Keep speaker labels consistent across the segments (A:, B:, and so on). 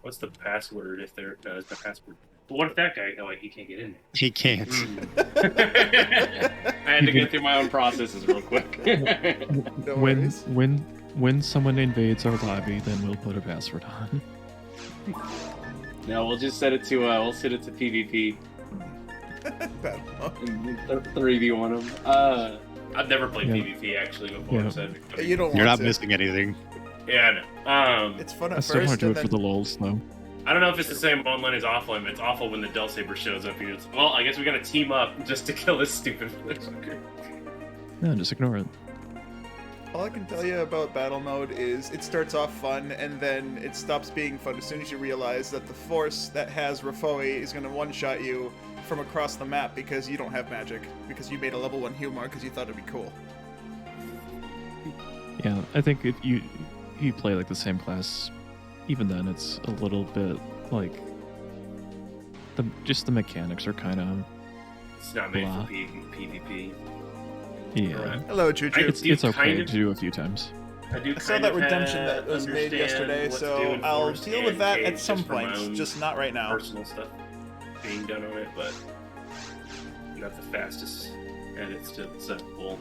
A: What's the password if there is the password? But what if that guy? Oh, wait, he can't get in
B: He can't.
A: there. I had to get through my own processes real quick.
C: No worries.
D: When someone invades our lobby, then we'll put a password on.
A: No, we'll just set it to we'll set it to PvP.
C: Bad. Oh.
A: 3v1 them. I've never played
D: Yeah.
A: PvP actually before.
D: Yeah.
A: So
C: You don't
B: You're
C: want
B: not
C: to.
B: missing anything.
A: yeah, I know.
C: It's fun at
D: I still want
C: first,
D: to do
C: and
D: it for the
C: then
D: lulz, though.
A: I don't know if it's the same online as offline, but it's awful when the Del Saber shows up. And it's, well, I guess we gotta team up just to kill this stupid motherfucker.
D: No, just ignore it.
C: all I can tell you about battle mode is it starts off fun, and then it stops being fun as soon as you realize that the force that has Rafoi is going to one-shot you from across the map because you don't have magic, because you made a level 1 Humor because you thought it'd be cool.
D: Yeah, I think if you play like the same class, even then it's a little bit like just the mechanics are kind of
A: It's not made
D: Blah.
A: for PvP.
D: yeah.
A: Right.
C: Hello, Choo Choo.
D: It's
A: Do you
D: okay
A: kind
D: to
A: of-
D: do a few times.
A: I do.
C: I saw
A: kind
C: that
A: of
C: redemption that was made
A: understand
C: yesterday,
A: what to do
C: so
A: in
C: I'll
A: Forest
C: deal with
A: and
C: that
A: Cage
C: at some
A: just for my
C: point,
A: own
C: just not right now.
A: Personal stuff being done on it, but not the fastest, and it's still acceptable.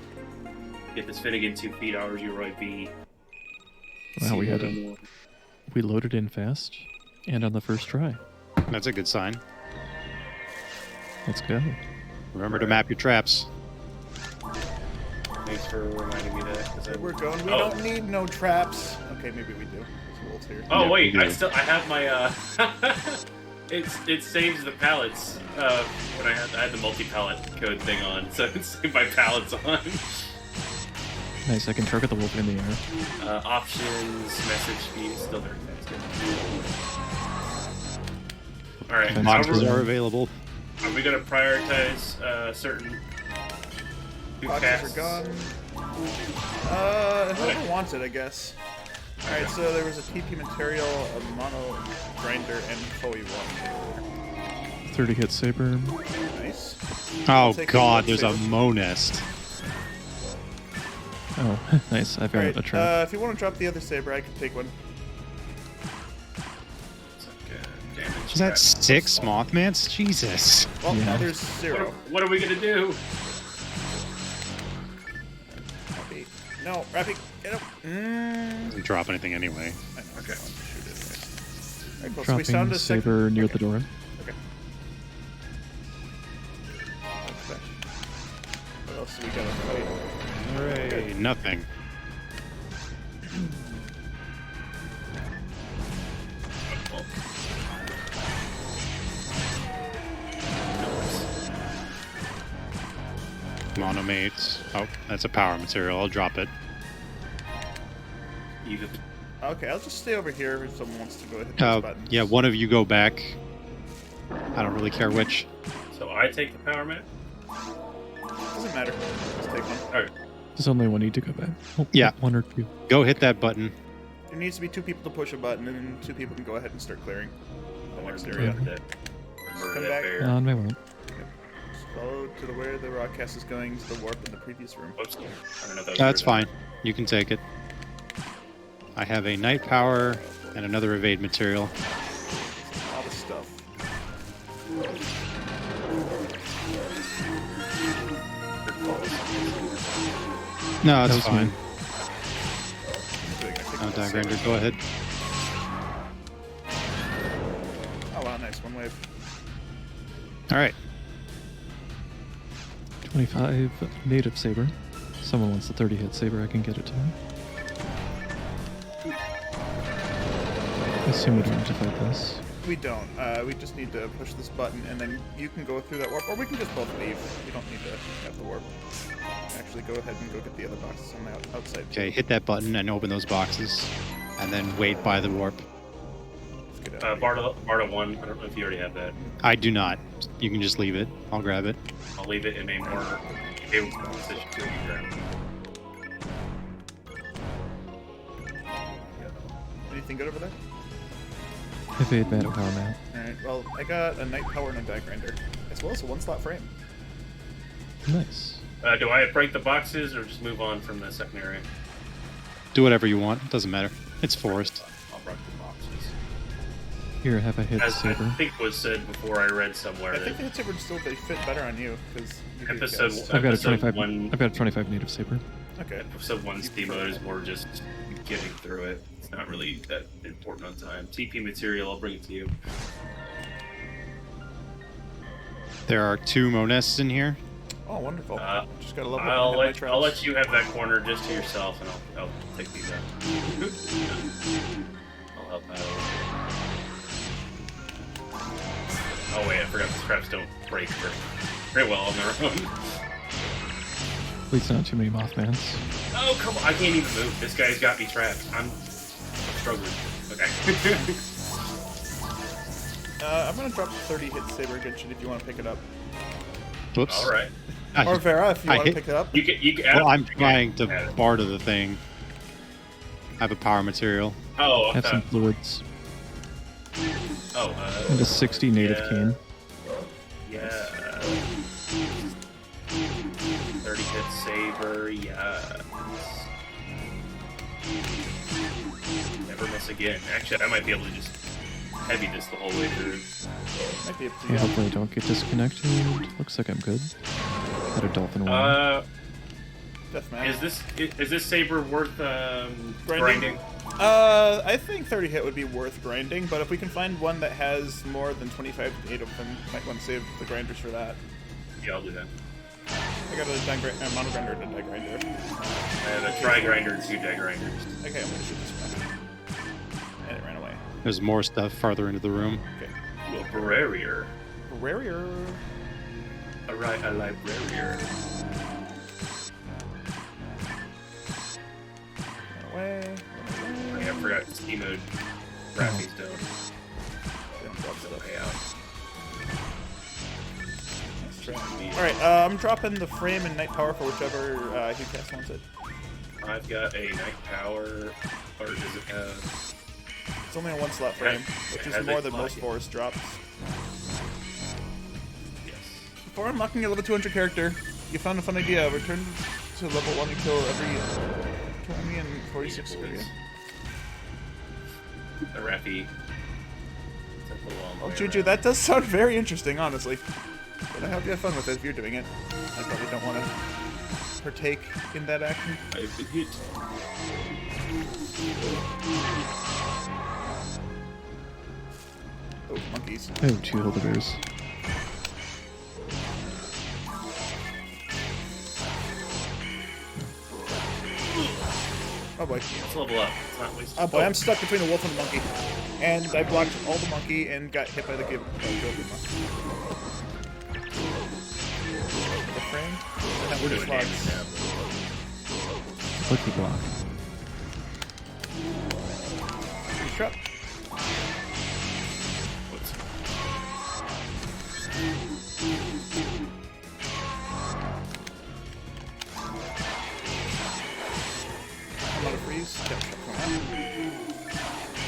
A: Get this Finnegan 2 feet hours, you right be.
D: Wow, we loaded in fast and on the first try.
B: That's a good sign.
D: Let's go.
B: Remember to map your traps.
A: Thanks for reminding me that. 'Cause I-
C: We're going. We
A: Oh.
C: don't need no traps. Okay, maybe we do. There's wolves here.
A: Oh
B: Yeah,
A: wait,
B: we
A: I
B: do.
A: have my it saves the pallets when I had the multi-pallet code thing on, so it saved my pallets on.
D: Nice, I can target the wolf in the air.
A: Options, message speed, still very fast. All right,
B: Monsters
D: Monsters.
B: are available.
A: are we gonna prioritize certain
C: Boxes
A: casts?
C: are gone. Whoever wants it, I guess. Alright, so there was a TP material, a mono grinder, and Foe 1.
D: 30 hit saber.
C: Nice.
B: Oh
C: take
B: god,
C: the
B: there's a
C: saber.
B: monest.
D: Oh, nice. I found
C: Alright,
D: a trap.
C: if you want to drop the other saber, I can take one.
A: It's like, damage
B: Is that
A: track.
B: 6 Mothmans? Jesus.
C: Well,
D: Yeah.
C: now there's
A: What
C: 0.
A: what are we gonna do?
C: Rappy. No, Rappy, get up.
B: Doesn't drop anything anyway.
C: I know,
A: Okay.
C: I want to shoot it. Alright, cool. So we
D: Dropping
C: sound a second.
D: saber near the door.
C: Okay. What else do we gotta fight?
B: Hooray. Nothing. Monomates. Oh, that's a power material. I'll drop it.
A: Even
C: Okay, I'll just stay over here if someone wants to go ahead and press buttons.
B: Yeah, one of you go back. I don't really care which.
A: so I take the power mat.
C: Doesn't matter. Just take one.
A: All right.
D: Does only one need to go back? Oh,
B: Yeah.
D: one or two.
B: Go hit that button.
C: There needs to be 2 people to push a button, and then 2 people can go ahead and start clearing the next
A: Murder
C: area.
A: that- murder
C: Come
A: that
C: back.
A: bear.
D: On my way.
C: Just follow to the where the rock cast is going to the warp in the previous room.
A: Oops. I don't know if that was
B: That's
A: rude.
B: fine. You can take it. I have a night power and another evade material.
C: A lot of stuff.
B: No,
D: That
B: that's
D: was
B: fine.
D: me.
C: Doing, I think
B: Oh,
C: that's
B: Grinder,
C: safe.
B: go ahead.
C: Oh wow, nice. One wave.
B: All right.
D: 25 native saber. Someone wants the 30 hit saber, I can get it to them. I assume we don't have to fight this.
C: We don't. We just need to push this button, and then you can go through that warp, or we can just both leave. We don't need to have the warp. Actually, go ahead and go get the other boxes on the outside.
B: Okay, hit that button and open those boxes. And then wait by the warp.
C: Let's get out of here.
A: Barda 1. I don't know if you already have that.
B: I do not. You can just leave it. I'll grab it.
A: I'll leave it in a more stable position to grab.
C: Anything good over there?
D: Evade mana power mat.
C: Alright, well, I got a night power and a die grinder, as well as a 1-slot frame.
D: Nice.
A: Do I break the boxes or just move on from the second area?
B: Do whatever you want. Doesn't matter. It's forest.
A: I'll break the boxes.
D: Here, have a hit
A: As I
D: saber.
A: think was said before, I read somewhere
C: I think the
A: that
C: hit saber still they fit better on you because
A: episode
D: I've got a
A: episode
D: 25.
A: one.
D: I've got a 25 native saber.
C: Okay.
A: Episode 1 Steam mode is more just getting through it. It's not really that important on time. TP material, I'll bring it to you.
B: There are 2 Monests in here.
C: Oh, wonderful. Just gotta level up
A: I'll
C: and hit my
A: let
C: traps.
A: you have that corner just to yourself, and I'll take these out. I'll help out. Oh wait, I forgot the traps don't break very well on their own.
D: Please not too many Mothmans.
A: Oh come on, I can't even move. This guy's got me trapped. I'm struggling. Okay.
C: I'm gonna drop 30 hit saber Genshin if you want to pick it up.
B: Whoops.
A: All right.
C: Or Vera if you
B: I
C: want to
B: hit-
C: pick it up.
A: You can
B: Well, I'm
A: add it.
B: trying to
A: Add it.
B: barter the thing. I have a power material.
A: Oh, I
D: Have some
A: thought-
D: fluids.
A: oh,
D: And a 60 native
A: yeah.
D: cane.
A: Yeah. 30 hit saber, yeah. Never miss again. Actually, I might be able to just heavy this the whole way through.
C: Might be up to
D: Yeah,
C: you.
D: hopefully I don't get disconnected. Looks like I'm good. Had a dolphin one.
C: Deathmatch.
A: Is this saber worth grinding?
C: I think 30 hit would be worth grinding, but if we can find one that has more than 25 native, then might want to save the grinders for that.
A: Yeah, I'll do that.
C: I got a mono grinder and a die grinder.
A: I have a tri grinder and 2 die grinders.
C: Okay, I'm gonna shoot this one. And it ran away.
B: There's more stuff farther into the room.
C: Okay.
A: Well, barrier.
C: Barrier.
A: A librarian.
C: Run away.
A: I forgot Steam mode. Rapping stone.
C: Then drop
A: So
C: stuff.
A: way out.
C: Alright, I'm dropping the frame and night power for whichever Hugcast wants it.
A: I've got a night power, or does it have?
C: It's only a 1 slot frame, which
A: It
C: is
A: has
C: more
A: a
C: than
A: slot,
C: most
A: yeah.
C: forest drops.
A: Yes.
C: Before unlocking a level 200 character, you found a fun idea. Return to level 1 until every 20 and 46 area.
A: The Raffy.
C: Oh, Juju, that does sound very interesting, honestly. But I hope you have fun with it if you're doing it. I probably don't want to partake in that action.
A: I've been hit.
C: Oh, monkeys.
D: I have 2 Hilda Bears.
C: Oh boy.
A: Let's level up. It's not wasting.
C: Oh boy, I'm stuck between a wolf and a monkey. And I blocked all the monkey and got hit by the Gilguma. The frame? And that
A: We're
C: just
A: doing damage
C: logs.
A: now.
D: Lucky block.
C: Trap.
A: Whoops.
C: I'm out of freeze. Yep, shut from that.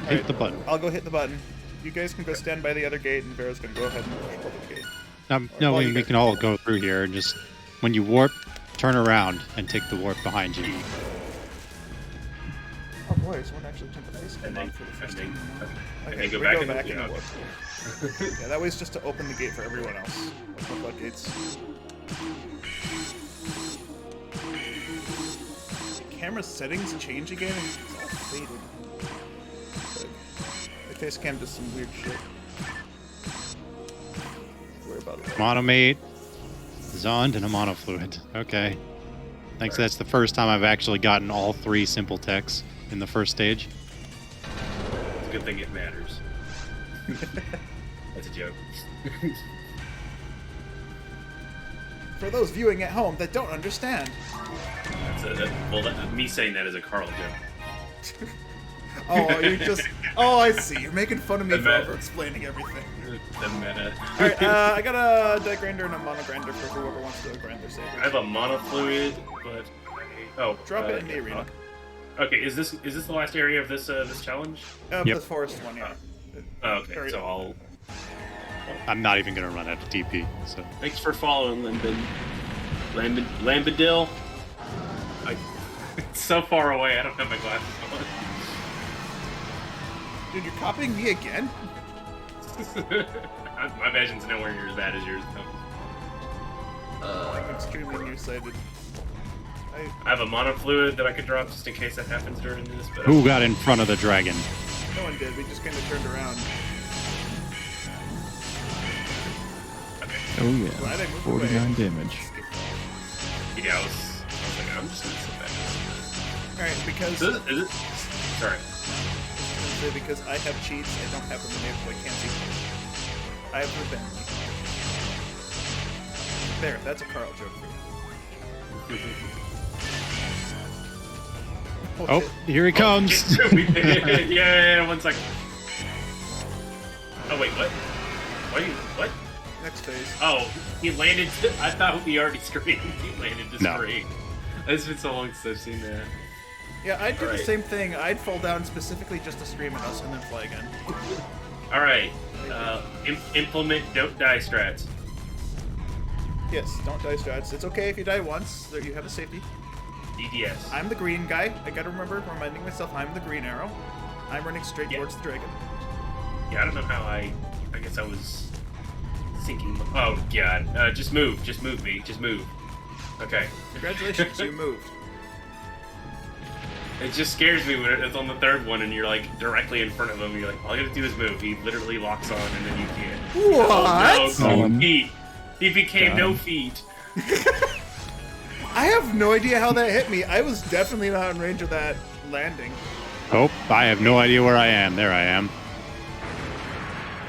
B: Hit the button.
C: I'll go hit the button. You guys can go stand by the other gate, and Vera's gonna go ahead and open the gate.
B: No,
C: Or
B: we,
C: you
B: we
C: guys-
B: can all go through here and just, when you warp, turn around and take the warp behind you.
C: Oh boy, someone actually turned the face cam on for the first time.
A: And
C: Okay,
A: then go
C: we
A: back
C: go
A: and
C: back
A: yeah.
C: and warp. Yeah, that way's just to open the gate for everyone else. Open the floodgates. The camera settings change again, and it's all faded. The face cam does some weird shit. Worry about it.
B: Monomate, Zond, and a monofluid. Okay. Thanks. That's the first time I've actually gotten all 3 simple techs in the first stage.
A: It's a good thing it matters. That's a joke.
C: For those viewing at home that don't understand.
A: Me saying that is a Carl joke.
C: Oh, you just. Oh, I see. You're making fun of me
A: The
C: for
A: meta.
C: over explaining everything.
A: The meta.
C: Alright, I got a die grinder and a mono grinder for whoever wants to grind their sabers.
A: I have a monofluid, but
C: Drop it in the arena.
A: Okay, is this the last area of this this challenge?
B: Yep.
C: The forest one, yeah.
A: Oh, okay,
C: Very
A: so I'll.
B: I'm not even going to run out of DP, so.
A: Thanks for following, Lambadil. It's so far away. I don't have my glasses
C: Dude, you're copying me again?
A: on. My vision's nowhere near as bad as yours.
C: I'm extremely nearsighted.
A: I have a mono fluid that I could drop just in case that happens during this. But
B: Who got in front of the dragon?
C: No one did. We just kind of turned around.
D: Oh yeah,
C: Glad I moved
D: 49
C: away.
D: damage.
A: Yeah, I was like, I'm just gonna sit back.
C: Alright, because...
A: Is it? Sorry.
C: Because I have cheats, I don't have them enabled, I can't see them. I have revenge. There, that's a Carl joke for you.
B: Oh, here he comes.
A: Yeah, 1 second. Oh wait, what? What?
C: Next phase.
A: Oh, he landed. I thought he already screamed. He landed to
B: No.
A: scream. It's been so long since I've seen that.
C: Yeah, I'd do the
A: Alright.
C: same thing. I'd fall down specifically just to scream at us and then fly again.
A: All right. Implement don't die strats.
C: Yes, don't die strats. It's okay if you die once. There you have a safety.
A: DDS.
C: I'm the green guy. I gotta remember reminding myself I'm the green arrow. I'm running straight towards the dragon.
A: Yeah, I don't know how I guess I was thinking. Oh god. Just move. Just move me. Just move. Okay.
C: Congratulations, you moved.
A: It just scares me when it's on the third one and you're like directly in front of him. You're like, all you gotta do is move. He literally locks on and then you can't.
C: What?
A: Oh, no,
D: Um,
A: feet. He became no
D: God.
A: feet.
C: I have no idea how that hit me. I was definitely not in range of that landing.
B: Oh, I have no idea where I am. There I am.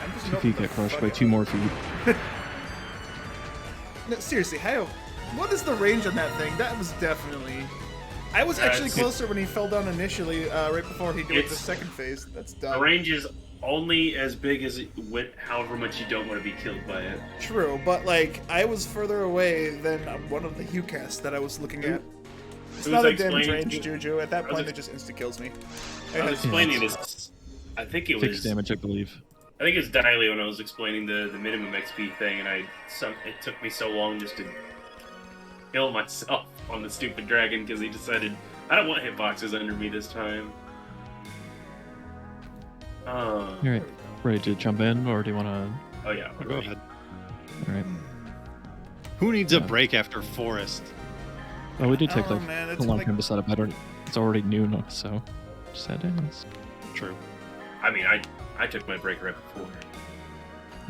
C: I'm just
D: 2
C: milking
D: feet
C: the
D: get crushed
C: fuck
D: by
C: out.
D: 2 more feet.
C: No, seriously, what is the range on that thing? That was definitely... I was actually
A: it's-
C: closer when he fell down initially, right before he did the
A: It's-
C: second phase. That's
A: The
C: dumb.
A: range is only as big as it went, however much you don't want to be killed by it.
C: True, but like, I was further away than one of the Hucasts that I was looking at. It's
A: Who
C: not
A: was
C: a damage
A: explaining
C: range,
A: to-
C: Juju. At that
A: was
C: point,
A: it-
C: it just insta-kills me.
A: I was explaining
D: Yeah.
A: this. I think it
D: Fixed
A: was.
D: damage, I believe.
A: I think it was Diley when I was explaining the minimum XP thing, and it took me so long just to kill myself on the stupid dragon because he decided I don't want hitboxes under me this time.
D: Alright, ready to jump in, or do you want to...
A: Oh yeah.
B: Go ahead.
D: Alright.
B: Who needs a
D: Yeah.
B: break after Forest?
D: Oh, we did take
C: Oh,
D: like
C: man,
D: a
C: it's
D: long
C: like-
D: time to set up. It's already noon, so just head in.
B: True.
A: I mean, I took my break right before.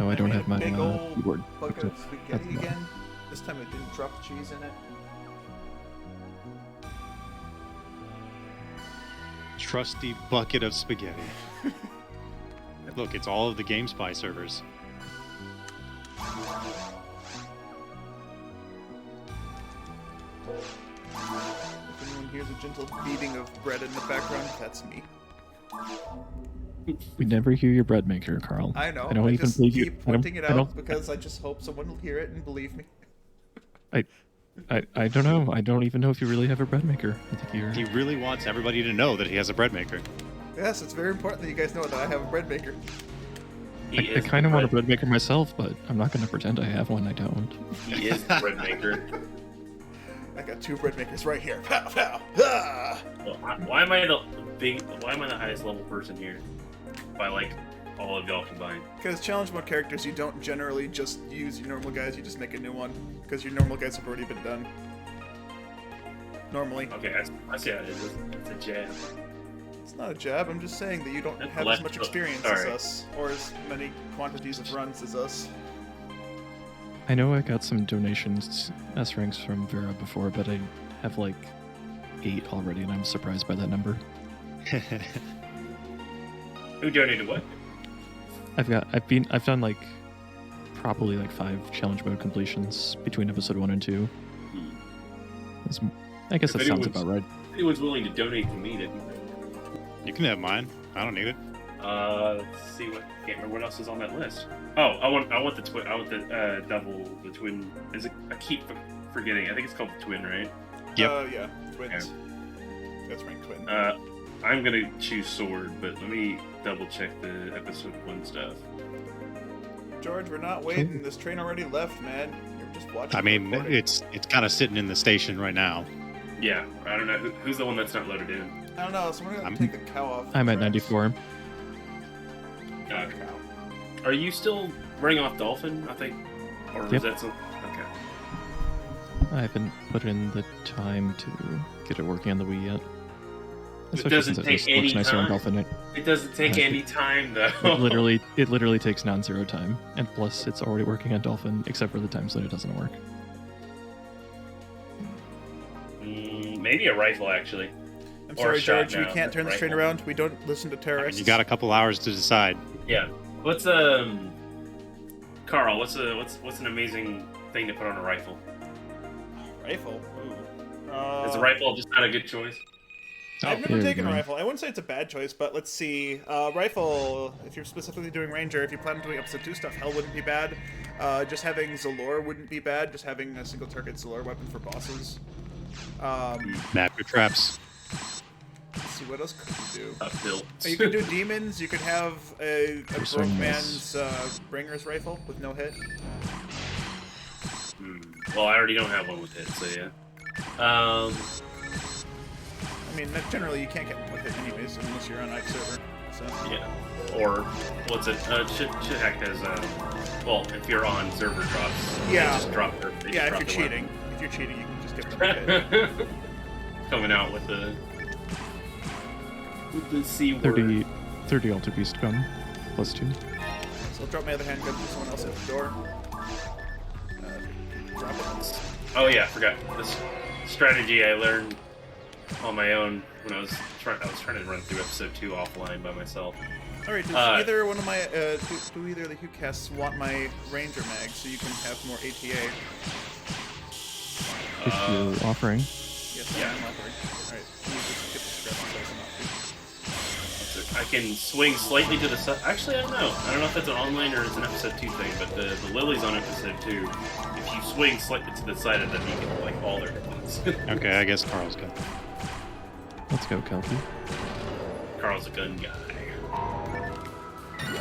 D: Oh, I don't
C: made
D: have
C: a
D: my
C: big old
D: keyboard.
C: bucket of spaghetti
D: That's
C: again. This time it didn't drop the cheese in it.
B: Trusty bucket of spaghetti. Look, it's all of the GameSpy servers.
C: If anyone hears a gentle beating of bread in the background, that's me.
D: We never hear your bread maker, Carl.
C: I know.
D: I don't even
C: just
D: believe you.
C: keep
D: I don't-
C: pointing it
D: I
C: out
D: don't-
C: because I just hope someone will hear it and believe me.
D: I don't know. I don't even know if you really have a bread maker. I think you're.
B: He really wants everybody to know that he has a bread maker.
C: Yes, it's very important that you guys know that I have a bread maker.
A: He
D: I
A: is
D: kind of
A: the
D: want a bread maker myself, but I'm not going to pretend I have one. I don't.
A: He is the bread maker.
C: I got 2 bread makers right here. Pow pow. Ah!
A: Well, why am I the highest level person here? By like all of y'all combined.
C: Because challenge mode characters, you don't generally just use your normal guys, you just make a new one. Because your normal guys have already been done. Normally.
A: Okay, I see how it is. It's a jab.
C: It's not a jab, I'm just saying that you don't
A: That's
C: have
A: left
C: as much
A: hook.
C: experience as
A: Sorry.
C: us, or as many quantities of runs as us.
D: I know I got some donations S ranks from Vera before, but I have like 8 already, and I'm surprised by that number.
A: Who donated what?
D: I've done like probably like 5 challenge mode completions between episode 1 and 2. It's- I guess
A: If
D: that sounds
A: anyone's-
D: about right.
A: If anyone's willing to donate to me, then
B: You can have mine. I don't need it.
A: let's see what. Can't remember what else is on that list. Oh, I want the twin. I want the double. The twin. Is it? I keep forgetting. I think it's called the twin, right?
B: Yep.
C: Yeah, twins. That's rank twin.
A: I'm gonna choose sword, but let me double check the episode 1 stuff.
C: George, we're not waiting. This train already left, man. You're just watching.
B: I
C: the
B: mean,
C: recording.
B: it's kind of sitting in the station right now.
A: Yeah, I don't know who's the one that's not loaded in.
C: I don't know. Someone got to
B: I'm-
C: take the cow off.
D: I'm
C: the
D: at
C: tracks.
D: 94.
A: Okay. Are you still running off Dolphin? I think, or
D: Yep.
A: is that some? Okay.
D: I haven't put in the time to get it working on the Wii yet. Especially
A: doesn't
D: since
A: take
D: just
A: any
D: looks nicer on
A: time?
D: Dolphin.
A: It doesn't take
D: Okay.
A: any time though.
D: It literally takes non-zero time, and plus it's already working on Dolphin, except for the times that it doesn't work.
A: Maybe a rifle actually.
C: I'm
A: Or a
C: sorry,
A: shot
C: George. We
A: now,
C: can't turn this train
A: rifle.
C: around. We don't listen to
B: I mean,
C: terrorists.
B: you got a couple hours to decide.
A: Yeah. What's Carl? What's an amazing thing to put on a rifle?
C: rifle. Ooh.
A: Is a rifle just not a good choice?
C: I've never
D: Here,
C: taken a
D: man.
C: rifle. I wouldn't say it's a bad choice, but let's see. Rifle, if you're specifically doing Ranger, if you plan on doing episode 2 stuff, Hell wouldn't be bad. Just having Zalor wouldn't be bad. Just having a single target Zalor weapon for bosses.
B: Map your traps.
C: Let's see, what else could you do?
A: Built.
C: You could do demons. You could have a
D: Pursuing
C: broke
D: this.
C: man's Bringer's rifle with no hit.
A: Well, I already don't have one with hit, so yeah.
C: I mean, generally you can't get one with hit anyways, unless you're on Ike server. So.
A: Yeah. Or what's it? Shithack has well, if you're on server drops, they
C: Yeah.
A: just drop their. they
C: Yeah, if
A: just
C: you're
A: drop
C: cheating. If you're cheating, you can just get them
A: their
C: with hit.
A: weapon. Coming out with the C word.
D: 30 Alter Beast gun, +2.
C: So I'll drop my other handgun for someone else at the door. Drop it.
A: Oh yeah, I forgot this strategy I learned on my own when I was trying to run through episode 2 offline by myself.
C: All right, does either one of my do either of the Hucasts want my Ranger mag so you can have more ATA?
D: If you're offering.
C: Yes, I am offering. All right, can you just get the scrap so I can offer?
A: I can swing slightly to the side. Actually, I don't know. I don't know if that's an online or it's an episode 2 thing, but the Lily's on episode 2. If you swing slightly to the side of them, you get like all their hits.
B: Okay, I guess Carl's good.
D: Let's go, Kelpie.
A: Carl's a gun guy.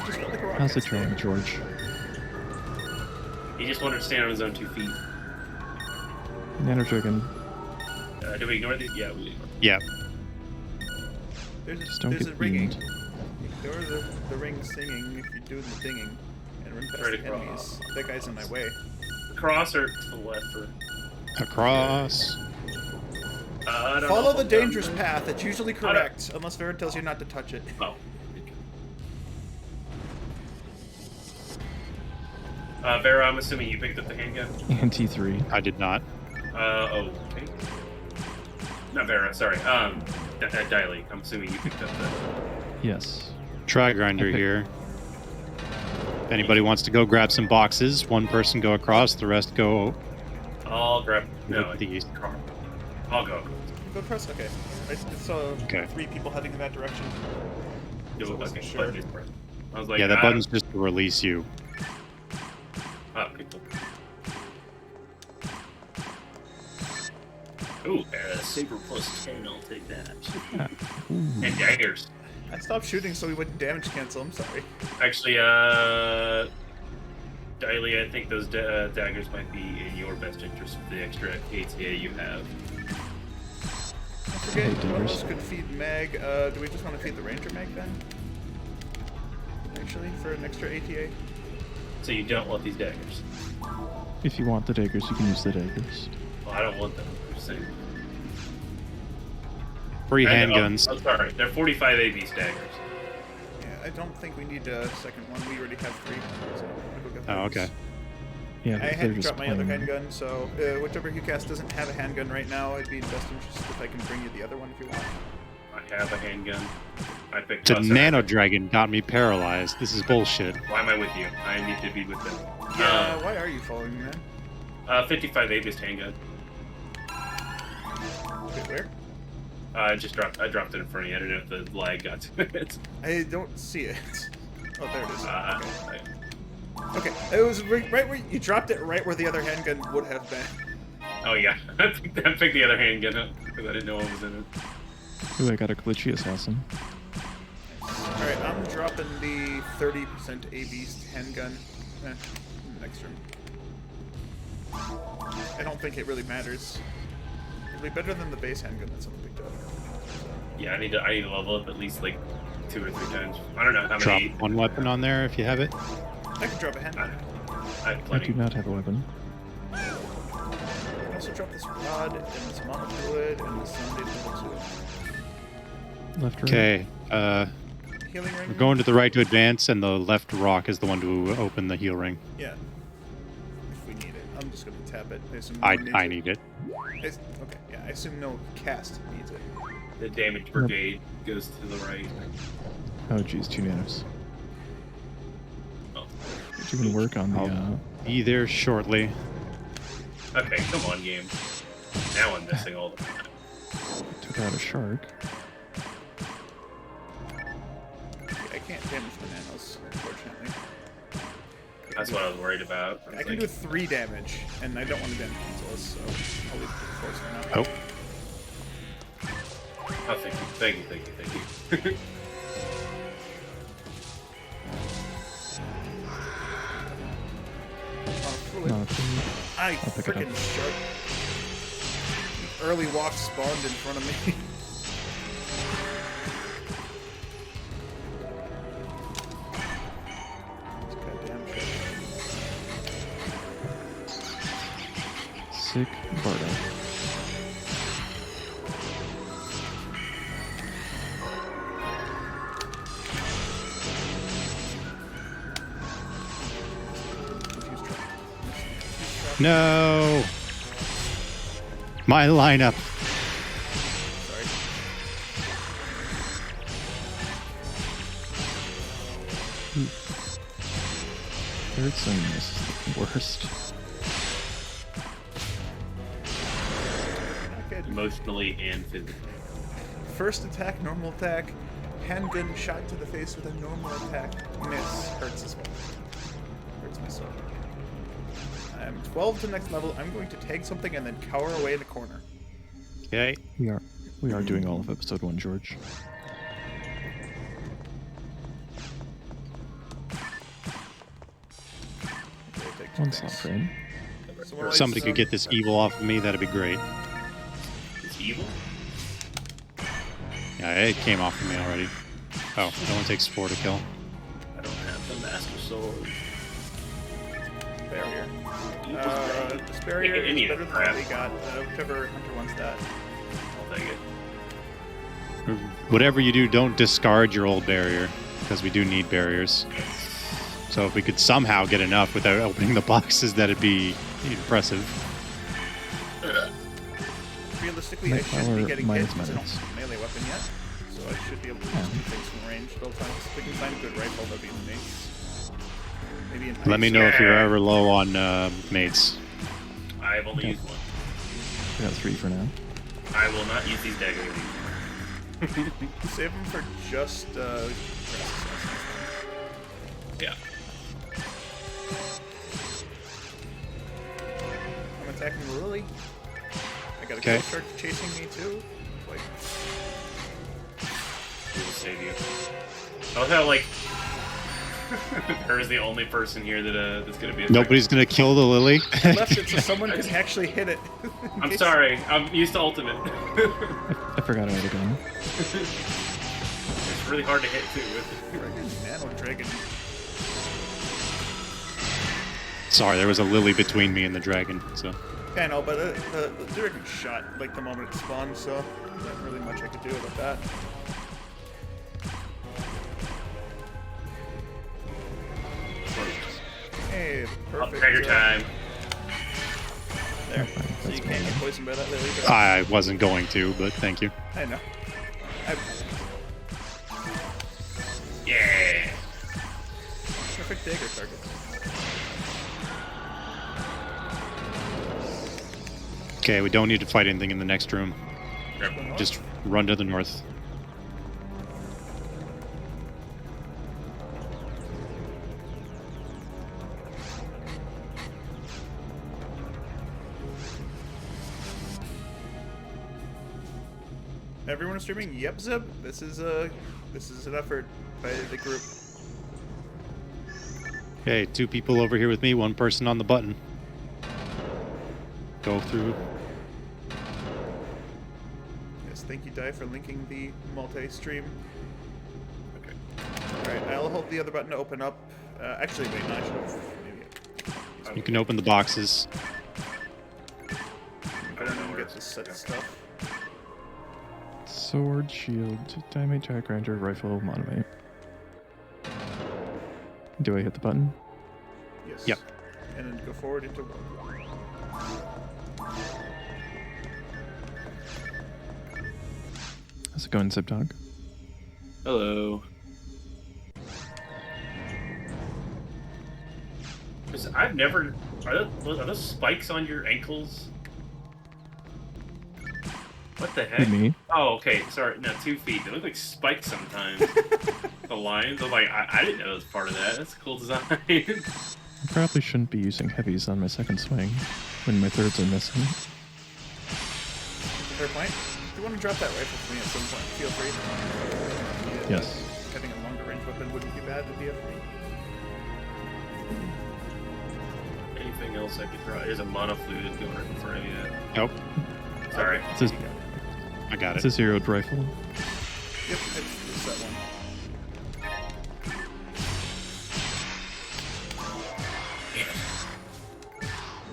C: Just got like a rocket
D: How's it
C: stick.
D: going, George?
A: He just wanted to stand on his own 2 feet.
D: Nano Dragon.
A: Do we ignore these? Yeah, we ignore.
B: Yeah.
C: There's
D: Just don't
C: a
D: get
C: ringing.
D: beamed.
C: Ignore the ring singing if you're doing the dinging, and run past
A: Right
C: the
A: across.
C: enemies. That guy's in my way.
A: Cross or to the left or.
B: Across.
A: I don't know
C: Follow
A: if
C: the
A: I'm done.
C: dangerous path. It's usually correct, unless Vera tells you not to touch it.
A: Oh. Vera, I'm assuming you picked up the handgun.
D: And T3.
B: I did not.
A: Okay. Not Vera, sorry. Diley, I'm assuming you picked up the.
D: Yes.
B: Try grinder
D: Okay.
B: here. If anybody wants to go grab some boxes, one person go across, the rest go.
A: I'll grab. No,
B: The east.
A: car. I'll go.
C: Go press. Okay. I saw
B: Okay.
C: 3 people heading in that direction.
A: Do
C: So I
A: it.
C: wasn't
A: Okay,
C: sure.
A: button is pressed. I was like,
B: Yeah, that
A: I
B: button's just to release you.
A: Oh, okay, cool. Ooh, saber plus 10. I'll take that.
D: Ooh.
A: And daggers.
C: I stopped shooting so we wouldn't damage cancel. I'm sorry.
A: Actually, Diley, I think those daggers might be in your best interest with the extra ATA you have.
C: I forget
D: Hey,
C: one of
D: Daggers.
C: us could feed mag. Do we just want to feed the Ranger mag then? Actually, for an extra ATA?
A: So you don't want these daggers.
D: If you want the daggers, you can use the daggers.
A: Well, I don't want them. I'm just saying.
B: Free
A: I know.
B: handguns.
A: I'm sorry. They're 45 AB daggers.
C: Yeah, I don't think we need a second one. We already have 3. So we'll go get
B: Oh,
C: those.
B: okay.
D: Yeah,
C: I
D: but they're
C: had to
D: just
C: drop my other
D: plain-
C: handgun, so whichever Hucast doesn't have a handgun right now, I'd be in best interest if I can bring you the other one if you want.
A: I have a handgun. I picked
B: The
A: up.
B: nano dragon got me paralyzed. This is bullshit.
A: Why am I with you? I need to be with them.
C: Yeah, why are you following me, man?
A: 55 AB handgun.
C: Wait, where?
A: I dropped it in front of you. I don't know if the lag got to it.
C: I don't see it. Oh, there it is.
A: I-
C: Okay, it was right where you dropped it, right where the other handgun would have been.
A: Oh yeah, I picked the other handgun up because I didn't know what was in it.
D: Ooh, I got a glitchy assassin.
C: Alright, I'm dropping the 30% AB handgun. Next room. I don't think it really matters. It'll be better than the base handgun that's on the big dog.
A: Yeah, I need to level up at least like 2 or 3 times. I don't know how
B: Drop
A: many.
B: one weapon on there if you have it.
C: I can drop a handgun.
A: I have
D: I
A: plenty.
D: do not have a weapon.
C: I can also drop this rod and this mana fluid and this sound fluid.
D: Left, right.
B: Okay.
C: Healing ring.
B: We're going to the right to advance, and the left rock is the one to open the heal ring.
C: Yeah. If we need it. I'm just gonna tap it. I assume no
B: I
C: one needs
B: I
C: it.
B: need it.
C: Okay, yeah, I assume no cast needs it.
A: The damage brigade goes to the right.
D: Oh, geez, 2 nanos.
A: Oh.
D: Doing work on the.
B: I'll be there shortly.
A: Okay, come on, game. Now I'm missing all the time.
D: Took out a shark.
C: I can't damage the nanos, unfortunately.
A: That's what I was worried about.
C: I can do 3 damage, and I don't want to damage Gonzalez, so I'll leave it to the force for now.
B: Oh,
A: Oh, thank you.
C: Fluid.
D: Not
C: I
D: I'll pick it up.
C: freaking shark. Early walk spawned in front of me. This goddamn shark.
D: sick Bardo.
C: Confused trap.
B: no! My lineup.
C: Sorry.
D: Third son is the worst.
C: Not good.
A: Emotionally and physically.
C: First attack, normal attack. Handgun shot to the face with a normal attack. Miss. Hurts as well. Hurts my soul. I'm 12 to next level. I'm going to tag something and then cower away in the corner.
B: Okay.
D: We are doing all of episode 1, George.
C: Okay, take 2
D: One slot
C: things.
D: frame.
C: So what do I
B: Somebody could
C: sum?
B: get this evil off of me. That'd be great.
A: It's evil?
B: Yeah, it came off of me already. Oh, it only takes 4 to kill.
A: I don't have the Master Sword.
C: Barrier.
A: Evil's great.
C: This barrier
A: Any
C: is
A: of
C: better than
A: crap.
C: what we got. Whichever hunter wants that.
A: I'll take it.
B: Whatever you do, don't discard your old barrier, because we do need barriers. So if we could somehow get enough without opening the boxes, that'd be impressive.
C: Realistically, I
D: Night
C: shouldn't be
D: Power
C: getting hit
D: minus
C: because I don't
D: minutes.
C: have a melee weapon yet. So I should be able to
D: Yeah.
C: just do things from range at all times. If we can find a good rifle, that'd be amazing. Maybe an
B: Let me
C: ice-
B: know if you're ever low on mates.
A: I've only
D: Okay.
A: used one.
D: I got 3 for now.
A: I will not use these daggers anymore.
C: Save them for just
A: Yeah.
C: I'm attacking Lily. I got a
B: Okay.
C: ghost shark chasing me too. Like,
A: We will save you. I love how, like, her is the only person here that that's gonna be affected.
B: Nobody's gonna kill the lily.
C: left it so someone can actually hit it. In
A: I'm
C: case-
A: sorry. I'm used to ultimate.
D: I forgot I had a gun.
A: It's really hard to hit too.
C: Friggin' Nano Dragon.
B: Sorry, there was a lily between me and the dragon. So
C: Yeah, I know, but the dragon shot like the moment it spawned, so not really much I could do about that. Hey, perfect.
A: Trigger time.
C: There.
D: Fine,
C: So you
D: that's
C: can't get
D: fine.
C: poisoned by that lily. But
B: I wasn't going to, but thank you.
C: I know. I,
A: Yeah.
C: perfect dagger target.
B: Okay, we don't need to fight anything in the next room.
A: Grab
C: Going north?
B: Just run to the north.
C: Everyone is streaming. Yep, Zeb. This is an effort by the group.
B: Okay, 2 people over here with me, 1 person on the button. Go through.
C: Thank you, Di, for linking the multi-stream.
A: Okay.
C: Alright, I'll hold the other button to open up. Actually, wait, no, I should have maybe...
B: You can open the boxes.
A: I don't know where
C: get this set of stuff.
D: Sword, shield, dynamite, jack, ranger, rifle, monomate. Do I hit the button?
C: Yes.
B: Yep.
C: And then go forward into one.
D: How's it going, Zip Dog?
A: Hello. I've never. Are those spikes on your ankles? What the heck?
D: Me?
A: Oh, okay. Sorry. No, 2 feet. They look like spikes sometimes. The lines. I'm like, I didn't know it was part of that. That's a cool design.
D: I probably shouldn't be using heavies on my second swing when my thirds are missing.
C: Fair point. If you want to drop that rifle for me at some point, feel free.
D: Yes.
C: Having a longer range weapon wouldn't be bad to be for me.
A: Anything else I could draw? There's a monoflute that's going right in front of you.
B: Nope.
A: Sorry.
D: It's a,
B: I got
D: it's
B: it.
D: a zeroed rifle.
C: Yep, it's that one.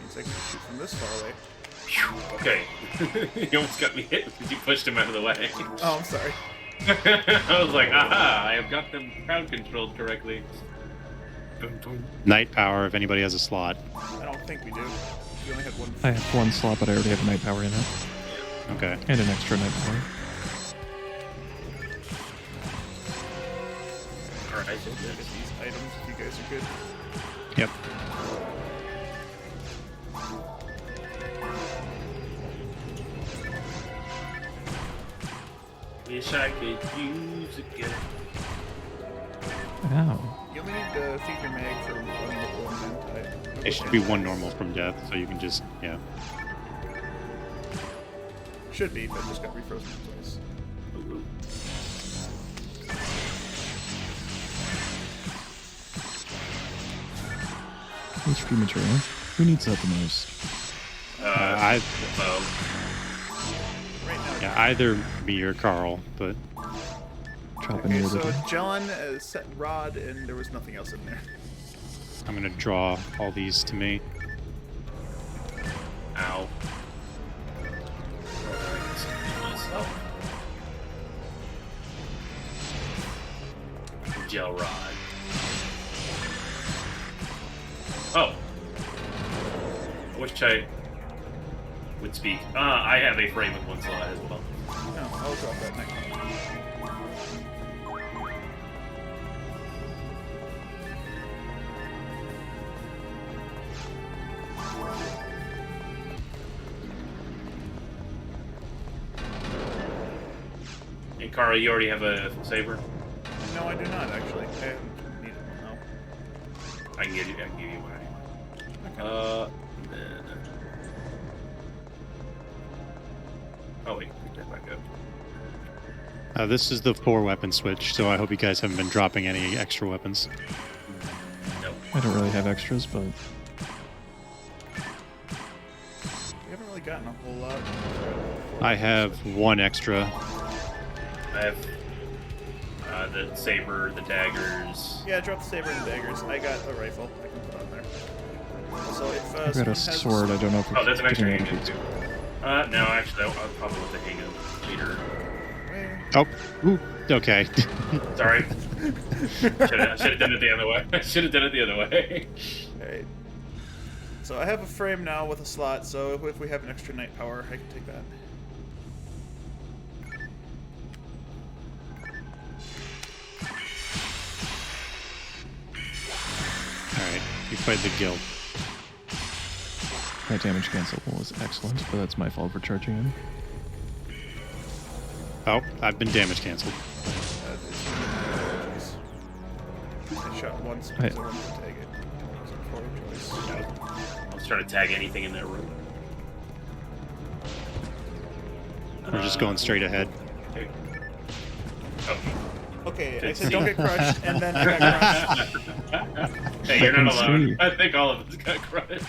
C: Means I can shoot from this far away.
A: Okay. You almost got me hit because you pushed him out of the way.
C: Oh, I'm sorry.
A: I was like, aha, I have got them crowd controlled correctly. Boom, boom.
B: Night power if anybody has a slot.
C: I don't think we do. We only had one.
D: I have one slot, but I already have a night power in it.
B: Okay.
D: And an extra night power.
A: Alright,
C: Get these items if you guys are good.
B: Yep.
A: wish I could use a gun.
D: Ow.
C: You only need to feed your mag for one type.
B: It should be one normal from death, so you can just, yeah.
C: Should be, but just got refrozen twice.
A: Ooh.
D: HP material. Who needs that the most?
B: I,
C: Right now.
B: yeah, either me or Carl, but
D: Drop
C: Okay,
D: any
C: so
D: other.
C: John set rod, and there was nothing else in there.
B: I'm gonna draw all these to me.
A: Ow. Gel rod. Oh. I wish I would speak. I have a frame with one slot as well.
C: No, I'll drop that next one.
A: And Carl, you already have a saber?
C: No, I do not actually. I haven't needed one now.
A: I can give you one anyway. Then... Oh wait, pick that back up.
B: This is the 4-weapon switch, so I hope you guys haven't been dropping any extra weapons.
A: No.
D: I don't really have extras, but
C: We haven't really gotten a whole lot.
B: I have one extra.
A: I have the saber, the daggers.
C: Yeah, drop the saber and the daggers. I got a rifle. I can put on there. So if
D: I've got
C: someone
D: a
C: has
D: sword. I don't know if
A: Oh, that's an extra
D: getting
A: handgun
D: any-
A: too. No, actually, I'll probably want the handgun later.
B: Oh, ooh, okay.
A: Sorry. should have done it the other way. I should have done it the other way.
C: Alright. So I have a frame now with a slot, so if we have an extra night power, I can take that.
B: Alright, you played the guild.
D: My damage cancel was excellent, but that's my fault for charging him.
B: Oh, I've been damage canceled.
C: I shot once because I wanted to tag it. It was a poor choice.
A: I was trying to tag anything in that room.
B: We're just going straight ahead.
A: Hey. Oh.
C: Okay, I
A: Good
C: said
A: see.
C: don't get crushed, and then I got crushed.
A: Hey, you're not
D: I can
A: alone.
D: see.
A: I think all of us got crushed.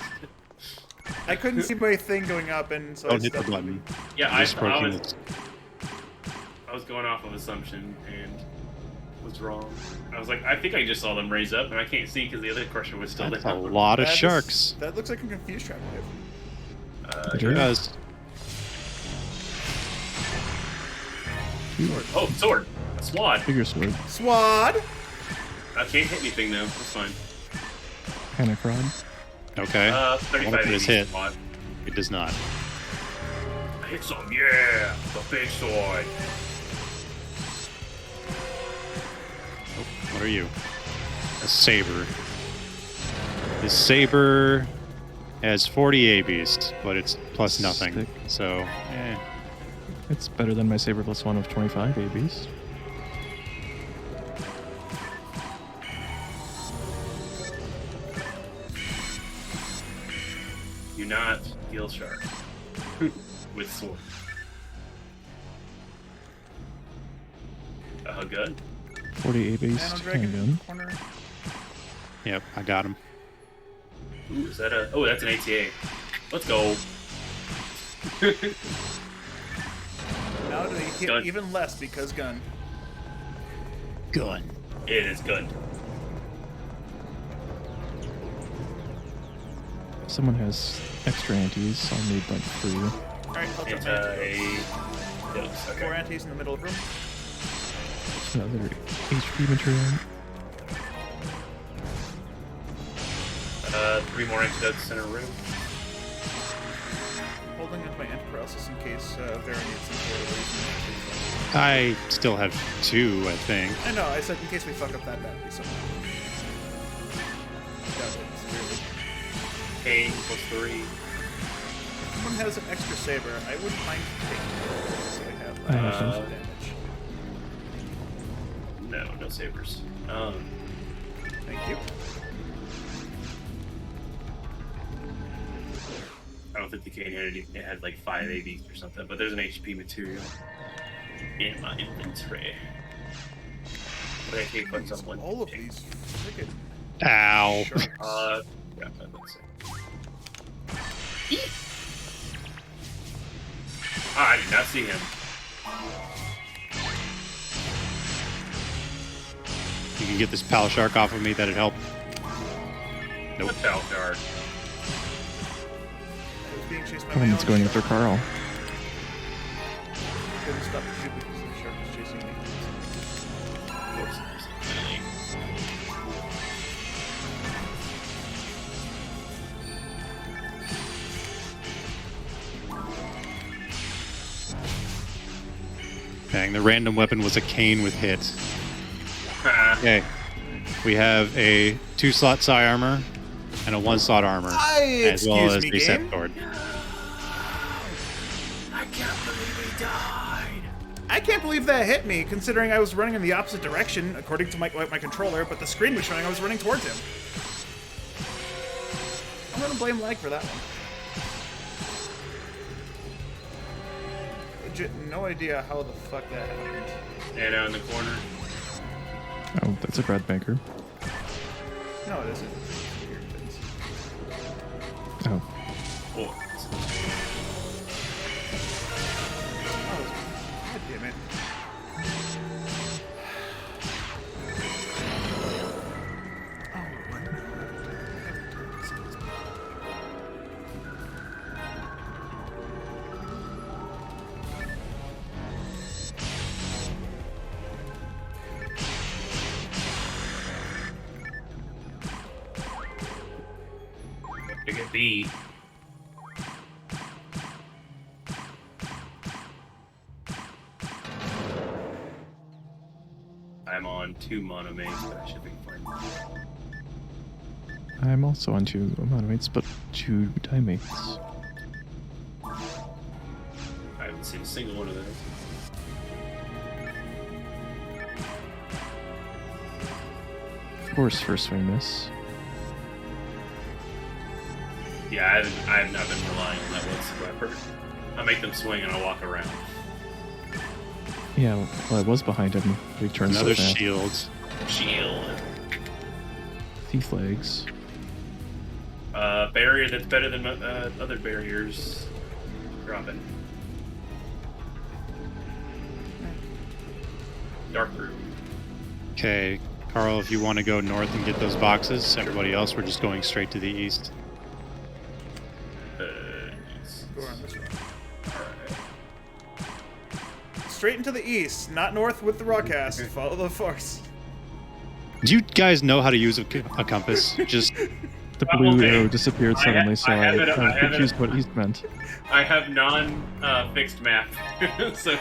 C: I couldn't see my thing going up, and so I
B: Don't hit the
C: stopped
B: button.
A: Yeah,
B: Just
A: I
B: approaching
A: was.
B: this.
A: was going off of assumption and was wrong. I was like, I think I just saw them raise up, and I can't see because the other crusher was still
B: That's a
A: there.
B: lot of sharks.
C: That looks like a confused trap wave.
B: It does.
A: Oh, sword! A swad!
D: Bigger sword.
C: Swad!
A: I can't hit anything though. That's fine.
D: Panic rod.
B: Okay.
A: 35
B: What if it is
A: AD
B: hit?
A: swad.
B: It does not.
A: I hit some, yeah! The big sword.
B: What are you? A saber. This saber has 40 ABs, but it's plus nothing.
D: Stick.
B: So,
D: It's better than my saber plus 1 of 25 ABs.
A: Do not kill shark with sword. A gun.
D: 40 ABs
C: Nano Dragon in
D: handgun.
C: the corner.
B: yep, I got him.
A: Ooh, is that a? Oh, that's an ATA. Let's go.
C: Now do they hit
A: Gun.
C: even less because gun.
B: Gun.
A: It is gun.
D: If someone has extra antis, I'll need like 3.
C: Alright, I'll jump
A: Anti.
C: in. Four antis in the middle of room.
D: Another HP material.
A: 3 more antidotes in a room.
C: Holding into my antiparalysis in case Vera needs some sort of reason.
B: I still have 2, I think.
C: I know, I said in case we fuck up that badly somehow. Doubt it severely.
A: Pain plus 3.
C: If someone has an extra saber, I wouldn't mind taking it so I have
D: I have
C: some
D: some.
C: damage.
A: No sabers.
C: Thank you.
A: I don't think the cane had like 5 AVs or something, but there's an HP material in my inventory. But I can't put someone.
C: All of these freaking
B: Ow.
C: sharks.
A: Yeah, let's see. Ah, I did not see him.
B: You can get this pal shark off of me, that'd help. Nope.
A: What bell guard?
C: I was being chased by my
D: Someone's
C: own
D: going
C: shark.
D: after Carl.
C: Couldn't stop the shoot because the shark was chasing me.
A: Of course, there's
B: Bang, the random weapon was a cane with hit.
A: Ah,
B: Okay. We have a 2-slot psi armor and a 1-slot armor, as well
C: Excuse
B: as
C: me,
B: the set
C: game?
B: sword.
A: I can't believe he died.
C: I can't believe that hit me, considering I was running in the opposite direction, according to my controller, but the screen was showing I was running towards him. I'm gonna blame lag for that one. Legit, no idea how the fuck that happened.
A: Nano in the corner.
D: Oh, that's a Brad Banker.
C: No, it isn't. It's weird things.
D: Oh,
A: Oh,
C: Oh, God damn it. Oh, what?
A: big at B. I'm on 2 mono mains, but I should be fine.
D: I'm also on 2 monomates, but 2 dimates.
A: I haven't seen a single one of those.
D: Of course, first swing miss.
A: Yeah, I have not been relying on that whatsoever. I make them swing and I walk around.
D: Yeah, well, I was behind him. He turned
B: Another
D: so fast.
B: shield.
A: Shield.
D: Thief legs.
A: Barrier that's better than other barriers. Dropping. dark room.
B: Okay, Carl, if you want to go north and get those boxes, everybody else, we're just going straight to the east.
A: East.
C: Go around this way.
A: Alright.
C: Straight into the east, not north with the rawcast. Follow the force.
B: Do you guys know how to use a compass? Just
D: The blue
A: Okay.
D: arrow disappeared
A: I
D: suddenly,
A: have-
D: so
A: I
D: I,
A: have it- I
D: was
A: have it.
D: confused what east meant.
A: I have non-fixed map, so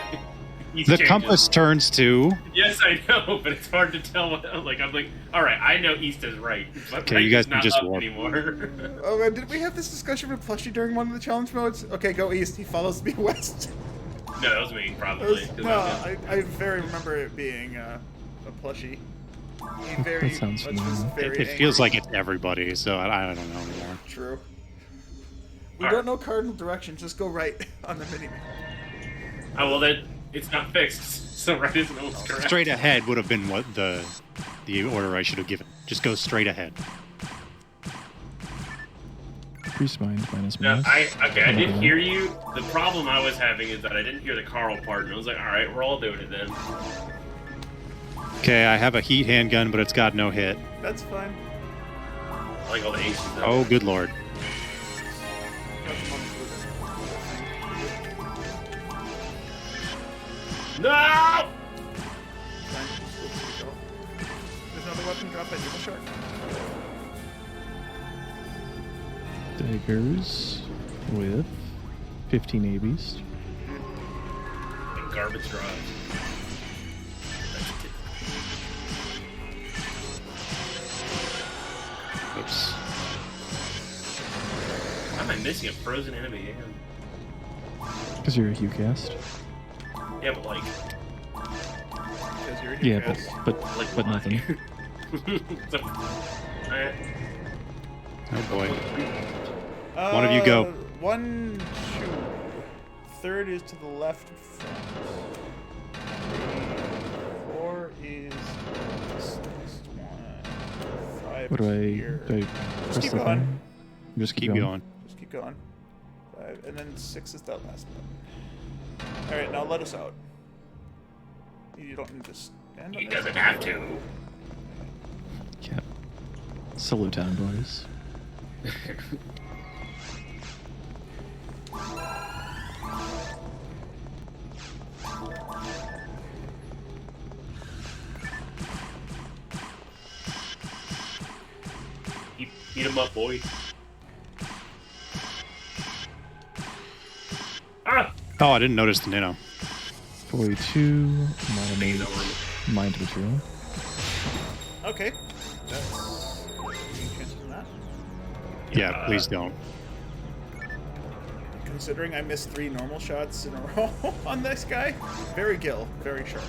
A: these
B: the
A: changes.
B: compass turns to.
A: Yes, I know, but it's hard to tell. Like I'm like, all right, I know east is right, but
B: Okay,
A: right
B: you guys
A: is
B: can
A: not
B: just
A: up
B: walk.
A: anymore.
C: Oh man, did we have this discussion with Plushie during one of the challenge modes? Okay, go east. He follows me west.
A: No, that was me,
C: That
A: probably.
C: was-
A: 'cause
C: no,
A: I-
C: I very remember it being a Plushie. He very
D: That sounds
C: much was
D: familiar.
C: very
B: It feels
C: angry.
B: like it's everybody, so I don't know anymore.
C: True. We
A: Alright.
C: don't know cardinal direction. Just go right on the mini.
A: Oh well, that it's not fixed, so right isn't always correct.
B: Straight ahead would have been what the order I should have given. Just go straight ahead.
D: Priest mind minus
A: No,
D: minus.
A: I did hear you. The problem I was having is that I didn't hear the Carl part, and I was like, all right, we're all doing it then.
B: Okay, I have a heat handgun, but it's got no hit.
C: That's fine.
A: I like all the aces. Though.
B: Oh, good lord.
A: No!
C: There's another weapon drop at Evil Shark.
D: Daggers with 15 ABs.
A: And garbage drive.
B: Oops.
A: Why am I missing a frozen enemy?
D: Because you're a Hugh cast.
A: Yeah, but like,
C: Because you're a
D: Yeah,
C: Hughes.
D: but
A: like
D: but
A: why?
D: nothing.
A: So, alright.
B: Oh boy. One of you go.
C: 1, 2. Third is to the left front. 4 is this one. 5
D: What do
C: is
D: I
C: here.
D: press
C: keep
D: the
C: going.
D: thing? Just
B: Keep going.
C: Just keep going. 5, and then 6 is that last one. Alright, now let us out. You don't need to stand on
A: He
C: this.
A: doesn't have to.
D: Yeah. Solo town boys.
A: Eat him up, boy. Ah!
B: Oh, I didn't notice the Nino.
D: 42,
A: He's
D: mind,
A: over.
D: mind material.
C: Okay. That's any chances in that.
B: Yeah, please don't.
C: Considering I missed 3 normal shots in a row on this guy, very Gil, very sharp.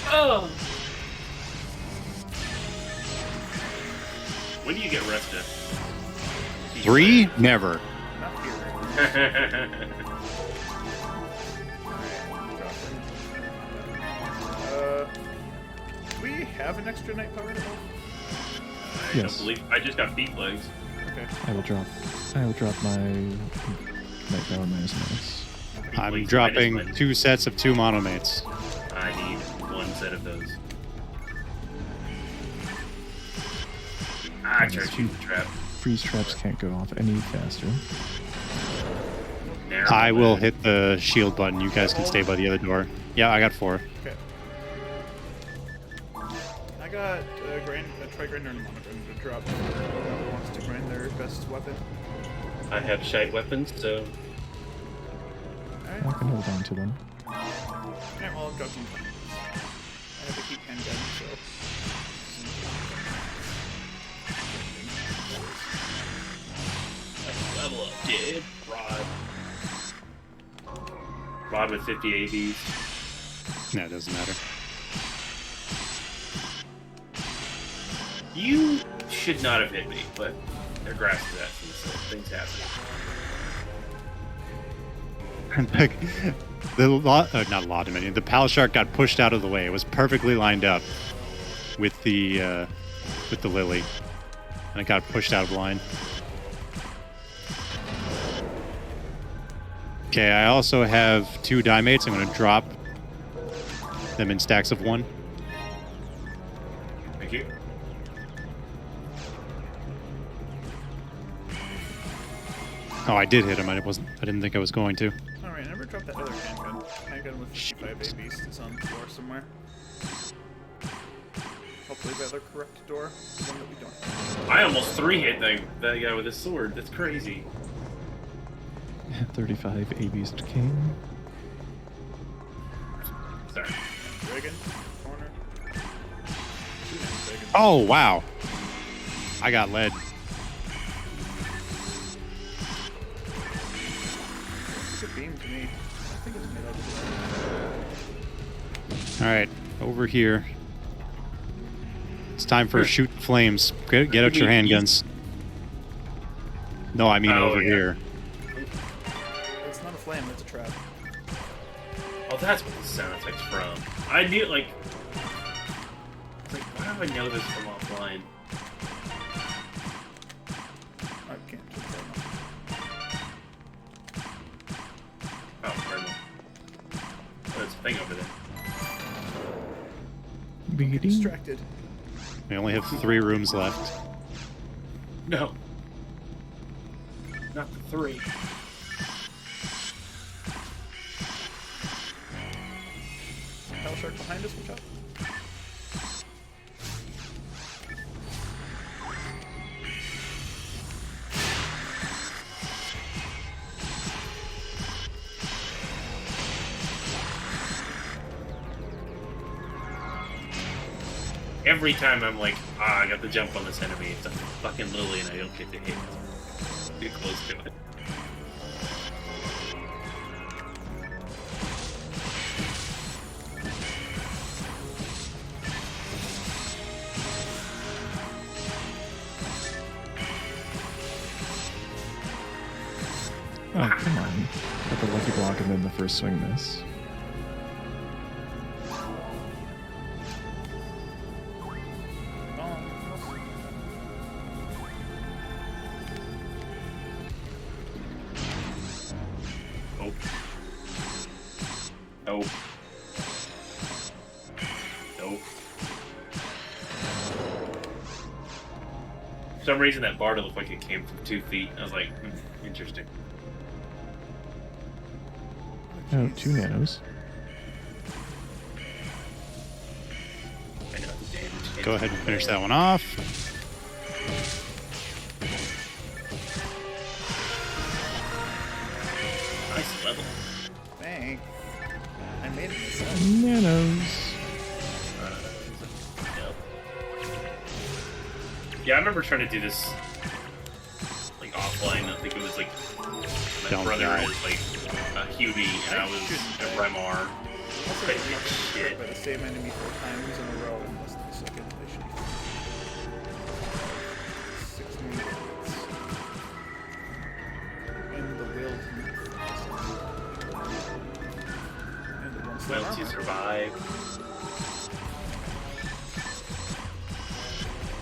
A: Oh! When do you get rested?
B: 3? Never.
C: Not here. Do we have an extra night power at all?
A: I don't
D: Yes.
A: believe I just got beat legs.
C: Okay.
D: I will drop my light power minus minus.
A: Beat
B: I'm
A: legs
B: dropping
A: minus
B: 2 sets of 2 monomates.
A: I need 1 set of those. I tried to shoot the trap.
D: Freeze traps can't go off any faster.
A: Narrow
B: I will
A: leg.
B: hit the shield button. You guys can stay by the other door. Yeah, I got 4.
C: Okay. I got a tri-grinder and a monogrinder to drop for whoever wants to grind their best weapon.
A: I have shite weapons, so
D: I
C: Alright.
D: can hold on to them.
C: Alright, well, I've got some. I have a heat handgun, so.
A: level up, dude. Rod with 50 ABs.
B: No, it doesn't matter.
A: You should not have hit me, but they're grass to that, so things happen.
B: Not law dominion. The pal shark got pushed out of the way. It was perfectly lined up with the lily, and it got pushed out of line. Okay, I also have 2 dimates. I'm going to drop them in stacks of 1.
A: Thank you.
B: Oh, I did hit him. I didn't think I was going to.
C: Alright, never dropped that other handgun. Handgun with 55 ABs is on the floor somewhere. Hopefully by the correct door. The one that we don't have.
A: I almost 3-hit that guy with his sword. That's crazy.
D: 35 ABs to King.
A: Sorry.
C: Dragon, corner. Dragon.
B: Oh, wow. I got led.
C: It's a beam to me. I think it's made out of
B: All right, over here. It's time for shoot flames. Get out your handguns. No, I mean over here.
C: It's not a flame, it's a trap.
A: Oh, that's what the sound effect's from. I knew, like... It's like, why do I know this from offline?
C: I can't do that.
A: Oh, pardon. Oh, there's a thing over there.
D: Beating.
C: Distracted.
B: We only have 3 rooms left.
A: No. Not the 3.
C: Hell shark behind us, watch out.
A: Every time I'm like, I got the jump on this enemy, it's a fucking lily and I don't get to hit it. Too close to it.
D: Oh, come on. Got the lucky block and then the first swing miss.
A: Oh. Oh. No. For some reason that bar looked like it came from 2 feet. I was like, interesting.
D: Oh, 2 nanos.
A: I know the damage.
B: Go ahead and finish that one off.
A: Nice level.
C: Thanks. I made it myself.
D: Nanos.
A: No. Yeah, I remember trying to do this like offline. I think it was like my
B: Don't
A: brother
B: die.
A: was like a Hubie and I was a Remar.
C: Also,
A: But
C: I got
A: shit.
C: hit by the same enemy 4 times in a row in less than a second. I should be 6 minutes. And the will and the one's
A: Will to survive.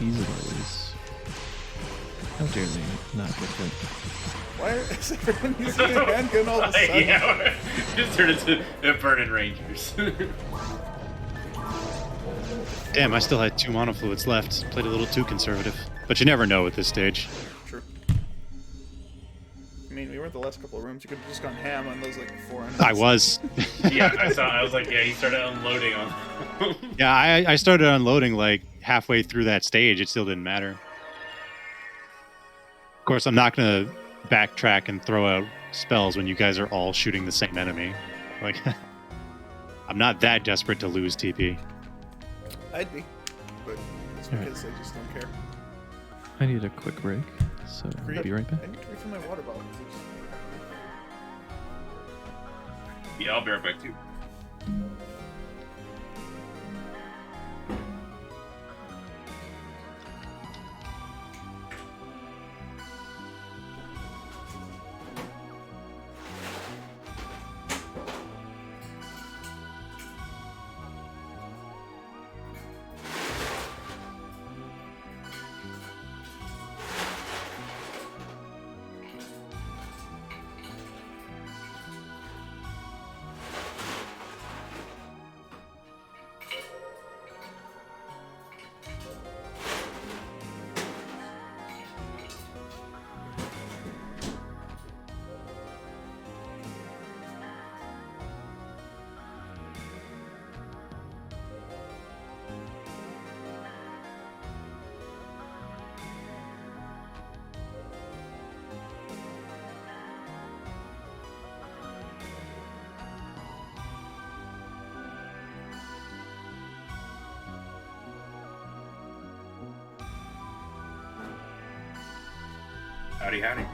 D: These are those. How dare they not get hit?
C: Why is everyone using a handgun all of a sudden?
A: Yeah, just turned into the Burning Rangers.
B: Damn, I still had 2 mana fluids left. Played a little too conservative. But you never know at this stage.
C: True. I mean, we were at the last couple of rooms. You could have just gone ham on those like 4 enemies.
B: I was.
A: Yeah, I saw. I was like, yeah, he started unloading on.
B: Yeah, I started unloading like halfway through that stage. It still didn't matter. Of course, I'm not going to backtrack and throw out spells when you guys are all shooting the same enemy. Like, I'm not that desperate to lose TP.
C: I'd be, but it's because I just don't care.
D: I need a quick break, so I'll be right back.
C: I need to refill my water bottle.
A: Yeah, I'll be right back too. Howdy, howdy.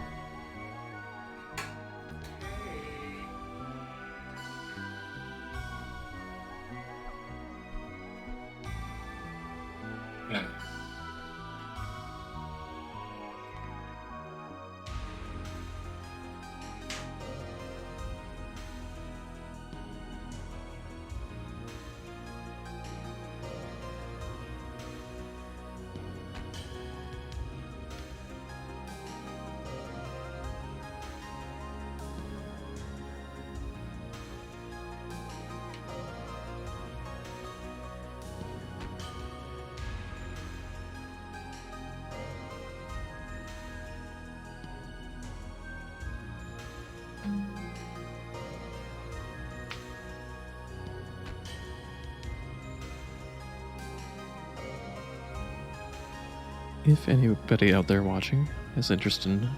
D: If anybody out there watching is interested in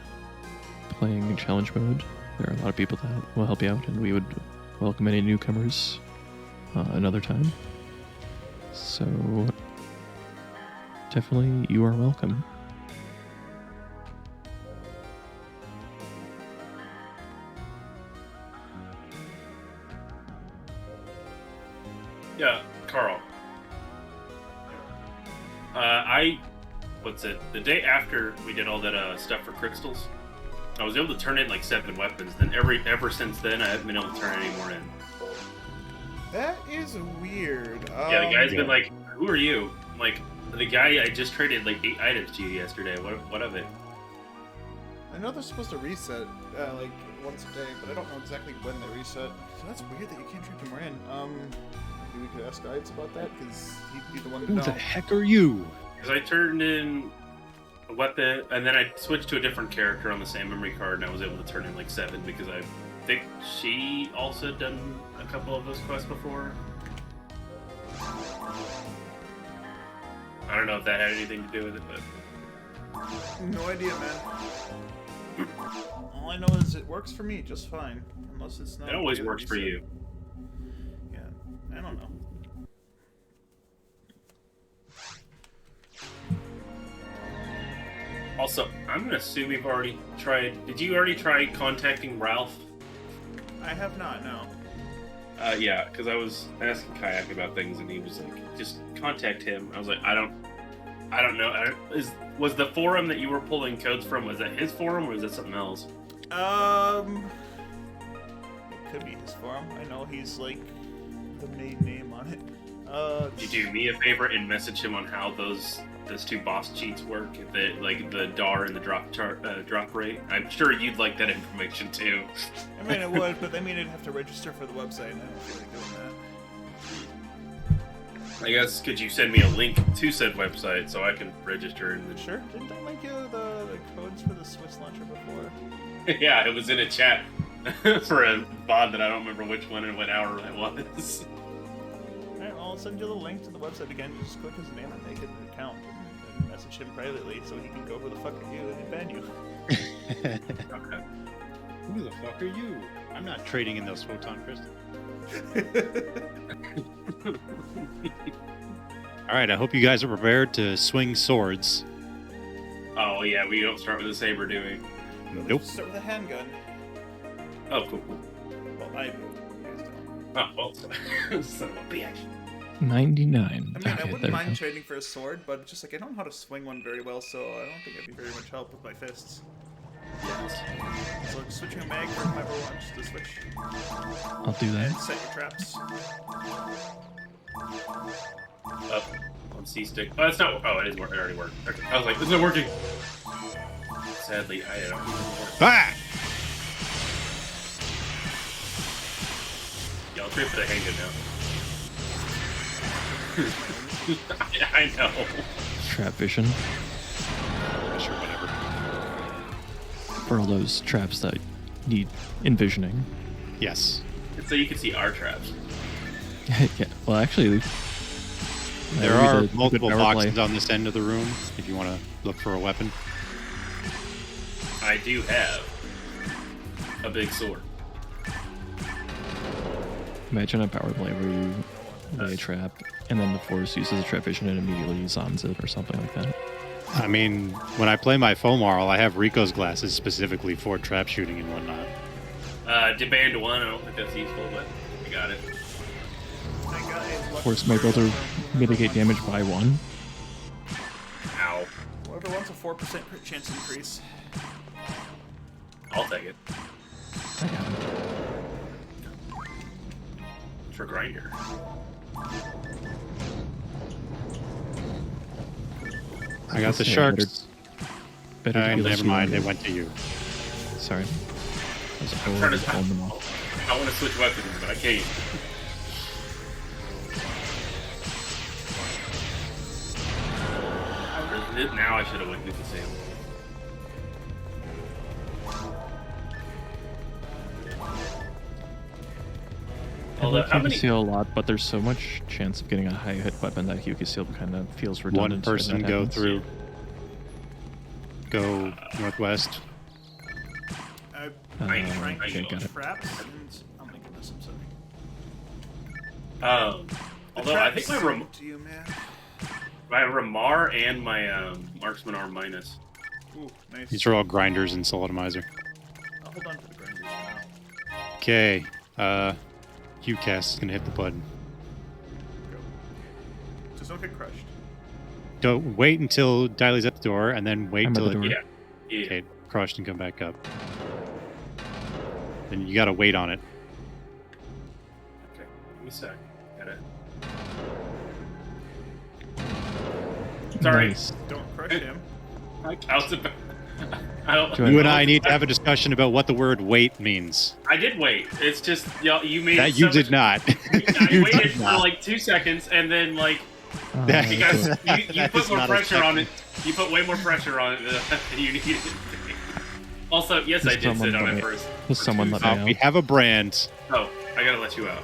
D: playing challenge mode, there are a lot of people that will help you out, and we would welcome any newcomers another time. So definitely, you are welcome.
A: Yeah, Carl. What's it? The day after we did all that stuff for crystals, I was able to turn in like 7 weapons. Then ever since then, I haven't been able to turn any more in.
C: That is weird.
A: Yeah, the guy's been like, "Who are you?" I'm like, the guy I just traded like 8 items to you yesterday. What of it?
C: I know they're supposed to reset like once a day, but I don't know exactly when they reset. So that's weird that you can't trade more in. Maybe we could ask Guides about that because he'd be the one to
B: Who
C: know.
B: the heck are you?
A: Because I turned in a weapon, and then I switched to a different character on the same memory card, and I was able to turn in like 7 because I think she also done a couple of those quests before. I don't know if that had anything to do with it, but
C: No idea, man. All I know is it works for me just fine, unless it's not.
A: it always works for you.
C: Yeah, I don't know.
A: Also, I'm gonna assume you've already tried. Did you already try contacting Ralph?
C: I have not. No.
A: Yeah, because I was asking Kayak about things, and he was like, "Just contact him." I was like, "I don't know." Was the forum that you were pulling codes from? Was that his forum, or was that something else?
C: It could be his forum. I know he's like the main name on it.
A: Could you do me a favor and message him on how those 2 boss cheats work? The DAR and the drop rate. I'm sure you'd like that information too.
C: I mean, it would, but I mean, I'd have to register for the website, and I don't feel like doing that.
A: I guess could you send me a link to said website so I can register and
C: Sure. Didn't I link you the codes for the Swiss launcher before?
A: Yeah, it was in a chat for a bot that I don't remember which one and what hour it was.
C: Alright, well, I'll send you the link to the website again. Just click his name and make it an account and message him privately so he can go, "Who the fuck are you?" and ban you.
A: Okay.
B: Who the fuck are you? I'm not trading in those photon crystals. All right, I hope you guys are prepared to swing swords.
A: Oh yeah, we don't start with a saber, do we?
B: Nope.
C: Start with a handgun.
A: Oh, cool.
C: Well, I do. You guys don't.
A: Oh, well, son of a bitch.
D: 99.
C: I mean,
D: Okay,
C: I
D: there
C: wouldn't
D: we
C: mind
D: go.
C: trading for a sword, but just like I don't know how to swing one very well, so I don't think I'd be very much help with my fists.
A: Yes.
C: So switching a mag for whoever wants to switch
D: I'll do
C: and
D: that.
C: set your traps.
A: Up on C stick. Oh, it's not. Oh, it is working. It already worked. Okay. I was like, it's not working. Sadly, I don't.
B: Ah!
A: Yeah, I'll trade for the handgun now. I know.
D: Trap vision
B: Sure, whatever.
D: for all those traps that need envisioning.
B: Yes.
A: So you can see our traps.
D: Yeah. Well, actually,
B: There
D: maybe
B: are
D: the
B: multiple
D: good power
B: boxes
D: play.
B: on this end of the room if you want to look for a weapon.
A: I do have a big sword.
D: Imagine a power play where you lay a trap, and then the force uses a trap vision and immediately zombs it or something like that.
B: I mean, when I play my Fomarl, I have Rico's glasses specifically for trap shooting and whatnot.
A: Deband 1, I don't think that's useful, but I got it.
C: I got a lucky
D: Force my builder mitigate damage by 1.
A: Ow.
C: Whoever wants a 4% crit chance increase.
A: I'll take it.
D: I got it.
A: For Grinder.
B: I got the
D: Yeah,
B: sharks.
D: Better to be less
B: Never mind, they
D: reliant.
B: went to you.
D: Sorry. I was
A: trying to
D: calling them off.
A: I want to switch weapons, but I can't. Now I should have went with the same.
D: I
A: Although,
D: like
A: how
D: Hyuga
A: many?
D: Seal a lot, but there's so much chance of getting a high hit weapon that Hyuga Seal kind of feels
B: One
D: redundant. when
B: person
D: that
B: go
D: happens.
B: through. Go northwest.
C: I'm
A: I
C: trying to
D: okay,
C: get
D: got it.
C: traps, and oh my goodness, I'm sorry. The
A: Although I think
C: traps
A: my
C: suit to you, man.
A: Ramar and my Marksman are minus.
C: Ooh, nice.
B: These are all grinders and solidimizer.
C: I'll hold on to the grinders for now.
B: Okay. QCast is gonna hit the button.
C: Go. Just don't get crushed.
B: Don't wait until Diley's at the door, and then wait
D: I'm at
B: till
D: the
B: it
D: door.
A: Yeah.
B: okay, crushed and come back up. Then you gotta wait on it.
A: Okay. Give me a sec. Got it. Sorry.
D: Nice.
C: Don't crush him.
A: I was about. I don't.
D: Join-
B: You and I need to have a discussion about what the word wait means.
A: I did wait. It's just y'all. You made
B: That
A: it
B: you
A: so
B: did
A: much-
B: not.
A: I
B: You
A: waited
B: did
A: for
B: not.
A: like 2 seconds, and then like
B: That-
A: because you
B: That
A: put
B: is
A: more
B: not a
A: pressure on it.
B: second.
A: You put way more pressure on it than you needed. Also, yes, I
D: Just
A: did sit
D: someone
A: on
D: let
A: it
D: me-
A: first.
D: just someone let me
B: We
D: out.
B: have a brand.
A: Oh, I gotta let you out.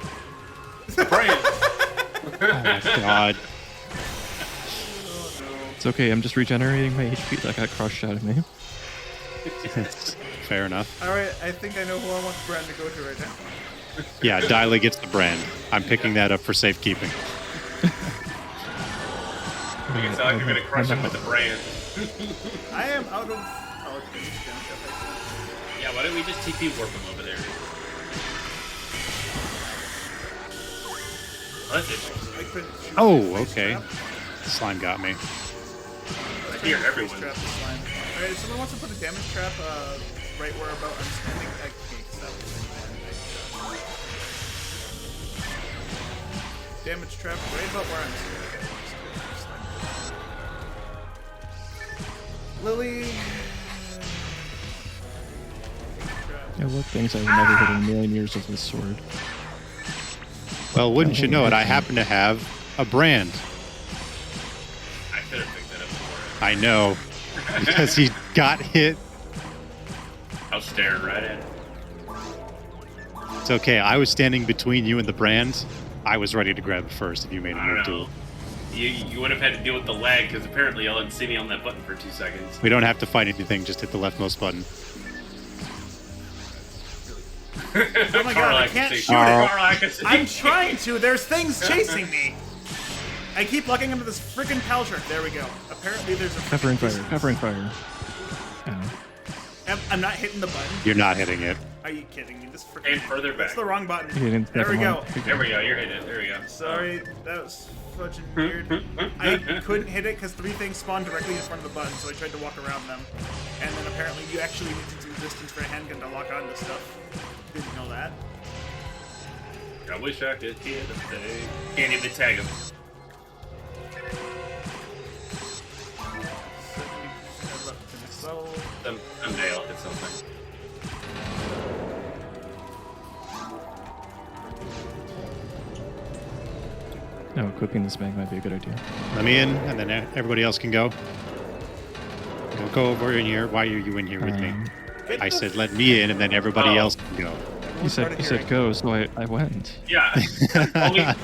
A: Brian.
B: Oh my god.
D: It's okay, I'm just regenerating my HP that got crushed out of me.
B: Fair enough.
C: Alright, I think I know who I want the brand to go to right now.
B: Yeah, Diley gets the brand. I'm picking that up for safekeeping.
A: It's not like you're gonna crush him with the brand.
C: I am out of. Oh, it's finished down. Yep,
A: Yeah, why don't we just TP warp him over there? Oh, that's interesting.
C: I couldn't shoot
B: Oh,
C: my face
B: okay.
C: trap.
B: Slime got me.
A: I hear everyone.
C: Trap the slime. Alright, if someone wants to put a damage trap right where about I'm standing, I can't stop it. Damage trap right about where I'm standing. Okay, Lily.
D: Yeah, look, things I would never hit in a million years with this sword.
B: Well, wouldn't you know it, I happen to have a brand.
A: I could have picked that up before.
B: I know. Because he got hit.
A: I was staring right at it.
B: It's okay. I was standing between you and the brand. I was ready to grab it first if you made a
A: I don't
B: move to
A: know.
B: it.
A: You would have had to deal with the lag because apparently y'all didn't see me on that button for 2 seconds.
B: We don't have to fight anything, just hit the leftmost button.
C: Oh my god, I can't shoot it. I'm trying to. There's things chasing me. I keep looking into this freaking pal shirt. There we go. Apparently there's a.
D: Covering fire, covering fire. Ow.
C: I'm not hitting the button.
B: You're not hitting it.
C: Are you kidding me? This freaking.
A: And further back.
C: That's the wrong button.
D: You didn't
C: There we go.
A: There we go. You're hitting it. There we go.
C: Sorry, that was fucking weird. I couldn't hit it because 3 things spawned directly in front of the button, so I tried to walk around them. And then apparently you actually need to do distance for a handgun to lock onto stuff. Didn't know that.
A: I wish I could hit a thing. Can't even tag him.
C: So,
A: Someday I'll hit something.
D: No, equipping this mag might be a good idea.
B: Let me in, and then everybody else can go. Don't go over in here. Why are you in here with me? I said let me in, and then everybody
A: Oh.
B: else can go.
D: You said go, so I went.
A: Yeah.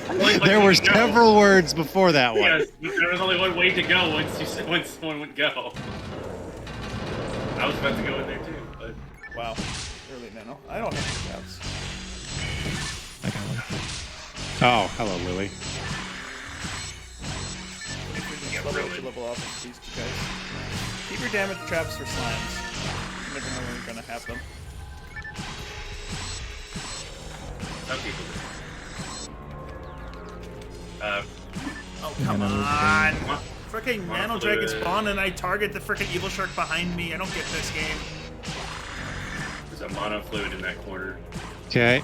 A: only
B: There were
A: way to go.
B: several words before that one.
A: Yes, there was only one way to go once someone would go. I was about to go in there too, but
C: wow. Early nano. I don't have traps.
D: I got one.
B: Oh, hello, Lily.
C: If we can get level off of these 2 guys. your damage traps for slimes. You never know when you're gonna have them.
A: Some people do.
C: Oh, come on! Fricking Nano Dragon spawn and I target the fricking Evil Shark behind me. I don't get this game.
A: There's a mono fluid in that corner.
B: Okay.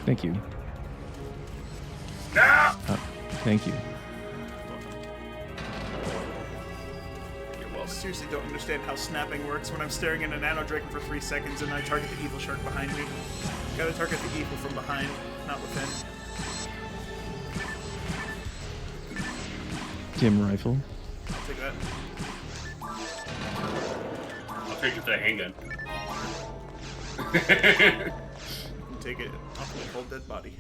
D: Thank you.
A: No!
D: Thank you.
A: You're
C: I
A: welcome.
C: seriously don't understand how snapping works when I'm staring at a Nano Dragon for 3 seconds and I target the Evil Shark behind me. Gotta target the evil from behind, not within.
D: Dim rifle.
C: I'll take that.
A: I'll take it to the handgun.
C: And take it off my cold dead body.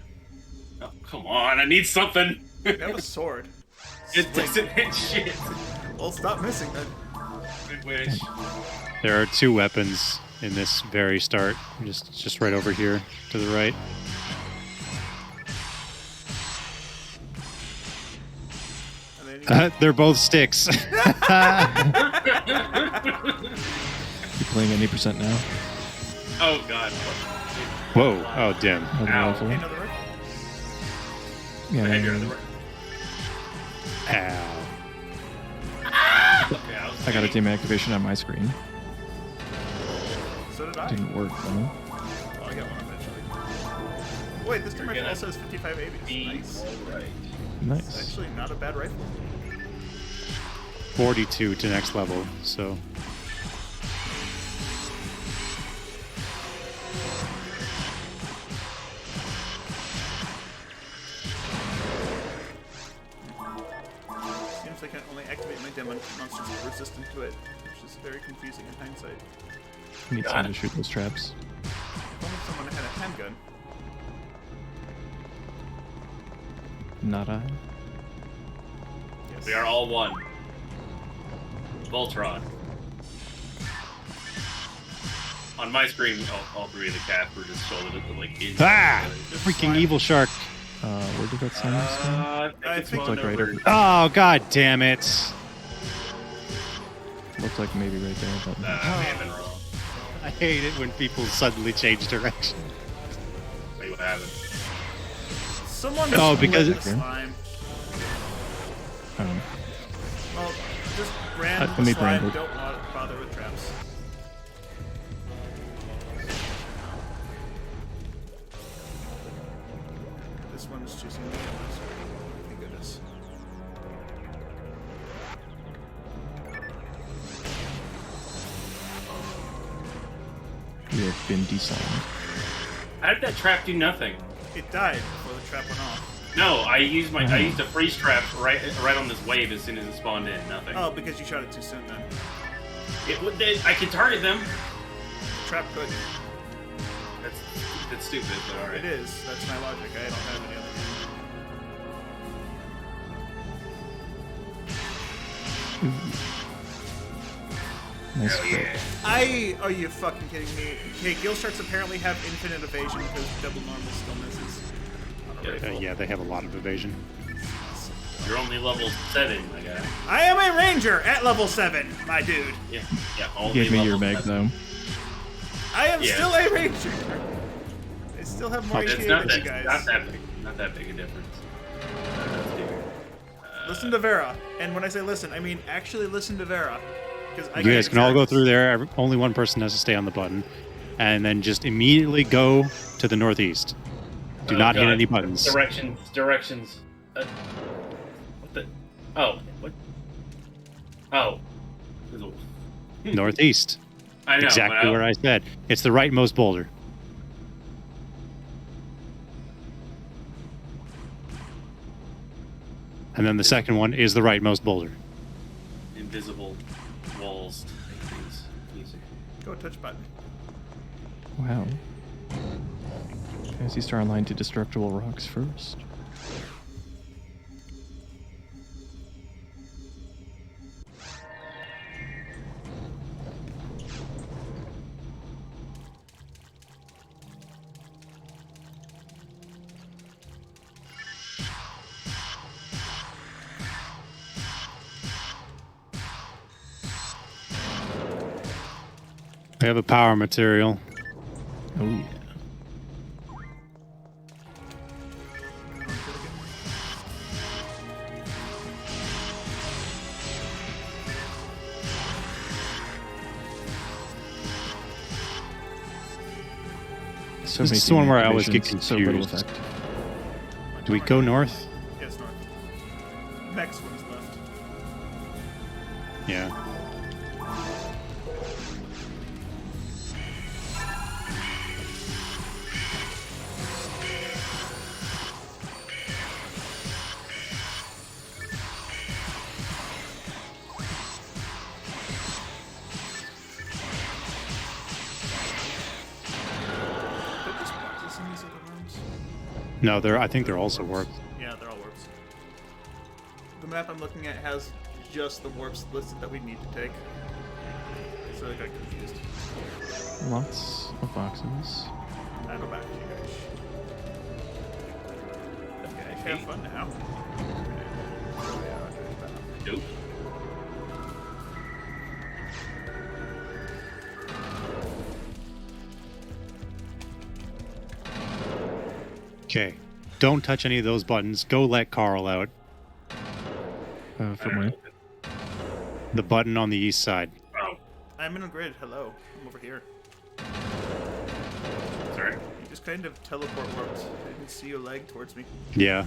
A: Oh, come on, I need something.
C: I have a sword.
A: It doesn't hit shit.
C: Well, stop missing then.
A: Good wish.
B: There are 2 weapons in this very start. Just right over here to the right.
C: And then you
B: They're both sticks.
D: You playing any percent now?
A: Oh god.
B: Whoa. Oh, dim.
D: Another
A: Ow.
D: rifle?
C: another rifle.
D: Yeah,
A: The heavier
D: I,
A: the right.
B: Ow.
A: Okay,
D: I got a dim activation on my screen.
C: So did I.
D: Didn't work though.
C: Oh, I got one eventually. Wait, this dim rifle also has 55 ABs. Nice.
A: Alright.
C: It's
D: Nice.
C: actually not a bad rifle.
B: 42 to next level, so...
C: Seems like I can only activate my dim on monsters that are resistant to it, which is very confusing in hindsight.
D: Need time to shoot those traps.
C: If only someone had a handgun.
D: Not I.
C: Yes.
A: We are all one. Voltron. On my screen, all 3 of the cats were just shouldered at the like.
B: Ah!
C: Just
B: Freaking
C: slime.
B: evil shark.
D: Where did that sound go?
A: I
C: I
A: think
C: think
A: it's
D: like
A: one
D: right
A: over.
D: over.
B: Oh, god damn it.
D: Looked like maybe right there, but
A: I may have been wrong.
B: I hate it when people suddenly change direction.
A: Wait, what happened?
C: Someone
B: Oh,
C: split
B: because
C: the
B: it's-
C: slime.
D: um,
C: Well, just brand
D: let
C: the
D: me
C: slime.
D: brand it.
C: Don't bother with traps. This one's choosing me. Thank goodness.
D: we have been deslimed.
A: How did that trap do nothing?
C: It died before the trap went off.
A: No, I used a freeze trap right on this wave as soon as it spawned in. Nothing.
C: Oh, because you shot it too soon then.
A: I can target them.
C: The trap could.
A: That's stupid, but alright.
C: It is. That's my logic. I don't have any other.
D: Nice crit.
C: Are you fucking kidding me? Okay, Gill Sharks apparently have infinite evasion because double normal still misses. On a
A: Yeah.
C: rifle.
B: Yeah, they have a lot of evasion.
A: You're only level 7, my guy.
C: I am a ranger at level 7, my dude.
A: Yeah,
D: You
A: only
D: gave me your
A: level
D: mag
A: 7.
D: though.
C: I am
A: Yeah.
C: still a ranger. I still have more
A: It's
C: HP
A: not
C: than you
A: that,
C: guys.
A: not that big a difference.
C: Listen to Vera. And when I say listen, I mean actually listen to Vera. Because
B: You guys can all go through there. Only one person has to stay on the button. And then just immediately go to the northeast. Do
A: Oh,
B: not hit
A: God.
B: any buttons.
A: Directions. What the? Oh, what? Oh.
B: Northeast.
A: I know.
B: Exactly where I said. It's the rightmost boulder. And then the second one is the rightmost boulder.
A: Invisible walls. Make things easier.
C: Go touch button.
D: Wow. Fantasy Star Online to destructible rocks first.
B: We have a power material.
D: Oh, yeah. So
B: This
D: many
B: is the one where I
D: team
B: always get
D: activations, so little
B: confused.
D: effect.
B: Do we go north?
C: Yes, north. Next one's left.
B: Yeah.
C: They're just boxes in these other rooms.
B: No, I think they're also warped.
C: Yeah, they're all warps. The map I'm looking at has just the warps listed that we need to take. So I got confused.
D: Lots of boxes.
C: I go back to you guys.
A: Okay.
C: Have fun now.
A: Nope.
B: Okay. Don't touch any of those buttons. Go let Carl out.
D: From where?
B: The button on the east side.
A: Oh,
C: I'm in a grid. Hello. I'm over here.
A: sorry.
C: You just kind of teleport warped. I didn't see your leg towards me.
B: Yeah.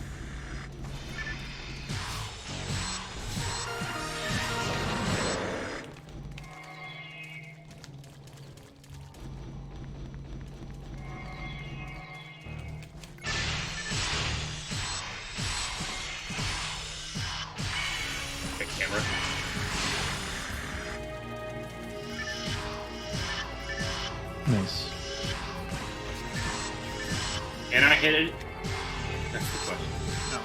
A: The camera.
D: Nice.
A: And I hit it. That's the question.
C: No.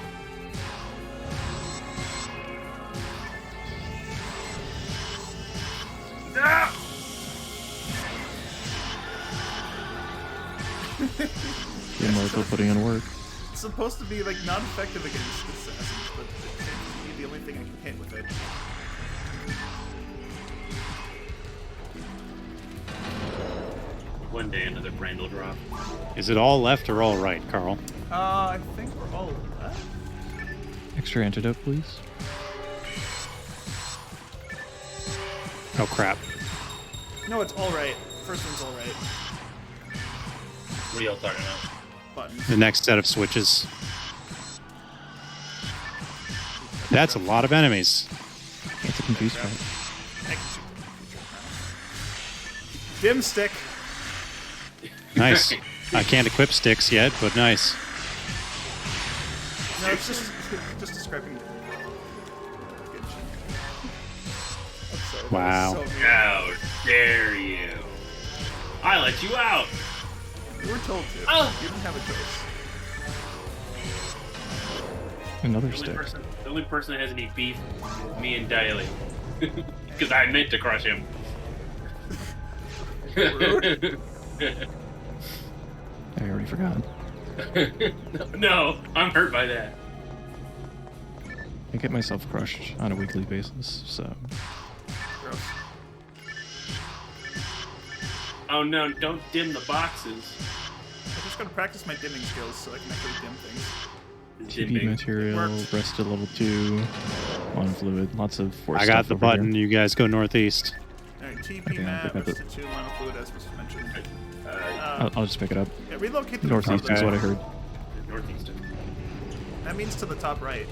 A: No!
D: Yeah, Marco putting in work.
C: It's supposed to be like not effective against assassins, but it tends to be the only thing I can hit with it.
A: One day another brand will drop.
B: Is it all left or all right, Carl?
C: I think we're all left.
D: Extra antidote, please.
B: Oh, crap.
C: No, it's all right. First one's all right.
A: What are y'all talking about?
C: Buttons.
B: The next set of switches. That's a lot of enemies.
D: That's a confused part.
C: I can shoot them. Dim stick.
B: Nice. I can't equip sticks yet, but nice.
C: No, it's just describing. I'm sorry, that
B: Wow.
C: was so mean.
A: How dare you? I let you out!
C: You were told to.
A: Oh.
C: You didn't have a choice.
D: Another
A: The only,
D: stick.
A: the only person that has any beef is me and Daly. Because I meant to crush him.
C: Rude.
D: I already forgot.
A: No, I'm hurt by that.
D: I get myself crushed on a weekly basis, so
C: Gross.
A: Oh no, don't dim the boxes.
C: I just gotta practice my dimming skills so I can actually dim things.
D: TP
A: Dimming.
D: material,
C: Worked.
D: rest at level 2, on fluid, lots of force
B: I got
D: stuff
B: the
D: over
B: button.
D: here.
B: You guys go northeast.
C: Alright, TP
D: Okay,
C: map,
D: I got the-
C: rest to 2, mono fluid as was mentioned.
D: I'll just pick it up.
C: Yeah, relocate to the
D: Northeast
C: top.
D: is what I heard.
A: Northeast.
C: That means to the top right.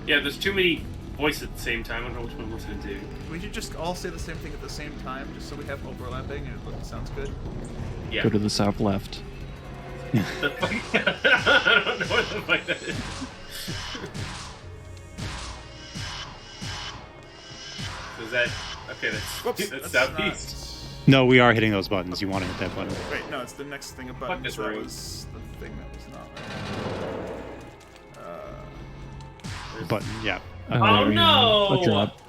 A: Yeah, there's too many voices at the same time. I don't know which one I'm listening to.
C: We should just all say the same thing at the same time, just so we have overlapping and it sounds good.
A: Yeah.
D: Go to the south left.
A: The fuck? I don't know what the fuck that is. Is that okay?
C: Whoops,
A: That's southeast.
B: No, we are hitting those buttons. You want to hit that button.
C: Not... Wait, no, it's the next thing above.
A: Fuck this
C: So that
A: room.
C: was the thing that was not right.
B: Button, yeah.
A: Oh, no!
D: A drop.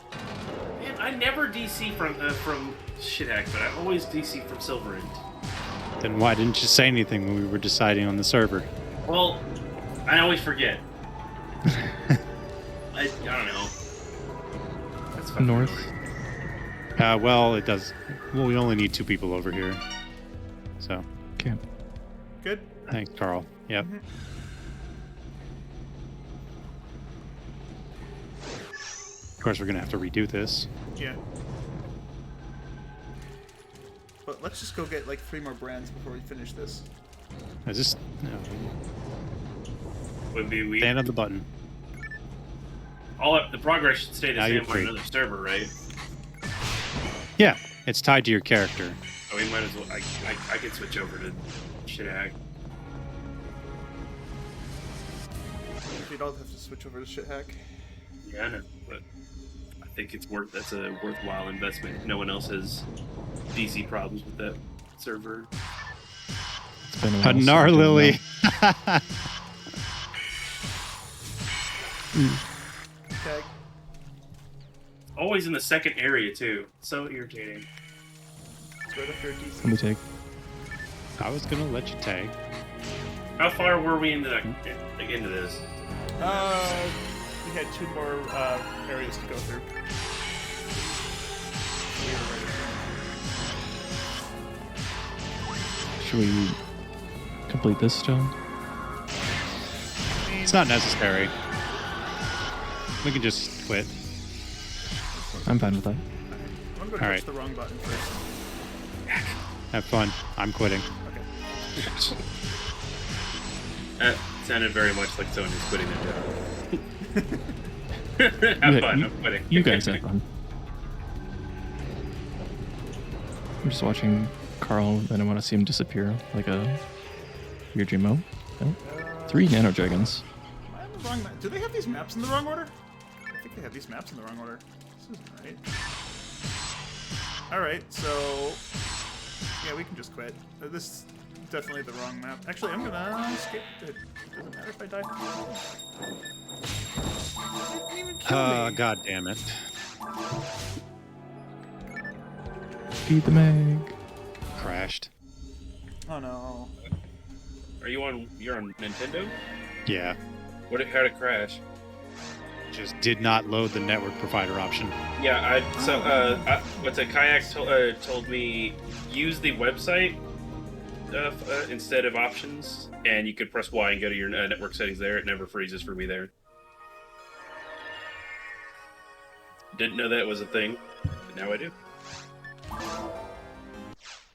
A: Man, I never DC from Shithack, but I always DC from Silverend.
B: Then why didn't you say anything when we were deciding on the server?
A: Well, I always forget. I don't know. That's fucking
D: North.
A: annoying.
B: Well, it does. Well, we only need 2 people over here. So,
D: Okay.
C: Good.
B: thanks, Carl. Yep.
C: Mhm.
B: Of course, we're gonna have to redo this.
C: Yeah. But let's just go get like 3 more brands before we finish this.
B: Is this? No.
A: Would be we.
B: Stand on the button.
A: The progress should stay the
B: Now you're
A: same on
B: free.
A: another server, right?
B: Yeah, it's tied to your character.
A: Oh, we might as well. I can switch over to Shithack.
C: We'd all have to switch over to Shithack.
A: Yeah, I know, but I think that's a worthwhile investment. No one else has DC problems with that server.
D: It's been a while.
B: Hanar Lily.
C: Tag.
A: Always in the second area too. So irritating.
C: It's right after DC.
D: Let me take.
B: I was gonna let you tag.
A: How far were we into into this?
C: We had 2 more areas to go through. We were ready.
D: Should we complete this, John?
B: It's not necessary. We can just quit.
D: I'm fine with that.
C: I'm going to push
B: Alright.
C: the wrong button first.
B: Have fun. I'm quitting.
C: Okay.
A: That sounded very much like someone who's quitting their job. Have fun. I'm quitting.
D: You guys have fun. I'm just watching Carl, and I want to see him disappear like a weird Jimo. Oh. 3 nano dragons.
C: Am I on the wrong map? Do they have these maps in the wrong order? I think they have these maps in the wrong order. This isn't right. Alright, so... Yeah, we can just quit. This is definitely the wrong map. Actually, I'm gonna skip it. Doesn't matter if I die. It didn't even kill me.
B: God damn it.
D: Feed the Meg.
B: Crashed.
C: Oh no.
A: You're on Nintendo?
B: Yeah.
A: How'd it crash?
B: Just did not load the network provider option.
A: Yeah, what's it? Kayak told me use the website instead of options, and you could press Y and go to your network settings there. It never freezes for me there. Didn't know that was a thing, but now I do.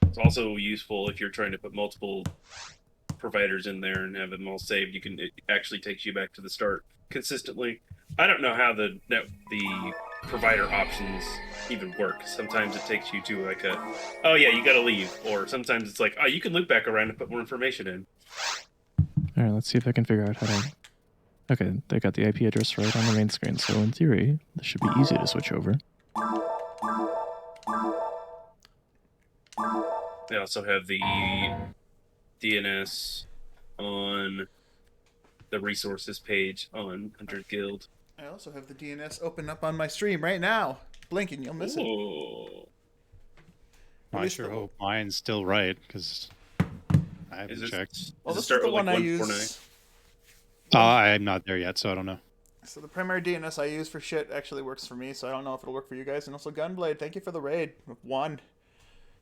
A: It's also useful if you're trying to put multiple providers in there and have them all saved. It actually takes you back to the start consistently. I don't know how the provider options even work. Sometimes it takes you to like oh yeah, you gotta leave, or sometimes it's like, oh, you can loop back around and put more information in.
D: Alright, let's see if I can figure out how to... Okay, they got the IP address right on the main screen, so in theory, this should be easy to switch over.
A: They also have the DNS on the resources page on Hunter's Guild.
C: I also have the DNS open up on my stream right now. Blink and you'll miss it.
A: Oh,
C: At
B: I
C: least
B: sure
C: the-
B: hope mine's still right, because I haven't
A: is it?
B: checked.
C: Well,
A: Does
C: this
A: it
C: is
A: start
C: the
A: with
C: one
A: like
C: I
A: 149?
C: use.
B: I'm not there yet, so I don't know.
C: So the primary DNS I use for shit actually works for me, so I don't know if it'll work for you guys. And also Gunblade, thank you for the raid. With 1.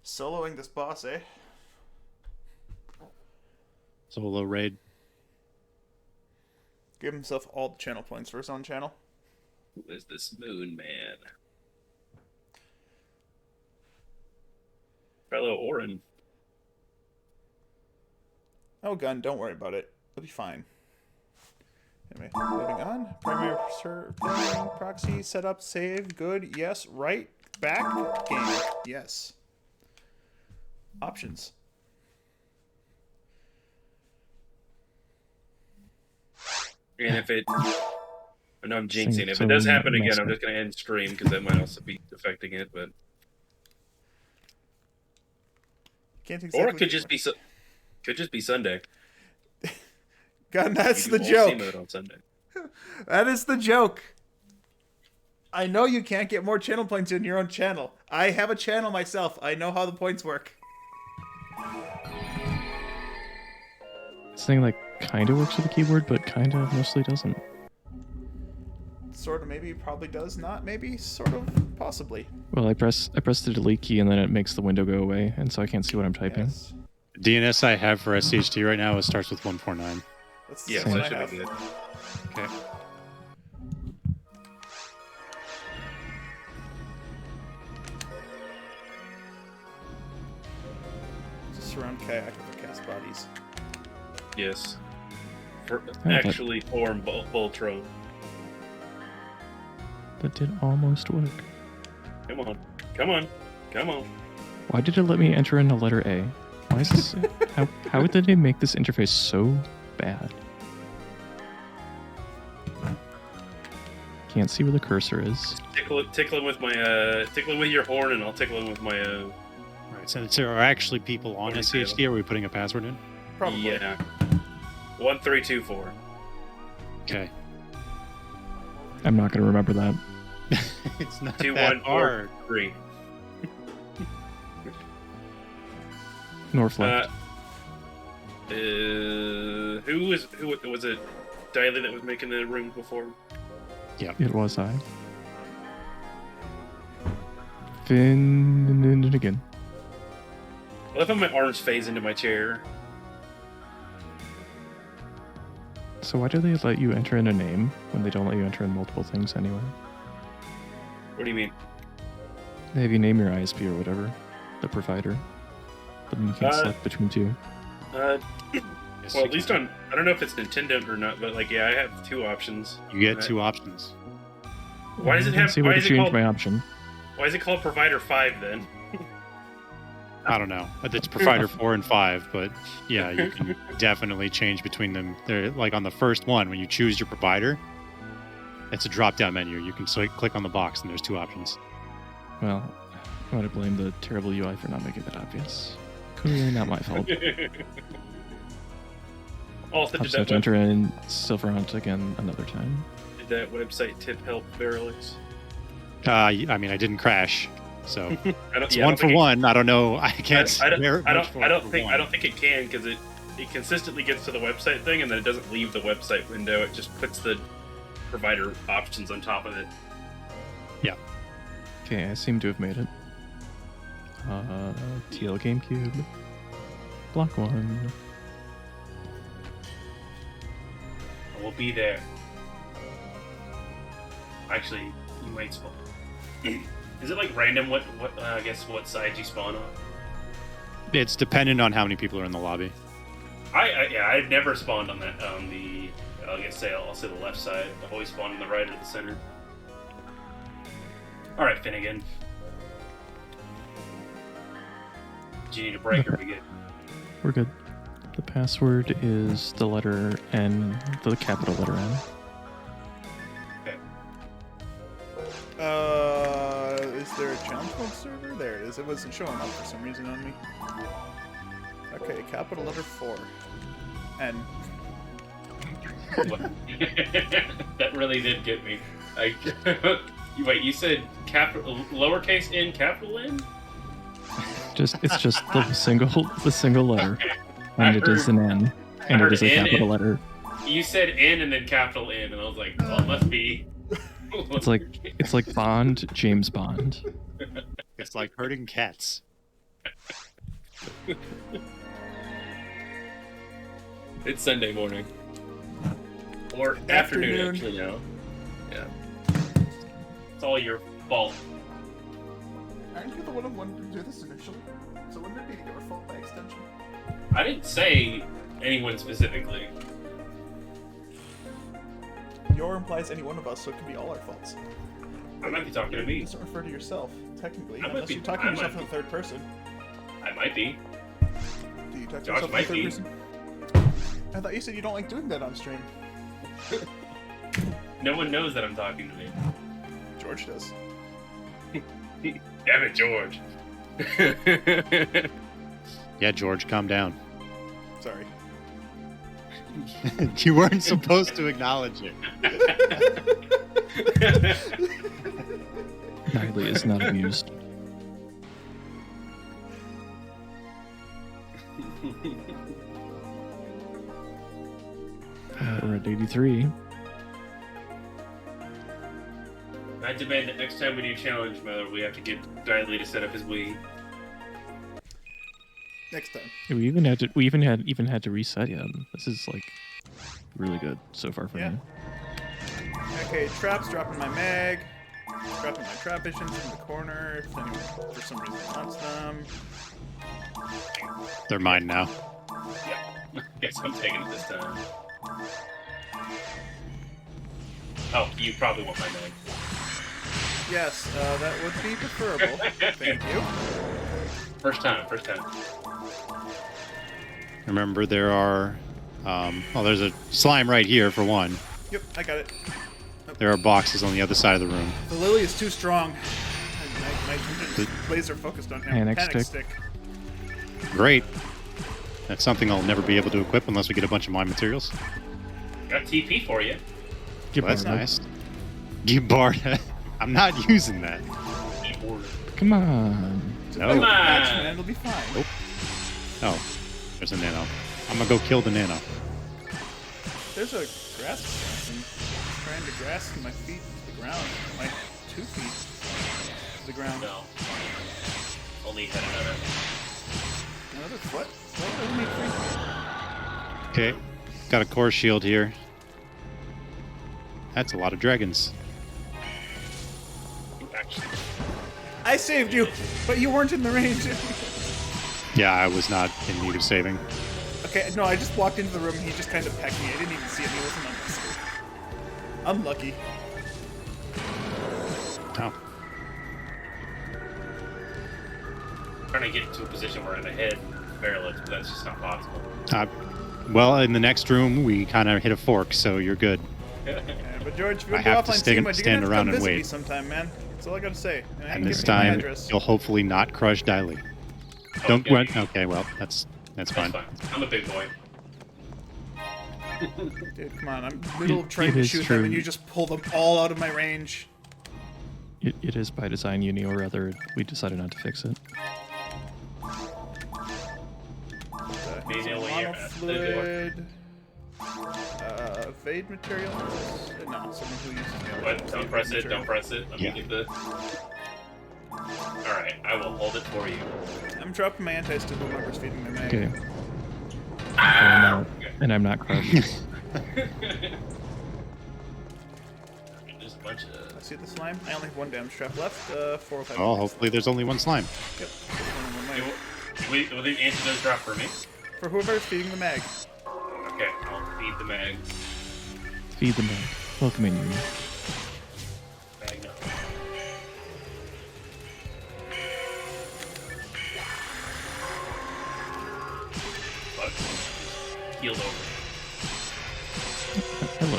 C: Soloing this boss, eh?
B: Solo raid.
C: Give himself all the channel points for his own channel.
A: Who is this Moon Man? Fellow Orin.
C: Oh, Gun, don't worry about it. It'll be fine. Anyway, moving on. Primary server, proxy, setup, save, good, yes, right, back, game, yes. Options.
A: And if it... I know I'm jinxing it. If
D: So
A: it does happen again,
D: nice.
A: I'm just going to end stream, because that might also be affecting it, but...
C: Can't exactly
A: Or it could just be Sunday.
C: Gun, that's
A: You
C: the
A: do all C
C: joke.
A: mode on Sunday.
C: That is the joke. I know you can't get more channel points in your own channel. I have a channel myself. I know how the points work.
D: This thing like kind of works with the keyboard, but kind of mostly doesn't.
C: sort of, maybe, probably does, not maybe, sort of, possibly.
D: Well, I press the delete key and then it makes the window go away, and so I can't see what I'm typing.
C: Yes.
B: DNS I have for SCHT right now, it starts with 149.
C: That's the
A: Yeah,
C: same
A: so
C: one
A: that
C: I
A: should
C: have.
A: be good.
B: Okay.
C: Surround kayak with the cast bodies.
A: Yes. For,
D: that-
A: actually form Voltron.
D: That did almost work.
A: Come on. Come on. Come on.
D: Why did it let me enter in the letter A? Why is this? how did they make this interface so bad? Can't see where the cursor is.
A: Tickling with my tickling with your horn, and I'll tickle him with my
B: All right, so there are actually people on
A: Already
B: SCHT. Are we putting a password in?
C: Probably.
A: Yeah. 1324.
B: Okay.
D: I'm not gonna remember that.
B: It's not
A: Two
B: that
A: one
B: hard.
A: 3.
D: North left.
A: Who was it? Diley that was making the room before?
D: It was I. Finnegan.
A: I love how my arms phase into my chair.
D: So why do they let you enter in a name when they don't let you enter in multiple things anyway?
A: What do you mean?
D: They have you name your ISP or whatever, the provider, but then you can select between two.
B: Yes,
A: Well,
B: you
A: at least
B: can.
A: I don't know if it's Nintendo or not, but like, yeah, I have 2 options.
B: You get 2 options.
A: Why does it have?
D: See
A: Why
D: where to
A: is it
D: change
A: called?
D: my option.
A: Why is it called Provider 5 then?
B: I don't know. It's provider 4 and 5, but yeah, you can definitely change between them. They're like on the first one when you choose your provider. It's a drop-down menu. You can click on the box, and there's 2 options.
D: Well, I'm gonna blame the terrible UI for not making that obvious. Clearly not my fault.
A: Also,
D: I'll just have to enter in Silverhunt again another time.
A: did that website tip help Verilix?
B: I mean, I didn't crash, so it's
A: I
B: one
A: don't
B: for
A: think
B: one. I don't know. I can't.
A: I
B: very much for
A: don't
B: one.
A: think it can because it consistently gets to the website thing and then it doesn't leave the website window. It just puts the provider options on top of it.
D: Okay, I seem to have made it. TL GameCube. Block 1.
A: We'll be there. Actually, you might spawn. Is it like random? What? I guess what side you spawn on?
B: It's dependent on how many people are in the lobby.
A: I've never spawned on that. I'll say the left side. I've always spawned on the right or the center. All right, Finnegan. Do you need a break or we good?
D: We're good. The password is the letter N, the capital letter N.
C: Is there a challenge mode server? There it is. It wasn't showing up for some reason on me. Okay, capital letter 4. N.
A: That really did get me. Wait, you said capital lowercase n, capital N?
D: It's just the single letter, and it is an N, and it
A: heard
D: is a
A: N
D: capital
A: and-
D: letter.
A: You said N and then capital N, and I was like, well, it must be.
D: It's like Bond, James Bond.
B: It's like herding cats.
A: It's Sunday morning. Or afternoon, actually, now. Yeah. It's all your fault.
C: Aren't you the one who wanted to do this initially? So wouldn't it be your fault by extension?
A: I didn't say anyone specifically.
C: Your implies any one of us, so it could be all our faults.
A: I might be talking to
C: You
A: me.
C: doesn't refer to yourself, technically,
A: I might
C: unless
A: be-
C: you're talking
A: I
C: to yourself
A: might
C: in the third person.
A: I might be.
C: Do you talk to
A: Josh
C: yourself in the
A: might
C: third
A: be.
C: person? I thought you said you don't like doing that on stream.
A: No one knows that I'm talking to me.
C: George does.
A: Damn it, George.
B: Yeah, George, calm down.
C: Sorry.
B: You weren't supposed to acknowledge it.
D: Riley is not amused. We're at 83.
A: I demand that next time we do challenge mode, we have to get Diley to set up his Wii.
C: Next time.
D: Yeah, we even had to reset yet. This is like really good so far for me.
C: Okay, traps, dropping my mag. Dropping my trap visions in the corner if anyone for some reason wants them.
B: They're mine now.
A: Yeah. Guess I'm taking it this time. Oh, you probably want my mag.
C: Yes, that would be preferable. Thank you.
A: First time.
B: Remember, there are. Well, there's a slime right here for one.
C: Yep, I got it.
B: There are boxes on the other side of the room.
C: The lily is too strong. My laser focused on him.
D: Panic stick.
B: Great. That's something I'll never be able to equip unless we get a bunch of mine materials.
A: Got TP for you.
B: Well, that's nice. You barred it. I'm not using that.
A: Keyboard.
D: Come on.
B: No.
A: Come on.
C: Man, it'll be fine.
B: Nope. Oh, there's a nano. I'm gonna go kill the nano.
C: There's a grass assassin trying to grasp my feet to the ground. My 2 feet to the ground.
A: No. Only had another.
C: Another foot? What doesn't make 3 feet?
B: Okay. Got a core shield here. That's a lot of dragons.
A: Actually,
C: I saved you, but you weren't in the range.
B: Yeah, I was not in need of saving.
C: Okay, no, I just walked into the room and he just kind of pecked me. I didn't even see it. He wasn't on my screen. I'm lucky.
B: Oh.
A: trying to get into a position where I'm ahead barrel, but that's just not possible.
B: Well, in the next room, we kind of hit a fork, so you're good.
C: Yeah, but George, if you
B: I
C: want to
B: have
C: go
B: to
C: offline
B: stand-
C: team, you're
B: stand
C: gonna
B: around
C: have to
B: and
C: come visit
B: wait.
C: me sometime, man. That's all I gotta say. And I can
B: And this
C: give you my
B: time,
C: address.
B: you'll hopefully not crush Diley. Don't
A: Okay.
B: run. Okay, well, that's fine.
A: I'm a big boy.
C: Dude, come on. I'm middle of
D: It
C: trying to
D: is
C: shoot
D: true.
C: them and you just pull them all out of my range.
D: It is by design, Uni, or rather, we decided not to fix it.
A: Maybe
C: Some
A: only your
C: monofluid. Evade material? No, someone who uses the
A: What? Don't press it. Don't press it. Let
B: Yeah.
A: me get the. All right, I will hold it for you.
C: I'm dropping my antis to whoever's feeding my mag.
D: Okay.
A: Ah!
D: And I'm not crushed.
A: There's a bunch of.
C: I see the slime. I only have 1 damage trap left. 4 or 5.
B: Oh, hopefully there's only one slime.
C: Yep. One of them might.
A: Wait, will the antidote drop for me?
C: For whoever's feeding the mag.
A: Okay, I'll feed the mag.
D: Feed them back. Welcome in, Uni.
A: Mag no. But healed over.
D: Hello.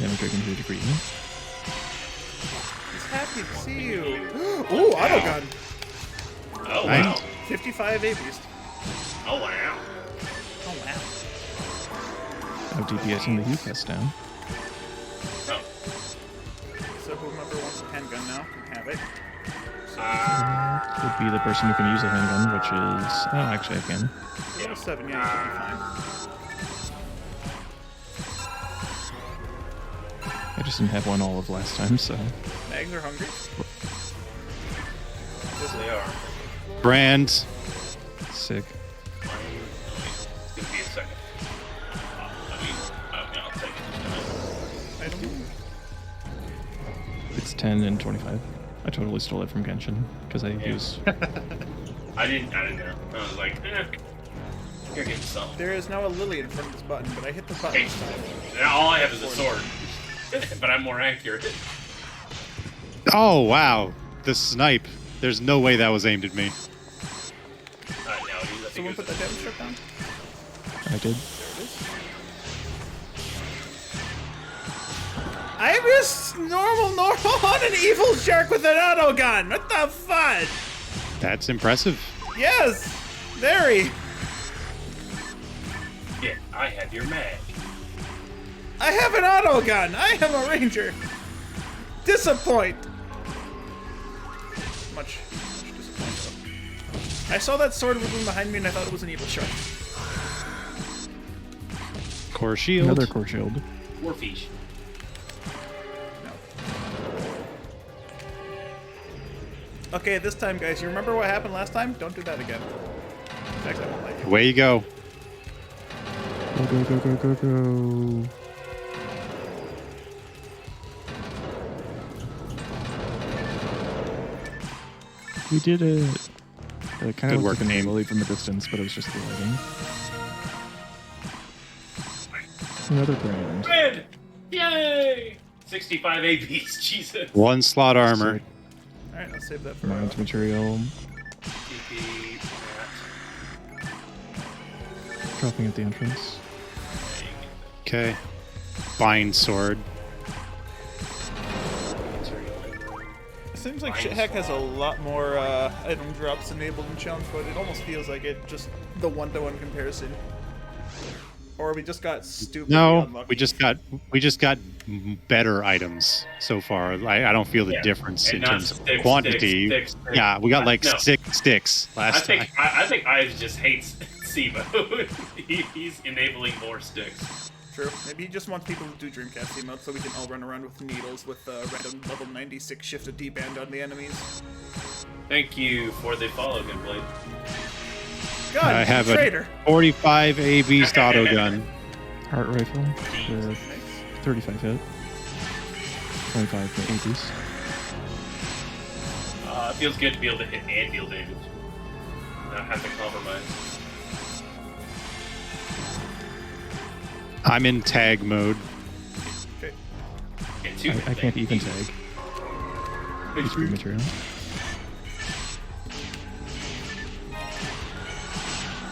D: Never dragon to a degree.
C: He's happy to see you. Ooh, auto gun.
A: Oh
B: Nice.
A: wow!
C: 55 A beast.
A: Oh wow!
C: Oh wow.
D: I'm DPSing the UFS now.
A: Oh.
C: So whoever wants a handgun now can have it.
D: Would be the person who can use a handgun, which is... Oh, actually I can.
C: Level 7, yeah, you should
D: I just didn't have one all of last time, so...
C: be fine. Mags are hungry.
A: Yes, they are.
B: Brand.
D: Sick.
A: It's gonna be a second. I'll take it.
C: I don't know.
D: It's 10 and 25. I totally stole it from Genshin, because I use...
A: I didn't know. I was like, you're getting some.
C: There is now a lily in front of this button, but I hit the button
A: Hey,
C: this time.
A: now all I have is a sword, but I'm more accurate.
B: Oh, wow. The snipe. There's no way that was aimed at me.
A: No, I think
C: Someone
A: it
C: put
A: was
C: that damage strip down?
D: I did.
C: There it is. I'm just normal on an evil shark with an auto gun. What the fudge?
B: That's impressive.
C: Yes, very.
A: Yeah, I have your mag.
C: I have an auto gun. I am a ranger. Disappoint. Much disappointed. I saw that sword moving behind me and I thought it was an evil shark.
B: Core shield.
D: Another core shield.
A: Warfish.
C: No. Okay, this time, guys, you remember what happened last time? Don't do that again. In fact, I won't let you.
B: Away you go.
D: Go, go, go, go, go, go. We did it. It kind
B: Good
D: of
B: work,
D: looked like an
B: team.
D: lily from the distance, but it was just the lighting. Another brand.
A: Red! Yay! 65 ABs, Jesus.
B: 1 slot armor.
C: All right, I'll save that for.
D: Mines material.
A: TP, Matt.
D: Dropping at the entrance.
B: Okay. Bind sword.
C: It seems like Shitheck has a lot more item drops enabled in challenge mode. It almost feels like it just the one-to-one comparison. Or we just got stupid.
B: No, we just got better items so far. I don't feel the
A: Yeah,
B: difference
A: and
B: in
A: not
B: terms of
A: sticks,
B: quantity.
A: sticks.
B: Yeah, we got like
A: No.
B: 6 sticks
A: I
B: last time.
A: think Ives just hates SEMO. He's enabling more sticks.
C: True. Maybe he just wants people to do Dreamcast emotes so we can all run around with needles with random level 96 shifted D-band on the enemies.
A: Thank you for the follow, Gunblade.
C: God,
B: I have
C: traitor.
B: a 45 A beast auto gun.
D: Heart rifle with
C: Nice.
D: 35 hit. 25 for 80s.
A: It feels good to be able to hit and deal damage. Not have to compromise.
B: I'm in tag mode.
C: Okay.
A: Get two.
D: I can't even tag. HP material.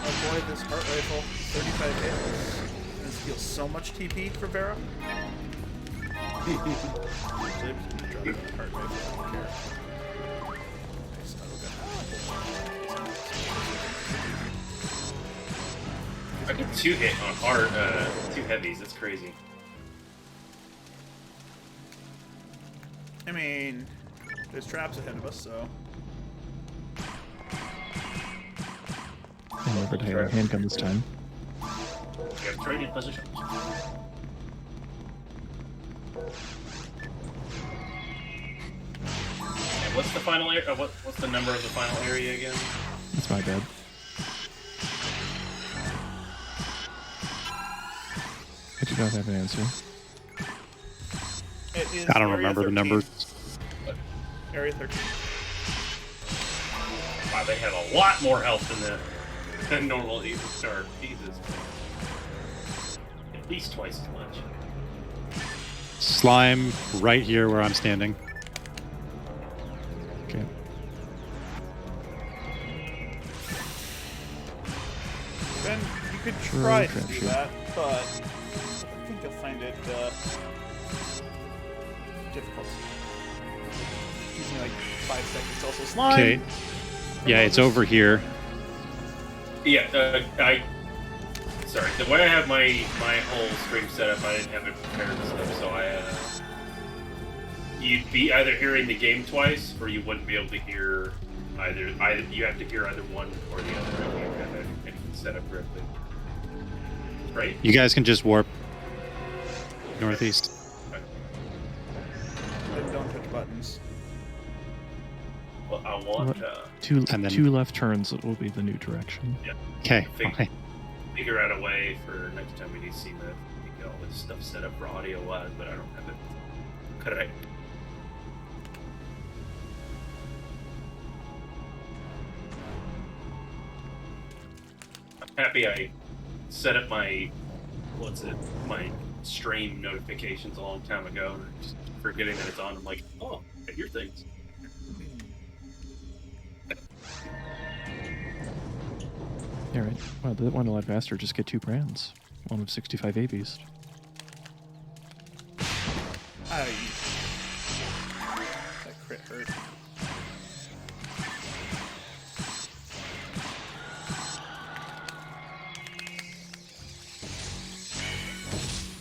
C: Oh boy, this heart rifle, 35 hits. This feels so much TP for Vera. Actually, I'm just gonna drop the heart rifle. I don't care. Nice auto gun.
A: I get 2 hit on hard, 2 heavies. That's crazy.
C: I mean, there's traps ahead of us, so.
D: I'm over to handgun this time.
A: We have trading positions. And what's the final area? What's the number of the final area again?
D: That's my bad. I do not have an answer.
C: It is
B: I don't
C: Area
B: remember
C: 13.
B: the numbers.
C: Area 13.
A: Wow, they have a lot more health than normal Evil Star. Jesus. At least twice as much.
B: Slime right here where I'm standing.
D: Okay.
C: Ben, you could try to
D: Trap
C: do
D: shoot.
C: that, but I think you'll find it difficult. Gives me like 5 seconds. Also, slime.
B: Okay. Yeah, it's over here.
A: Yeah, sorry. The way I have my whole stream set up, I didn't have it prepared and stuff, so you'd be either hearing the game twice, or you wouldn't be able to hear either. You have to hear either one or the other if you have anything set up correctly. Right?
B: You guys can just warp northeast.
C: Then don't hit buttons.
A: Well, I want
D: Two
B: And then-
D: two left turns will be the new direction.
B: Okay,
A: Think-
B: fine.
A: figure out a way for next time we need to see that. We get all this stuff set up for audio wise, but I don't have it correct. I'm happy I set up my my stream notifications a long time ago, and just forgetting that it's on. I'm like, oh, I hear things.
D: Yeah, right. Wow, that went a lot faster. Just get 2 brands. One of 65 A beast.
C: Aye. That crit hurt.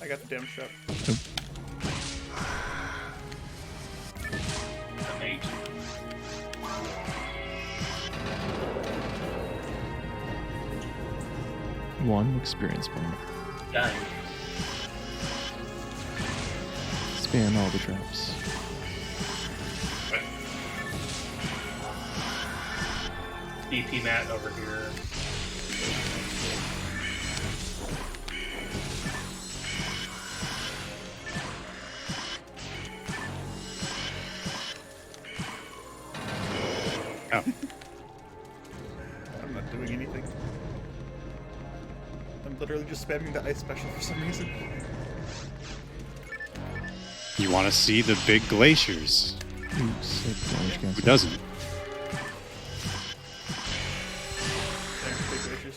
C: I got the damage shot.
A: Amazing.
D: One experience point.
A: Dying.
D: Spam all the traps.
A: BP mat over here.
B: Oh.
C: I'm not doing anything. I'm literally just spamming the ice special for some reason.
B: You want to see the big glaciers?
D: Ooh, sick damage
B: Who
D: cancel.
B: doesn't?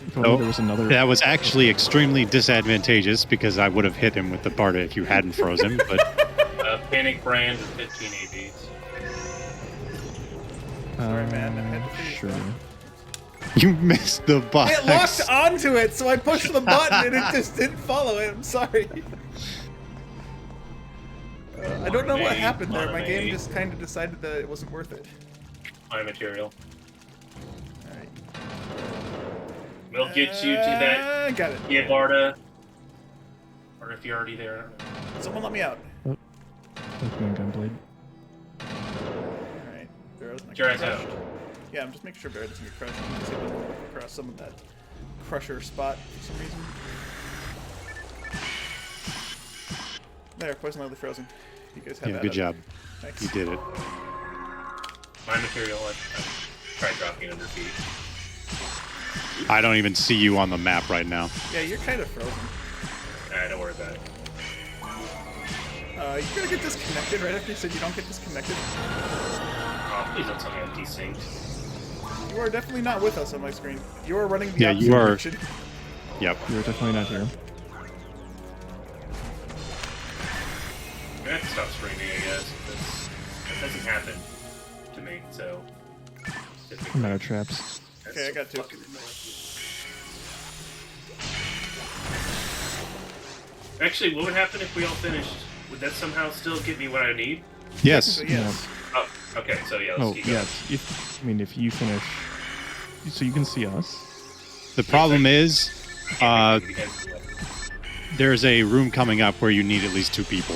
D: If only there was another.
B: That was actually extremely disadvantageous because I would have hit him with the Barda if you hadn't frozen, but
A: Panic brand and 15 ABs.
C: Sorry, man, I had to finish
D: Sure.
B: you missed the box.
C: It locked onto it, so I pushed the button and it just didn't follow it. I'm sorry. I don't know what happened there. My game just kind of decided that it wasn't worth it.
A: My material.
C: Alright.
A: We'll get you to that
C: Got it.
A: Barda. Or if you're already there.
C: Someone let me out.
D: Pokemon Gunblade.
C: Alright. Barrow's not
A: Your ass
C: getting
A: out.
C: crushed. Yeah, I'm just making sure Barrow doesn't get crushed. You can see him walk across some of that crusher spot for some reason. There, poison level frozen. You guys have
B: Yeah,
C: that
B: good
C: up.
B: job.
C: Thanks.
B: You did it.
A: My material, I tried dropping it under feet.
B: I don't even see you on the map right now.
C: Yeah, you're kind of frozen.
A: Nah, don't worry about it.
C: You're gonna get disconnected right after you said you don't get disconnected.
A: Oh, please don't tell me I'm desynced.
C: You are definitely not with us on my screen. You are running the
B: Yeah,
C: opposite
B: you are.
C: direction.
B: Yep.
D: You're definitely not here.
A: I'm gonna have to stop streaming, I guess. That doesn't happen to me, so.
D: I'm out of traps.
A: That's
C: Okay, I got two.
A: fucking annoying. Actually, what would happen if we all finished? Would that somehow still give me what I need?
B: Yes.
C: So yes.
A: Oh, okay, so yeah, let's
D: Oh,
A: keep
D: yeah.
A: going.
D: If you finish. So you can see us.
B: The problem is,
A: Can't be
B: there's a room coming up where you need at least 2 people.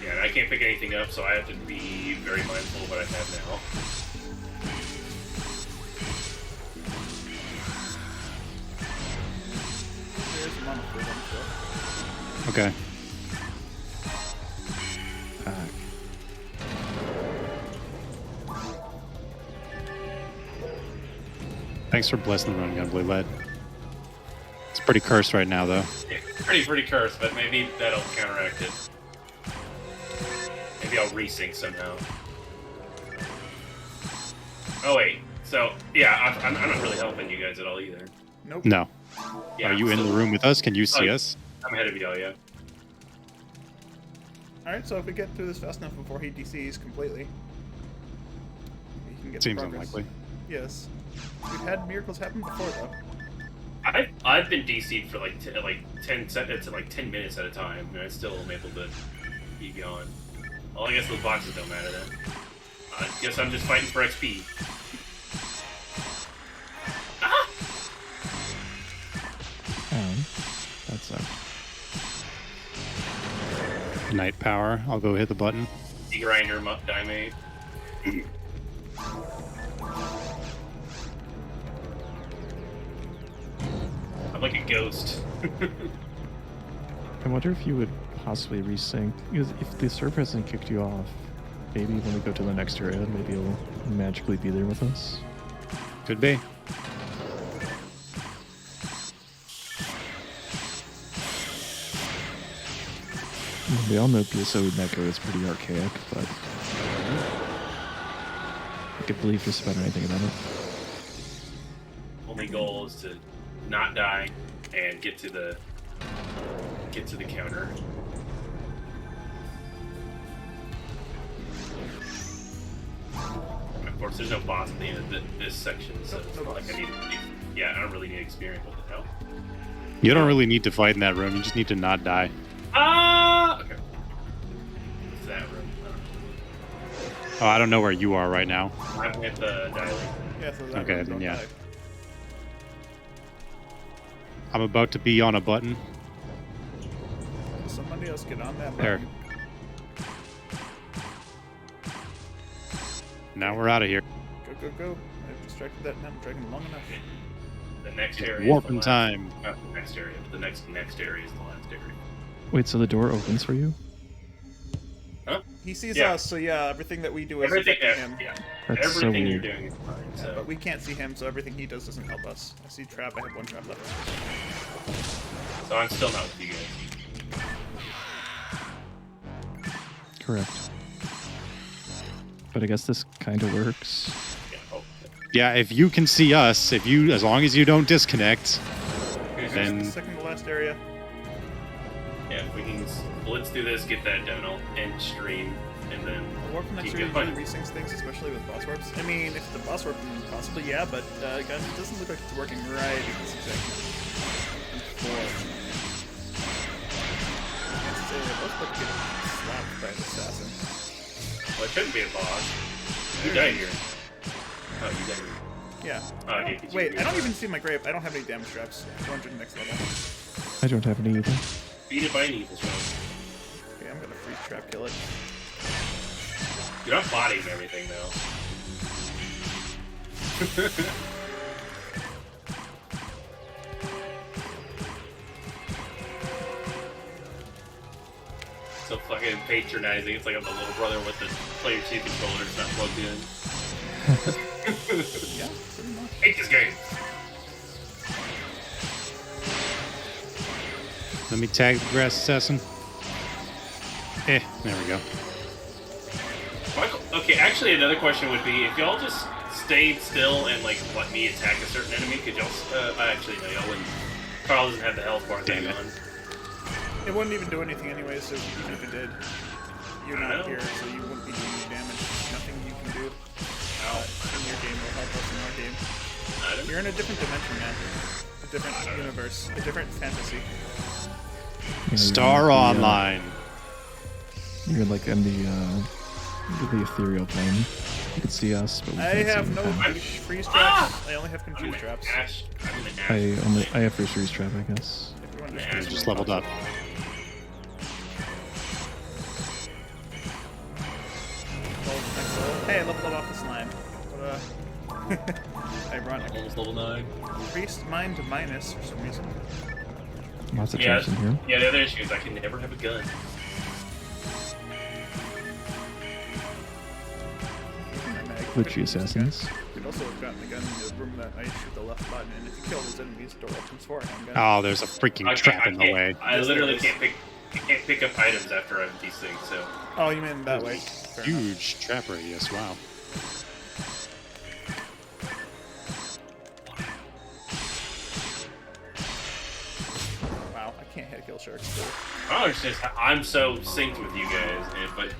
A: Yeah, and I can't pick anything up, so I have to be very mindful of what I have now.
C: There's Mama Fruit on the floor.
B: Okay. Thanks for blessing the run, Gunblade Lad. It's pretty cursed right now, though.
A: Yeah, pretty cursed, but maybe that'll counteract it. Maybe I'll resync somehow. Oh wait, so yeah, I'm not really helping you guys at all either.
C: Nope.
B: No.
A: Yeah,
B: Are you in
A: so
B: the room with us? Can you see
A: Oh,
B: us?
A: I'm ahead of y'all, yeah.
C: Alright, so if we get through this fast enough before he DCs completely, we can get
B: Seems
C: progress.
B: unlikely.
C: Yes. We've had miracles happen before, though.
A: I've been DC'd for like 10 seconds to like 10 minutes at a time, and I still am able to be gone. Well, I guess those boxes don't matter then. I guess I'm just fighting for XP. Ah!
D: That sucked.
B: Night power. I'll go hit the button.
A: Grinder die made. I'm like a ghost.
D: I wonder if you would possibly resync, because if the server hasn't kicked you off, maybe when we go to the next area, maybe you'll magically be there with us.
B: Could be.
D: We all know PSO Neko is pretty archaic, but I could believe just about anything about it.
A: Only goal is to not die and get to the counter. Of course, there's no boss at the end of this section, so it's not like I need. Yeah, I don't really need experience. What the hell?
B: You don't really need to fight in that room. You just need to not die.
A: Ah! Okay. What's that room?
B: Oh, I don't know where you are right now.
A: I'm with Dialing.
C: Yeah, so that
B: Okay,
C: room
B: then
C: don't
B: yeah.
C: die.
B: I'm about to be on a button.
C: Somebody else get on that
B: There.
C: button.
B: Now we're out of here.
C: Go, go, go. I've distracted that mountain dragon long enough.
A: The next area. is
B: Warping
A: the last-
B: time.
A: Not the next area, but the next area is the last area.
D: Wait, so the door opens for you?
C: He sees
A: Yeah.
C: us, so yeah, everything that we do is
A: Everything,
C: affecting him.
A: yeah,
D: That's so
A: everything you're
D: weird.
A: doing is fine.
C: Yeah,
A: So
C: but we can't see him, so everything he does doesn't help us. I see trap. I have one trap left.
A: so I'm still not with you guys.
D: Correct. But I guess this kind of works.
A: Yeah. Oh.
B: Yeah, if you can see us, as long as you don't disconnect,
C: Here's
B: then
C: the second to last area.
A: Yeah, we can blitz through this, get that done, I'll end stream, and then
C: The warp from next
A: keep
C: area
A: going.
C: usually resyncs things, especially with boss warps. I mean, if the boss warp, then possibly, yeah, but guys, it doesn't look like it's working right at this exact unfortunately. Can't say it looks like getting slapped by an assassin.
A: Well, it shouldn't be a boss. You died here. Oh, you died here.
C: Yeah.
A: Oh, okay, did you
C: Wait, I don't
A: realize?
C: even see my grave. I don't have any damage traps. 200 next level.
D: I don't have any either.
A: Beat it by an evil one.
C: Okay, I'm gonna freeze trap kill it.
A: Dude, I'm bodying everything though. So fucking patronizing. It's like I'm the little brother with the player 2 controller. It's not plugged in.
C: Yeah, pretty much.
A: Hate this game.
B: let me tag the grass assassin. There we go.
A: Michael, okay, actually, another question would be if y'all just stayed still and like let me attack a certain enemy, could y'all? Actually, no, y'all wouldn't. Carl doesn't have the health bar thing
B: Damn it.
A: on.
C: It wouldn't even do anything anyway, so even if it did, you're
A: I
C: not
A: know.
C: here, so you wouldn't be doing any damage. Nothing you can do in your game will help us in our game.
A: I don't
C: You're in a different dimension, man. A different universe. A different fantasy.
D: Yeah, you're
B: Star
D: in the,
B: Online.
D: You're like in the ethereal plane. You can see us, but we
C: I
D: can't
C: have
D: see
C: no
D: anything.
C: freeze traps.
A: Ah!
C: I only have
A: I'm
C: confuse
A: an
C: traps.
A: ash. I'm an ash.
D: I have first freeze trap, I guess.
C: Everyone
A: Yeah,
B: I
C: freeze
B: just
C: trap.
B: leveled up.
C: Hey, I leveled up off the slime. What ironic.
A: Almost level 9.
C: Increased mine to minus for some reason.
D: Lots of
A: Yeah,
D: traps in here.
A: yeah. The other issue is I can never have a gun.
D: Glitchy assassins.
C: Could also have gotten the gun in the room that I shoot the left button, and if you kill those enemies, the door opens for a handgun.
B: Oh, there's a freaking trap in the
A: can't-
B: way.
A: I
C: Yes,
A: literally
C: there is.
A: can't pick up items after I'm these things. So
C: Oh, you mean that way? Fair enough.
B: Huge trap radius. Wow.
C: Wow, I can't hit kill sharks. So.
A: I don't understand how I'm so synced with you guys, but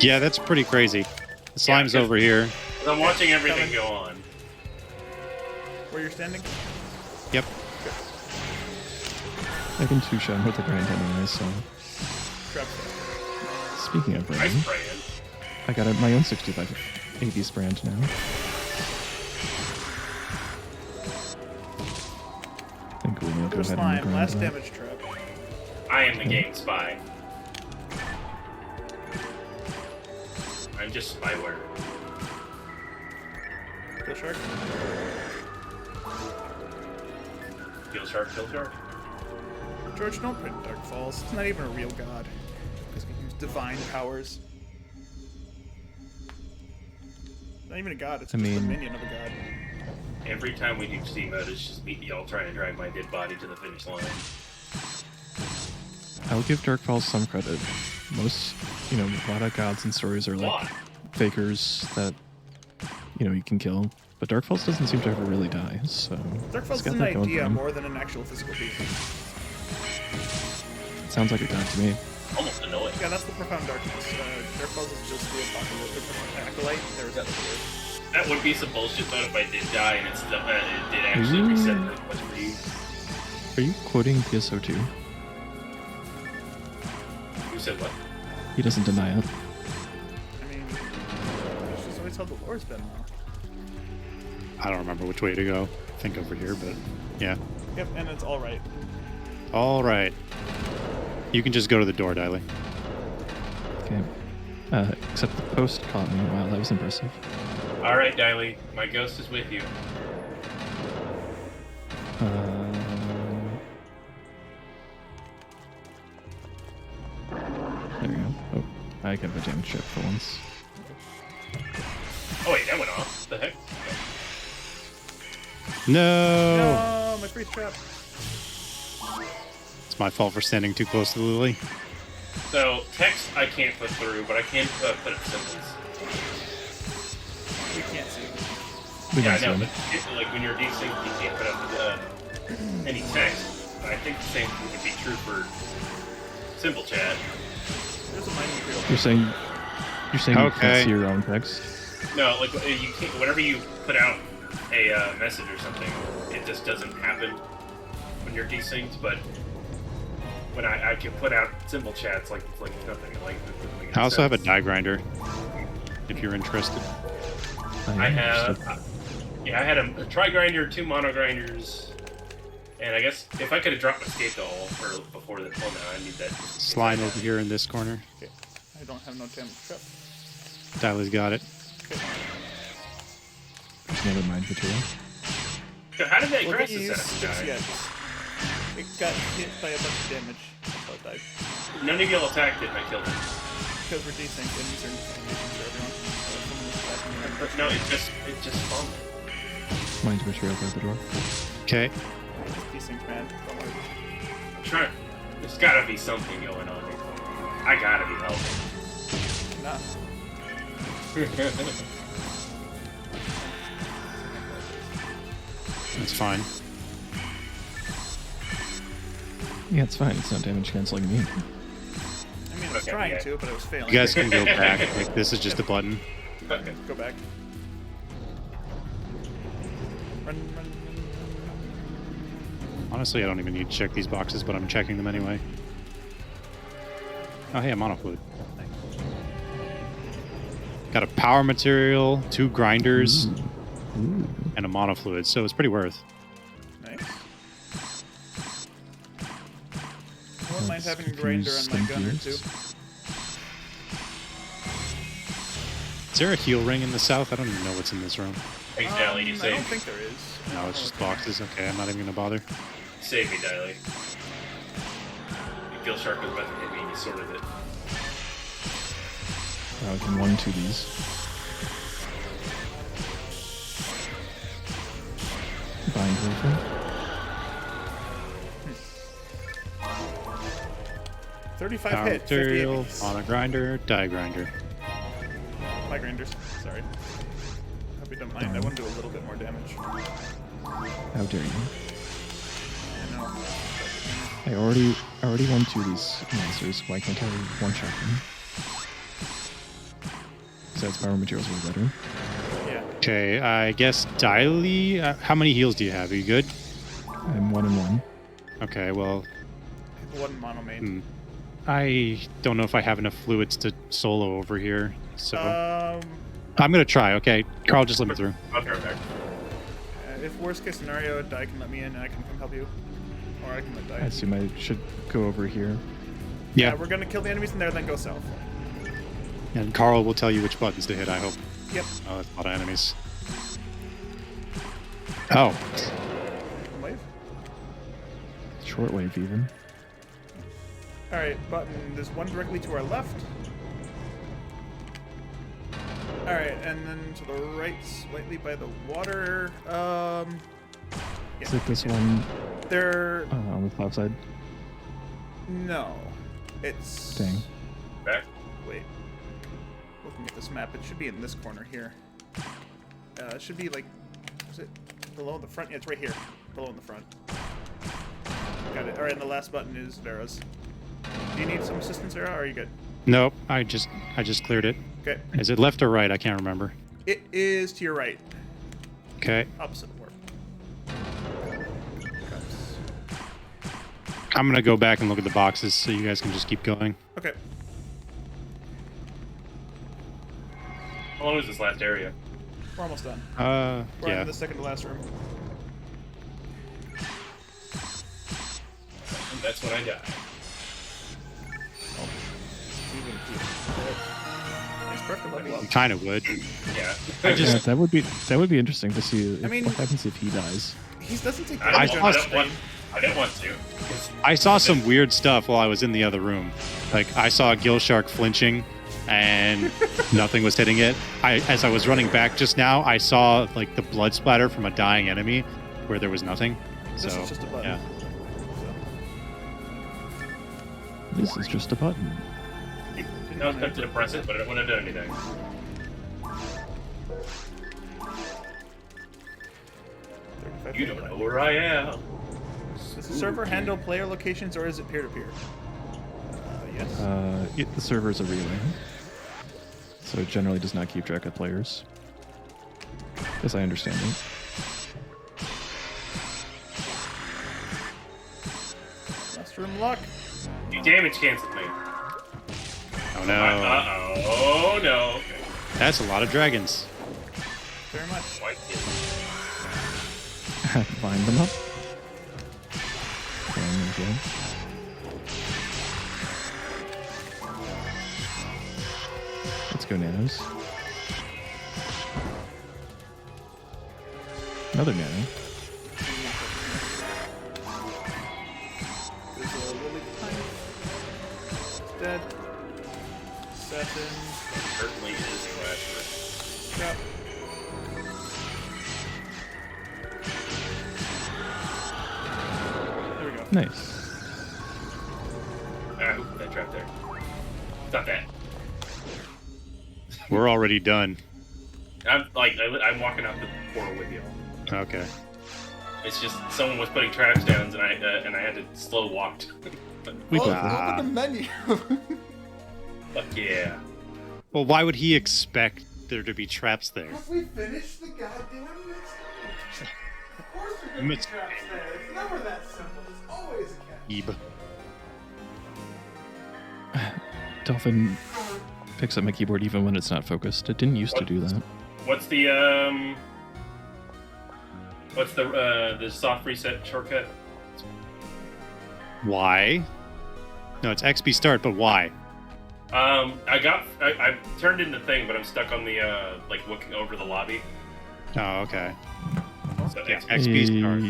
B: Yeah, that's pretty crazy. The slime's
A: 'cause-
B: over here.
A: 'cause I'm watching everything
C: Coming.
A: go on.
C: Where you're standing?
B: Yep.
D: I can two-shot him with the brand anyway, so...
C: Trap.
D: Speaking of
A: Nice
D: brand,
A: brand.
D: I got my own 65 80s brand now. I think we'll go
C: Go
D: ahead and
C: slime.
D: grind
C: Last
D: that.
C: damage trap.
A: I am the game spy. I'm just spyware.
C: Kill shark.
A: Kill shark, kill shark.
C: George, don't print Dark Falls. It's not even a real god. Because we use divine powers. It's not even a god. It's
D: I
C: just a
D: mean-
C: minion of a god.
A: Every time we do Steam mode, it's just me y'all trying to drag my dead body to the finish line.
D: I'll give Dark Falls some credit. Most, a lot of gods and stories are like
A: Why?
D: fakers that, you can kill. But Dark Falls doesn't seem to ever really die, so...
C: Dark Falls
D: it's
C: is
D: got
C: an
D: that going for
C: idea
D: him.
C: more than an actual physical being.
D: Sounds like a god to me.
A: Almost annoying.
C: Yeah, that's the profound darkness. Dark Falls is just the apocalyptic acolyte. There's that word.
A: That would be some bullshit though if I did die and it still it did actually reset pretty much for you.
D: Are you quoting PSO2?
A: Who said what?
D: He doesn't deny it.
C: I mean, it's just always how the lore's been, though.
B: I don't remember which way to go. I think over here, but yeah.
C: Yep, and it's alright.
B: All right. You can just go to the door, Diley.
D: Okay. Except the post caught me. Wow, that was impressive.
A: All right, Diley, my ghost is with you.
D: There you go. Oh, I got a damage check for once.
A: Oh wait, that went off. What the heck?
B: No!
C: No, my freeze trap.
B: It's my fault for standing too close to Lily.
A: So text I can't put through, but I can put up symbols.
C: We can't see.
A: Yeah, I know, but like when you're desynced, you can't put up any text. But I think the same thing would be true for symbol chat.
C: There's a mining field.
D: You're saying you
B: Okay.
D: can't see your own text?
A: No, like you can't. Whenever you put out a message or something, it just doesn't happen when you're desynced. But when I can put out symbol chats, like it's like nothing. Like
B: I also have a die grinder, if you're interested.
A: I have. Yeah, I had a tri grinder, 2 mono grinders, and I guess if I could have dropped my skate doll for before the well, no, I need that.
B: Slime over here in this corner.
C: Okay. I don't have no damage trap.
B: Diley's got it.
C: Okay.
D: There's another mine material.
A: So how did that
C: Well,
A: grass
C: you use
A: setup die?
C: It got hit by a bunch of damage. That's how it died.
A: None of y'all attacked it, and I killed it.
C: Because we're desynced and these are information for everyone.
A: But no, it just spawned.
D: Mine's material by the door.
B: Okay.
C: Desynced, man. Don't worry.
A: Try. There's gotta be something going on here. I gotta be helping.
C: Nah.
B: That's fine.
D: Yeah, it's fine. It's not damage canceling me.
C: I mean, I was
A: Okay,
C: trying
A: yeah.
C: to, but I was failing.
B: You guys can go back. Like, this is just a button.
A: Okay.
C: Go back. Run, run, run.
B: Honestly, I don't even need to check these boxes, but I'm checking them anyway. Oh, hey, a mono fluid. Got a power material, 2 grinders,
D: Ooh.
B: and a mono fluid, so it's pretty worth.
C: Nice. I wouldn't mind
D: Let's
C: having a grinder on my
D: confuse
C: gunner
D: some
C: too.
D: gears.
B: Is there a heal ring in the south? I don't even know what's in this room.
A: Thanks, Diley. You
C: I don't
A: saved me.
C: think there is.
B: No, it's just boxes. Okay, I'm not even gonna bother.
A: Save me, Diley. Gill Shark was about to hit me and you sorted it.
D: I can 1-2 these. Bind rifle.
C: 35
B: Power
C: hit, 58
B: material,
C: miss.
B: mono grinder, die grinder.
C: My grinders. Sorry. Hope you don't mind. I want to do a little bit more damage.
D: How dare you?
C: I know.
D: I already 1-2 these monsters. Why can't I one-shot them? Besides, power materials were better.
C: Yeah.
B: Okay, I guess Diley. How many heals do you have? Are you good?
D: I'm 1 and 1.
B: Okay, well,
C: One mono main.
B: I don't know if I have enough fluids to solo over here, so
C: Um,
B: I'm gonna try. Okay, Carl, just let me through.
A: I'll be right back.
C: if worst case scenario, Dai can let me in and I can come help you. Or I can let Dai
D: I
C: in.
D: assume I should go over here.
B: Yeah,
C: We're gonna kill the enemies in there, then go south.
B: and Carl will tell you which buttons to hit. I hope.
C: Yep.
B: Oh, that's a lot of enemies. Oh,
C: Wave.
D: Shortwave even.
C: Alright, button. There's one directly to our left. Alright, and then to the right, slightly by the water.
D: Is it this one
C: There.
D: on the cloud side?
C: No. It's.
D: Dang.
A: Back.
C: Wait. Looking at this map, it should be in this corner here. It should be like. Is it below in the front? Yeah, it's right here. Below in the front. Got it. Alright, and the last button is Vera's. Do you need some assistance, Vera, or are you good?
B: nope. I just cleared it.
C: Okay.
B: Is it left or right? I can't remember.
C: It is to your right.
B: Okay,
C: Opposite of warp.
B: I'm gonna go back and look at the boxes so you guys can just keep going.
C: Okay.
A: How long was this last area?
C: We're almost done. We're
B: Yeah.
C: in the second to last room.
A: And that's when I die.
C: Even here. Nice perfect level up.
B: You kind of would.
A: Yeah.
B: I just-
D: Yeah, that would be interesting to see.
C: I mean-
D: what happens if he dies.
C: He doesn't take
A: I
C: damage
A: don't,
C: on
A: I
C: the
A: don't want.
C: screen.
A: I didn't want to.
B: I saw some weird stuff while I was in the other room. Like I saw a gill shark flinching, and nothing was hitting it. As I was running back just now, I saw like the blood splatter from a dying enemy, where there was nothing.
C: This
B: So
C: is just a button.
B: yeah,
D: This is just a button.
A: I was tempted to press it, but it wouldn't have done anything. You don't know where I am.
C: Does the server handle player locations or is it peer-to-peer? Yes.
D: The server is a relay, so it generally does not keep track of players, as I understand it.
C: Last room luck.
A: You damage canceled me.
B: oh no,
A: Oh no.
B: that's a lot of dragons.
C: Very much.
A: White kid.
D: Line them up. Line them again. Let's go nanos. Another nano.
C: There's a lily pine. It's dead. Assassin.
A: Certainly is Flash.
C: Yep. There we go.
D: Nice.
A: Ah, that trap there. Stop that.
B: We're already done.
A: I'm walking out the portal with you.
B: Okay.
A: It's just someone was putting traps down, and I had to slow walk.
D: We
C: Oh,
D: go
C: look
D: for it.
C: at the menu.
A: Fuck yeah.
B: Well, why would he expect there to be traps there?
C: Have we finished the goddamn mix? Of course we're gonna be
B: Mix-
C: traps there. It's never that simple. It's always a catch.
B: Ebe.
D: Dolphin picks up my keyboard even when it's not focused. It didn't used to do that.
A: What's the soft reset shortcut?
B: Why? No, it's XP start, but why?
A: I turned in the thing, but I'm stuck on the looking over the lobby.
B: Oh, okay.
A: So
B: Yeah,
A: XP.
B: XP start.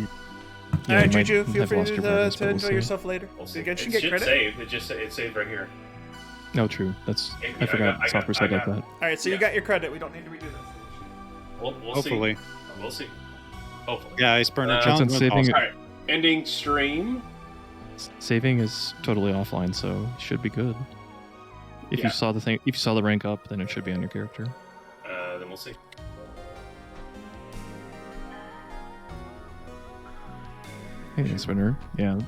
D: Yeah,
C: Alright,
D: you might
C: Juju, feel
D: have
C: free
D: lost your
C: to
D: progress, but we'll
C: enjoy
D: see.
C: yourself later.
A: We'll see.
C: You
A: It
C: should get
A: should
C: credit.
A: save. It saved right here.
D: No, true. That's
A: Yeah,
D: I forgot
A: I got-
D: software
A: I
D: said like
A: got-
D: that.
C: Alright, so you
A: Yeah.
C: got your credit. We don't need to redo this.
A: We'll
B: Hopefully.
A: see. We'll see. Hopefully.
B: Yeah, Ice Burner.
A: That's
B: John
D: on
B: went
D: saving
B: awesome.
A: All right. Ending stream.
D: Saving is totally offline, so it should be good. If
A: Yeah.
D: you saw the thing, if you saw the rank up, then it should be on your character.
A: Then we'll see.
D: Hey, Spinner. Yeah,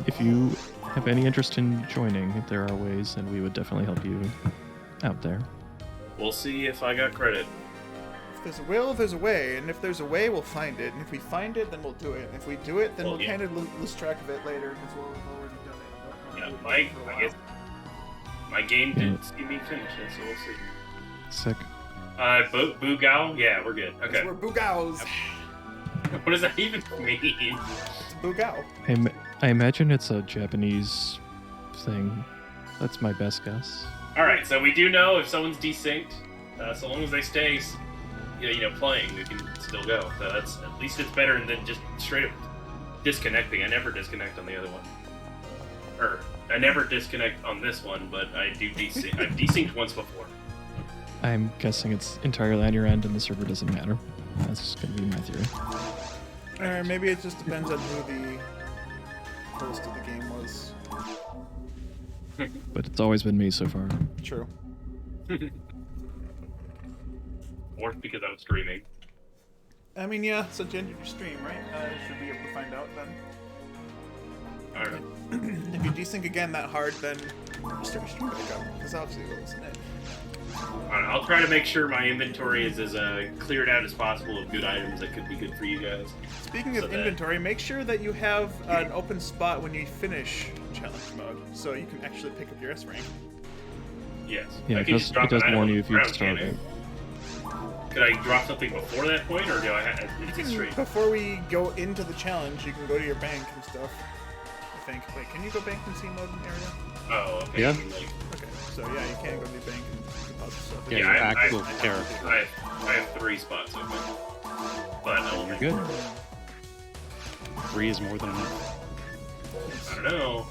D: if you have any interest in joining, there are ways, and we would definitely help you out there.
A: We'll see if I got credit.
C: If there's a will, there's a way, and if there's a way, we'll find it. And if we find it, then we'll do it. And if we do it, then
A: Well,
C: we'll
A: yeah.
C: kind of lose track of it later because we'll have already done it.
A: Yeah,
C: We'll do it
A: my
C: for a
A: I guess
C: while.
A: my game
D: Yeah.
A: didn't see me finish it, so we'll see.
D: Sick.
A: Boo Gao? Yeah, we're good. Okay.
C: We're Boogaos.
A: What does that even mean?
C: It's Boogao.
D: I imagine it's a Japanese thing. That's my best guess.
A: All right, so we do know if someone's desynced, so long as they stay, playing, we can still go. So that's at least it's better than just straight up disconnecting. I never disconnect on the other one, or I never disconnect on this one, but I do desync. I've desynced once before.
D: I'm guessing it's entirely on your end, and the server doesn't matter. That's gonna be my theory.
C: Or maybe it just depends on who the host of the game was.
D: But it's always been me so far.
C: True.
A: Or because I'm streaming.
C: I mean, yeah, so you ended your stream, right? Should be able to find out then.
A: All right.
C: If you desync again that hard, then just start your stream back up. Because obviously it wasn't it.
A: I'll try to make sure my inventory is as cleared out as possible of good items that could be good for you guys.
C: Speaking
A: So
C: of
A: that-
C: inventory, make sure that you have an open spot when you finish challenge mode, so you can actually pick up your S rank.
A: Yes.
D: Yeah,
A: I
D: it
A: can
D: does,
A: just drop
D: it does
A: an item
D: warn
A: on
D: you
A: the
D: if you
A: ground,
D: start
A: can't
D: it.
A: I? Could I drop something before that point, or do I have is it straight?
C: Before we go into the challenge, you can go to your bank and stuff. I think. Wait, can you go bank in C mode area?
A: Oh, okay.
B: Yeah.
A: Like,
C: Okay, so yeah, you can go to the bank and you can other stuff.
B: Yeah,
A: Yeah,
B: your
A: I-
B: actual
A: I-
B: character.
A: I have 3 spots open. But
B: You're good. 3 is more than enough.
A: I don't know.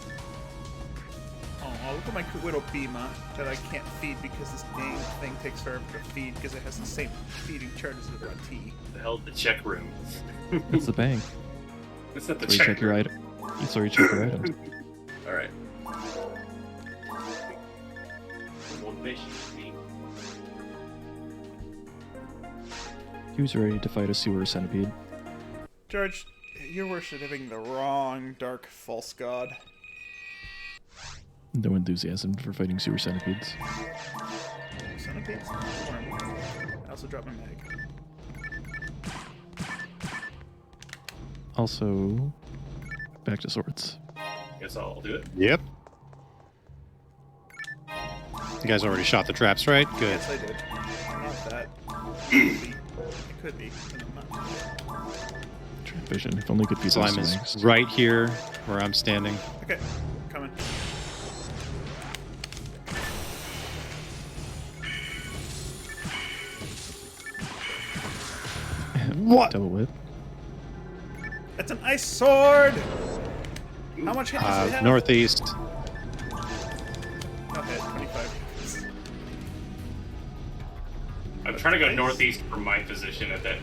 C: Oh, look at my Widow Bima that I can't feed because this dang thing takes forever to feed because it has the same feeding chart as the Rati.
A: The hell the check room.
D: It's the bank.
A: It's not the
D: That's where you
A: check
D: check your
A: room.
D: item. That's where you check your items.
A: Alright. Motivation for me.
D: Who's ready to fight a sewer centipede?
C: George, you're worshipping the wrong dark false god.
D: No enthusiasm for fighting sewer centipedes.
C: Centipedes? Worm. I also dropped my mag.
D: Also, back to swords.
A: Guess I'll do it.
B: Yep. You guys already shot the traps, right? Good.
C: Yes, I did. Not that. It could be. But I'm not.
D: Trap vision. If only could be
B: Slime
D: those
B: is
D: legs.
B: right here where I'm standing.
C: Okay, coming.
B: What?
D: Double whip.
C: It's an ice sword! How much hit does it have?
B: Northeast.
C: Not hit, 25.
A: I'm trying to go
C: Nice.
A: northeast from my position at that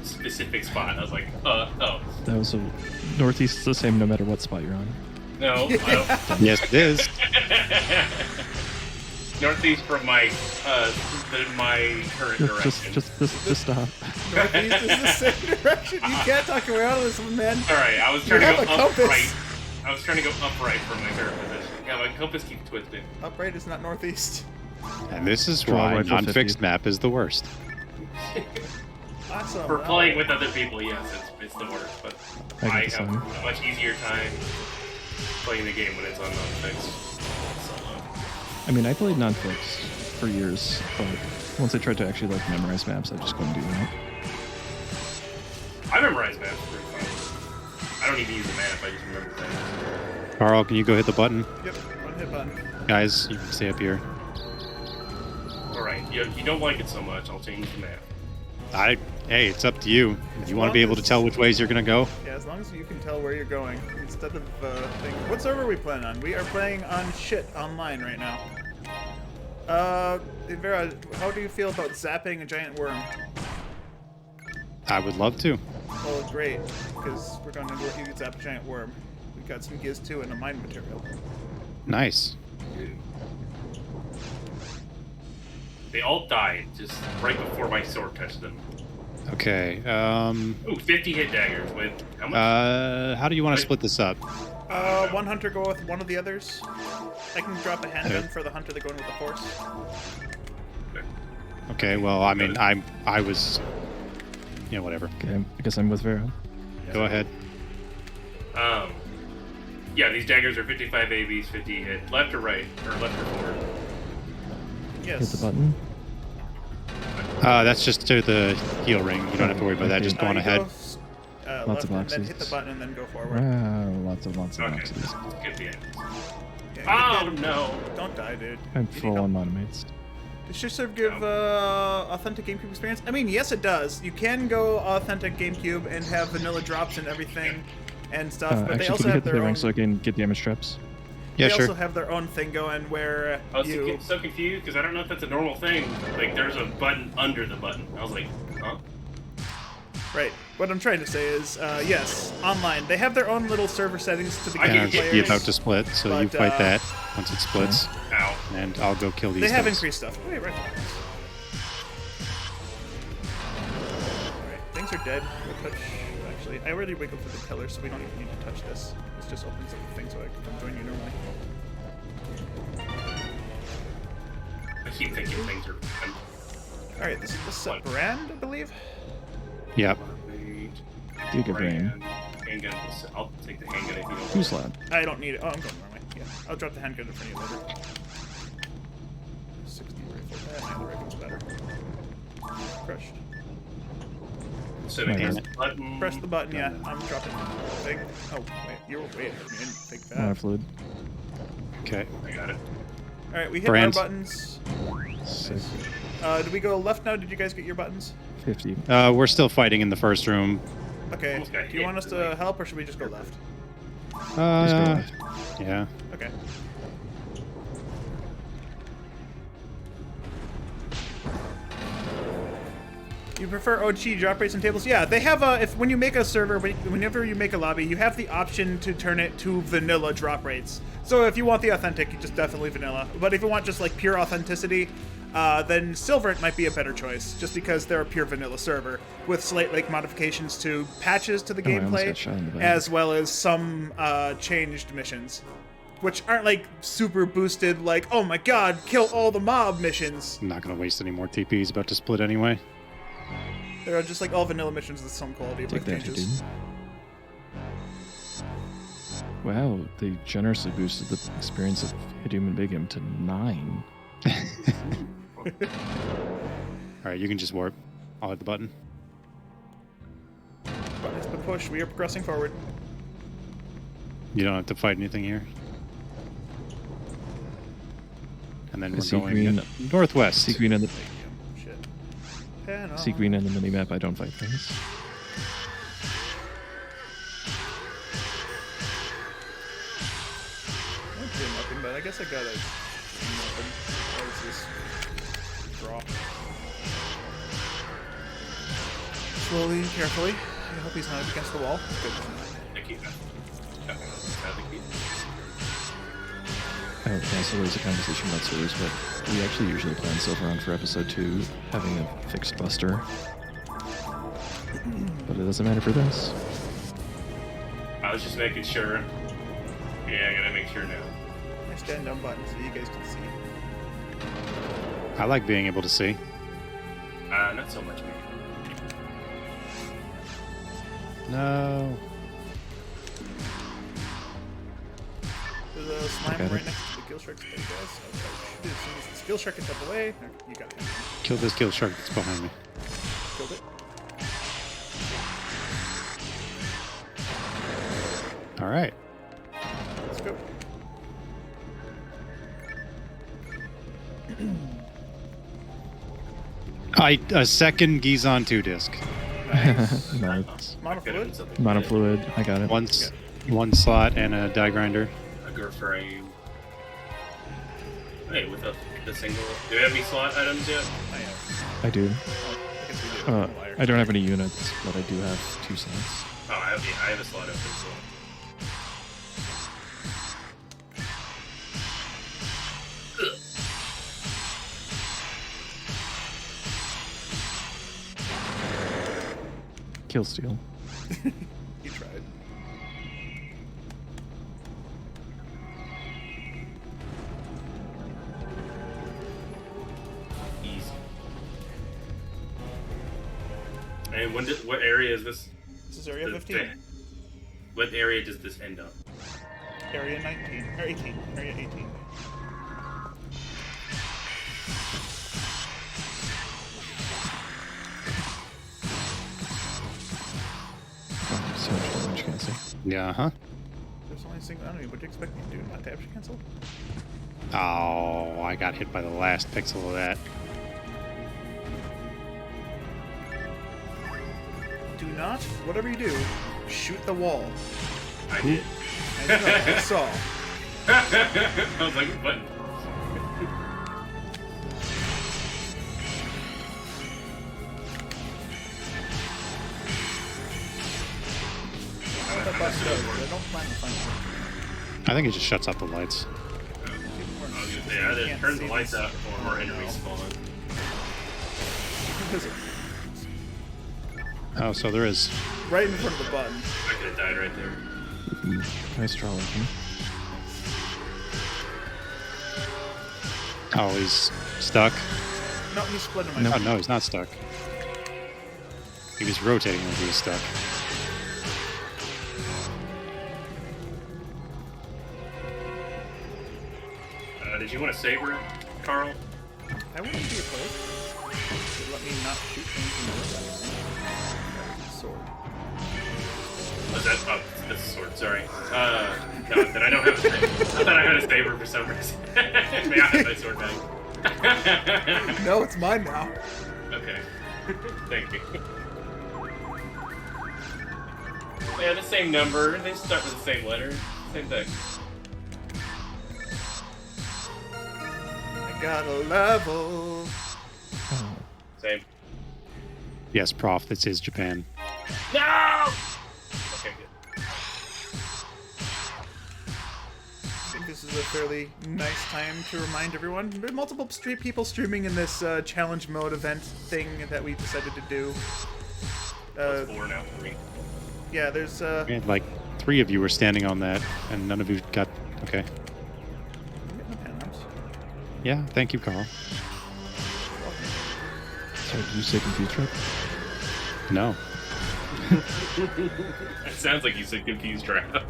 A: specific spot. I was like, oh.
D: That was a northeast is the same no matter what spot you're on.
A: No, I don't.
B: Yes, it is.
A: Northeast from my my current direction.
D: Just stop.
C: Northeast is the same direction. You can't talk your way out of this one, man.
A: All right, I was trying
C: You
A: to
C: have
A: go
C: a compass.
A: upright. I was trying to go upright from my current position. Yeah, my compass keeps twisting.
C: Upright is not northeast.
B: And this is
D: Draw
B: why
D: rifle 50.
B: non-fixed map is the worst.
C: Awesome.
A: For
C: well,
A: playing with other people, yes, it's the worst. But
D: I
A: I
D: get the
A: have
D: same.
A: a much easier time playing the game when it's on non-fixed. Solo.
D: I mean, I played non-fixed for years, but once I tried to actually like memorize maps, I just couldn't do that.
A: I memorize maps pretty fine. I don't even use the map. I just remember things.
B: Carl, can you go hit the button?
C: Yep, one hit button.
B: Guys, you can stay up here.
A: All right, you don't like it so much. I'll change the map.
B: Hey, it's up to you.
C: As
B: You want to
C: long
B: be able to
C: as-
B: tell which ways you're gonna go?
C: Yeah, as long as you can tell where you're going. Instead of thinking, what server are we playing on? We are playing on shit online right now. Vera, how do you feel about zapping a giant worm?
B: I would love to.
C: Well, great, because we're going to go you zap a giant worm. We got some Giz 2 and a mine material.
B: Nice.
A: They all died just right before my sword touched them.
B: Okay.
A: Ooh, 50 hit daggers with how much?
B: How do you want to split this up?
C: One hunter go with one of the others. I can drop a handgun
B: Okay.
C: for the hunter that go in with the force.
B: Okay. Well, I mean, I was. Yeah, whatever.
D: Okay, I guess I'm with Vera.
B: Go ahead.
A: Yeah, these daggers are 55 ABs, 50 hit. Left or right? Or left or forward?
C: Yes.
D: Hit the button.
B: That's just to the heal ring. You don't have to worry about that. Just go on
C: you
B: ahead.
C: Go,
D: Lots of
C: left and then hit the
D: boxes.
C: button and then go forward.
D: Wow, lots of
A: Okay,
D: boxes.
A: get the end.
C: Yeah,
A: Oh no!
C: Don't die, dude.
D: I'm
C: You need
D: full
C: help.
D: on monomates.
C: Does Shishserve give authentic GameCube experience? I mean, yes, it does. You can go authentic GameCube and have vanilla drops and everything and stuff, but they
D: Actually,
C: also
D: can you
C: have
D: hit the
C: their
D: ring
C: own.
D: so I can get damage traps?
B: Yeah,
C: they
B: sure.
C: also have their own thing going where
A: I was
C: you.
A: so confused because I don't know if that's a normal thing. Like, there's a button under the button. I was like, huh?
C: Right. What I'm trying to say is, yes, online they have their own little server settings to the
A: I can
C: game
B: And
A: hit
B: it's
C: players.
B: about to split, so you
C: But,
B: fight that once it splits,
A: Ow.
B: and I'll go kill these
C: They have
B: things.
C: increased stuff. Wait, right. Alright, things are dead. We'll touch. Actually, I already wiggled for the pillar, so we don't even need to touch this. This just opens up the thing so I can join you normally.
A: I keep thinking things are.
C: Alright, this is the brand, I believe.
B: Yep.
D: Giga Brain.
A: Handgun. I'll take the handgun if you don't.
D: Who's lab?
C: I don't need it. Oh, I'm going the wrong way. Yeah, I'll drop the handgun in front of you later. 60 rifle. The rifle's better. Crushed.
A: So
D: Right.
A: hit the button.
C: Press the button, yeah. I'm dropping the thing. Oh, wait, you're way ahead of me. I didn't think that.
D: Mana fluid.
B: Okay.
A: I got it.
C: Alright, we hit
B: Brand.
C: our buttons.
D: Sick.
C: Do we go left now? Did you guys get your buttons?
D: 50.
B: We're still fighting in the first room.
C: Okay.
A: Almost got
C: Do you
A: hit,
C: want us
A: but,
C: to
A: like-
C: help, or should we just go left?
D: Just go left.
B: Yeah.
C: Okay. You prefer OG drop rates and tables? Yeah, they have when you make a server, whenever you make a lobby, you have the option to turn it to vanilla drop rates. So if you want the authentic, you just definitely vanilla. But if you want just like pure authenticity, then silver might be a better choice, just because they're a pure vanilla server with slight like modifications to patches to the
D: Oh, I almost got
C: gameplay,
D: shot in the back.
C: as well as some changed missions, which aren't like super boosted, like oh my god, kill all the mob missions.
B: I'm not gonna waste any more TPs. About to split anyway.
C: They're just like all vanilla missions with some quality of
D: Take
C: life
D: that,
C: changes.
D: dude. Wow, they generously boosted the experience of Hidium and Bigum to 9.
B: All right, you can just warp. I'll hit the button.
C: It's been pushed. We are progressing forward.
B: You don't have to fight anything here. And then
D: I
B: we're
D: see
B: going
D: green.
B: northwest.
D: See green on the
C: Shit. Pen
D: see
C: on.
D: green on the minimap. I don't fight things.
C: I don't do nothing, but I guess I gotta do nothing. Or is this draw? Slowly and carefully. I hope he's not up against the wall. Good.
A: Thank you. Thank you.
D: I don't know, so there's a conversation about servers, but we actually usually plan Silver on for episode 2 having a fixed buster. But it doesn't matter for this.
A: I was just making sure. Yeah, I gotta make sure now.
C: I stand down button so you guys can see.
B: I like being able to see.
A: Not so much, man.
B: No.
C: There's a slime
D: Got it.
C: right next to the kill shark. There you guys. Okay. As soon as the skill shark gets up away, you got him.
B: Kill this kill shark that's behind me.
C: Killed it.
B: All right.
C: Let's go.
B: A second Gizon 2 disc.
D: Nice.
C: Monofluid?
D: Monofluid, I got it.
B: One slot and a die grinder.
A: A girl frame. Hey, with the single. Do we have any slot items yet?
C: I have.
D: I do.
C: Oh, I guess we do. I'm a liar.
D: I don't have any units, but I do have 2 slots.
A: Oh, I have a slot open as well.
D: Kill steal.
C: You tried.
A: Easy. And what area is this?
C: This is area
A: The
C: 15.
A: What area does this end up?
C: Area 19. Or 18. Area 18.
D: Oh, so much damage, can't see.
B: Yeah, huh?
C: There's only a single enemy. What do you expect me to do? Not damage cancel?
B: Oh, I got hit by the last pixel of that.
C: Do not, whatever you do, shoot the wall.
A: I did.
C: I know, I saw.
A: I was like, what?
C: What that bus does, but I don't plan to find it.
B: I think it just shuts off the lights.
A: They either turn the lights up or more enemies spawn.
B: Oh, so there is.
C: Right in front of the button.
A: I could have died right there.
D: Nice draw, Lincoln.
B: Oh, he's stuck.
C: No, he's split in my
B: Oh, no, he's not stuck. He was rotating when he was stuck.
A: Did you want to save her, Carl?
C: I wouldn't be opposed. Just let me not shoot things in the sword.
A: Was that? Oh, that's a sword. Sorry. No, then I don't have. I thought I had a saber for some reason. May I have my sword back?
C: No, it's mine now.
A: Okay. Thank you. Yeah, the same number. They start with the same letter. Same thing.
C: I got a level.
D: Oh,
A: Same.
B: Yes, Prof. This is Japan.
A: No! Okay, good.
C: I think this is a fairly nice time to remind everyone. There are multiple people streaming in this challenge mode event thing that we decided to do.
A: That's 4 now for me.
C: Yeah, there's
B: Man, like 3 of you were standing on that, and none of you got. Okay. Yeah, thank you, Carl.
D: sorry, did you say confused trap?
B: No.
A: It sounds like you said confused trap.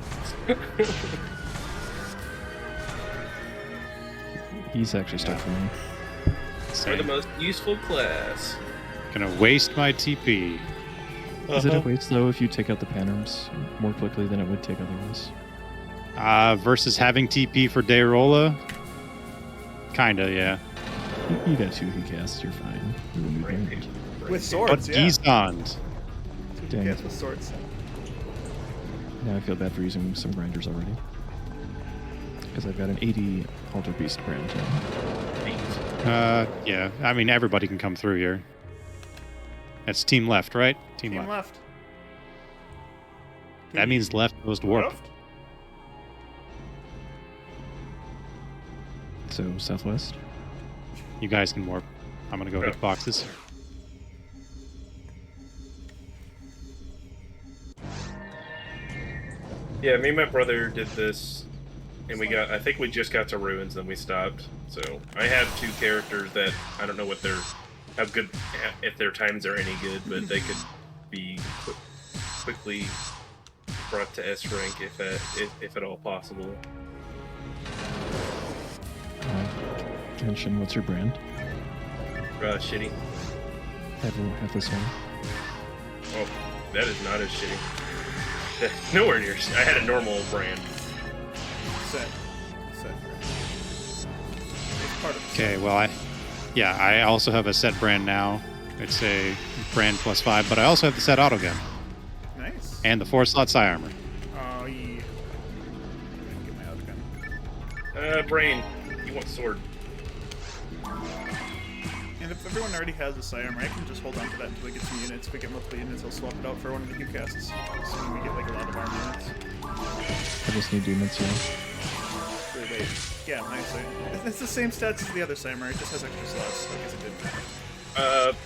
D: He's actually stuck for me.
A: We're the most useful class.
B: Gonna waste my TP.
D: Is it a waste though if you take out the panorams more quickly than it would take otherwise?
B: Versus having TP for Dayrola? Kinda, yeah.
D: You got 2 he casts, you're fine. You will be banned.
C: with
B: But
C: swords, yeah.
B: Gisand.
D: Dang
C: Yes,
D: it.
C: with swords.
D: Now I feel bad for using some grinders already. Because I've got an 80 Alter Beast brand now.
B: Yeah. I mean, everybody can come through here. That's team left, right? Team
C: Team
B: left.
C: left.
B: That means left goes to warp.
C: Left?
D: So, southwest?
B: You guys can warp. I'm gonna go hit boxes.
A: Yeah, me and my brother did this, and I think we just got to ruins, then we stopped. So I have 2 characters that I don't know what how good, if their times are any good, but they could be quickly brought to S rank if at all possible.
D: Genshin, what's your brand?
A: Shitty.
D: Have this one.
A: Oh, that is not as shitty. That's nowhere near. I had a normal brand.
C: Set. It's part of the
B: Okay, well, I also have a set brand now. It's a brand +5, but I also have the set autogun
C: Nice.
B: and the 4-slot psi armor.
C: Oh, yeah. Get my autogun.
A: Brain. You want sword?
C: And if everyone already has a psi armor, I can just hold on to that until we get some units. If we get multiple units, I'll swap it out for one of the Q casts. Assuming we get like a lot of armor units.
D: I just need demons, yeah.
C: Wait. Yeah, nice. It's the same stats as the other psi armor. It just has extra slots. I guess it didn't matter.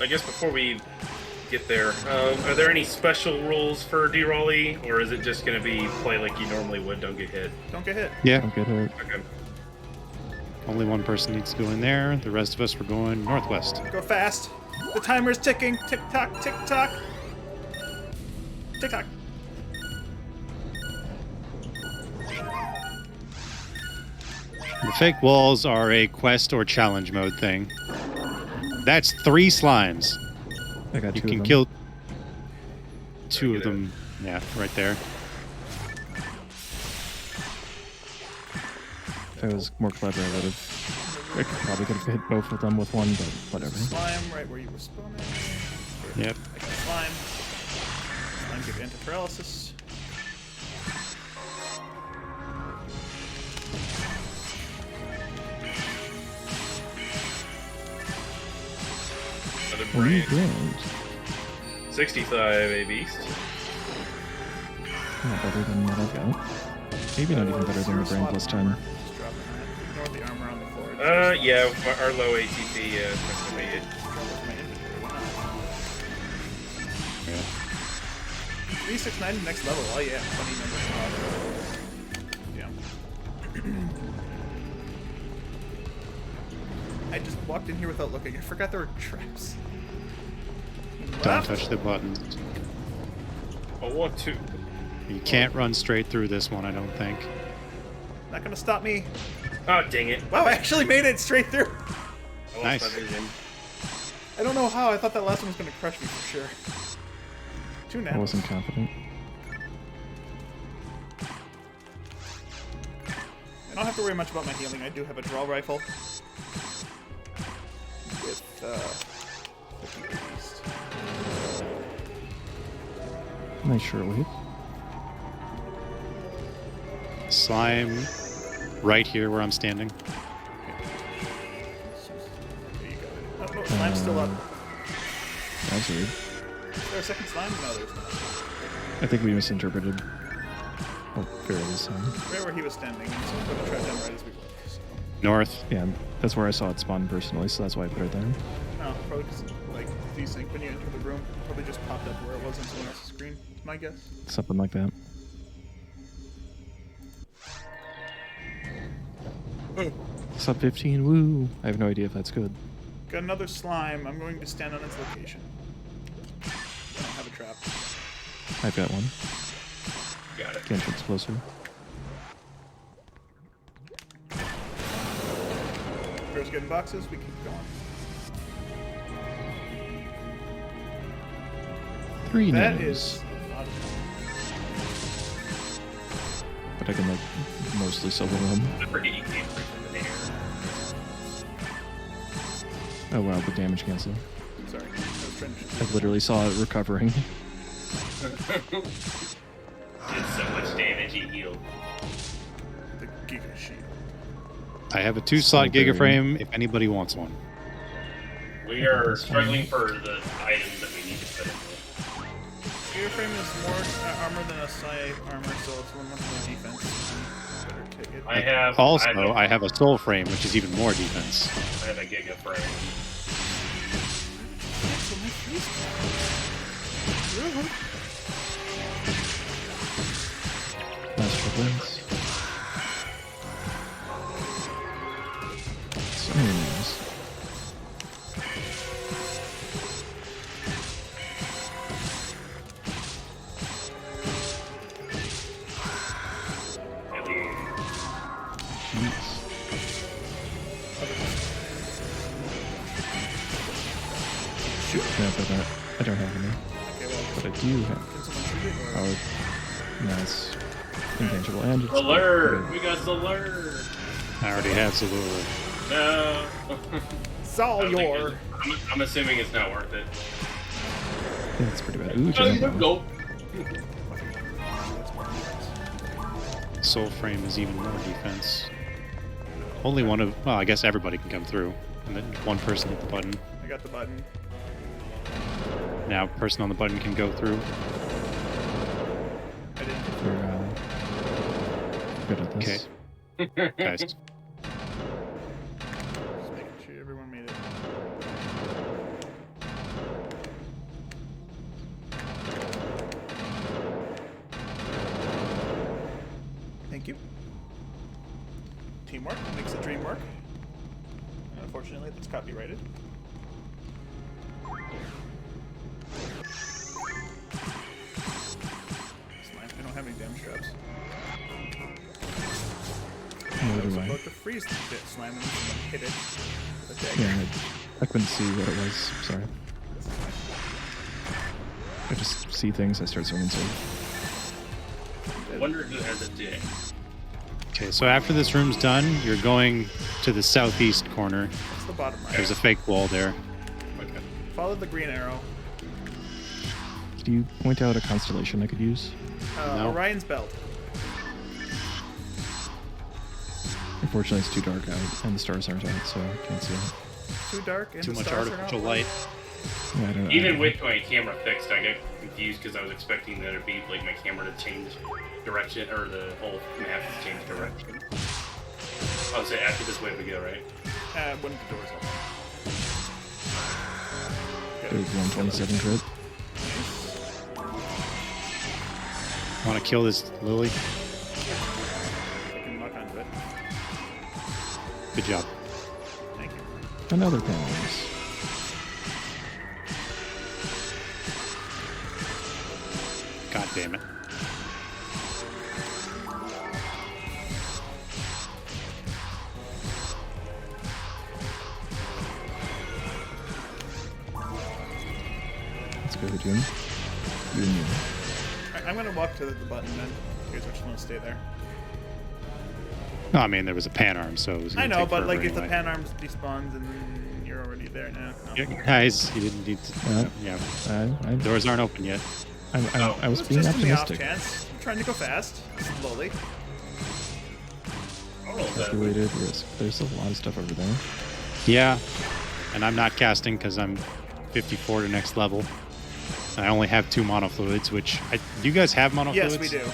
A: I guess before we get there, are there any special rules for D-Raleigh, or is it just going to be play like you normally would, don't get hit?
C: Don't get hit.
B: Yeah,
D: Don't get hurt.
A: Okay.
B: only one person needs to go in there. The rest of us were going northwest.
C: Go fast. The timer's ticking. Tick tock, tick tock. Tick tock.
B: The fake walls are a quest or challenge mode thing. That's 3 slimes.
D: I got 2
B: You
D: of
B: can
D: them.
B: kill 2 of them. Yeah, right there.
D: If I was more clever, I probably could have hit both of them with one, but whatever.
C: Slime right where you were spawning.
B: Yep.
C: I got slime. Slime give anti-paralysis.
A: Another
D: What are you
A: brand.
D: doing?
A: 65 A Beast.
D: Not better than what I've got. Maybe not even better than the brand plus 10.
C: Just dropping that. Ignore the armor on the floor.
A: Yeah, our low ATP, that's gonna be it.
B: Yeah.
C: 369 next level. Oh yeah, funny number. Yeah. I just walked in here without looking. I forgot there were traps.
B: Don't
C: Left.
B: touch the buttons.
A: I want to.
B: You can't run straight through this one, I don't think.
C: Not gonna stop me.
A: Oh, dang it.
C: Wow, I actually made it straight through.
A: I lost
B: Nice.
A: my vision.
C: I don't know how. I thought that last one was gonna crush me for sure. 2
D: I
C: nanos.
D: wasn't confident.
C: I don't have to worry much about my healing. I do have a draw rifle. the east.
D: Nice shortwave.
B: Slime right here where I'm standing.
C: There you go. Oh, no, slime's still up.
D: That's weird.
C: Is there a second slime? No, there's not.
D: I think we misinterpreted. Oh, Pharaoh's time.
C: Right where he was standing, and so put a trap down right as we left. So.
B: North.
D: Yeah, that's where I saw it spawn personally, so that's why I put it there.
C: No, probably just like desync when you enter the room. Probably just popped up where it was on someone else's screen. Is my guess.
D: Something like that. Sub 15, woo! I have no idea if that's good.
C: Got another slime. I'm going to stand on its location. I don't have a trap.
D: I've got one.
A: Got it.
D: Entrance closer.
C: Girls getting boxes. We keep going.
D: 3
C: That
D: names.
C: is a lot of
D: But I can like mostly solo them.
A: Pretty you can't break them in the air.
D: Oh wow, the damage cancel.
C: Sorry. I was trying to
D: I literally saw it recovering.
A: Did so much damage, he healed.
C: the Giga Shield.
B: I have a 2-slot Giga Frame if anybody wants one.
A: We are struggling for the items that we need to put in
C: Giga Frame is more armor than a Psi armor, so it's a little more defense. Better take it.
A: I have
B: Also,
A: I
B: I have a Soul Frame, which is even more defense.
A: have a Giga Frame.
D: Last triplets. So many names. Jeez.
C: Shoot.
D: Yeah, but I don't have any.
C: Okay, well,
D: But I do have.
C: can someone shoot it? Or...
D: Oh, no, it's intangible and it's
A: The lure! We got the lure!
B: I already have Zalura.
A: No!
C: It's all
A: I don't think
C: your.
A: I'm assuming it's not worth it.
D: Yeah, it's pretty bad. Ooh,
A: Oh,
D: giant
A: you
D: one.
A: go!
B: Soul Frame is even more defense. Only one of, well, I guess everybody can come through. And then one person hit the button.
C: I got the button.
B: Now, person on the button can go through.
C: I didn't.
D: We're good at this.
B: Okay. Guys,
C: Just making sure everyone made it. Thank you. Teamwork makes the dream work. And unfortunately, that's copyrighted. Slimes, we don't have any damage traps. I
D: Nor
C: was
D: do I.
C: about to freeze the bit slime and someone hit it with a dagger.
D: Yeah, I couldn't see what it was. Sorry. I just see things, I start swimming to.
A: I wonder who has a dick.
B: okay, so after this room's done, you're going to the southeast corner.
C: That's the bottom right.
B: There's a fake wall there.
A: Okay.
C: Follow the green arrow.
D: Could you point out a constellation I could use?
B: No.
C: Orion's belt.
D: Unfortunately, it's too dark out, and the stars aren't out, so I can't see it.
C: Too dark and
B: Too
C: the
B: much
C: stars are
B: artificial
C: not
B: light.
D: Yeah, I don't know.
A: Even with my camera fixed, I get confused because I was expecting that it'd be like my camera to change direction, or the whole map to change direction. I'll say after this wave we go, right?
C: when the doors open.
D: There's 127 crit.
B: Want to kill this Lily?
C: I can lock onto it.
B: Good job.
C: Thank you.
D: Another panels.
B: God damn it.
D: Let's go, Jim. You and me.
C: I'm gonna walk to the button then. You guys just want to stay there.
B: No, I mean, there was a pan arm, so it was
C: I
B: gonna
C: know,
B: take
C: but
B: forever
C: like if the
B: anyway.
C: pan arms despawns and then you're already Are you there now? No.
B: Yeah, guys, you didn't need to. Yeah, doors aren't open yet.
D: I
C: It
D: was
C: was
D: being
C: just in the off
D: optimistic.
C: chance. I'm trying to go fast, slowly.
D: Calculated risk. There's a lot of stuff over there.
B: Yeah, and I'm not casting because I'm 54 to next level. I only have 2 mono fluids, which do you guys have mono
C: Yes,
B: fluids?
C: we do.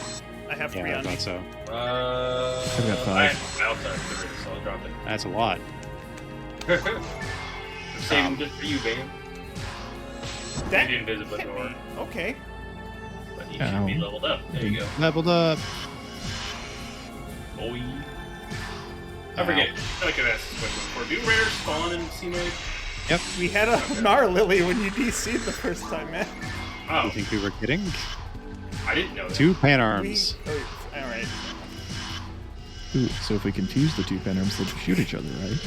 C: I have 3
B: Yeah, I
C: on me.
B: thought so.
D: I've got 5.
A: I have outside 3, so I'll drop it.
B: That's a lot.
A: I'm saving just for you, Bam.
C: That
A: You didn't visit
C: hit
A: before,
C: me. Okay.
A: but you should be
D: Ow.
A: leveled up. There you go.
B: Leveled up.
A: Boy. I forget. I could ask this question before. Do rares spawn in C-Mode?
B: Yep.
C: We had a Gnar Lily when you DC'd the first time, man.
A: Oh,
B: You think we were kidding?
A: I didn't know that.
B: 2 pan arms.
C: Alright.
D: Ooh, so if we confuse the 2 pen arms, they'll shoot each other, right?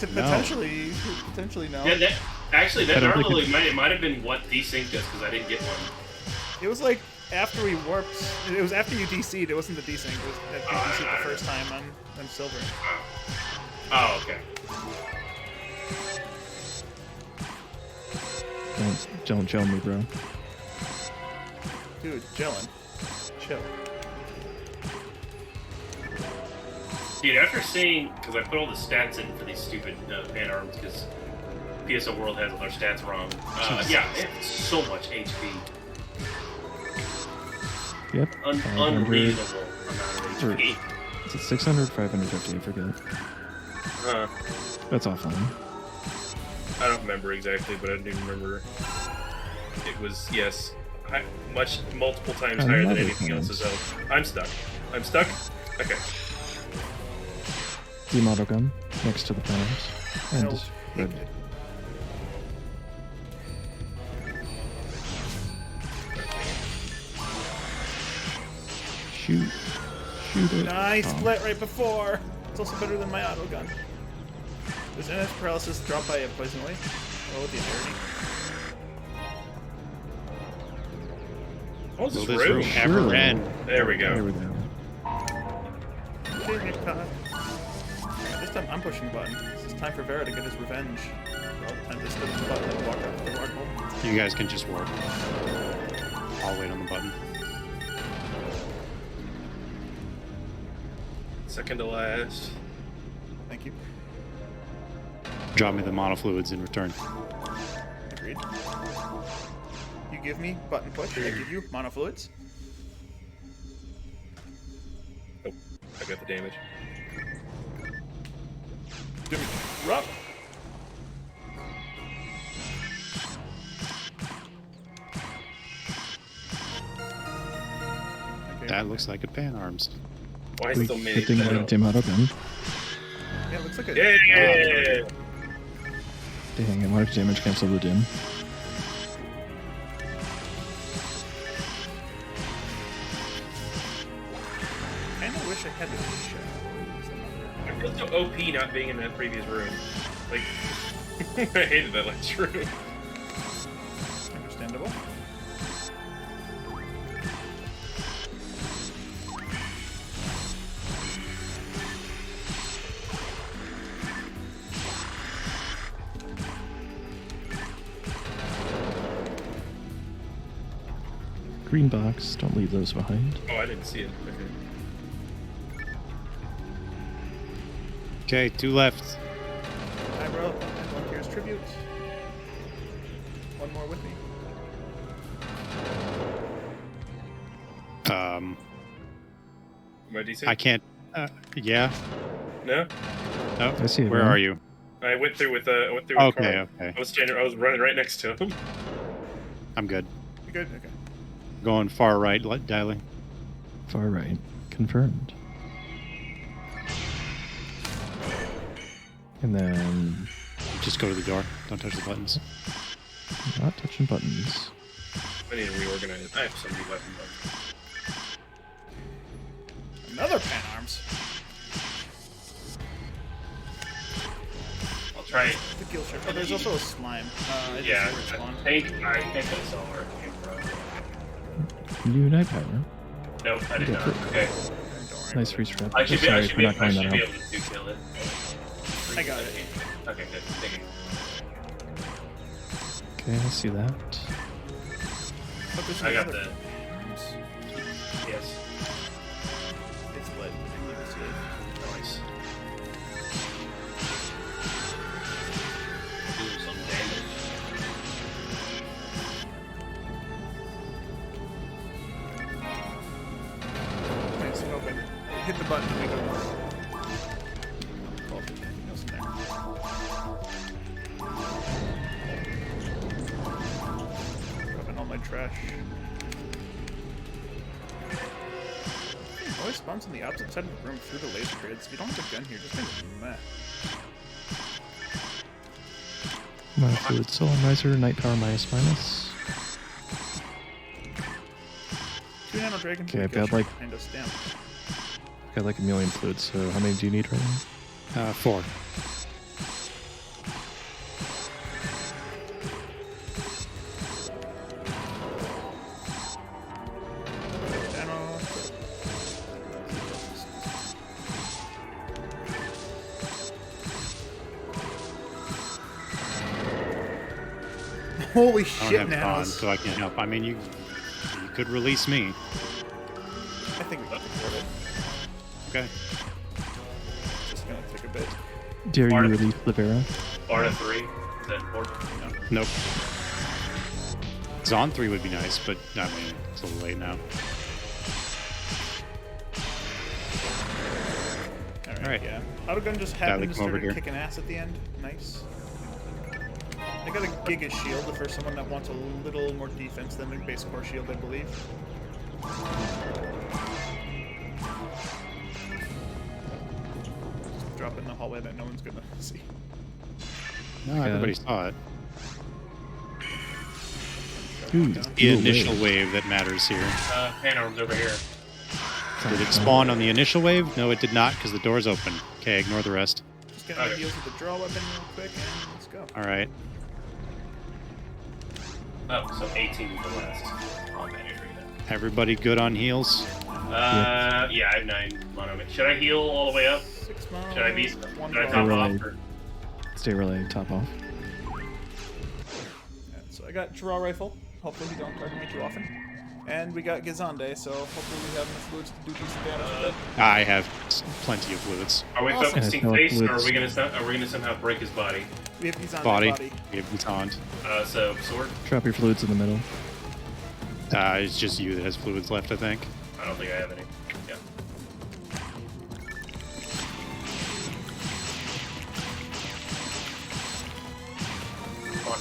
C: Potentially no.
A: Yeah, actually,
D: I
A: that
D: don't think
A: Gnarly might have been what desynced us because I didn't get one.
C: It was like after we warped. It was after you DC'd. It wasn't the desync. It was after you DC'd the first time on Silver.
A: Oh, okay.
D: Don't gel me, bro.
C: Dude, gelling. Chill.
A: Dude, after seeing, because I put all the stats in for these stupid pan arms, because PSO World has all their stats wrong. Yeah, it has so much HP.
D: Yep. 500.
A: Unreasonable amount of HP.
D: Is it 600, 550? I forget. That's all fine.
A: I don't remember exactly, but I do remember it was, yes, multiple times higher than
D: Another
A: anything
D: thing.
A: else. So I'm stuck. I'm stuck? Okay.
D: Team auto gun next to the panels. And
C: No.
D: red. Shoot. Shoot it.
C: Nice
D: Oh.
C: split right before. It's also better than my auto gun. Does NS paralysis drop by a poison away? Oh, the entirety.
A: What was
B: Will
A: this
B: this
A: room?
B: room ever
D: Surely.
B: end?
A: There we
D: There
A: go.
D: we go.
C: Okay, Nick Todd. This time I'm pushing the button. This is time for Vera to get his revenge. Well, time to slip the button and walk off the rock.
B: You guys can just warp. I'll wait on the button.
A: Second to last.
C: Thank you.
B: Drop me the mono fluids in return.
C: Agreed. You give me button push. I give you monofluids.
A: Oh, I got the damage.
C: Give me rock. Okay.
B: That looks like a pan arms.
A: Why so many?
D: Good thing I have Team auto gun.
C: Yeah, it looks like a.
A: Yeah!
D: Dang, I wanted to damage cancel the dim.
C: I kinda wish I had this show.
A: I feel so OP not being in that previous room. Like, I hated that last room.
C: Understandable.
D: Green box, don't leave those behind.
A: Oh, I didn't see it. Okay.
B: Okay, 2 left.
C: Hi, bro. One here's tribute. One more with me.
B: Um,
A: Am I decent?
B: I can't. Yeah.
A: No?
B: Oh,
D: I see it,
B: where
D: man.
B: are you?
A: I went through with Carl.
B: Okay, okay.
A: I was running right next to him.
B: I'm good.
C: You good? Okay.
B: Going far right, dialing.
D: Far right. Confirmed. And then
B: Just go to the door. Don't touch the buttons.
D: not touching buttons.
A: I need to reorganize. I have so many weapon buttons.
C: Another pan arms.
A: I'll try it.
C: The kill ship. Oh, there's also a slime. I just
A: Yeah,
C: see where it's spawned.
A: I think I saw where it came from.
D: New night power.
A: Nope, I did not.
D: Okay.
A: Okay.
C: Don't worry.
D: Nice freeze trap.
A: I should be,
D: Sorry
A: I should
D: for
A: be,
D: not
A: I
D: calling
A: should
D: that
A: be
D: out.
A: able to kill it.
C: I got it.
A: Okay, good. Thank you.
D: Okay, I see that.
C: But there's
A: I got
C: another-
A: the. Yes.
C: It's lit. You can see it.
A: Nice. Do some damage.
C: Nice and open. Hit the button to make it work. Oh, nothing else in there. Rubbing all my trash. It always spawns on the opposite side of the room through the laser grids. If you don't have a gun here, just kind of meh.
D: My fluid solenizer, night power minus minus.
C: 2 nano dragon.
D: Okay, I've got like
C: kind of stamp.
D: I've got like a million fluids, so how many do you need right now?
B: 4.
C: Nano. Holy
B: I don't
C: shit,
B: have
C: nanos!
B: bonds, so I can't help. I mean, you could release me.
C: I think we can afford it.
B: Okay.
C: Just gonna take a bit.
D: Dare you
A: Artem.
D: release Livera?
A: Barda 3. Is that important?
B: Nope. Zon 3 would be nice, but I mean, it's a little late now. Alright.
C: Yeah. Autogun just
B: Kylie,
C: happened to
B: come over
C: start
B: here.
C: kicking ass at the end. Nice. I got a Giga shield for someone that wants a little more defense than the base core shield, I believe. Just drop in the hallway that no one's gonna see.
B: No, everybody saw it.
D: Ooh,
B: The initial wave that matters here.
A: Hand arms over here.
B: Did it spawn on the initial wave? No, it did not, because the door's open. Okay, ignore the rest.
C: Just gonna
A: Okay.
C: deal with the draw weapon real quick and let's go.
B: Alright.
A: Oh, so 18 is the last combat area.
B: Everybody good on heals?
A: Yeah, I have 9 mono. Should I heal all the way up?
C: 6 mono.
A: Should I be?
C: One
A: Should I
C: draw.
A: top
D: Right.
A: off? Or?
D: Stay relay, top off.
C: Yeah, so I got draw rifle. Hopefully we don't target me too often. And we got Gizande, so hopefully we have enough fluids to do decent damage with it.
B: I have plenty of fluids.
A: Are we
C: Awesome.
A: focusing
D: And it's
A: face, or are
D: fluids.
A: we gonna somehow break his body?
C: We have Gizande
B: Body.
C: body.
B: We have Baton.
A: So sword.
D: Drop your fluids in the middle.
B: It's just you that has fluids left, I think.
A: I don't think I have any. Yeah. Come on.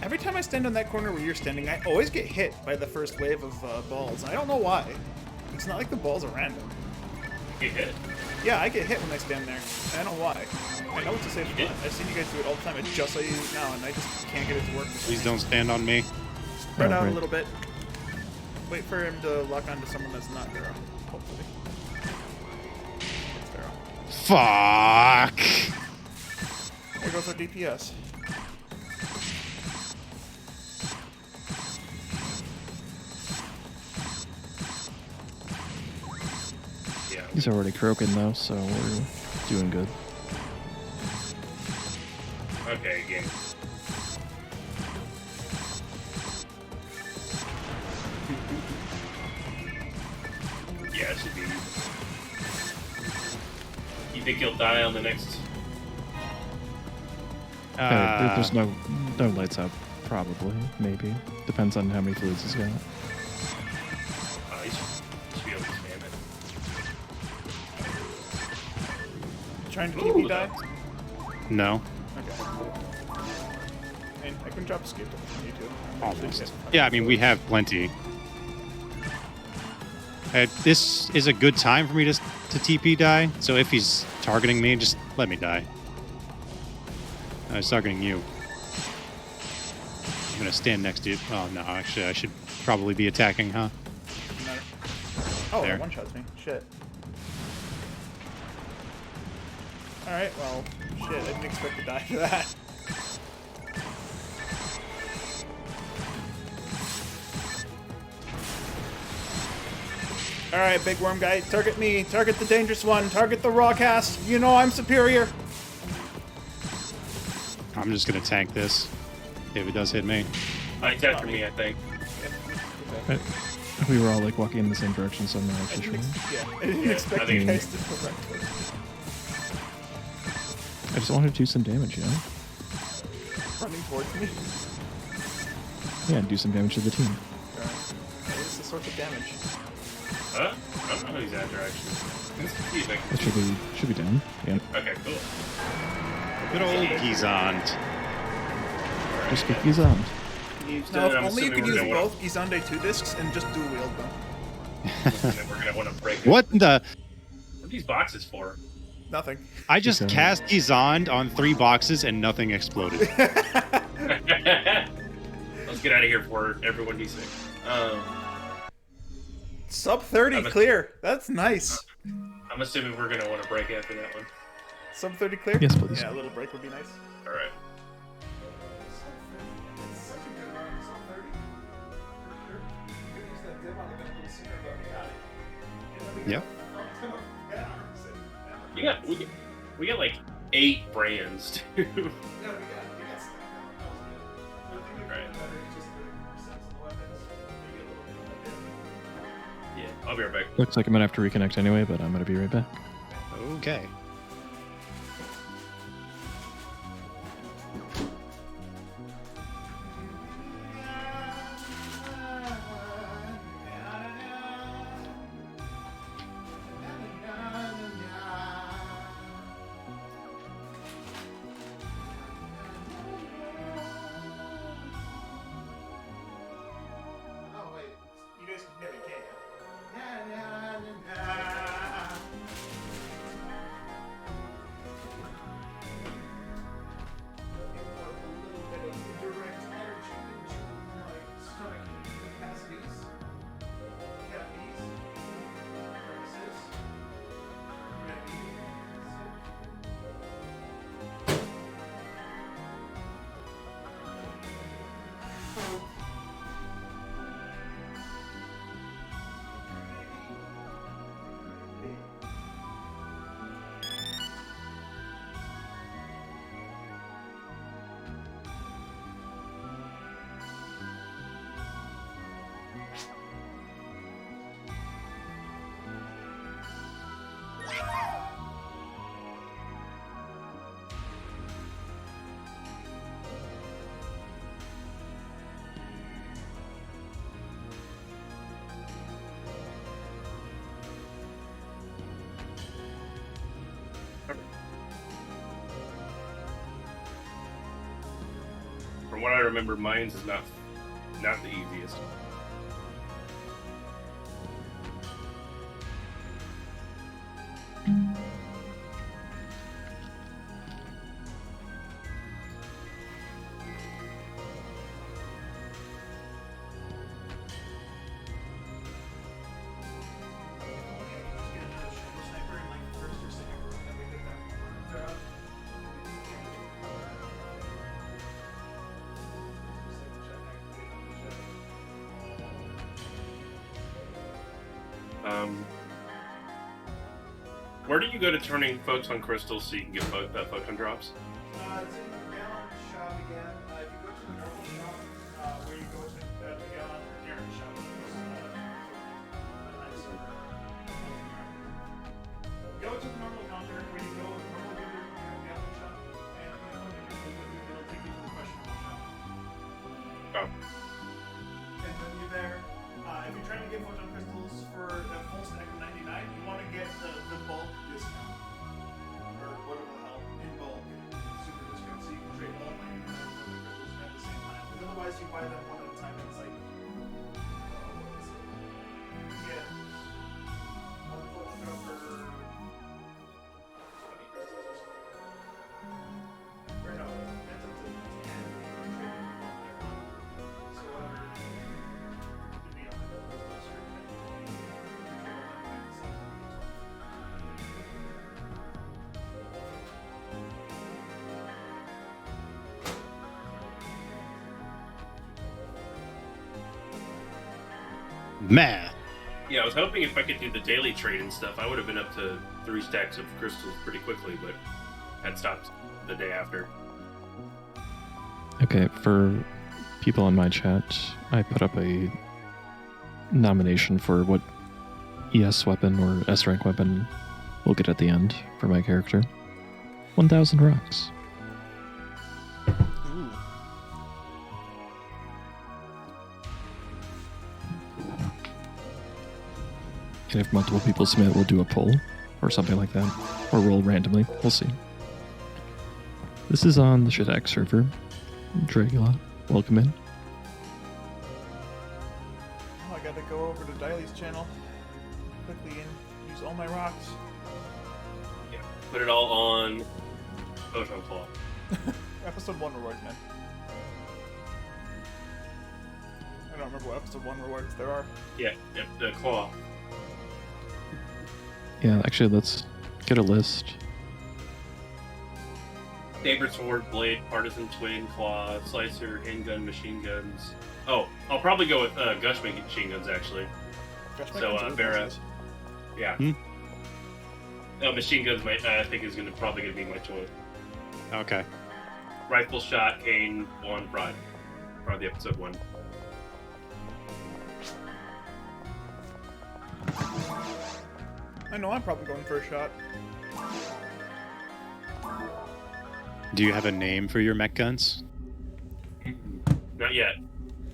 C: Every time I stand on that corner where you're standing, I always get hit by the first wave of balls. I don't know why. It's not like the balls are random.
A: Get hit.
C: Yeah, I get hit when I stand there. I don't know why. I know it's a safe spot. I've seen you guys do it all the time. I just saw you now, and I just can't get it to work.
B: Please don't stand on me.
C: Spread
D: Oh,
C: out a
D: right.
C: little bit. Wait for him to lock onto someone that's not Pharaoh. Hopefully. It's Pharaoh.
B: Fuck!
C: There goes our DPS.
A: Yeah.
D: He's already croaking though, so we're doing good.
A: Okay, game. Yeah, it should be. You think he'll die on the next?
D: There's no lights out, probably, maybe. Depends on how many fluids he's got.
A: He should be able to spam it.
C: Trying to keep me
A: Ooh,
C: die?
B: No.
C: Okay. I mean, I can drop escape if I need to.
B: Almost. Yeah, I mean, we have plenty. This is a good time for me to TP die, so if he's targeting me, just let me die. I was targeting you. I'm gonna stand next to you. Oh no, actually, I should probably be attacking, huh?
C: Doesn't matter. Oh,
B: There.
C: that one-shots me. Shit. Alright, well, shit, I didn't expect to die to that. Alright, big worm guy, target me, target the dangerous one, target the raw cast, you know I'm superior.
B: I'm just gonna tank this if it does hit me.
A: It's after me, I think.
D: We were all like walking in the same direction, so I'm not
C: I
D: actually
C: didn't,
D: sure.
C: I didn't
A: Yeah,
C: expect
A: I
C: you
A: think-
C: guys to go right.
D: I just wanted to do some damage, you know?
C: Running towards me.
D: Yeah, and do some damage to the team.
C: What is the source of damage?
A: Huh? I don't know who's after, actually. Let's see if I can-
D: That should be down. Yeah.
A: Okay, cool.
B: Good old Gizant.
D: Just get these on.
C: Now, if
A: I'm
C: only you
A: assuming
C: could
A: we're
C: use
A: gonna
C: both Gizande 2 discs and just dual wield them.
A: We're gonna want to break it.
B: What the?
A: What are these boxes for?
C: Nothing.
B: I just
D: Gizant.
B: cast Gizand on 3 boxes and nothing exploded.
A: Let's get out of here before everyone needs sick.
C: Sub 30
A: I'm a-
C: clear. That's nice.
A: I'm assuming we're gonna want to break after that one.
C: Sub 30 clear?
D: Yes, please.
C: Yeah, a little break would be nice.
A: All right.
B: Yep.
A: We got like 8 brands too. Yeah, I'll be right back.
D: Looks like I'm gonna have to reconnect anyway, but I'm gonna be right back.
B: Okay.
C: Oh, wait. You guys can hear me, can't you?
A: From what I remember, mine's is not the easiest. Where do you go to turning photon crystals so you can get photon drops?
C: It's in the Gallon shop again. If you go to the normal shop, where you go to the Gallon or Darren shop, go to the normal counter where you go to the normal Gallon shop, and it'll take you to the questionable shop.
A: Oh.
C: And then you're there. If you're trying to get photon crystals for a full stack of 99, you want to get the bulk discount. Or whatever the hell, in bulk. Super discount, so you can trade all 99 photon crystals at the same time. Because otherwise you buy them one at a time and it's like, what is it? You get one photon drop for 20 crystals or something. Or no, that's up to 10. So whatever. Could be 100 crystals or 10.
B: Math.
A: Yeah, I was hoping if I could do the daily trade and stuff, I would have been up to 3 stacks of crystals pretty quickly, but that stopped the day after.
D: Okay, for people in my chat, I put up a nomination for what ES weapon or S rank weapon we'll get at the end for my character. 1,000 rocks.
C: Ooh.
D: And if multiple people submit, we'll do a poll or something like that. Or roll randomly. We'll see. This is on the Shidak server. Dragula, welcome in.
C: Oh, I gotta go over to Diley's channel quickly and use all my rocks.
A: Yeah. Put it all on Photon Claw.
C: Episode 1 rewards, man. I don't remember what episode 1 rewards there are.
A: Yeah, yep, the claw.
D: Yeah, actually, let's get a list.
A: Saber, sword, blade, partisan, twin, claw, slicer, handgun, machine guns. Oh, I'll probably go with gush machine guns actually.
C: Gosh, my
A: So,
C: guns are really
A: Vera.
C: nice.
A: Yeah. Machine guns, I think is probably gonna be my choice.
B: Okay.
A: Rifle shot, cane, one, pride. Probably episode 1.
C: I know I'm probably going for a shot.
B: Do you have a name for your mech guns?
A: Not yet.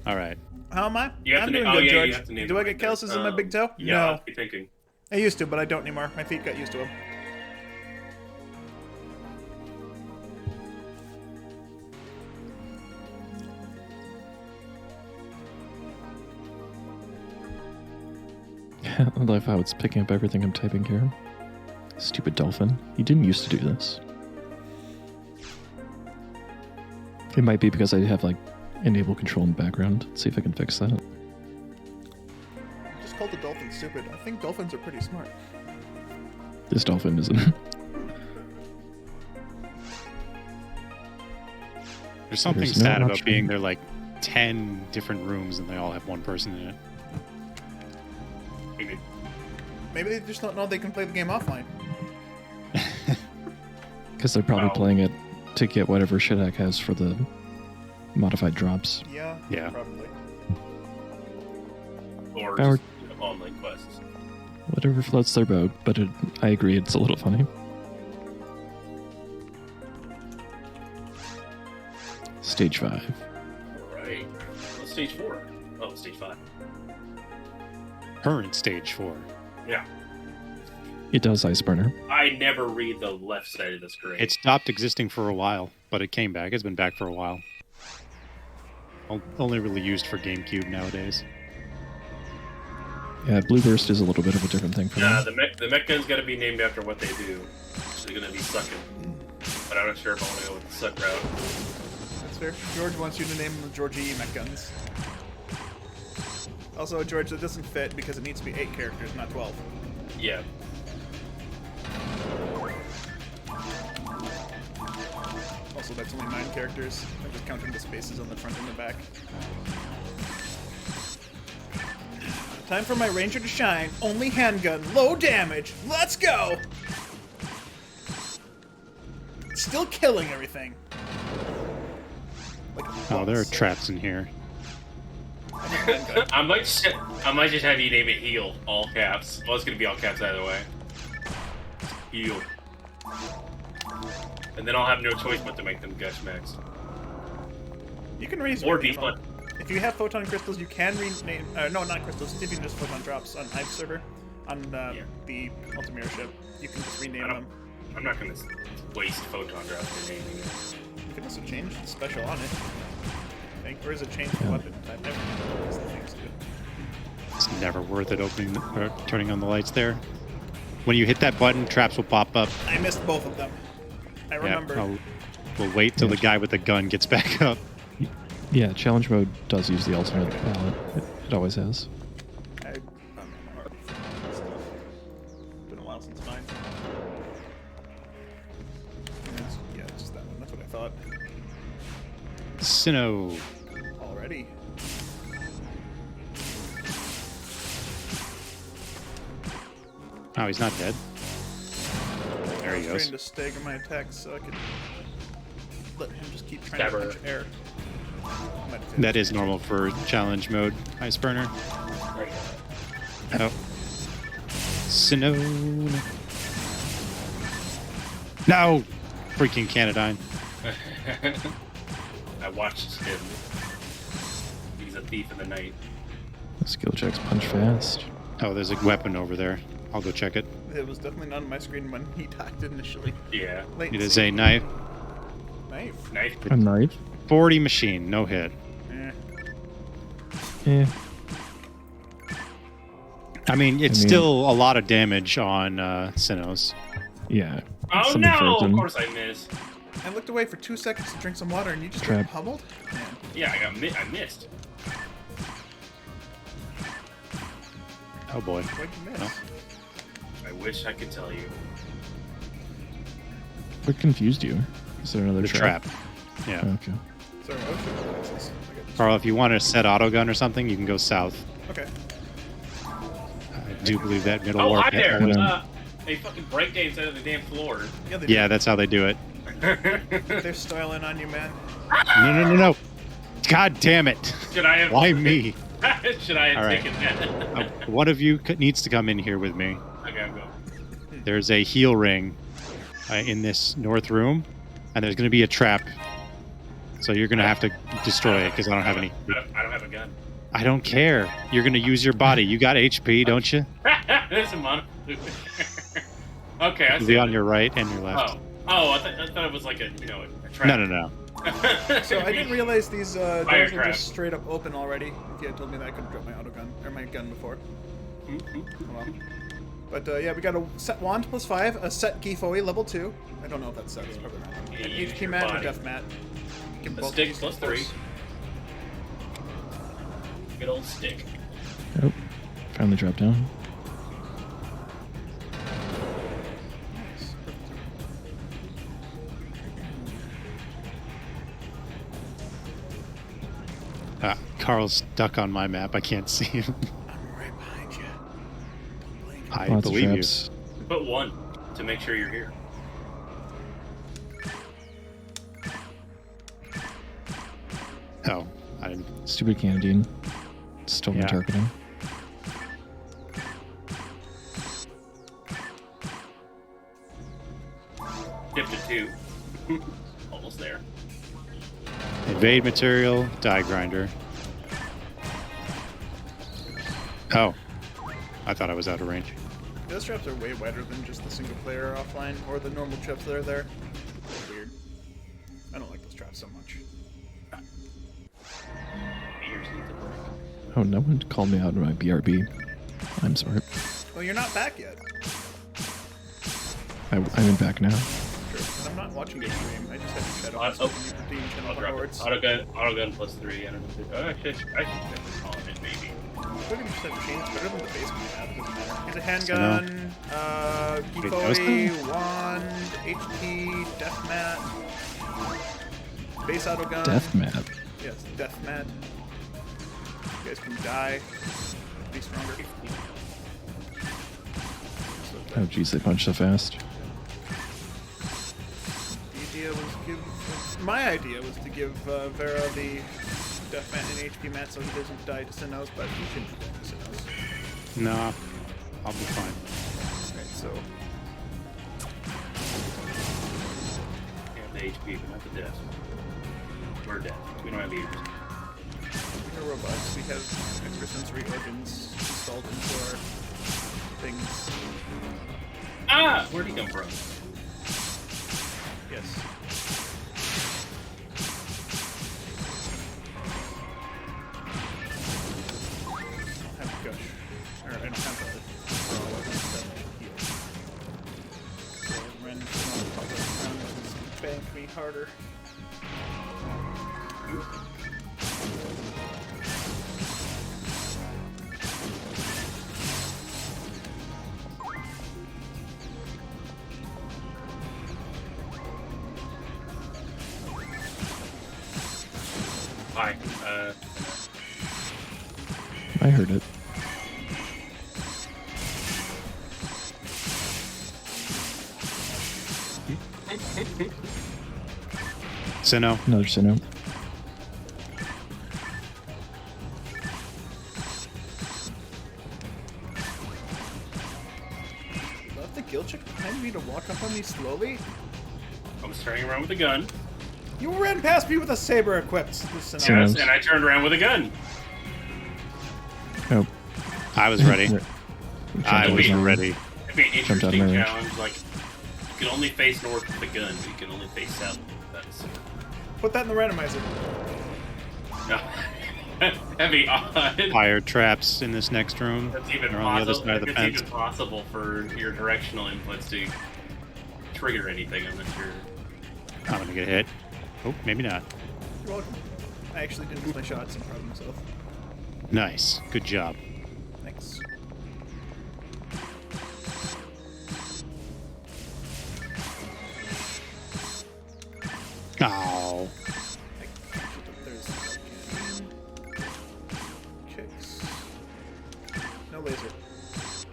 B: All right.
C: How am I?
A: You have
C: I'm
A: to
C: doing
A: na- oh,
C: good,
A: yeah, you
C: George.
A: have to name
C: Do
A: them
C: I get
A: right there.
C: calluses in my big toe?
A: Yeah,
C: No.
A: I'll be thinking.
C: I used to, but I don't anymore. My feet got used to them.
D: I love how it's picking up everything I'm typing here. Stupid dolphin. You didn't used to do this. It might be because I have, like, enable control in the background. Let's see if I can fix that.
C: Just called the dolphin stupid. I think dolphins are pretty smart.
D: This dolphin isn't.
B: There's something
D: There's no
B: sad about
D: option.
B: being there like 10 different rooms and they all have one person in it.
A: Maybe.
C: Maybe they just don't know they can play the game offline.
D: Because they're probably
A: Wow.
D: playing it to get whatever Shidak has for the modified drops.
C: Yeah.
B: Yeah.
C: Probably.
A: Or
D: Howard.
A: just online quests.
D: Whatever floats their boat, but I agree it's a little funny. Stage 5.
A: Alright. What's stage 4? Oh, stage 5.
B: Current stage 4.
A: Yeah.
D: It does Iceburner.
A: I never read the left side of the screen.
B: It stopped existing for a while, but it came back. It's been back for a while. Only really used for GameCube nowadays.
D: Yeah, Blue Burst is a little bit of a different thing for
A: Nah,
D: me.
A: the mech gun's gotta be named after what they do. They're gonna be sucking. But I'm not sure if I want to go with the suck route.
C: That's fair. George wants you to name them the George E. mech guns. Also, George, that doesn't fit because it needs to be 8 characters, not 12.
A: Yeah.
C: Also, that's only 9 characters. I'm just counting the spaces on the front and the back. Time for my ranger to shine. Only handgun, low damage. Let's go! Still killing everything. Like a
B: Oh, there are
C: boss.
B: traps in here.
C: Handgun.
A: I might just have you name it heal, all caps. Well, it's gonna be all caps either way. Heal. And then I'll have no choice but to make them gush max.
C: You can raise
A: Or be fun.
C: If you have photon crystals, you can rename. No, not crystals. If you just photon drops on Hive server, on the Ultimate ship, you can just rename
A: I
C: them.
A: don't- I'm not gonna waste photon drops for naming it.
C: You can also change the special on it. I think, or is it change the
D: Yeah.
C: weapon type? That's the things to do.
B: It's never worth it opening or turning on the lights there. When you hit that button, traps will pop up.
C: I missed both of them. I remember.
B: We'll wait till the guy with the gun gets back up.
D: Yeah, challenge mode does use the alternate palette. It always has.
C: I don't know. Been a while since mine. Yeah, it's just that one. That's what I thought.
B: Sinnoh.
C: Already.
B: Oh, he's not dead. There he
C: I was
B: goes.
C: trying to stagger my attacks so I could let him just keep trying to
A: Stabber.
C: punch air.
B: That is normal for challenge mode, Ice Burner.
A: Right.
B: Oh. Sinone. No! Freaking Canadyne.
A: I watched him. He's a thief in the night.
D: Skill checks punch fast.
B: Oh, there's a weapon over there. I'll go check it.
C: It was definitely not on my screen when he died initially.
A: Yeah.
B: It is a knife.
C: Knife.
A: Knife.
D: A knife?
B: 40 machine, no hit.
C: Eh.
D: Yeah.
B: I mean, it's
D: mean-
B: still a lot of damage on Sinnohs.
D: Yeah.
A: Oh
D: Something
A: no!
D: frozen.
A: Of course I missed.
C: I looked away for 2 seconds to drink some water, and you just
D: Trap.
C: got pummeled. Man,
A: Yeah, I missed.
B: Oh boy.
C: what'd you miss?
B: No.
A: I wish I could tell you.
D: What confused you? Is there another
B: The trap. Yeah.
D: Okay.
C: Sorry, I was sure what it was. I got
B: Carl, if you want to set autogun or something, you can go south.
C: Okay.
B: I do believe that middle
A: Oh,
B: warp.
A: hi there!
D: Yeah.
A: They fucking break games out of the damn floor.
C: Yeah, they
B: Yeah, that's how they do it.
C: they're styling on you, man.
B: No. God damn it.
A: Should I have?
B: Why me?
A: Should I have
B: All right.
A: taken that?
B: One of you needs to come in here with me.
A: Okay, I'm going.
B: There's a heal ring in this north room, and there's going to be a trap. So you're going to have to destroy it because I don't have any.
A: I don't have a gun.
B: I don't care. You're going to use your body. You got HP, don't you?
A: There's a mono. Okay, I
B: It'll
A: see.
B: be on your right and your left.
A: Oh, I thought it was like a a trap.
B: No.
C: So I didn't realize these doors
A: Fire
C: were
A: trap.
C: just straight up open already. If you had told me that, I could have dropped my autogun or my gun before. Oh, well. But yeah, we got a set wand +5, a set Gifoe level 2. I don't know if that's set. It's probably not.
A: Yeah,
C: An
A: use
C: HP
A: your
C: mat and a
A: body.
C: death mat. You can
A: A
C: both
A: stick
C: use
A: plus
C: of course.
A: 3. Good old stick.
D: Oh. Finally dropped down.
C: Nice.
B: Carl's stuck on my map. I can't see him.
C: I'm right behind you. Don't blame me.
B: I
D: Lots of
B: believe you.
D: traps.
A: Put 1 to make sure you're here.
B: Oh, I didn't.
D: Stupid Canadian. Stole my
B: Yeah.
D: targeting.
A: Shifted 2. Almost there.
B: Evade material, die grinder. Oh, I thought I was out of range.
C: Those traps are way wider than just the single player offline or the normal traps that are there. They're weird. I don't like those traps so much.
A: Ears need to break.
D: Oh, no one called me out on my BRB. I'm sorry.
C: Well, you're not back yet.
D: I'm in back now.
C: True. And I'm not watching your stream. I just had to shadow
A: Oh,
C: so you redeem
A: I'll
C: channel
A: drop it.
C: rewards.
A: Autogun plus 3. I don't know. Oh, actually, I should call it maybe.
C: We're gonna just have machines better than the basement we have. It doesn't matter. Here's a handgun,
B: Wait, those
C: Gifoe, wand, HP, death mat, base auto gun.
D: Death map.
C: Yes, death mat. You guys can die. Be stronger.
D: Oh, jeez, they punch so fast.
C: The idea was to give. My idea was to give Vera the death mat and HP mat so he doesn't die to Sinnohs, but he shouldn't die to Sinnohs.
B: No, I'll be fine.
C: Right, so
A: We have the HP, but not the death. We're dead. We don't have ears.
C: we're robots. We have extrasensory organs installed into our things.
A: Ah! Where'd he come from?
C: Yes. I have gush. Or I don't have the raw weapons that heal. So Ren will pop up around and bank me harder.
A: Hi.
D: I heard it.
B: Sinnoh.
D: Another Sinnoh.
C: Left the guild chick behind me to walk up on me slowly.
A: I was turning around with a gun.
C: You ran past me with a saber equipped. This
D: Sinnoh.
C: Sinnoh.
A: Yes, and I turned around with a gun.
D: Oh.
B: I was ready. I was
A: Wait.
B: ready.
A: It'd be an
D: Jumped out of
A: interesting
D: my range.
A: challenge. Like, you can only face north with the gun, but you can only face south with that. So,
C: Put that in the randomizer.
A: no. That'd be odd.
B: Fire traps in this next room.
A: That's even
B: They're on the other
A: possible.
B: side of the
A: It's
B: fence.
A: even possible for your directional inputs to trigger anything. I'm not sure.
B: I'm gonna get hit. Oh, maybe not.
C: You're welcome. I actually didn't miss my shots. I'm proud of myself.
B: Nice. Good job.
C: Thanks.
B: Oh.
C: There's kicks. No laser. It's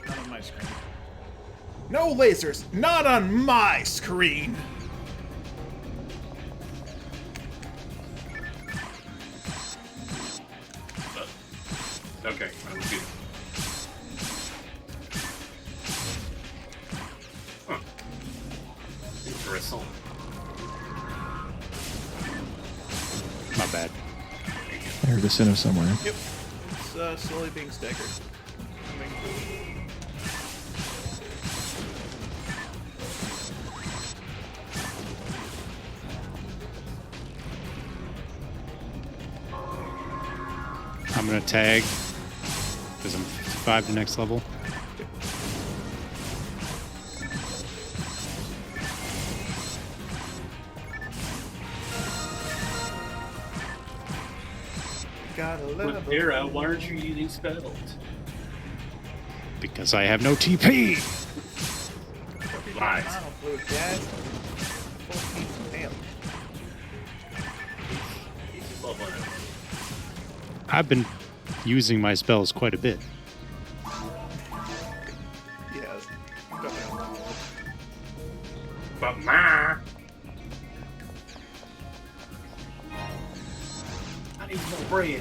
C: not on my screen. No lasers! Not on my screen!
A: Okay, I was good. Huh. Interesting.
B: My bad.
D: I heard a Sinnoh somewhere.
C: Yep. It's slowly being staggered. Coming.
B: I'm gonna tag because I'm 55 to next level.
C: Gotta
A: With
C: love
A: Vera, why aren't you using spells?
B: Because I have no TP.
A: Lies.
C: Fluid, guys. Full team fail.
A: Love one.
B: I've been using my spells quite a bit.
C: Yes. Definitely.
A: But ma, I need more bread.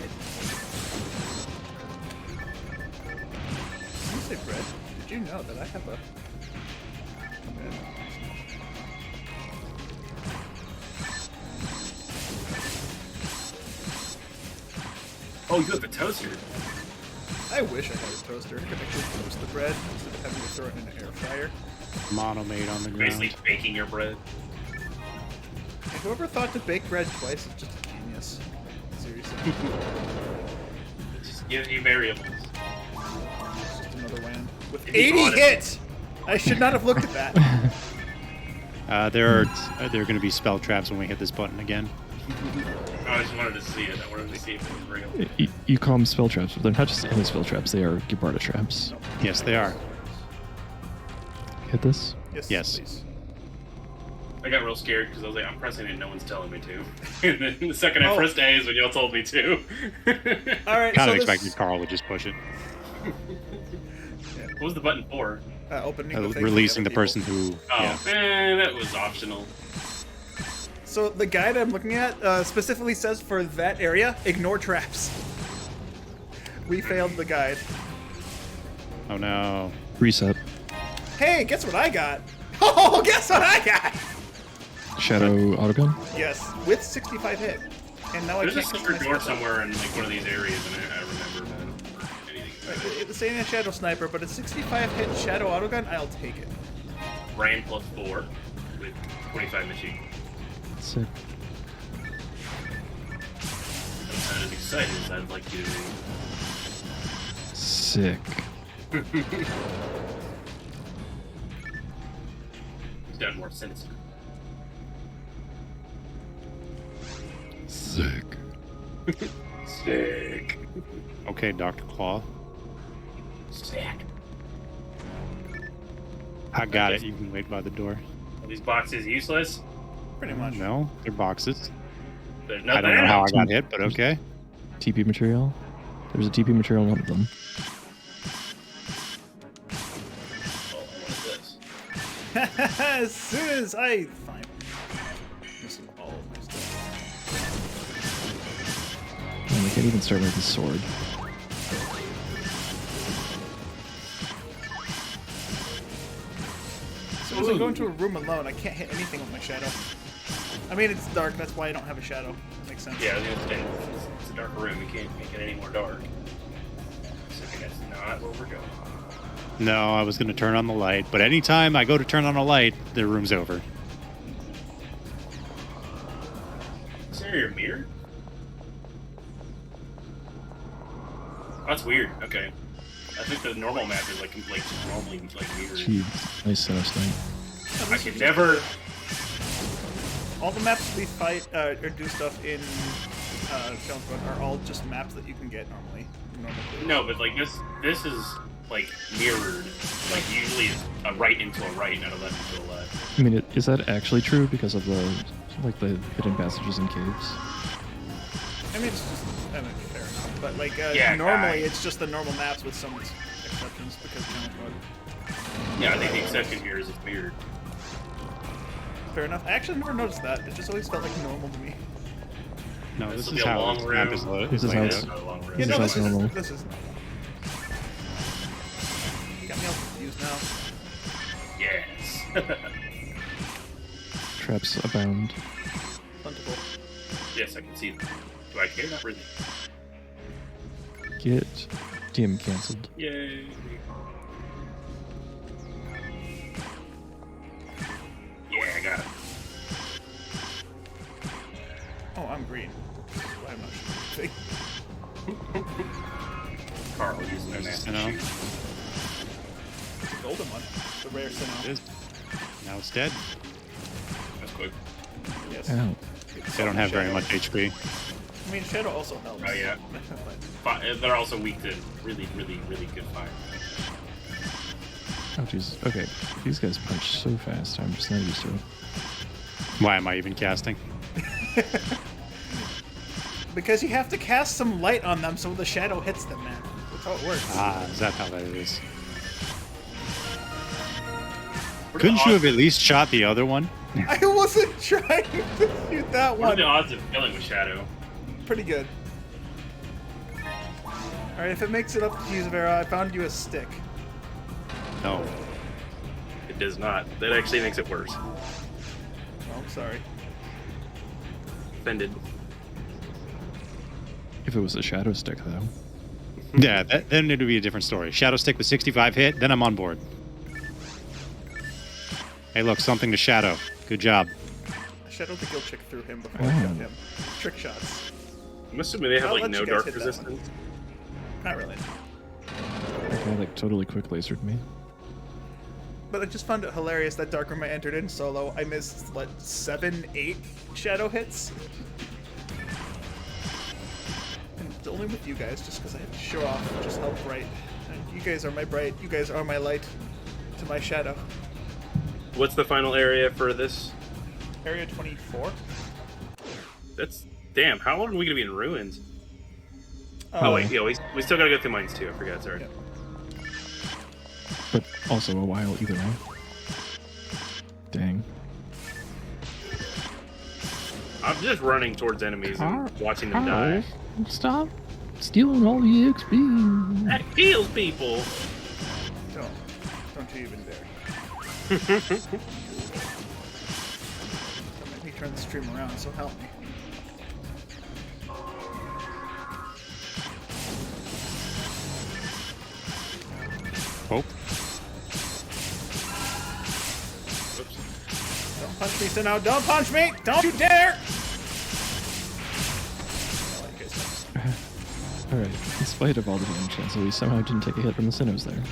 C: When you say bread, did you know that I have a...
A: Oh, you have a toaster.
C: I wish I had a toaster. I could actually toast the bread instead of having to throw it in an air fryer.
B: Monomate on the
A: Basically
B: ground.
A: baking your bread.
C: And whoever thought to bake bread twice is just a genius. Seriously.
A: It just gives you variables.
C: It's just another WAN. With
A: It'd be
C: 80
A: honest.
C: hits! I should not have looked at that.
B: There are going to be spell traps when we hit this button again.
A: I just wanted to see it. I wanted to see if it was real.
D: You call them spell traps, but they're not just any spell traps. They are Gibarda traps.
B: Yes, they are.
D: Hit this.
B: Yes.
C: Please.
A: I got real scared because I was like, I'm pressing it and no one's telling me to. And then the second I
C: Oh.
A: pressed A is when y'all told me to.
C: Alright,
B: Kind
C: so
B: of
C: this...
B: expected Carl would just push it.
A: What was the button for?
C: Opening the thing
B: Releasing
C: for
B: the
C: other
B: person who.
A: Oh,
B: Yeah.
A: that was optional.
C: So the guide I'm looking at specifically says for that area, ignore traps. We failed the guide.
B: Oh no.
D: Reset.
C: Hey, guess what I got? Oh, guess what I got?
D: Shadow autogun.
C: Yes, with 65 hit. And now
A: There's
C: I
A: a
C: can't
A: secret
C: use my
A: door
C: spell.
A: somewhere in like one of these areas, and I remember anything.
C: It's saying a shadow sniper, but a 65 hit shadow autogun, I'll take it.
A: Brain plus 4 with 25 machine.
D: Sick.
A: I'm not as excited as I'd like you to be.
D: Sick.
A: It's done more sense.
D: Sick.
A: Sick.
B: Okay, Dr. Claw.
A: Sick.
B: I got it. You can wait by the door.
A: Are these boxes useless?
C: Pretty much.
B: No, they're boxes.
A: There's
B: I
A: nothing
B: don't know
A: in
B: how I
A: them.
B: got hit, but okay.
D: TP material. There's a TP material in one of them.
A: Oh, what is this?
C: As soon as I find missing all of my
D: can't even start with his sword.
C: As soon as I go into a room alone, I can't hit anything with my shadow. I mean, it's dark. That's why I don't have a shadow. That makes sense.
A: Yeah, I was gonna say, it's a darker room. You can't make it any more dark. So that's not where we're going.
B: No, I was going to turn on the light, but anytime I go to turn on a light, the room's over.
A: Is there your mirror? Oh, that's weird. Okay. I think the normal map is like normally like mirrored.
D: Jeez, nice Sinnoh Snipe.
A: I could never.
C: All the maps we fight or do stuff in Challenge Mode are all just maps that you can get normally.
A: No, but like this is like mirrored. Like usually it's a right into a right, not a left into a left.
D: I mean, is that actually true because of the hidden passages and caves?
C: I mean, it's just fair enough. But like
A: Yeah,
C: normally, it's just the normal maps with some exceptions because Challenge Mode.
A: Yeah, I think the exception here is it's mirrored.
C: Fair enough. I actually never noticed that. It just always felt like normal to me.
B: No,
A: This
B: this
A: will
B: is
A: be a
B: how
A: long
B: this
A: room.
B: map is
D: This is how
B: laid
D: it's-
B: out.
A: Not a long room.
C: Yeah, no,
D: This
C: this
D: is normal.
C: this is normal. Got me all confused now.
A: Yes.
D: Traps abound.
C: Plentiful.
A: Yes, I can see them. Do I care? Not really.
D: Get DM cancelled.
A: Yay. Yeah, I got it.
C: Oh, I'm green. I'm not sure.
A: Carl using their
B: There's
A: master
B: Sinnoh.
A: shoot.
C: The golden one. The rare
B: It
C: Sinnoh.
B: is. Now it's dead.
A: That's quick.
C: Yes.
D: Ow.
B: They don't have very
C: Shadow.
B: much HP.
C: I mean, Shadow also helps.
A: Oh, yeah. They're also weak to really, really, really good fire.
D: Oh jeez. Okay, these guys punch so fast. I'm just not used to it.
B: Why am I even casting?
C: Because you have to cast some light on them so the shadow hits them, man. That's how it works.
B: Ah, is that how that is?
A: What are
B: Couldn't
A: the
B: you
A: odds-
B: have at least shot the other one?
C: I wasn't trying to shoot that
A: What are
C: one.
A: the odds of killing with Shadow?
C: Pretty good. Alright, if it makes it up to Yuzavera, I found you a stick.
B: No.
A: It does not. That actually makes it worse.
C: Oh, I'm sorry.
A: Offended.
D: If it was a shadow stick, though.
B: Yeah, then it would be a different story. Shadow Stick with 65 hit, then I'm on board. Hey, look, something to Shadow. Good job.
C: I shadowed the guild chick through him before I killed him. Trick shots.
A: I'm assuming they have
C: I'll
A: like
C: let
A: no
C: you guys
A: dark
C: hit that one.
A: resistance.
C: Not really.
D: That guy like totally quick lasered me.
C: But I just found it hilarious that dark room I entered in solo, I missed, what, 7, 8 shadow hits? And it's only with you guys, just because I have to show off just how bright. And you guys are my bright, you guys are my light to my shadow.
A: What's the final area for this?
C: Area 24?
A: That's damn. How long are we gonna be in ruins? Oh wait, yeah, we still gotta go through mines too. I forgot. Sorry.
C: Yeah.
D: But also a while either way. Dang.
A: I'm just running towards enemies and watching them die.
D: Stop stealing all the XP.
A: That kills people.
C: Don't you even dare. Don't make me turn the stream around, so help me.
B: Oh,
A: Oops.
C: Don't punch me, Sinnoh! Don't punch me! Don't you dare! I like this.
D: Alright, in spite of all the damage cancel, we somehow didn't take a hit from the Sinnohs there.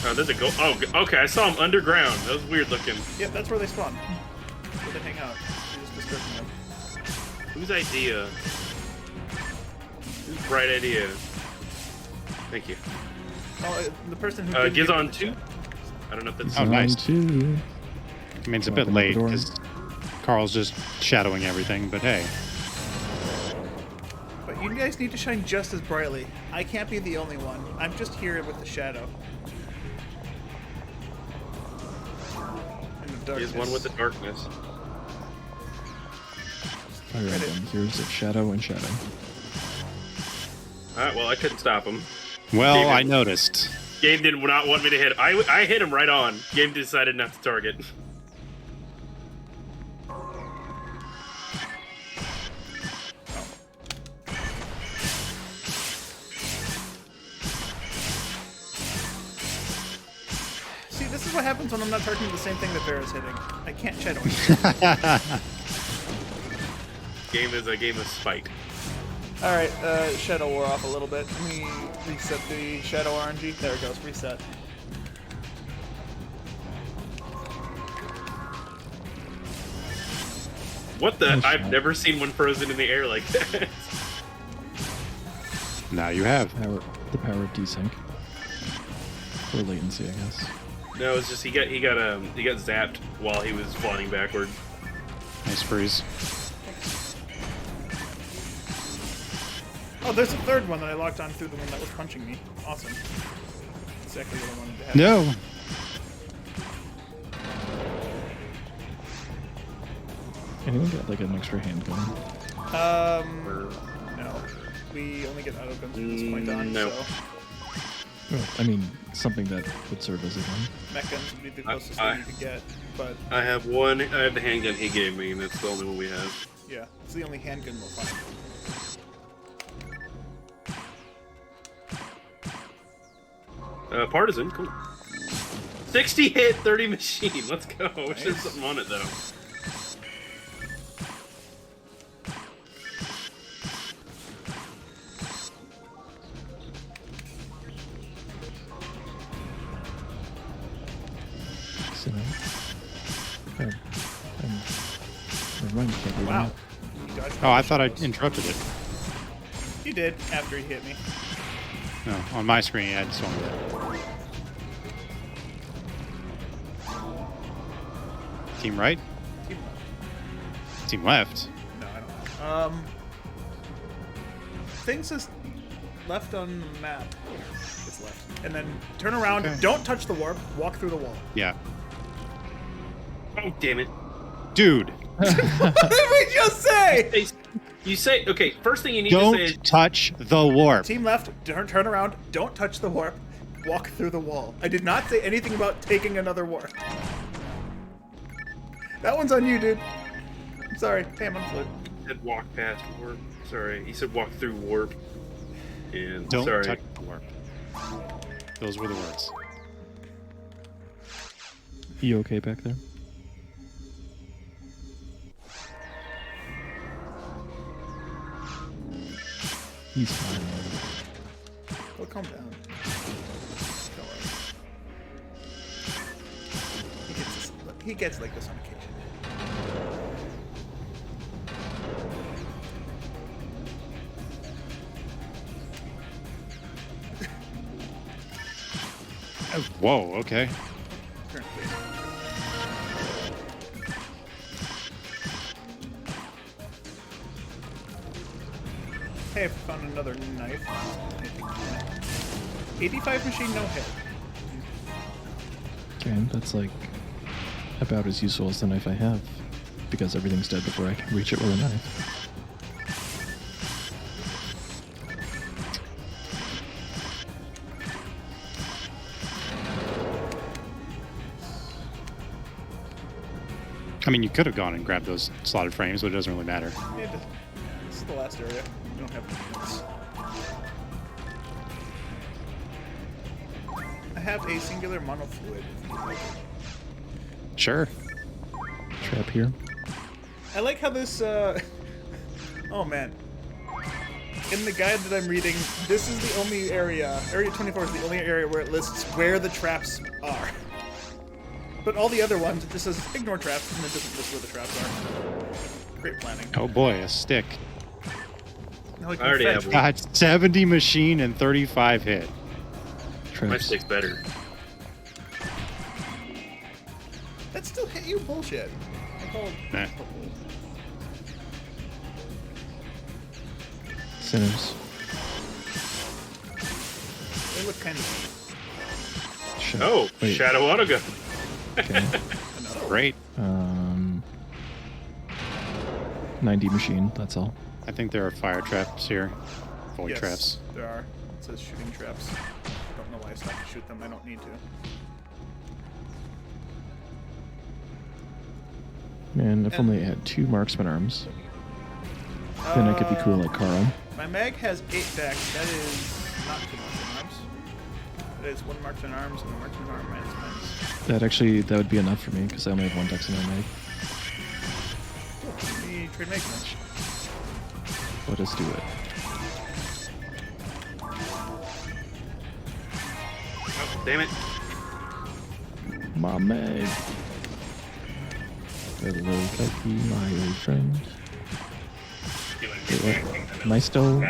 A: Oh, there's a go. Oh, okay. I saw them underground. That was weird looking.
C: Yep, that's where they spawn. Where they hang out. You just disturb them.
A: Whose idea? Whose bright idea? Thank you.
C: Oh, the person who didn't
A: Gizon
C: get
A: 2? I don't know if that's.
B: Oh, nice.
D: Two.
B: I mean, it's a bit
D: Open the
B: late
D: door.
B: because Carl's just shadowing everything, but hey.
C: But you guys need to shine just as brightly. I can't be the only one. I'm just here with the shadow. In the
A: He
C: darkness.
A: is one with the darkness.
D: Alright then, here's of Shadow and Shadow.
A: Alright, well, I couldn't stop him.
B: Well,
A: David.
B: I noticed.
A: Game did not want me to hit. I hit him right on. Game decided not to target.
C: See, this is what happens when I'm not targeting the same thing that Vera's hitting. I can't shadow him.
A: Game is a game of spite.
C: Alright, Shadow wore off a little bit. Let me reset the Shadow RNG. There it goes, reset.
A: What the?
D: Nice
A: I've
D: shot.
A: never seen one frozen in the air like that.
B: Now you have.
D: The power of desync. Or latency, I guess.
A: No, it's just he got zapped while he was flying backward.
B: Nice freeze.
C: Oh, there's a third one that I locked on through the one that was punching me. Awesome. Exactly what I wanted to have.
B: No.
D: Anyone got like an extra handgun?
C: No. We only get auto guns from this point on,
A: No.
C: so
D: Well, I mean, something that would serve as a gun.
C: mech guns would be the closest
A: I-
C: thing you could get, but
A: I have one. I have the handgun he gave me, and that's the only one we have.
C: yeah, it's the only handgun we'll find.
A: Partisan, cool. 60 hit, 30 machine. Let's go. Wish there's
C: Nice.
A: something on it though.
D: So, never mind, you can't do
C: Wow.
D: that.
C: You dodged
B: Oh, I
C: my
B: thought I
C: shadows.
B: interrupted it.
C: You did, after he hit me.
B: No, on my screen, I had swung it. Team right?
C: Team left.
B: Team left?
C: No, I don't know. Things is left on the map. It's left. And then turn around,
B: Okay.
C: don't touch the warp, walk through the wall.
B: Yeah.
A: Oh, damn it.
B: Dude,
C: What did we just say?
A: You say, okay, first thing you need to say is,
B: don't touch the warp.
C: Team left, turn around, don't touch the warp, walk through the wall. I did not say anything about taking another warp. That one's on you, dude. I'm sorry. Hey, I'm on foot.
A: said walk past warp. Sorry, he said walk through warp. And
B: Don't
A: sorry.
B: touch the warp. Those were the words.
D: You okay back there? He's fine.
C: Well, calm down. Don't worry. He gets like this on occasion.
B: Oh, whoa, okay.
C: Turn, please. Hey, I found another knife. 85 machine, no hit.
D: Okay, that's like about as useful as the knife I have, because everything's dead before I can reach it with a knife.
B: I mean, you could have gone and grabbed those slotted frames, but it doesn't really matter.
C: Yeah, this is the last area. We don't have units. I have a singular monofluid.
B: Sure.
D: Trap here.
C: I like how this, oh man. In the guide that I'm reading, this is the only area, Area 24 is the only area where it lists where the traps are. But all the other ones, it just says ignore traps, and it doesn't list where the traps are. Great planning.
B: Oh boy, a stick.
C: Now we can
A: I already
C: fetch.
A: have one.
B: Got 70 machine and 35 hit.
A: My
D: Traps.
A: stick's better.
C: That still hit you? Bullshit. I called.
B: Nah.
D: Sinners.
C: They look kind of.
A: Oh,
D: Wait,
A: Shadow Autogun.
D: okay.
C: Another one.
B: Great.
D: 90 machine, that's all.
B: I think there are fire traps here. void
C: Yes,
B: traps.
C: there are. It says shooting traps. I don't know why I stopped to shoot them. I don't need to.
D: Man, if only I had 2 marksman arms. Then I could be cool like Carl.
C: My mag has 8 back. That is not 2 marksman arms. That is 1 marksman arms and a marksman arm minus.
D: That would be enough for me because I only have 1 dex in my mag.
C: Let me trade mag match.
D: Let us do it.
A: Oh, damn it.
D: My mag. Hello, Kaki, my old friend. Wait, what? Am I still?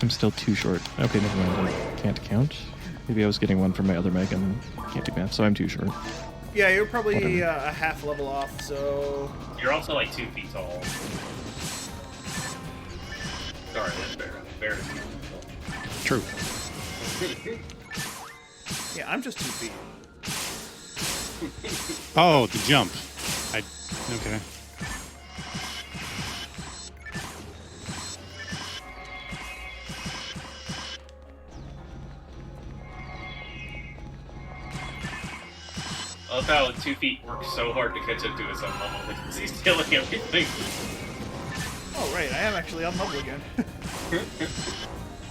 D: I'm still too short. Okay, never mind. I can't count. Maybe I was getting one from my other mag and can't do math, so I'm too short.
C: Yeah, you're probably
D: Whatever.
C: a half level off, so...
A: You're also like 2 feet tall. Sorry, that's fair. Fair.
B: True.
C: Yeah, I'm just 2 feet.
B: Oh, the jump. Okay.
A: I love how 2 feet works so hard to catch up to us on level because he's killing everything.
C: Oh, right, I am actually on level again.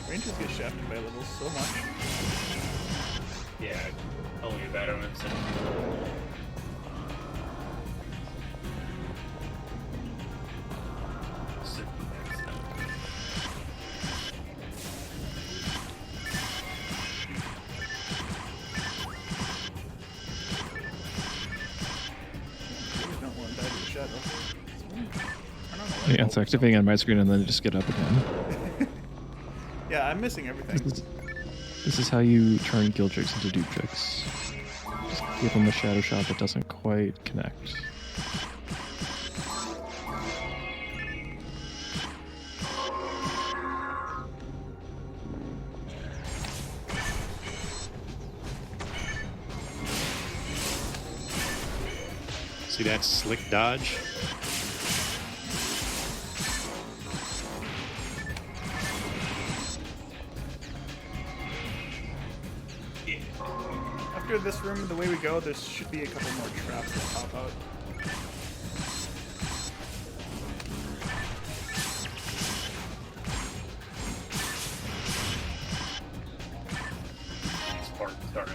C: Rangers get shafted by levels so much.
A: Yeah, only a bad on it.
C: I don't want to die to the shadow.
D: Yeah, it's activating on my screen and then just get up again.
C: Yeah, I'm missing everything.
D: This is how you turn guild tricks into dupe tricks. Just give them a shadow shot that doesn't quite connect.
B: See that slick dodge?
C: After this room, the way we go, there should be a couple more traps that pop out.
A: Sorry.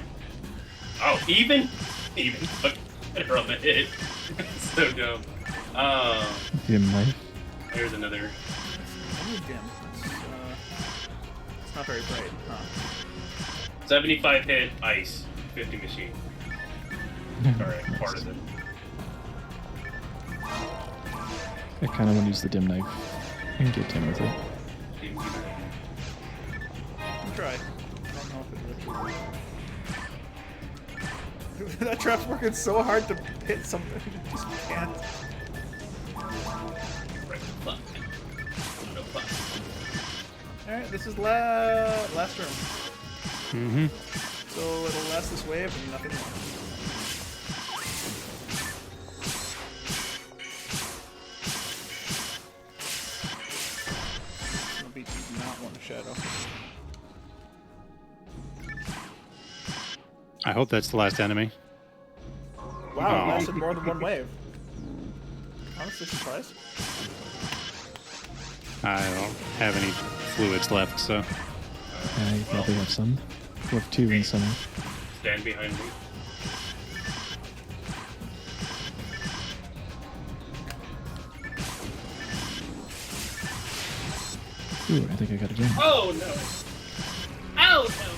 A: Oh, even? Even. Fuck. Better on the hit. So dumb.
D: Dim knife.
A: There's another.
C: It's only dim. It's not very bright, huh?
A: 75 hit, ice. 50 machine. Alright, part of it.
D: I kind of want to use the dim knife and get him with it.
C: Try. I don't know if it actually works. That trap's working so hard to hit something, it just can't.
A: Right, fuck. No fuck.
C: Alright, this is last room.
B: Mm-hmm.
C: So it'll last this wave and nothing more. The beach does not want a shadow.
B: I hope that's the last enemy.
C: Wow, it
B: Oh.
C: lasted more than one wave. Honestly surprised.
B: I don't have any fluids left, so.
D: I probably have some. We have 2 in the center.
A: Stand behind me.
D: Ooh, I think I got it in.
A: Oh no! Oh no!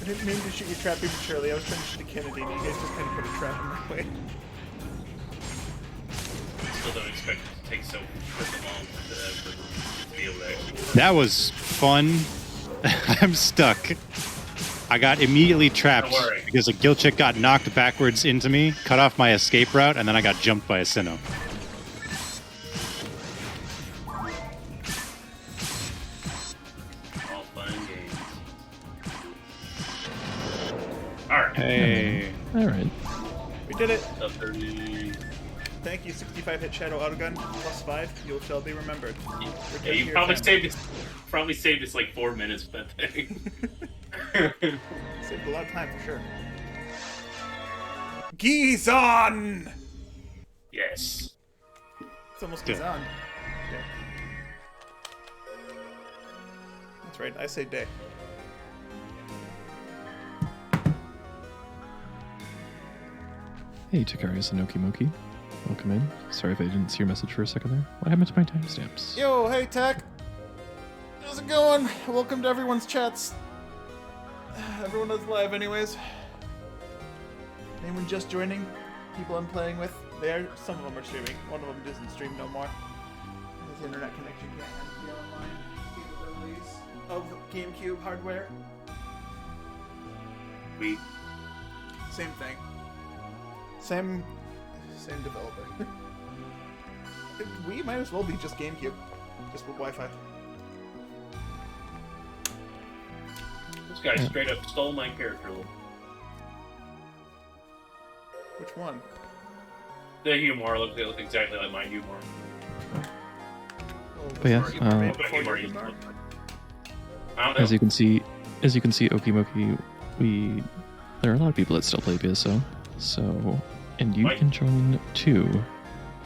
C: I didn't mean to shoot your trap prematurely. I was trying to shoot the Kennedy, and you guys just kind of put a trap in my way.
A: Still don't expect it to take so freaking long to be able to actually.
B: That was fun. I'm stuck. I got immediately trapped
A: Don't worry.
B: because a guild chick got knocked backwards into me, cut off my escape route, and then I got jumped by a Sinnoh. Hey.
D: All right.
C: We did it.
A: Up 30.
C: Thank you, 65 hit Shadow Autogun, +5. You shall be remembered.
A: Yeah, you probably saved us like 4 minutes for that thing.
C: Saved a lot of time for sure. Gizon!
A: Yes.
C: It's almost
B: Day.
C: Gizon. Yeah. That's right, I say day.
D: Hey, Takarius and Okimoki. Welcome in. Sorry if I didn't see your message for a second there. What happened to my timestamps?
C: Yo, hey Tech. How's it going? Welcome to everyone's chats. Everyone is live anyways. Anyone just joining? People I'm playing with? Some of them are streaming. One of them doesn't stream no more. His internet connection can't handle the online capabilities of GameCube hardware.
A: We
C: Same thing. Same developer. We might as well be just GameCube. Just with Wi-Fi.
A: this guy straight up stole my character.
C: Which one?
A: The humor they look exactly like my humor.
C: Oh,
D: But yeah,
C: was Humor made
A: But
C: before
A: humor
C: your
A: used to
C: Humor?
A: look like. I don't know.
D: As you can see, Okimoki, there are a lot of people that still play PSO. So, and you
A: Mike.
D: can join too,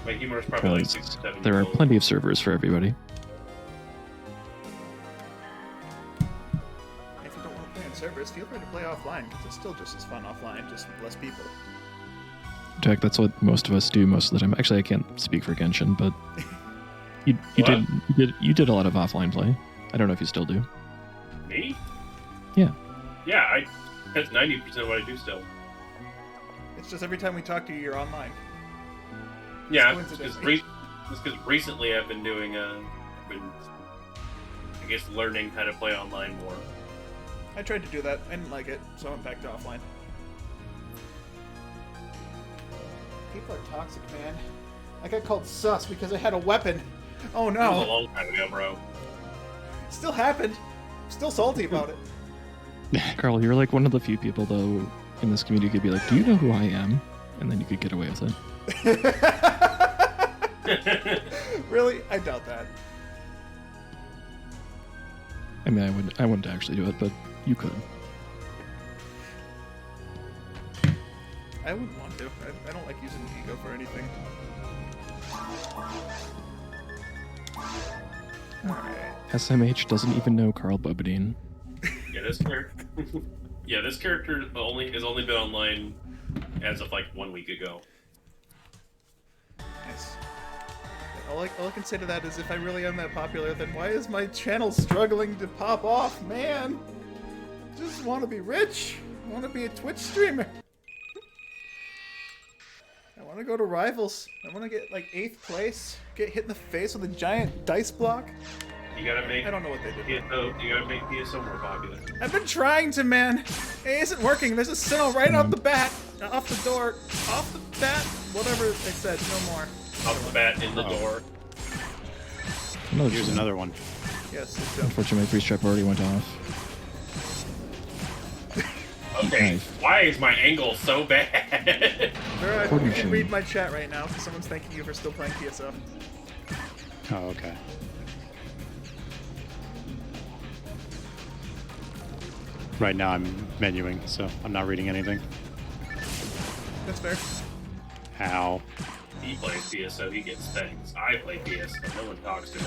A: My humor is probably like
D: because
A: 6 or 7
D: there are
A: years old.
D: plenty of servers for everybody.
C: If you don't want to play on servers, feel free to play offline, because it's still just as fun offline, just with less people.
D: In fact, that's what most of us do most of the time. Actually, I can't speak for Genshin, but you
A: What?
D: did a lot of offline play. I don't know if you still do.
A: Me?
D: Yeah.
A: Yeah, that's 90% of what I do still.
C: It's just every time we talk to you, you're online.
A: Yeah,
C: Coincidentally.
A: because recently I've been doing, I guess, learning how to play online more.
C: I tried to do that, I didn't like it, so I went back to offline. People are toxic, man. I got called sus because I had a weapon. Oh
A: That was a
C: no!
A: long time ago, bro.
C: Still happened. Still salty about it.
D: Carl, you're like one of the few people, though, in this community who could be like, do you know who I am? And then you could get away with it.
C: Really? I doubt that.
D: I mean, I wouldn't actually do it, but you could.
C: I wouldn't want to. I don't like using ego for anything. Alright.
D: SMH doesn't even know Carl Bobadine.
A: Yeah, this character. Yeah, this character has only been online as of like 1 week ago.
C: Nice. All I can say to that is if I really am that popular, then why is my channel struggling to pop off, man? Just want to be rich. I want to be a Twitch streamer. I want to go to Rivals. I want to get like 8th place. Get hit in the face with a giant dice block.
A: You gotta make
C: I don't know what they did.
A: PSO. You gotta make PSO more popular.
C: I've been trying to, man. It isn't working. The's a signal right off the bat. Off the door. Off the bat. Whatever it said. No more.
A: Off the bat, in the door.
B: Here's another one.
C: Yes. It's done.
D: Unfortunately, my freeze trap already went off.
A: Okay,
D: Nice.
A: why is my angle so bad?
C: Alright, you
D: Coordination.
C: can read my chat right now because someone's thanking you for still playing PSO.
B: Oh, okay. Right now I'm menuing, so I'm not reading anything.
C: That's fair.
B: How?
A: He plays PSO, he gets things. I play PSO, no one talks to me.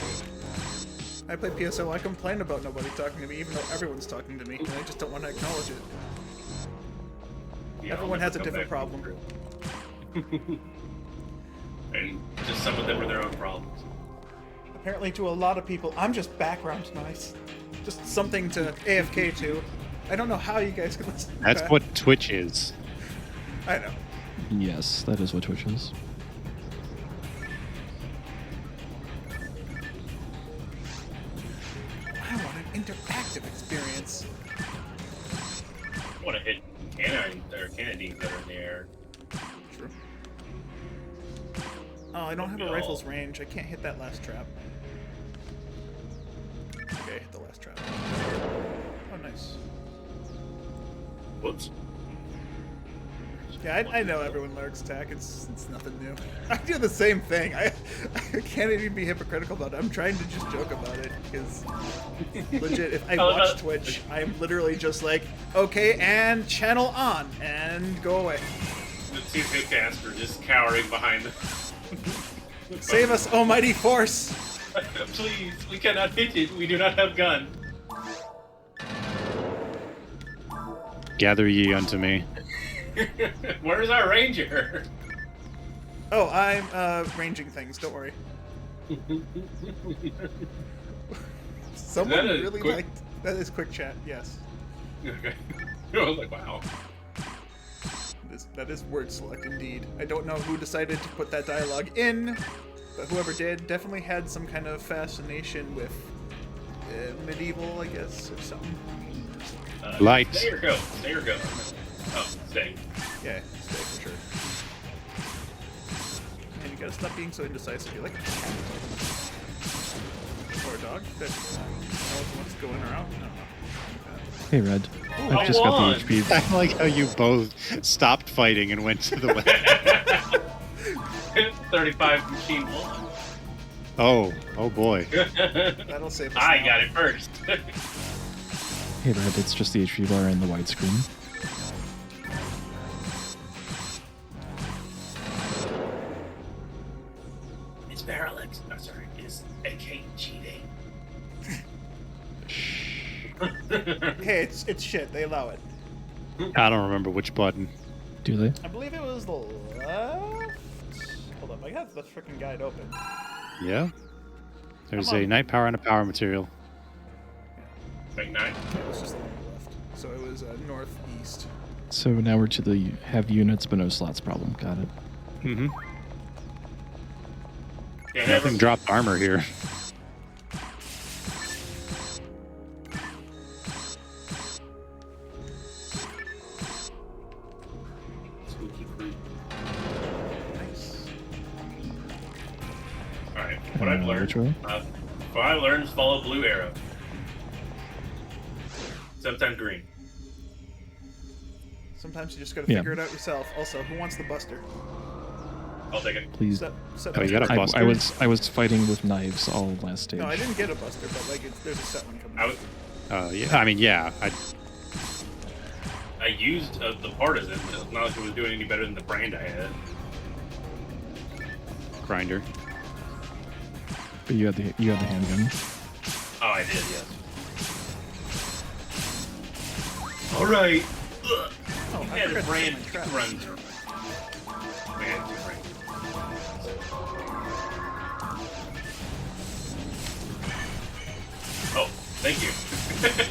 C: I play PSO. I complain about nobody talking to me, even though everyone's talking to me, and I just don't want to acknowledge it.
A: Yeah,
C: Everyone
A: I'll
C: has a
A: never
C: different
A: come back
C: problem.
A: to you. And just some of them are their own problems.
C: Apparently, to a lot of people, I'm just background noise. Just something to AFK to. I don't know how you guys can listen to
B: That's
C: that.
B: what Twitch is.
C: I know.
D: Yes, that is what Twitch is.
C: I want an interactive experience.
A: I want to hit Canadians that are in the air.
C: True. Oh, I don't have a rifle's range. I can't hit that last trap. Okay, I hit the last trap. Oh, nice.
A: Whoops.
C: Yeah, I know everyone lurks attack. It's nothing new. I do the same thing. I can't even be hypocritical about it. I'm trying to just joke about it because legit, if I watch Twitch, I'm literally just like, okay, and channel on, and go away.
A: The two Pitcaster just cowering behind them.
C: Save us, almighty force!
A: Please, we cannot hit it. We do not have gun.
B: Gather ye unto me.
A: Where's our ranger?
C: Oh, I'm ranging things. Don't worry. Someone
A: Is that a
C: really
A: quick-
C: liked that. Is quick chat? Yes.
A: Okay. I was like, wow.
C: That is word select indeed. I don't know who decided to put that dialogue in, but whoever did definitely had some kind of fascination with medieval, I guess, or something.
B: Light.
A: Stay or go. Stay or go. Oh, stay.
C: Yeah, stay for sure. And you gotta stop being so indecisive. You're like a cat. Or a dog that knows what's going around. I don't know.
D: Hey, Red.
A: Ooh,
D: I've just got
A: won.
D: the HP.
B: I like how you both stopped fighting and went to the west.
A: 35 machine one.
B: Oh boy.
C: That'll save us.
A: I
C: now.
A: got it first.
D: Hey, Red. It's just the HP bar and the widescreen.
A: It's Parallax. No, sorry. It's AK cheating.
C: Hey, it's shit. They allow it.
B: I don't remember which button.
D: Do they?
C: I believe it was the left. Hold up, I have the freaking guide open.
B: Yeah. There's
C: Come
B: a
C: on.
B: night power and a power material.
A: Like 9.
C: It was just the one on the left. So it was northeast.
D: So now we're to the have units but no slots problem. Got it.
B: Mm-hmm.
A: Yeah,
B: Nothing dropped armor here.
A: Spooky fruit.
C: Nice.
A: Alright, what I've learned.
D: Which way?
A: What I learned is follow blue arrow. Sometimes green.
C: Sometimes you just gotta
D: Yeah.
C: figure it out yourself. Also, who wants the buster?
A: I'll take it.
D: Please.
C: Set
B: Oh, you got a
D: I
B: buster?
D: was fighting with knives all last stage.
C: No, I didn't get a buster, but like there's a set one coming.
A: I was,
B: Yeah. I mean, yeah.
A: I used the partisan, but it's not like it was doing any better than the brand I had.
B: Grinder.
D: But you had the handgun.
A: Oh, I did, yes. Alright.
C: Oh,
A: You
C: I
A: had a
C: forgot to
A: brand
C: set my trap.
A: runs. We had 2 brands. Oh, thank you.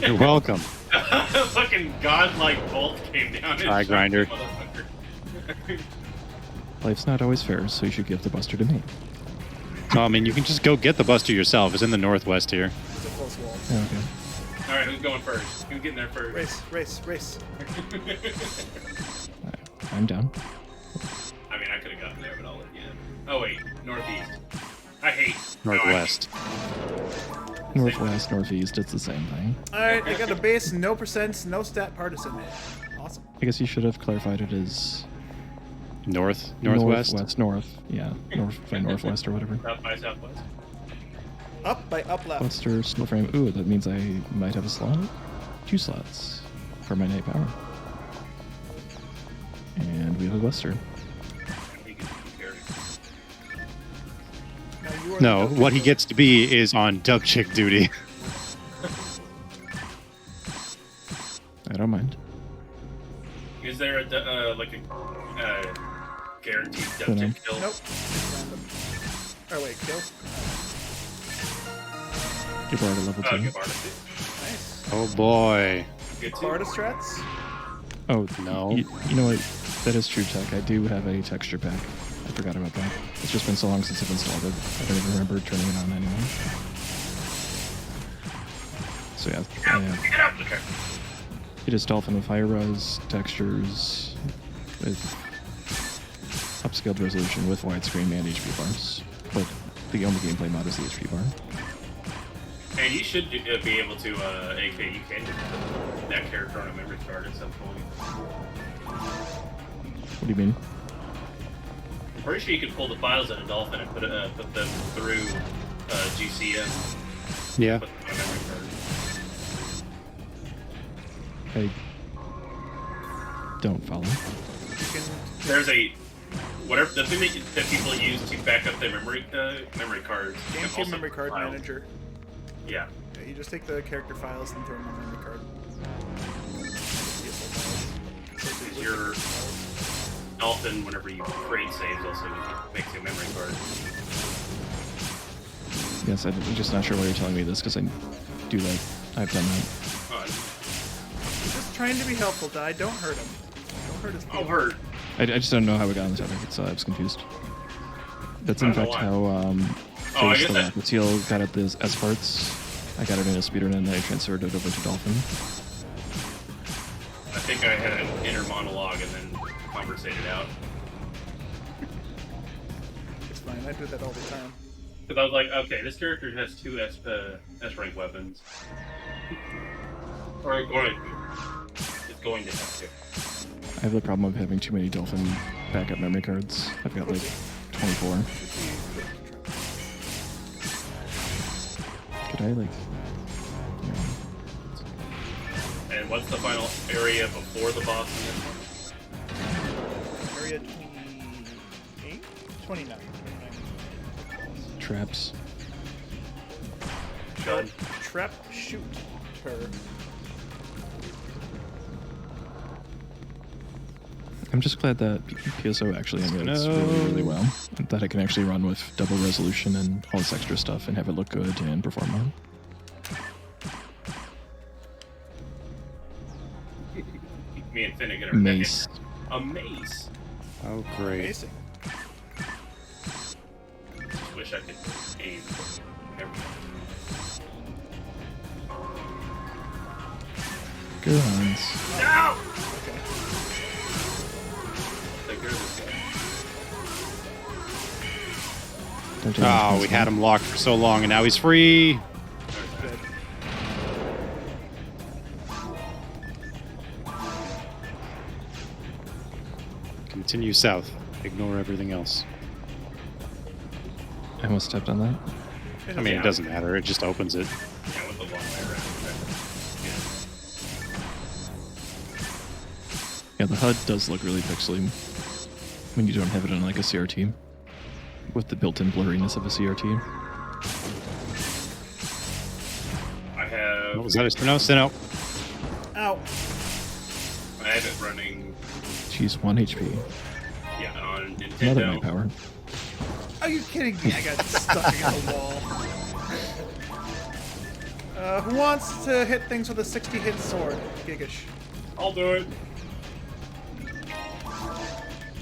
B: You're welcome.
A: Fucking godlike bolt came down and
B: Try
A: shot
B: grinder.
A: the motherfucker.
D: Life's not always fair, so you should give the buster to me.
B: Oh, I mean, you can just go get the buster yourself. It's in the northwest here.
C: It's a close wall.
D: Oh, okay.
A: Alright, who's going first? Who's getting there first?
C: Race.
D: I'm down.
A: I mean, I could have gotten there, but I'll let you in. Oh, wait. Northeast. I hate...
B: Northwest.
D: Northwest, northeast, it's the same thing.
C: Alright, I got a base, no percents, no stat partisan. Awesome.
D: I guess you should have clarified it as
B: Northwest?
D: northwest, north. Yeah, north by northwest or whatever.
A: South by southwest.
C: Up by up left.
D: Buster, snow frame. Ooh, that means I might have a slot. 2 slots for my night power. And we have a buster.
A: He gets to be carried.
C: Now you are
B: No,
C: the
B: what he gets to be is on dub chick duty.
D: I don't mind.
A: Is there a, like a, guaranteed
D: No.
A: dungeon kill?
C: Nope. It's random. Oh wait, kill.
D: Give her at a level 2.
A: Give artist.
C: Nice.
B: Oh boy.
A: Good too.
C: Florida strats?
D: Oh,
B: No.
D: You know what? That is true, Tech. I do have a texture pack. I forgot about that. It's just been so long since I've installed it. I don't even remember turning it on anymore. So yeah, I have.
A: Get out! Okay.
D: It is Dolphin with high res, textures, with upscaled resolution with widescreen and HP bars. But the only gameplay mod is the HP bar.
A: And you should be able to, AK, you can get that character on a memory card at some point.
D: do you mean?
A: I'm pretty sure you could pull the files in a Dolphin and put them through GCM.
B: Yeah.
A: Put them on a memory card.
D: I don't follow.
C: You can
A: There's a whatever the thing that people use to back up their memory cards. You can
C: GameCube
A: also
C: memory card
A: file.
C: manager.
A: Yeah.
C: Yeah, you just take the character files and throw them on the memory card.
A: Is your Dolphin, whenever you create saves, also makes you a memory card.
D: Yes, I'm just not sure why you're telling me this because I do that. I've done that.
C: Just trying to be helpful, Di. Don't hurt him. Don't hurt his
A: Oh,
C: feelings.
A: hurt.
D: I just don't know how we got on the topic. I was confused. That's
A: I
D: in
A: don't know
D: fact
A: why.
D: how
A: I
D: Face
A: guess
D: the
A: that-
D: Lapatiel got at this S parts. I got it in a speedrun and then I transferred it over to Dolphin.
A: I think I had an inner monologue and then conversated out.
C: It's fine. I do that all the time.
A: Because I was like, okay, this character has two S rank weapons. Or it's going to have to.
D: I have the problem of having too many Dolphin backup memory cards. I've got like 24. Could I like... Yeah.
A: And what's the final area before the boss in this one?
C: Area 28? 29. 29.
D: Traps.
A: Done.
C: Trap shoot her.
D: I'm just glad that PSO actually emulates really, really well. That it can actually run with double resolution and all this extra stuff and have it look good and perform well.
A: Me and Finnegan are
D: Mace.
A: A mace.
B: Oh, great.
C: Amazing.
A: Wish I could aim.
D: Guns.
A: No!
C: Okay.
A: Take care of this guy.
D: Don't do
B: Oh,
D: anything
B: we
D: small.
B: had him locked for so long, and now he's free.
C: Dead.
B: Continue south. Ignore everything else.
D: I almost stepped on that.
B: I mean, it doesn't matter. It just opens it.
A: Yeah, with the long way around.
D: Yeah, the HUD does look really pixely when you don't have it on like a CRT. With the built-in blurriness of a CRT.
A: I have.
B: What was that? No, Sinnoh.
C: Ow.
A: I have it running.
D: She's 1 HP.
A: Yeah, on
D: Another
A: Nintendo.
D: night power.
C: Are you kidding me? I got stuck against the wall. Who wants to hit things with a 60-hit sword? Gigish.
A: I'll do it.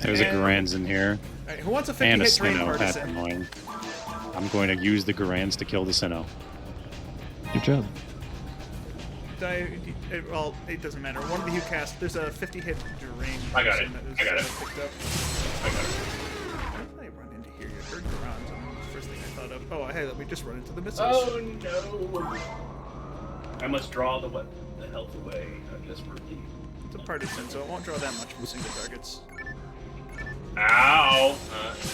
B: There's a
C: And-
B: Garands in here.
C: Alright, who wants a
B: And a
C: 50-hit train
B: Sinnoh. That's
C: partisan?
B: annoying. I'm going to use the Garands to kill the Sinnoh.
D: Good job.
C: Well, it doesn't matter. One of you cast. There's a 50-hit drain.
A: I got it.
C: person that is,
A: I got it.
C: Picked up.
A: I got it.
C: How did I run into here? You heard Garand. The first thing I thought of. Oh, hey, let me just run into the missiles.
A: Oh no! I must draw the health away. Just for me.
C: It's a partisan, so it won't draw that much from single targets.
A: Ow!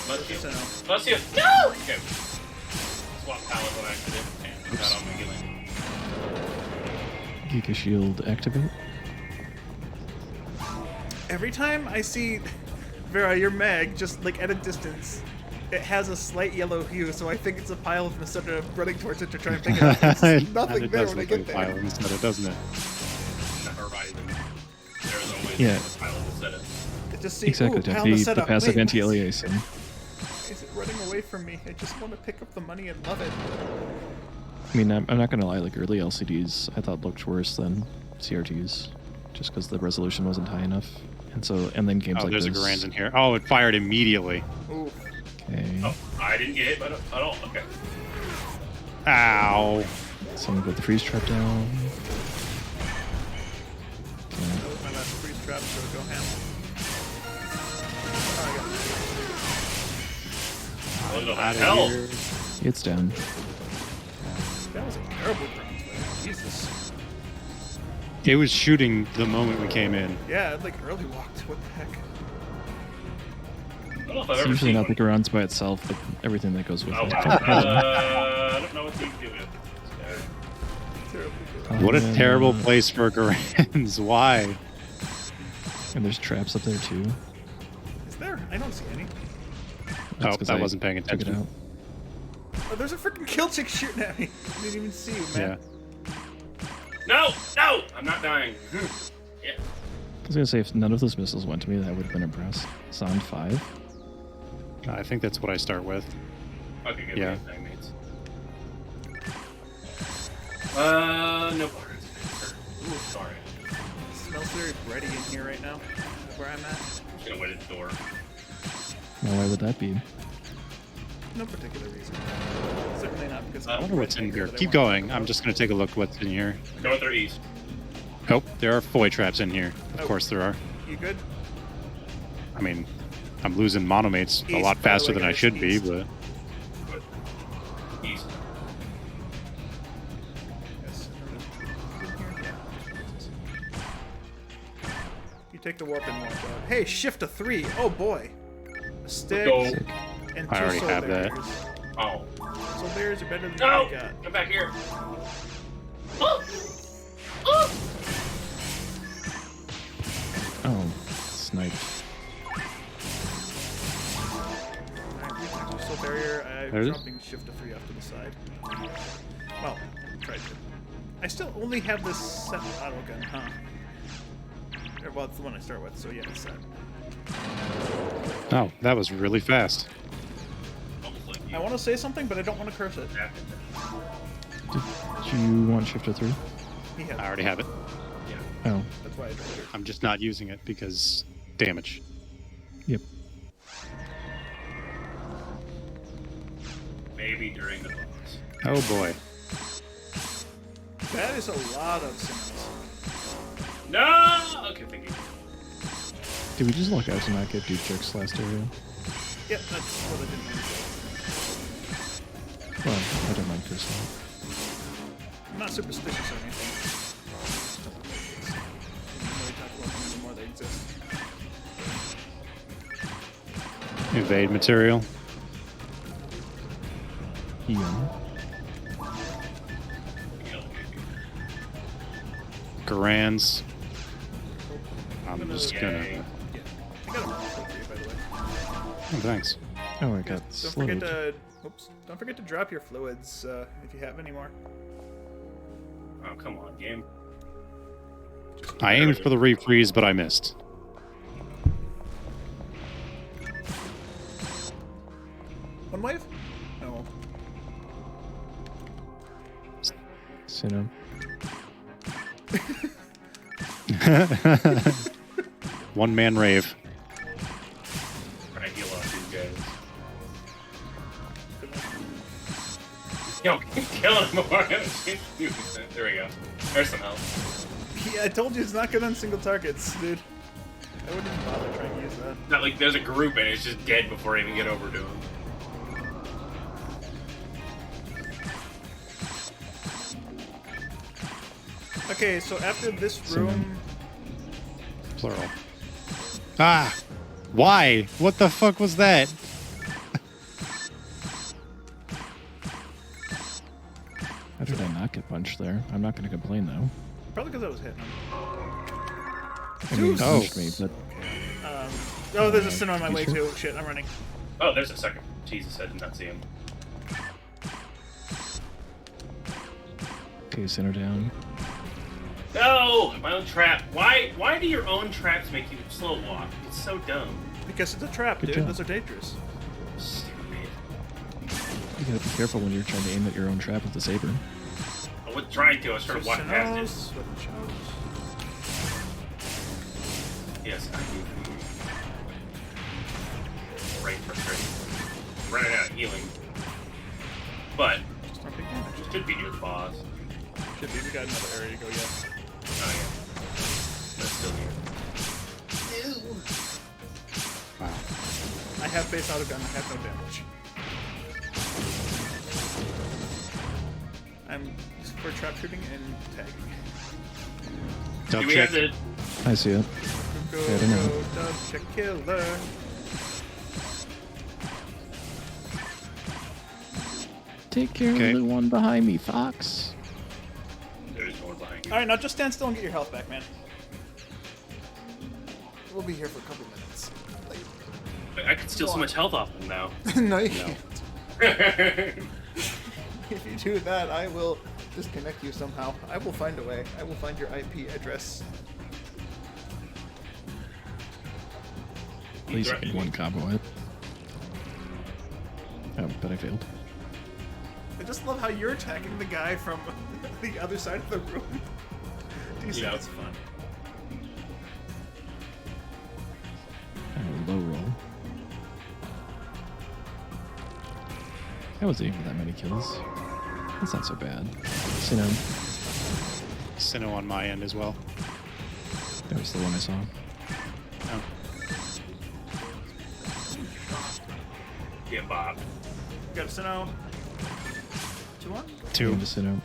A: Bless you.
C: Sinnoh.
A: Bless you. No! Okay. Swap pallets on accident. And got on my healing.
D: Giga Shield activate.
C: Every time I see Vera, your mag, just like at a distance, it has a slight yellow hue, so I think it's a pile of instead of running towards it to try and pick it up. There's nothing
B: it
C: there
B: does
C: when I
B: look
C: get
B: like
C: there.
B: fire instead of, doesn't it?
A: The horizon. There's always
D: Yeah.
A: a pile of the setup.
C: It just see,
D: Exactly,
C: ooh,
D: to
C: pile in
D: the
C: setup.
D: passive
C: Wait,
D: anti-aliasing.
C: why is it running away from me? I just want to pick up the money and love it.
D: I mean, I'm not gonna lie, like early LCDs I thought looked worse than CRTs. Just because the resolution wasn't high enough. And then games
B: Oh,
D: like
B: there's
D: this.
B: a Garands in here. Oh, it fired immediately.
C: Ooh.
D: Okay.
A: Oh, I didn't get hit at all. Okay.
B: Ow.
D: Someone put the freeze trap down. Okay.
C: That was my last freeze trap, so go ham. Oh, I got
A: Look at
B: Out
A: the hell.
B: of here.
D: It's down.
C: that was a terrible bronze wave. Jesus.
B: It was shooting the moment we came in.
C: Yeah, it like early walked. What the heck?
A: don't know if I've
D: It's
A: ever
D: usually
A: seen
D: not
A: one.
D: the Garans by itself, but everything that goes with
A: Oh,
D: it.
A: wow. I don't know what these do with it.
C: Terribly good.
D: Oh,
B: What a
D: man,
B: terrible place for Garans. Why?
D: And there's traps up there too.
C: Is there? I don't see any.
B: Oh,
D: 'cause
B: I wasn't paying
D: took it
B: attention.
D: out.
C: Oh, there's a freaking kill chick shooting at me. I didn't even see you, man.
A: No! No! I'm not dying. Yeah.
D: I was gonna say if none of those missiles went to me, that would have been impressed. Sound 5.
B: I think that's what I start with.
A: Okay, good.
B: Yeah.
A: Yeah. Mates. No bars. Ooh, sorry.
C: It smells very bready in here right now, where I'm at.
A: I'm just gonna wait at the door.
D: Well, why would that be?
C: No particular reason. Certainly not because
A: I
B: I wonder what's in
C: anything
B: here.
C: that I
B: Keep
C: want to
B: going.
C: talk
B: I'm
C: about.
B: just going to take a look what's in here.
A: North or east?
B: Oh, there are foy traps in here. Of
C: Oh.
B: course there are.
C: You good?
B: I mean, I'm losing monomates a
C: East,
B: lot
C: by the
B: faster
C: way,
B: than I
C: guys,
B: should be,
C: east.
B: but
A: Good. East.
C: Yes. In here? Yeah. You take the warp and walk out. Hey, shift to 3. Oh boy. A stick
A: Go.
D: Sick.
C: and 2
B: I already
C: soul
B: have that.
C: barriers.
A: Oh.
C: Soul barriers are better than
A: No!
C: what I got.
A: Come back here. Oh! Oh!
D: Oh, sniped.
C: Alright, soul barrier. I'm
B: There it is.
C: dropping shift to 3 off to the side. Well, tried to. I still only have this set auto gun, huh? Or, well, it's the one I start with, so yeah, it's set.
B: oh, that was really fast.
A: Almost like you.
C: I want to say something, but I don't want to curse it.
D: Did you want shift to 3?
C: He had
B: I already have it.
D: Oh,
C: That's why I dropped it.
B: I'm just not using it because damage.
D: yep.
A: Maybe during the boss.
B: Oh boy.
C: That is a lot of signals.
A: No! Okay, thank you.
D: Did we just luck out to not get deep jerks last area?
C: Yep, that's what I didn't want to
D: Well, I don't mind cursing.
C: I'm not superstitious or anything. I don't really talk about them anymore, they exist.
B: Evade material.
D: Yeah.
B: Garans. I'm just gonna.
A: Okay.
C: Yeah. I got a roll for you, by the way.
B: Oh, thanks.
D: Oh, I got
C: Don't
D: slowed.
C: forget to don't forget to drop your fluids if you have any more.
A: Oh, come on, game.
B: I aimed for the refreeze, but I missed.
C: One wave? No.
D: Sino.
B: One man rave.
A: Trying to heal off these guys. Yo, kill him more. There we go. There's some health.
C: Yeah, I told you it's not good on single targets, dude. I wouldn't even bother trying to use that.
A: Not like there's a group and it's just dead before I even get over to him.
C: Okay, so after this room,
B: Plural. Ah! Why? What the fuck was that?
D: How did I not get punched there? I'm not going to complain though.
C: probably because I was hitting him.
D: I mean, he
C: Zeus!
D: punched me, but
C: Oh, there's a sin on my
D: You
C: way
D: sure?
C: too. Shit, I'm running.
A: Oh, there's a second. Jesus, I did not see him.
D: okay, center down.
A: No! My own trap. Why do your own traps make you slow walk? It's so dumb.
C: Because it's a trap,
D: Good
C: dude.
D: job.
C: Those are dangerous.
A: Stupid.
D: You gotta be careful when you're trying to aim at your own trap with the saber.
A: I wasn't trying to. I was trying to walk past it.
C: Sinos, with the shows.
A: Yes, I do. Right, frustrating. Running out of healing. But,
C: Just not big damage.
A: should be near the boss.
C: Should be. We got another area to go yet.
A: Oh, yeah. That's still here.
B: Wow.
C: I have base auto gun. I have no damage. I'm for trap shooting and tagging.
B: Dub
A: Do we
B: check.
A: have the...
D: I see it.
C: Go,
D: Yeah, I don't know.
C: go, dub check killer.
D: Take care
B: Okay.
D: of the one behind me, Fox.
A: There's no one behind you.
C: All right, now just stand still and get your health back, man. We'll be here for a couple minutes.
A: I could steal so much health off him now.
C: No, you
B: No.
C: can't. If you do that, I will disconnect you somehow. I will find a way. I will find your IP address.
D: At least I get one combo hit. Oh, but I failed.
C: I just love how you're attacking the guy from the other side of the room. Do you see
A: Yeah.
C: that's fun?
D: Oh, low roll. That wasn't even that many kills. That's not so bad. Sinnoh,
B: Sinnoh on my end as well.
D: that was the one I saw.
B: Oh.
A: Yeah, Bob.
C: Got a Sinnoh. 2-1?
B: Two.
D: Into Sinnoh.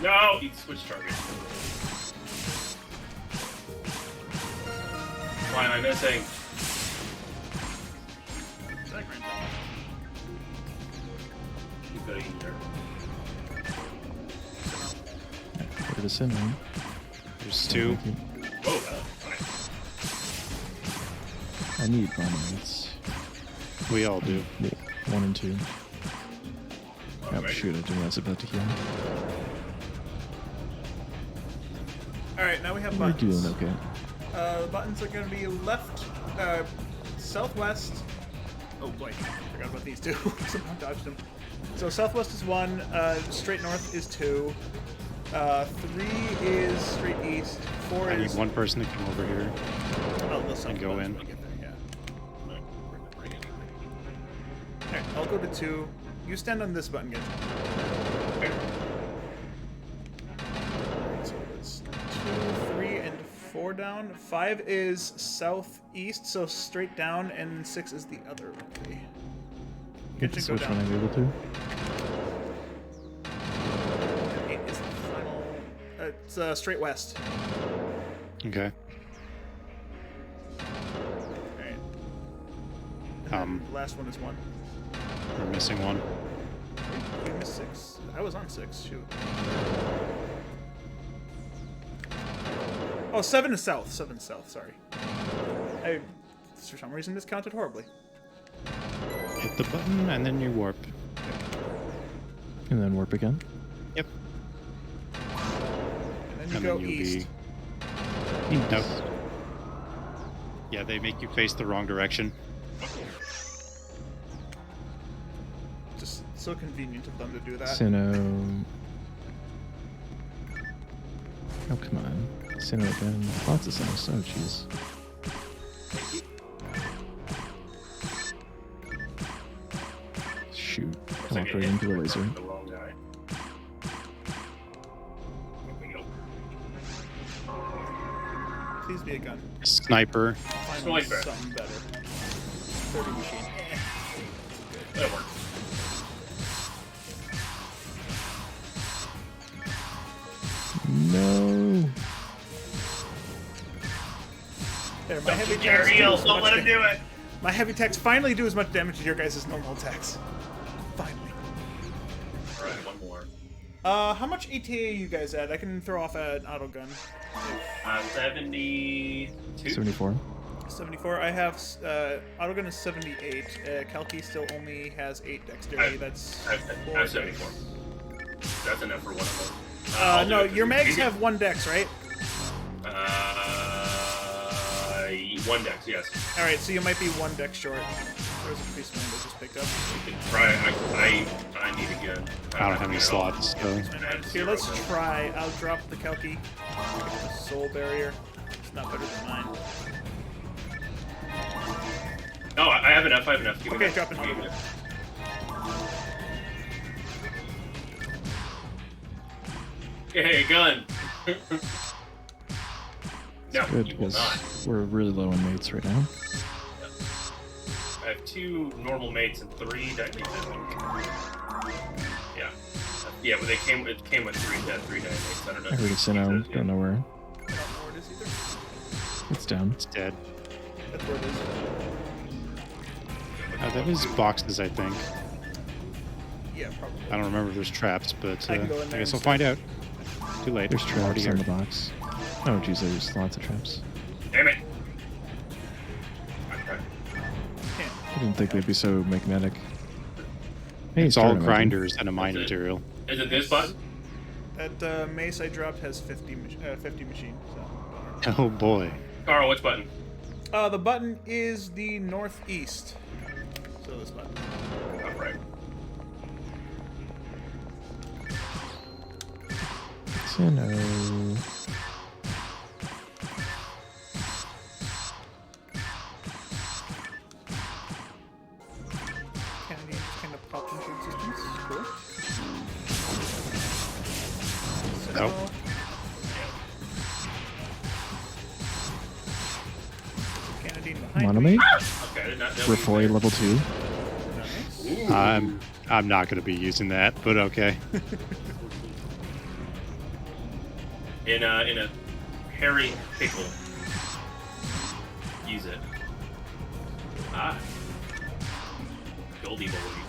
A: No, he switched targets. Why am I missing? Keep going in there.
D: Go to Sinnoh.
B: There's two.
A: Whoa, nice.
D: I need dominates.
B: We all do.
D: Yeah, 1 and 2. Oh
A: Alright.
D: shoot, I think that's about to heal.
C: Alright, now we have
D: We're
C: buttons.
D: doing okay.
C: The buttons are going to be left, southwest. Oh boy, forgot about these two. Somehow dodged them. So southwest is 1, straight north is 2, 3 is straight east, 4
B: I need
C: is...
B: one person to come over here.
C: Oh, the southwest
B: and go in.
C: when we get there, yeah. Alright, I'll go to 2. You stand on this button, Genshin.
A: Okay.
C: So it's 2, 3, and 4 down. 5 is southeast, so straight down, and 6 is the other way.
D: Get to
C: Genshin, go
D: switch when
C: down.
D: I'm able to.
C: 8 is the final. It's straight west.
B: Okay.
C: Alright. And then the last one is 1.
B: We're missing one.
C: We missed 6. I was on 6. Shoot. Oh, 7 is south. 7 is south. Sorry. I, for some reason, miscounted horribly.
B: Hit the button and then you warp.
D: And then warp again.
B: Yep.
C: And then you
B: And
C: go
B: then you'll
C: east.
B: be. Nope. Yeah, they make you face the wrong direction.
C: Just so convenient of them to do that.
D: Sinnoh. Oh, come on. Sinnoh again. Lots of Sinnohs. Oh, jeez. Shoot.
A: Looks
D: I
A: like
D: walked
A: I
D: right
A: hit
D: into the laser.
A: the wrong guy. There we go.
C: Please be a gun.
B: Sniper.
C: Finally,
A: Sniper.
C: something better. 30 machine.
A: That worked.
D: No.
C: There, my heavy
A: Get
C: attacks do
A: real,
C: as
A: don't
C: much
A: let him
C: da-
A: do it.
C: My heavy attacks finally do as much damage as your guys' normal attacks. Finally.
A: Alright, one more.
C: How much ATA you guys at? I can throw off an auto gun.
A: 72?
D: 74.
C: 74. I have auto gun is 78. Kalki still only has 8 dexterity. That's
A: I have 74. That's enough for one of them.
C: no, your mags have 1 dex, right?
A: One dex, yes.
C: All right, so you might be 1 dex short. There's a priest man that just picked up.
A: We can try. I need a gun.
B: I don't have any slots, so.
C: Here, let's try. I'll drop the Kalki. The soul barrier. It's not better than mine.
A: Oh, I have enough. I have enough. Give me
C: Okay,
A: that.
C: drop it.
A: Give me that. Hey, gun. No,
D: Good,
A: you will
D: because
A: not.
D: we're really low on mates right now.
A: I have 2 normal mates and 3 dead mates, I think. Yeah. Yeah, but it came with 3 dead mates. I don't know.
D: I heard a Sinnoh. Don't know where.
C: I don't know where it is either.
D: It's down.
B: It's dead.
C: That's where it is.
B: That is boxes, I think.
C: Yeah, probably.
B: I don't remember if there's traps, but
C: I
B: I
C: can go in there
B: guess we'll
C: instead.
B: find out. Too late.
D: There's
B: I'm already
D: traps on
B: here.
D: the box. Oh, geez, there's lots of traps.
A: Damn it. Okay.
C: Yeah.
D: I didn't think they'd be so magnetic. Hey,
B: It's all
D: tournament.
B: grinders and a mine
A: That's it.
B: material.
A: Is it this button?
C: That mace I dropped has 50 machine. So.
B: Oh boy.
A: Carl, which button?
C: The button is the northeast. So this button.
A: Oh, right.
D: So no.
C: Kennedy just kind of popped into existence. Cool. So,
B: Nope.
C: Kennedy behind
D: Monomate?
C: me.
A: Okay, I did not know.
D: Refoy level 2.
C: Nice.
A: Ooh.
B: I'm not going to be using that, but okay.
A: In a hairy pickle. Use it. Ah. Goldie Boldy.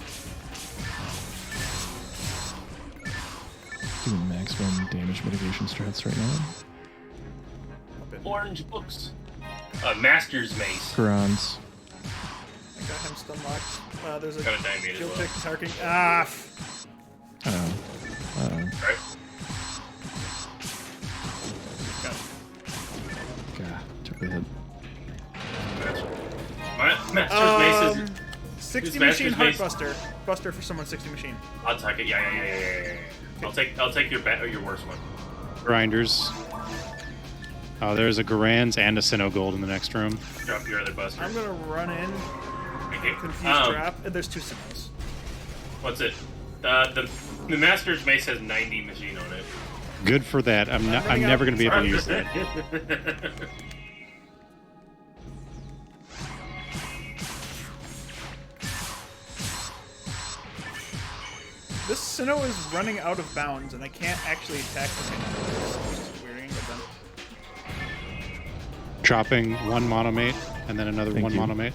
D: Doing maximum damage mitigation strats right now.
A: Orange books. Master's Mace.
D: Kurans.
C: I got him still locked. There's a
A: Got a diamond as
C: Jill
A: well.
C: Tick targeting. Ah!
D: Uh-oh. Uh-oh.
A: Right?
C: Got him.
D: God, took the hit.
A: Master's Mace is...
C: 60
A: Is
C: machine
A: Master's Mace-
C: Heartbuster. Buster for someone 60 machine.
A: I'll take it. Yeah. I'll take your your worst one.
B: Grinders. Oh, there's a Garand's and a Sinnoh Gold in the next room.
A: Drop your other buster.
C: I'm gonna run in,
A: Okay.
C: confuse trap, and there's 2 signals.
A: What's it? The Master's Mace has 90 machine on it.
B: Good for that. I'm
C: running
B: never
C: out.
B: going to be able to use that.
C: This Sinnoh is running out of bounds, and I can't actually attack the Sinnoh. It's just weird, but then-
B: Dropping one monomate and then another
D: Thank
B: one
D: you.
B: monomate.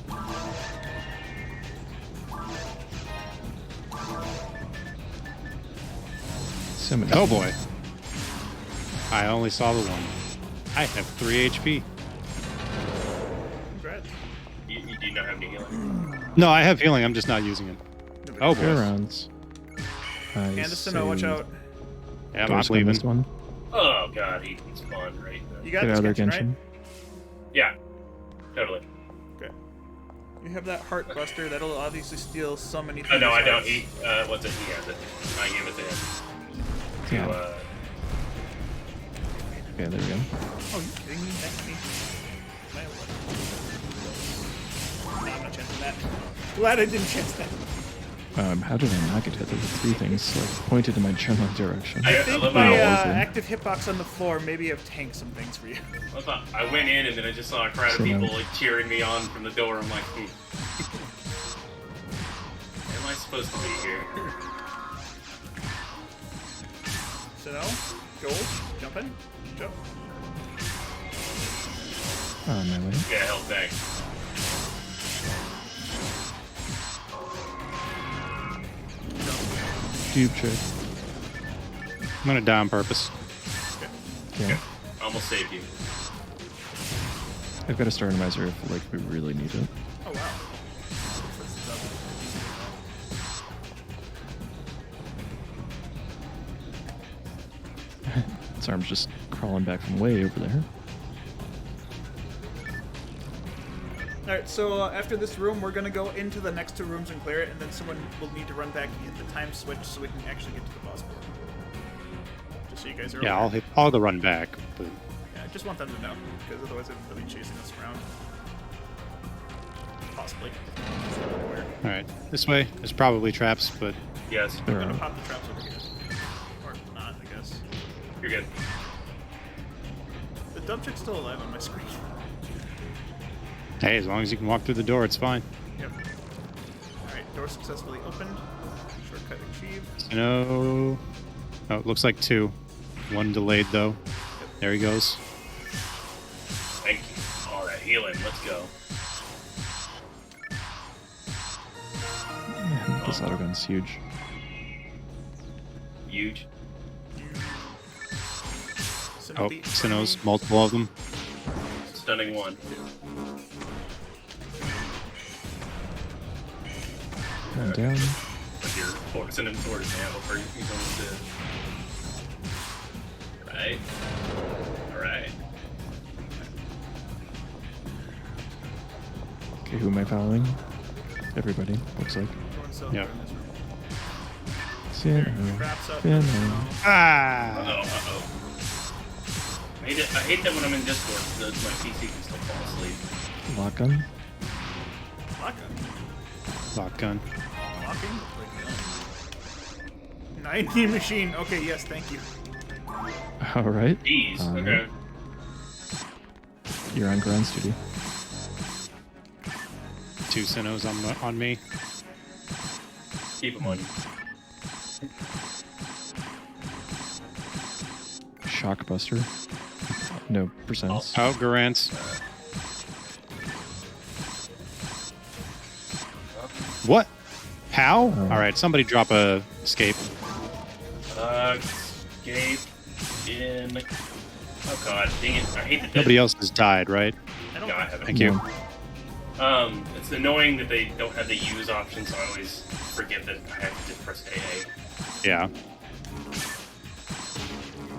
D: So many.
B: Oh boy. I only saw the one. I have 3 HP.
C: Congrats.
A: You do not have any healing.
B: No, I have healing. I'm just not using it. Oh boy.
D: Kurans.
C: And the Sinnoh, watch out.
B: Yeah, I'm
D: Door's
B: not
D: gonna
B: leaving.
D: miss one.
A: Oh god, he spawned right there.
C: You got
D: Get out
C: this
D: of there,
C: Genshin,
D: Genshin.
C: right?
A: Yeah, totally.
C: Okay. You have that Heartbuster. That'll obviously steal so many
A: Oh, no, I don't.
C: hearts.
A: He, what's it? He has it. I gave it to him.
D: Yeah.
A: To,
D: Okay, there we go.
C: Oh, you kidding me? That's me. No, I'm not chancing that. Glad I didn't chance that.
D: How did I not get hit? There were 3 things like pointed in my general direction.
C: I
A: I
C: think
A: love
C: my
A: how
D: open.
C: active hitbox on the floor maybe have tanked some things for you.
A: I went in and then I just saw a crowd of
D: So
A: people
D: now-
A: like cheering me on from the door. I'm like, am I supposed to be here?
C: Sinnoh, gold, jump in, jump.
D: Oh, melee.
A: Yeah, hell, thanks.
D: Cube trick.
B: I'm going to die on purpose.
D: Yeah.
A: Almost saved you.
D: I've got a star randomizer if like we really need it.
C: Oh wow.
D: Its arm's just crawling back from way over there.
C: Alright, so after this room, we're gonna go into the next 2 rooms and clear it, and then someone will need to run back and hit the time switch so we can actually get to the boss board. Just so you guys are
B: Yeah,
C: aware.
B: I'll go run back. But
C: Yeah, I just want them to know, because otherwise they'll be chasing us around. Possibly.
B: all right, this way. There's probably traps, but
A: Yes,
D: There
C: I'm gonna
D: are.
C: pop the traps over here. Or not, I guess.
A: you're good.
C: The dub chick's still alive on my screen.
B: hey, as long as you can walk through the door, it's fine.
C: Yep. Alright, door successfully opened. Shortcut achieved.
B: No. Oh, it looks like 2. 1 delayed though. There he goes.
A: Thank you. All that healing. Let's go.
D: Man, this autogun's huge.
A: huge.
B: Oh, Sinnohs, multiple of them.
A: Stunning one.
D: One down.
A: But you're focusing him towards now before he's going to. Right. Alright.
D: Okay, who am I following? Everybody, looks like.
B: Yeah.
C: Crap's up.
B: Ah!
A: Uh-oh. I hate that when I'm in Discord, so my PC can still fall asleep.
D: Lock gun.
B: Lock gun.
C: Locking? 90 machine. Okay, yes, thank you.
D: All right.
A: Jeez, okay.
D: You're on grounds duty.
B: 2 Sinnohs on me.
A: Keep him on you.
D: Shockbuster. No percents.
B: Oh, Garance. What? How?
D: Oh.
B: All right, somebody drop a escape.
A: Escape in. Oh god, dang it! I hate that.
B: Nobody else has died, right?
A: No, I haven't.
B: Thank you.
A: It's annoying that they don't have the use option, so I always forget that I have to just press AA.
B: Yeah.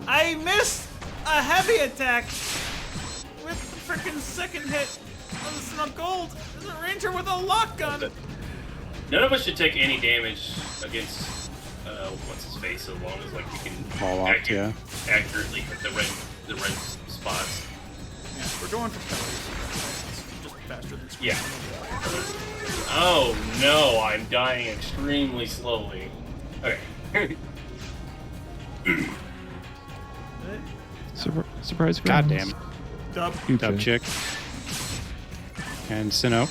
C: I missed a heavy attack with freaking second hit. Oh, this is not gold. There's a ranger with a lock gun.
A: None of us should take any damage against what's his face, so long as like we can
B: Warlock,
A: accurately hit the red spots.
C: Yeah, we're going for calories. It's just faster than speed.
A: Yeah. Oh no, I'm dying extremely slowly. Okay.
D: Surprise!
B: God
D: grounds.
B: damn it.
C: Dub.
B: Dub chick. And Sinnoh,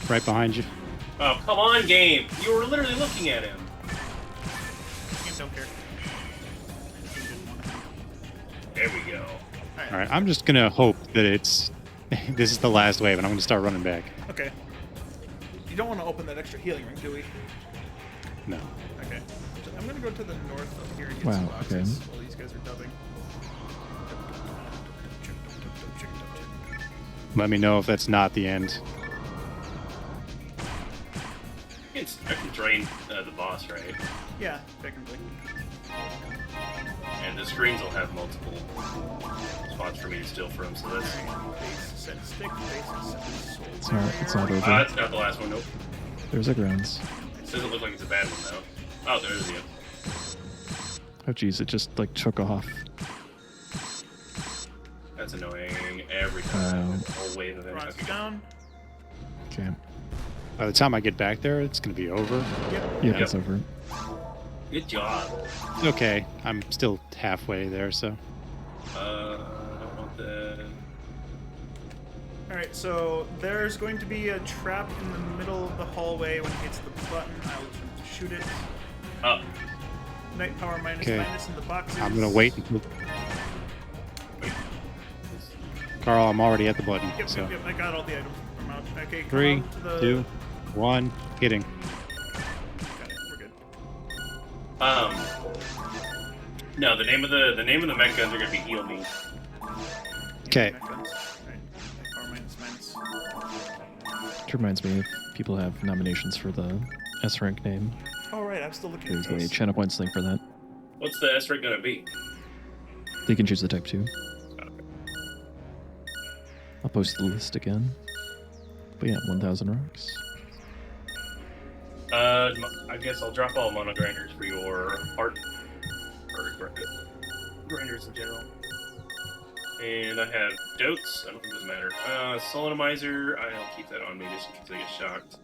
B: right behind you.
A: Oh, come on, game! You were literally looking at him.
C: Don't care.
A: There we go.
B: All right, I'm just gonna hope that it's this is the last wave, and I'm gonna start running back.
C: Okay. You don't want to open that extra healing ring, do we?
B: No.
C: Okay. So I'm gonna go to the north up here and get
D: Wow,
C: some boxes
D: okay.
C: while these guys are dubbing.
B: Let me know if that's not the end.
A: I can drain the boss, right?
C: Yeah, technically.
A: And the screens will have multiple spots for me to steal from, so that's...
C: Base, set stick, base, set soul.
D: It's not over.
A: That's not the last one, nope.
D: There's a grounds.
A: It doesn't look like it's a bad one, though. Oh, there's the end.
D: Oh jeez, it just like took off.
A: That's annoying every time.
D: Wow.
A: A whole wave of it.
C: Rock's
A: Okay.
C: down.
D: Okay.
B: By the time I get back there, it's gonna be over.
C: Yep.
D: Yeah,
A: Yep.
D: it's over.
A: Good job.
B: Okay, I'm still halfway there, so.
A: I don't want the...
C: Alright, so there's going to be a trap in the middle of the hallway when it hits the button. I will attempt to shoot it.
A: Oh,
C: Night power minus
B: Okay.
C: minus in the boxes.
B: I'm gonna wait until.
A: wait.
B: Carl, I'm already at the button.
C: Yep,
B: So
C: yep, I got all the items from out. Okay, come
B: 3,
C: on to the...
B: 2, 1, hitting.
C: Got it, we're good.
A: No, the name of the mech guns are gonna be Heal Me.
B: Okay.
C: Mech guns. Alright, night power minus minus.
D: Which reminds me, if people have nominations for the S rank name,
C: Oh, right, I'm still looking
D: there's
C: at
D: a
C: those.
D: channel points link for that.
A: What's the S rank gonna be?
D: They can choose the type 2.
A: Okay.
D: I'll post the list again. But yeah, 1,000 rocks.
A: I guess I'll drop all mono grinders for your heart, or grinders in general. And I have dotes. I don't think it doesn't matter. Solenomizer. I'll keep that on me just in case I get shocked.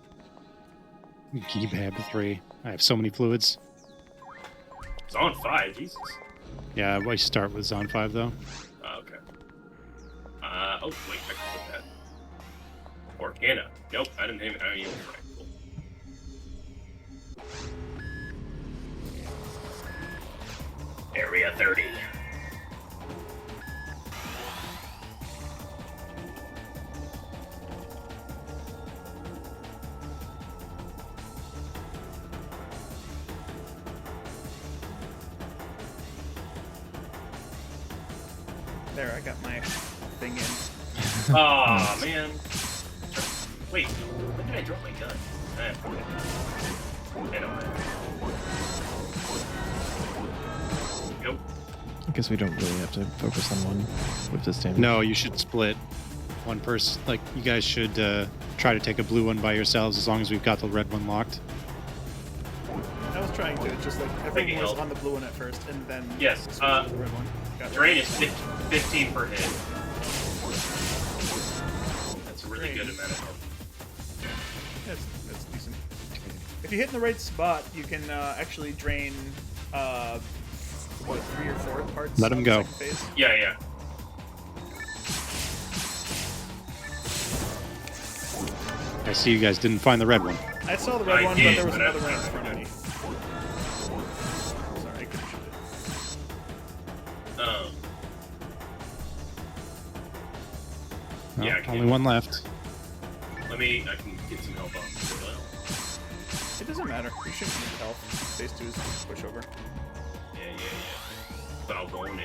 B: Keypad 3. I have so many fluids.
A: It's on 5. Jesus.
B: Yeah, I start with Zone 5 though.
A: Okay. Oh wait, I can put that. Orcana. Nope, I didn't even. Okay, cool. Area 30.
C: There, I got my thing in.
A: Aw, man. Wait, when did I drop my gun? I don't know. Nope.
D: I guess we don't really have to focus on one with this damage.
B: No, you should split. One person, like, you guys should try to take a blue one by yourselves as long as we've got the red one locked.
C: I was trying to, it's just like everyone
A: Taking
C: was
A: help.
C: on the blue one at first, and then
A: Yes,
C: switched to the red one. Got it.
A: Drain is 15 per hit. That's a really
C: Drain.
A: good amount of health.
C: That's decent. If you hit in the right spot, you can actually drain, what, 3 or 4 parts.
B: Let 'em
C: of the
B: go.
C: second phase.
A: Yeah, yeah.
B: I see you guys didn't find the red one.
C: I saw the red
A: I
C: one,
A: did,
C: but there was
A: but I
C: another one in
A: found
C: front
A: it.
C: of me. Sorry, I couldn't shoot it.
B: Oh,
A: Yeah, I can-
B: only one left.
A: I can get some help off as well.
C: It doesn't matter. You shouldn't need health. Phase 2 is push over.
A: Yeah. But I'll go in.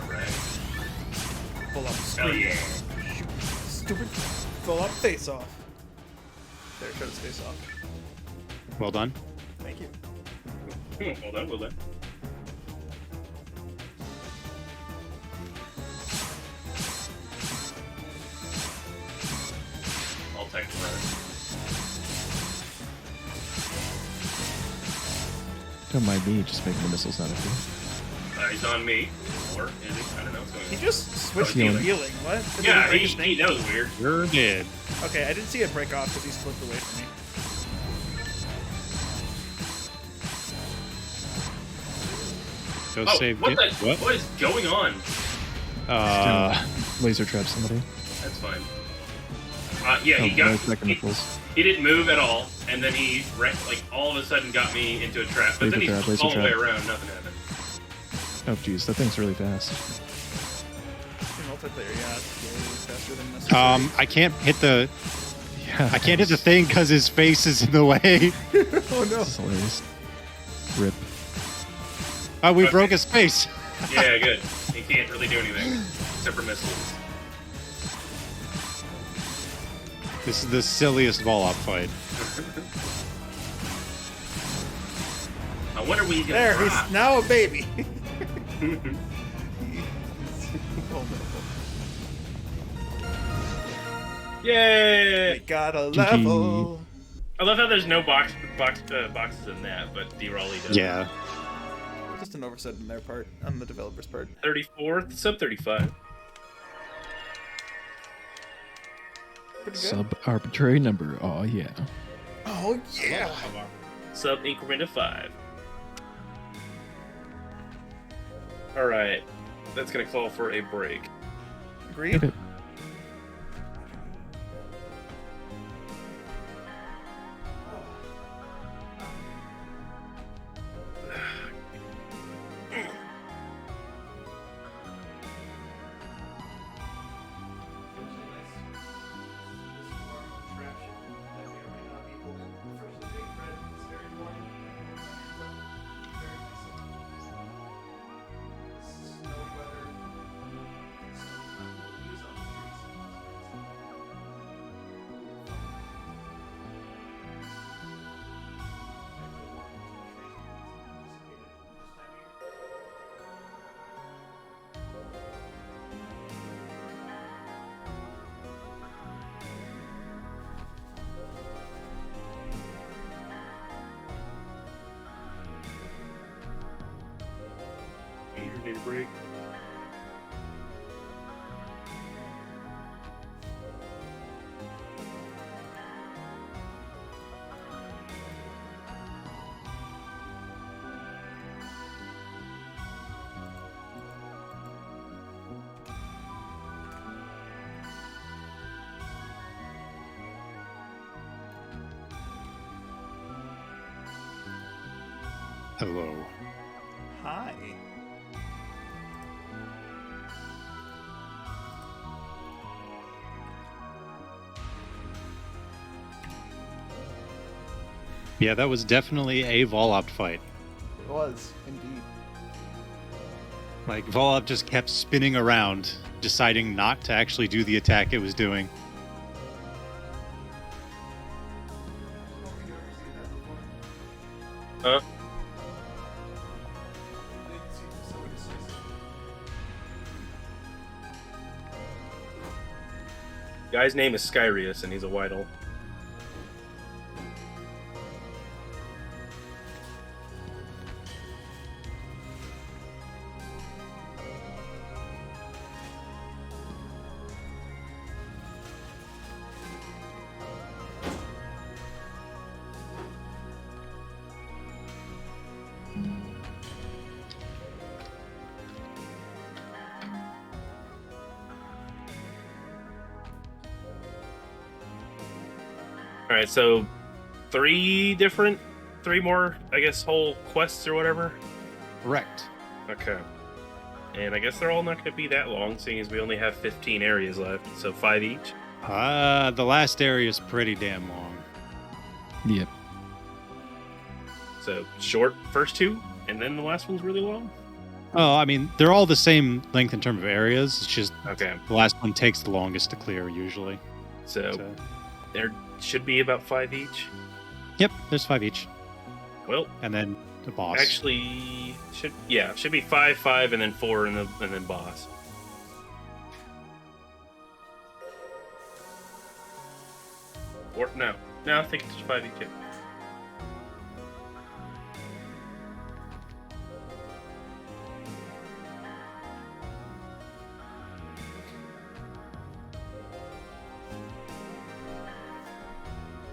A: Alright.
C: Full up
A: Hell
C: screen.
A: yeah.
C: Shoot. Stupid. Full up face off. There, shut his face off.
B: Well done.
C: Thank you.
A: Well done. I'll take the run.
D: Don't mind me just making the missiles out of you.
A: He's on me. Or is he? I don't know what's going on.
C: He just switched to
D: Healing.
C: healing. What? Did
A: Yeah,
C: break his
A: he
C: thing?
A: knows weird.
B: Sure did.
C: Okay, I didn't see it break off because he slipped away from me.
B: Go
A: Oh,
B: save
A: what
B: it.
A: the? What is going on?
D: Laser trap somebody.
A: That's fine. Yeah,
D: Oh,
A: he got.
D: no second
A: He,
D: missiles.
A: he didn't move at all, and then he like all of a sudden got me into a trap. But
D: Laser
A: then he
D: trap,
A: flipped
D: laser
A: all the way
D: trap.
A: around. Nothing happened.
D: Oh, jeez, that thing's really fast.
C: Multiplayer, yeah, it's way faster than necessary.
B: I can't hit the
D: Yeah.
B: I can't hit the thing because his face is in the way.
C: Oh no.
D: This is hilarious. Rip.
B: Oh, we
A: Okay.
B: broke his face.
A: Yeah, good. He can't really do anything except for missiles.
B: This is the silliest Volop fight.
A: I wonder when he's gonna
C: There,
A: drop.
C: he's now a baby. Oh,
A: Yay!
C: we got a
D: GG.
C: level.
A: I love how there's no boxes in that, but D-Raleigh does.
B: Yeah.
C: Just an oversight on their part, on the developer's part.
A: 34th, sub 35.
C: Pretty good.
D: Sub-arbitrary number. Oh, yeah.
C: Oh yeah.
A: Sub increment of 5. Alright. That's gonna call for a break.
C: Agreed.
D: Okay.
A: You need a break.
B: Hello.
C: Hi.
B: Yeah, that was definitely a Volop fight.
C: It was, indeed.
B: Like, Volop just kept spinning around, deciding not to actually do the attack it was doing.
A: Huh? Guy's name is Skyrius, and he's a Whitehall. All right, so three more, I guess, whole quests or whatever.
B: Correct.
A: Okay. And I guess they're all not going to be that long, seeing as we only have 15 areas left, so 5 each.
B: The last area is pretty damn long.
D: Yep.
A: So short first two, and then the last one's really long.
B: Oh, I mean, they're all the same length in terms of areas. It's just
A: Okay.
B: the last one takes the longest to clear, usually.
A: So there should be about 5 each.
B: Yep, there's 5 each.
A: Well,
B: And then the boss.
A: actually, should be 5, 5, and then 4, and then boss. Or no, I think it's 5 each. Yeah.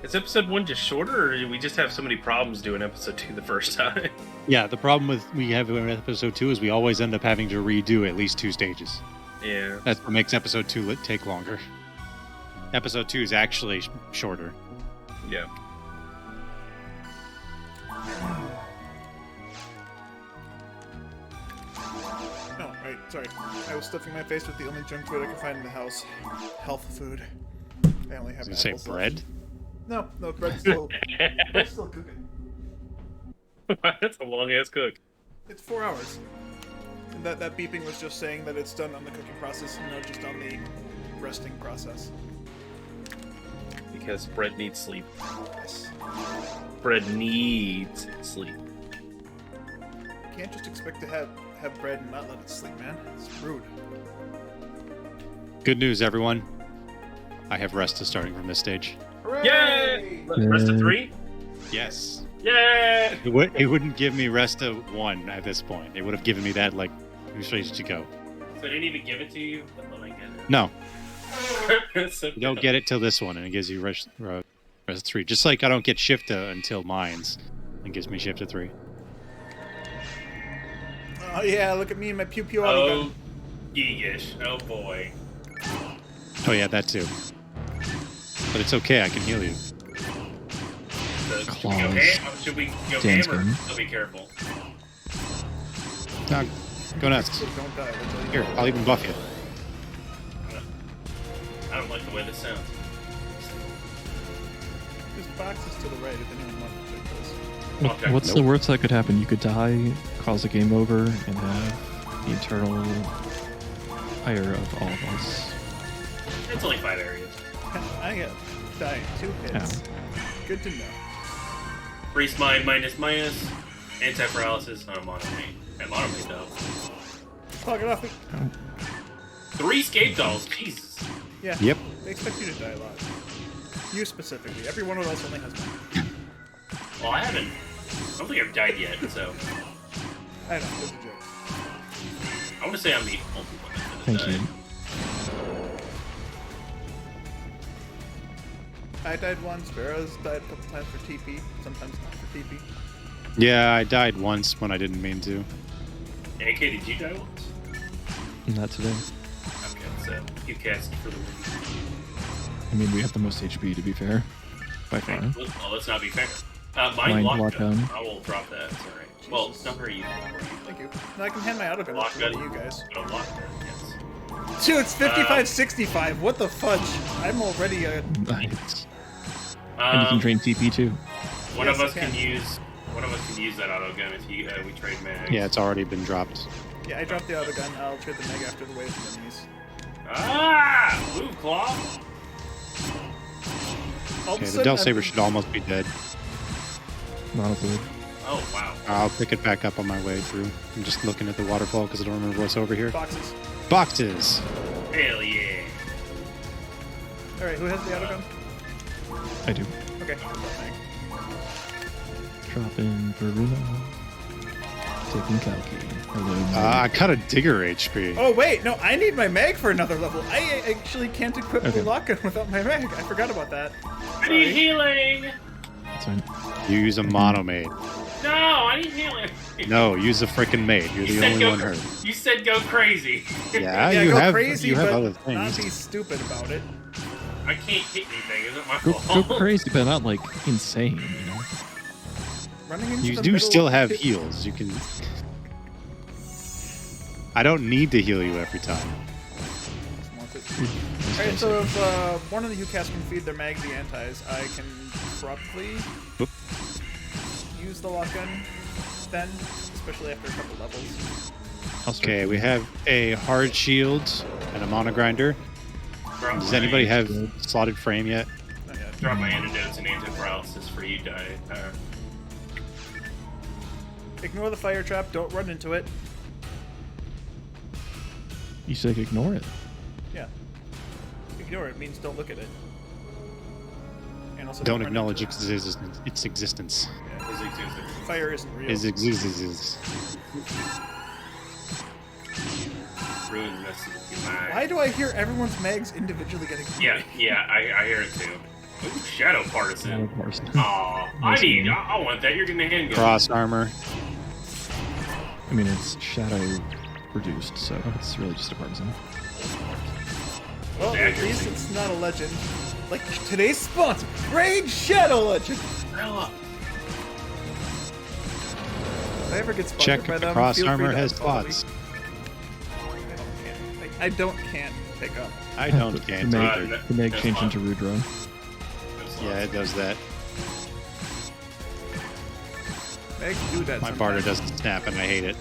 A: Is episode 1 just shorter, or did we just have so many problems doing episode 2 the first time?
B: Yeah, the problem with we have in episode 2 is we always end up having to redo at least 2 stages.
A: Yeah.
B: That's what makes episode 2 take longer. Episode 2 is actually shorter.
A: Yeah.
C: Oh, right, sorry. I was stuffing my face with the only junk food I could find in the house. Health food. I only have
B: Did you say
C: apples left.
B: bread?
C: No, bread's still cooking.
A: That's a long ass cook.
C: It's 4 hours. And that beeping was just saying that it's done on the cooking process and not just on the resting process.
A: Because bread needs sleep.
C: Yes.
A: Bread needs sleep.
C: You can't just expect to have bread and not let it sleep, man. It's rude.
B: Good news, everyone. I have Resta starting from this stage.
A: Yay! Rest of 3?
B: Yes.
A: Yay!
B: It wouldn't give me Resta 1 at this point. It would have given me that, like, ready to go.
A: So it didn't even give it to you? Let me get
B: No,
A: it. So
B: you don't get it till this one, and it gives you Resta 3. Just like I don't get Shifta until Mines. It gives me Shifta 3.
C: Oh yeah, look at me and my pew pew auto
A: Oh,
C: gun.
A: yeesh. Oh boy.
B: Oh yeah, that too. But it's okay, I can heal you.
A: So,
D: Claws.
A: should we go
D: Dance
A: hammer?
D: gun.
A: So be careful.
B: No, go nuts.
C: So don't die. That's all you
B: Here,
C: want.
B: I'll even buff you.
A: I don't like the way this sounds.
C: There's boxes to the right if anyone wants to check those.
A: Okay.
D: What's the worst that could happen? You could die, cause a game over, and have the eternal ire of all of us.
A: It's only 5 areas.
C: I have died 2 hits. Good to know.
A: Priest mine minus. Anti-paralysis. I'm monomain. I'm monomain though.
C: Fuck it off me.
A: 3 scape dolls. Jesus.
C: Yeah.
B: Yep.
C: They expect you to die a lot. You specifically. Everyone else only has one.
A: Well, I haven't. I don't think I've died yet, so
C: I know, it was a joke.
A: I want to say I'm the only one that's
D: Thank
A: gonna die.
D: you.
C: I died once, Barrow's died a couple times for TP, sometimes not for TP.
B: Yeah, I died once when I didn't mean to.
A: AK, did you die once?
D: Not today.
A: Okay, so you cast for the win.
D: I mean, we have the most HP, to be fair. By far.
A: Okay, well, let's not be fair. Mine
D: Mind
A: lockdown.
D: lockdown.
A: I will drop that. It's alright. Well,
C: Jesus.
A: not for you.
C: Thank you. Now I can hand my autogun
A: Lock
C: to one
A: gun.
C: of you guys.
A: Oh, lockdown, yes.
C: Dude, it's 55-65. What the fudge? I'm already a...
D: Nice. And you can drain TP too.
A: One
C: Yes,
A: of us
C: you
A: can
C: can.
A: use that auto gun if we trade mags.
B: Yeah, it's already been dropped.
C: Yeah, I dropped the auto gun. I'll trade the Meg after the waves and enemies.
A: Ah! Move, Claw!
C: All
B: Okay,
C: of a
B: the Del
C: sudden,
B: Saber should almost be dead.
D: Not a food.
A: Oh, wow.
B: I'll pick it back up on my way through. I'm just looking at the waterfall because I don't remember what's over here.
C: boxes.
B: Boxes!
A: Hell yeah.
C: Alright, who has the auto gun?
D: I do.
C: Okay. Meg.
D: Drop in Veruna. Taking Kalki. Hello.
B: I cut a digger HP.
C: Oh wait, no, I need my mag for another level. I actually can't equip
D: Okay.
C: the lock-gun without my mag. I forgot about that.
A: I need healing!
D: That's fine.
B: You use a mono maid.
A: No, I need healing!
B: No, use a freaking maid. You're the only one hurt.
A: You said go crazy.
B: Yeah,
C: Yeah,
B: you
C: go
B: have
C: crazy,
B: you have
C: but
B: other
C: not
B: things.
C: be stupid about it.
A: I can't hit anything. Is it my
D: Go
A: fault?
D: crazy, but not like insane, you know?
C: Running into
B: You
C: the
B: do
C: middle
B: still
C: of
B: have
C: the-
B: heals. You can. I don't need to heal you every time.
C: Alright, so if one of the UCAS can feed their mag the antis, I can probably
B: Oop.
C: use the lock gun then, especially after a couple levels.
D: I'll start.
B: Okay, we have a hard shield and a mono grinder.
A: Drop
B: Does
A: my-
B: anybody have slotted frame yet?
C: Not yet.
A: Drop my antidotes and antiparalysis for you, die.
C: Ignore the fire trap, don't run into it.
D: You said ignore it.
C: Yeah. Ignore it means don't look at it. And also
B: Don't
C: run
B: acknowledge
C: into
B: its existence.
C: it.
A: Is it existing?
C: Yeah. Fire isn't real.
B: Is existence.
A: Ruins messes with your mind.
C: Why do I hear everyone's mags individually getting
A: Yeah, I hear it too. Ooh, Shadow Partisan.
D: Partisan.
A: Aw, I want that. You're getting a handgun.
B: Cross armor.
D: I mean, it's shadow reduced, so it's really just a partisan.
C: Well, at least it's not a legend. Like today's sponsor, Raid Shadow Legend.
A: Umbrella.
C: If I ever get sponsored
B: Check
C: by
B: if the
C: them,
B: cross
C: feel free
B: armor
C: to
B: has
C: unfollow me.
B: slots.
C: I don't can't pick up.
B: I don't
D: The
B: can't
D: mag,
B: either.
D: the mag
A: That's
D: changed
A: fine.
D: into Rudra.
B: Yeah, it does that.
C: Meg do that.
B: My
C: sometimes.
B: barter doesn't snap and I hate it.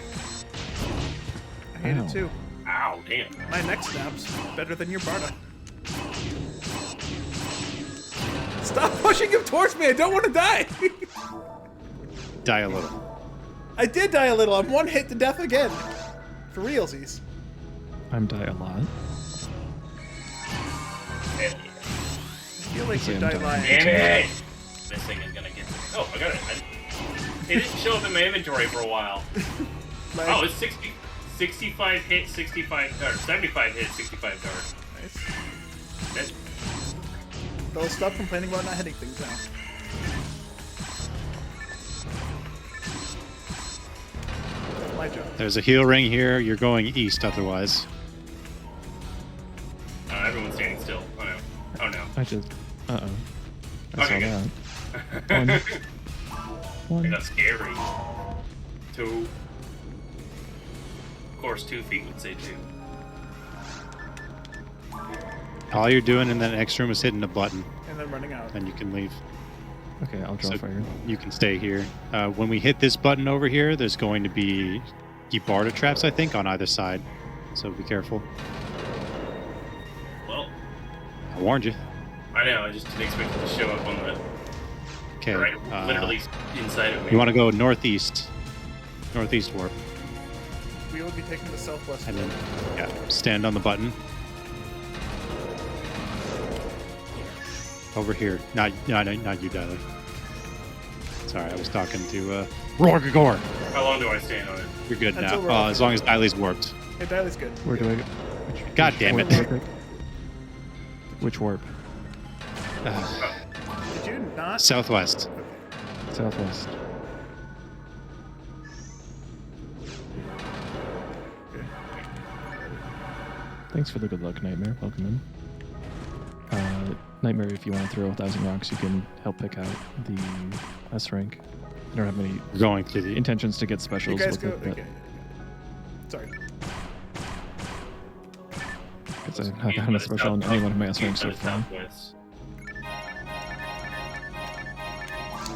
C: I hate
D: Ow.
C: it too.
A: Ow, damn.
C: My neck snaps better than your Barta. Stop pushing him towards me. I don't want to die.
B: Die a little.
C: I did die a little. I'm one hit to death again. For realsies.
D: I'm die a lot.
A: Hell yeah.
C: I feel like you
D: I'm
C: die
D: dying.
C: lying.
A: Damn it! This thing is gonna get to me. Oh, I got it. It didn't show up in my inventory for a while.
C: Like,
A: Oh, it's 65 hit, 65, or 75 hit, 65 dart.
C: nice.
A: That,
C: They'll stop complaining about not hitting things now. That's my job.
B: There's a heal ring here. You're going east otherwise.
A: everyone's standing still. Oh no. Oh no.
D: I just. Uh-oh. I
A: Okay,
D: saw
A: good.
D: that. One.
A: That's scary. 2. Of course, 2 feet would say 2.
B: All you're doing in that next room is hitting a button,
C: And then running out.
B: and you can leave.
D: Okay, I'll draw
B: So
D: fire.
B: you can stay here. When we hit this button over here, there's going to be Barda traps, I think, on either side. So be careful.
A: Well,
B: I warned you.
A: I know. I just didn't expect it to show up on the
B: Okay.
A: right, literally inside of me.
B: You want to go northeast. Northeast warp.
C: We will be taking the southwest.
B: And then, yeah, stand on the button. Over here. Not you, Tyler. Sorry, I was talking to Rorgagor.
A: How long do I stand on it?
B: You're good
C: Until
B: now.
C: we're
B: As long as Diley's warped.
C: Hey, that is good.
D: Where do I go?
B: God damn it.
D: Warp, warp, Which warp?
C: Did you not?
B: Southwest.
D: Southwest.
C: Okay.
D: Thanks for the good luck, Nightmare. Welcome in. Nightmare, if you want to throw 1,000 rocks, you can help pick out the S rank. I don't have any
B: We're going to the
D: intentions to get
C: You
D: specials
C: guys
D: with
C: go.
D: it, but
C: Okay. Sorry.
D: it's I've not gotten a special on any one of my S ranks so far.
A: Southwest.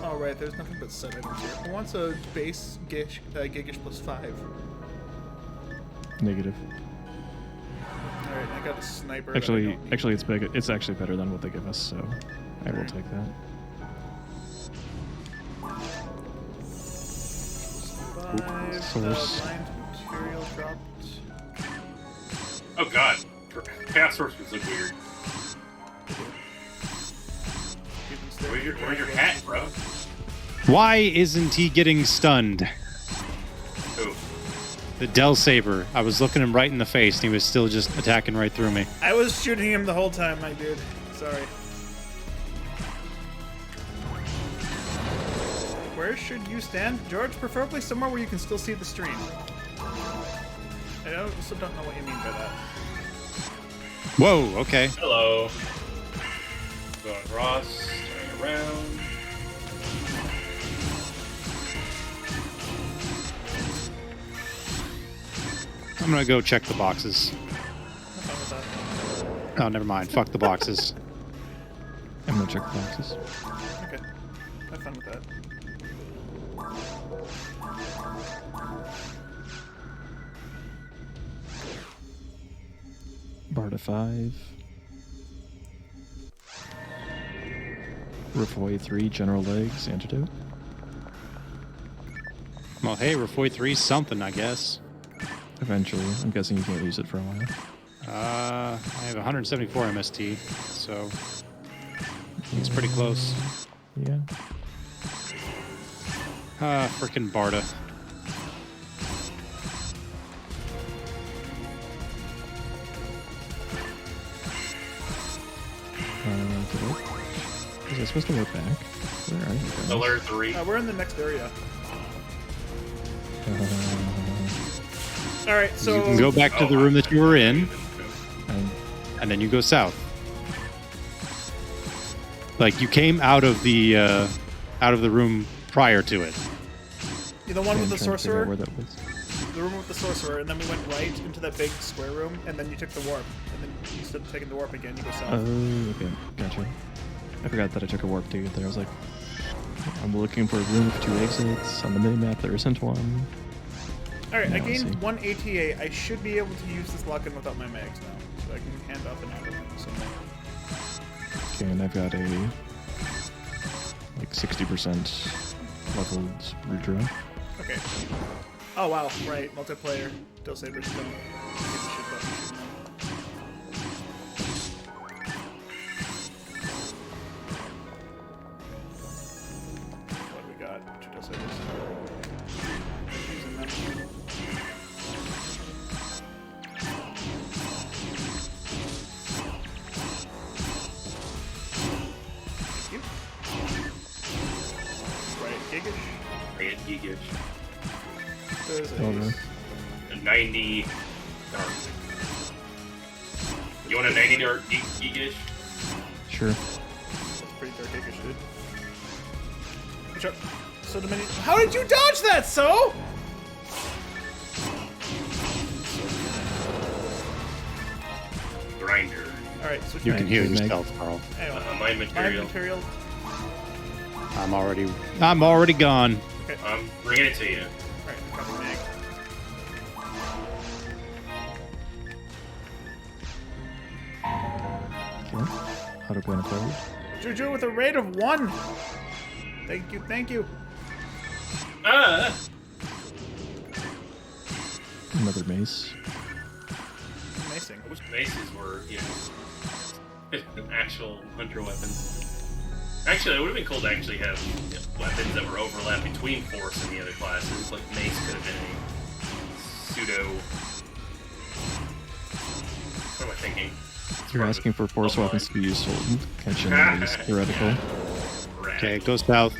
C: Oh, right. There's nothing but set items here. Who wants a base Gigish +5?
D: Negative.
C: All right, I got a sniper.
D: Actually, it's big. It's actually better than what they give us, so I will take that. Source.
C: Blind material dropped.
A: Oh god, chaos source was look weird. Where's your hat, bro?
B: Why isn't he getting stunned?
A: Who?
B: The Del Saber. I was looking him right in the face, and he was still just attacking right through me.
C: I was shooting him the whole time, my dude. Sorry. Where should you stand, George? Preferably somewhere where you can still see the stream. I also don't know what you mean by that.
B: Whoa, okay.
A: Hello. Going across, turning around.
B: I'm gonna go check the boxes.
C: Have fun with that.
B: Oh, never mind. Fuck the boxes.
D: I'm gonna check the boxes.
C: Okay. Have fun with that.
D: Barda 5. Rafoi 3, General Legs, Antidote.
B: Well, hey, Rafoy 3's something, I guess.
D: Eventually. I'm guessing you can't use it for a while.
B: I have 174 MST, so it's pretty close.
D: Yeah.
B: Frickin' Barda.
D: Was I supposed to look back? Where are you guys?
A: Pillar 3.
C: We're in the next area.
D: Uh,
C: All right, so
B: You can go back to the room that you were in,
D: I'm-
B: and then you go south. Like, you came out of the room prior to it.
C: the one with
D: I'm
C: the
D: trying to figure out
C: sorcerer,
D: where that was.
C: the room with the sorcerer, and then we went right into that big square room, and then you took the warp, and then instead of taking the warp again, you go south.
D: Oh, okay. Gotcha. I forgot that I took a warp to get there. I was like, I'm looking for a room with 2 exits. On the minimap, there isn't one.
C: All right, I
D: now I
C: gained
D: see.
C: 1 ATA. I should be able to use this lock-in without my mags now, so I can hand off an auto somewhere.
D: Okay, and I've got a like 60% leveled root draw.
C: Okay. Oh wow, right, multiplayer. Del Sabers don't give a shit about me. What do we got? 2 Del Sabers. Using them. Thank you. Right, Gigish.
A: Red Gigish.
C: There's a
D: Okay.
A: A 90 dark. You want a 90 dark Gigish?
D: Sure.
C: That's pretty dark Gigish, dude. Watch out. So Dominion. How did you dodge that, so?
A: Grinder.
C: Alright, switch
B: You
C: back.
B: can heal
D: Meg.
B: yourself, Carl.
C: Anyway,
A: Mind
C: mind
A: material.
C: material.
B: I'm already gone.
C: Okay.
A: I'm bringing it to you.
C: Alright, copy mag.
D: Okay. Auto plan code.
C: Juju with a rate of 1. Thank you, thank you.
A: Ah!
D: Another mace.
C: Amazing.
A: I wish maces were, you know, actual hunter weapons. Actually, it would have been cool to actually have weapons that were overlap between Force and the other classes. Like mace could have been a pseudo. What am I thinking?
D: You're asking for force
A: Oh,
D: weapons to be useful. Tension is theoretical.
B: Okay, go south.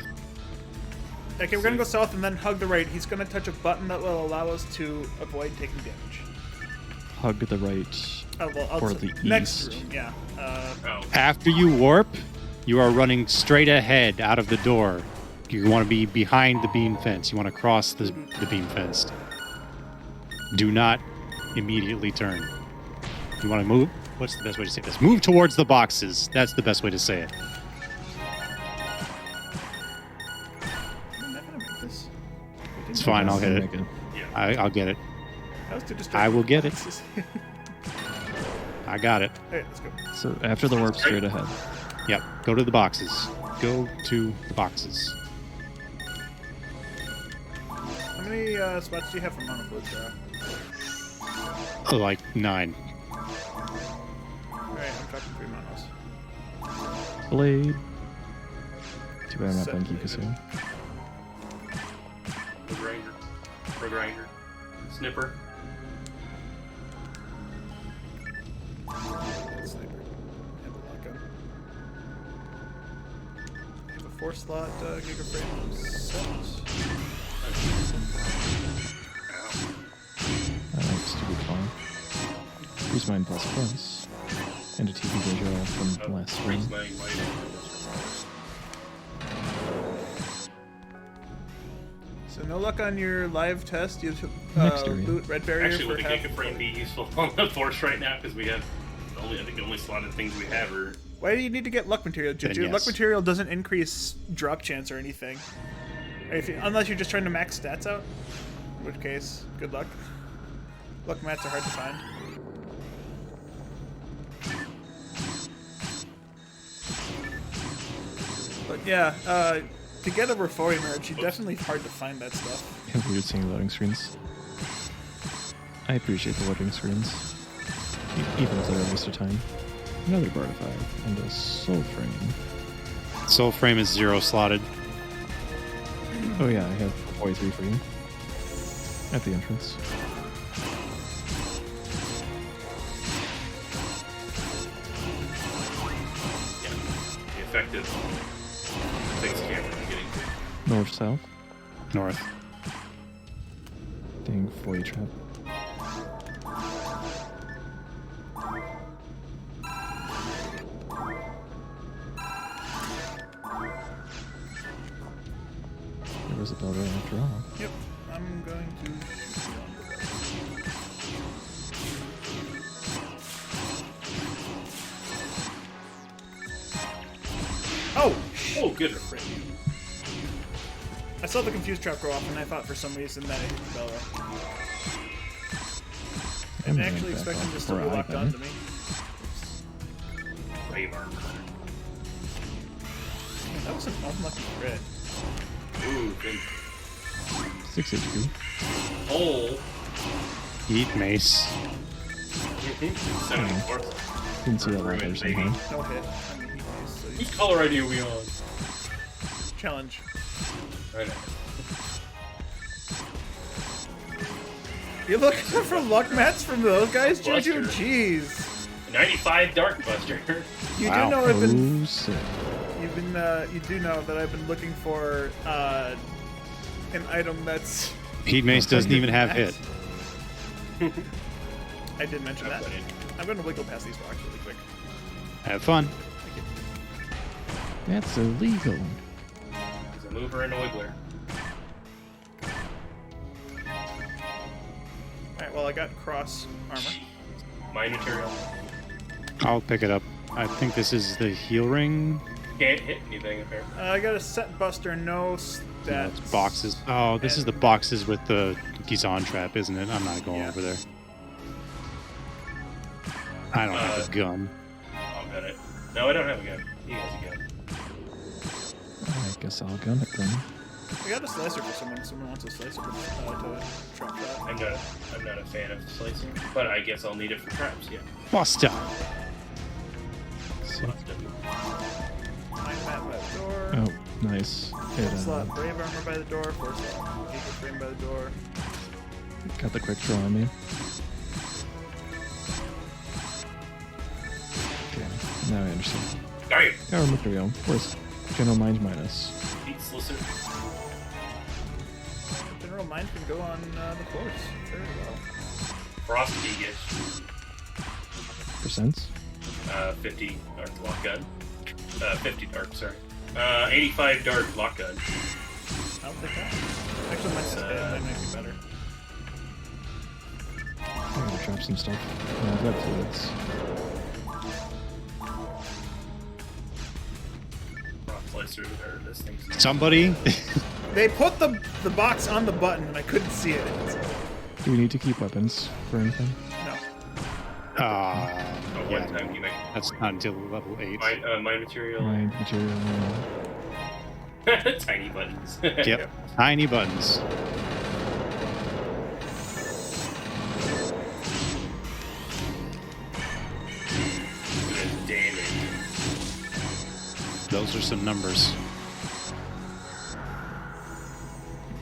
C: Okay, we're gonna go south and then hug the right. He's gonna touch a button that will allow us to avoid taking damage.
D: Hug the right. Or the
C: next
D: east.
C: room, yeah.
A: Oh,
B: After you warp, you are running straight ahead out of the door. You want to be behind the beam fence. You want to cross the beam fence. Do not immediately turn. You want to move? What's the best way to say this? Move towards the boxes. That's the best way to say it. It's fine. I'll hit it.
D: Make it.
B: I'll get it.
C: That was too
B: I will get it.
C: distracting.
B: I got it.
C: Alright, let's go.
D: So after the warp, straight ahead.
B: Yep. Go to the boxes. Go to the boxes.
C: How many spots do you have for mono fluids, Sarah?
B: Oh, like 9.
C: Alright, I'm dropping 3 monos.
D: Blade. Too bad I'm not
C: Seven
D: playing Kikusu.
A: Grinder. Snipper.
C: Sniper. Have a lock gun. I have a 4-slot Gigaframe set.
D: Stupid farm. Here's mine plus. And a TV Dojo from last spring.
C: So no luck on your live test. You
D: Next area.
C: boot red barrier
A: Actually,
C: for
A: would the
C: half.
A: Giga Frame be useful on the Force right now? Because we have I think the only slotted things we have are.
C: Why do you need to get luck material, Juju?
B: Then yes.
C: Luck material doesn't increase drop chance or anything. Unless you're just trying to max stats out. In which case, good luck. Luck mats are hard to find. But yeah, to get a Refori merge, you definitely hard to find that stuff.
D: Yeah, weird seeing loading screens. I appreciate the loading screens. Even if they're a waste of time. Another artifact and a soul frame.
B: Soul frame is 0 slotted.
D: Oh yeah, I have 43 for you. At the entrance.
A: Yeah, the effective fixed camera I'm getting to.
D: North, south.
B: North.
D: Dang, 40 trap. There was a builder after all.
C: Yep, I'm going to shoot you on the Oh!
A: Oh, good.
C: I saw the confused trap go off, and I thought for some reason that it hit the Bella.
D: I'm
C: I actually expected him to still be locked onto me.
A: Brave armor.
C: That was an unlucky crit.
A: Ooh, good.
D: 6 HP.
A: Oh.
B: Eat mace.
A: 74.
D: Didn't see that
A: Ruined,
D: right there
A: baby.
D: somehow.
C: No hit. I mean, he is, so
A: Whose color ID are we on?
C: challenge.
A: Right now.
C: You looking for luck mats from those guys, Juju?
A: Buster.
C: Jeez.
A: 95 Dark Buster.
C: You
B: Wow.
C: do know I've been.
D: Oh, sick.
C: You do know that I've been looking for an item that's.
B: Heat mace doesn't even have hit.
C: I did mention that. I'm going to wiggle past these rocks really quick.
B: Have fun.
D: That's illegal.
A: He's a mover and a wiggler.
C: Alright, well, I got cross armor.
A: Mine material.
B: I'll pick it up. I think this is the heal ring.
A: Can't hit anything apparently.
C: I got a set buster, no stats.
B: No, it's boxes. Oh, this is the boxes with the Gizon trap, isn't it? I'm not going
C: Yeah.
B: over there. I don't have a gun.
A: I'll gun it. No, I don't have a gun. He has a gun.
D: I guess I'll gun it then.
C: I got a slicer for someone. Someone wants a slicer to trap that.
A: I'm not a fan of slicing, but I guess I'll need it for traps. Yeah.
B: Buster.
D: So,
C: Mind mat by the door.
D: oh, nice. Hit,
C: Slot brave armor by the door. 4-slot Giga frame by the door.
D: got the quick draw on me. Okay, now I understand.
A: Damn!
D: Power material. Of course. General mind minus.
A: Heat slicer.
C: General mind can go on the force very well.
A: Frost Gigish.
D: Percents.
A: 50 dark lock gun. 50 dark, sorry. 85 dark lock gun.
C: I'll take that. Actually, mine might be better.
D: I'm gonna drop some stuff. I've got fluids.
A: Rock slicer or this thing's.
B: Somebody.
C: They put the box on the button and I couldn't see it.
D: Do we need to keep weapons for anything?
C: No.
A: One
B: Yeah,
A: time you make
B: that's not until level 8.
A: mine material.
D: Mind material.
A: Tiny buttons.
B: Yep, tiny buttons.
A: Damn it.
B: Those are some numbers.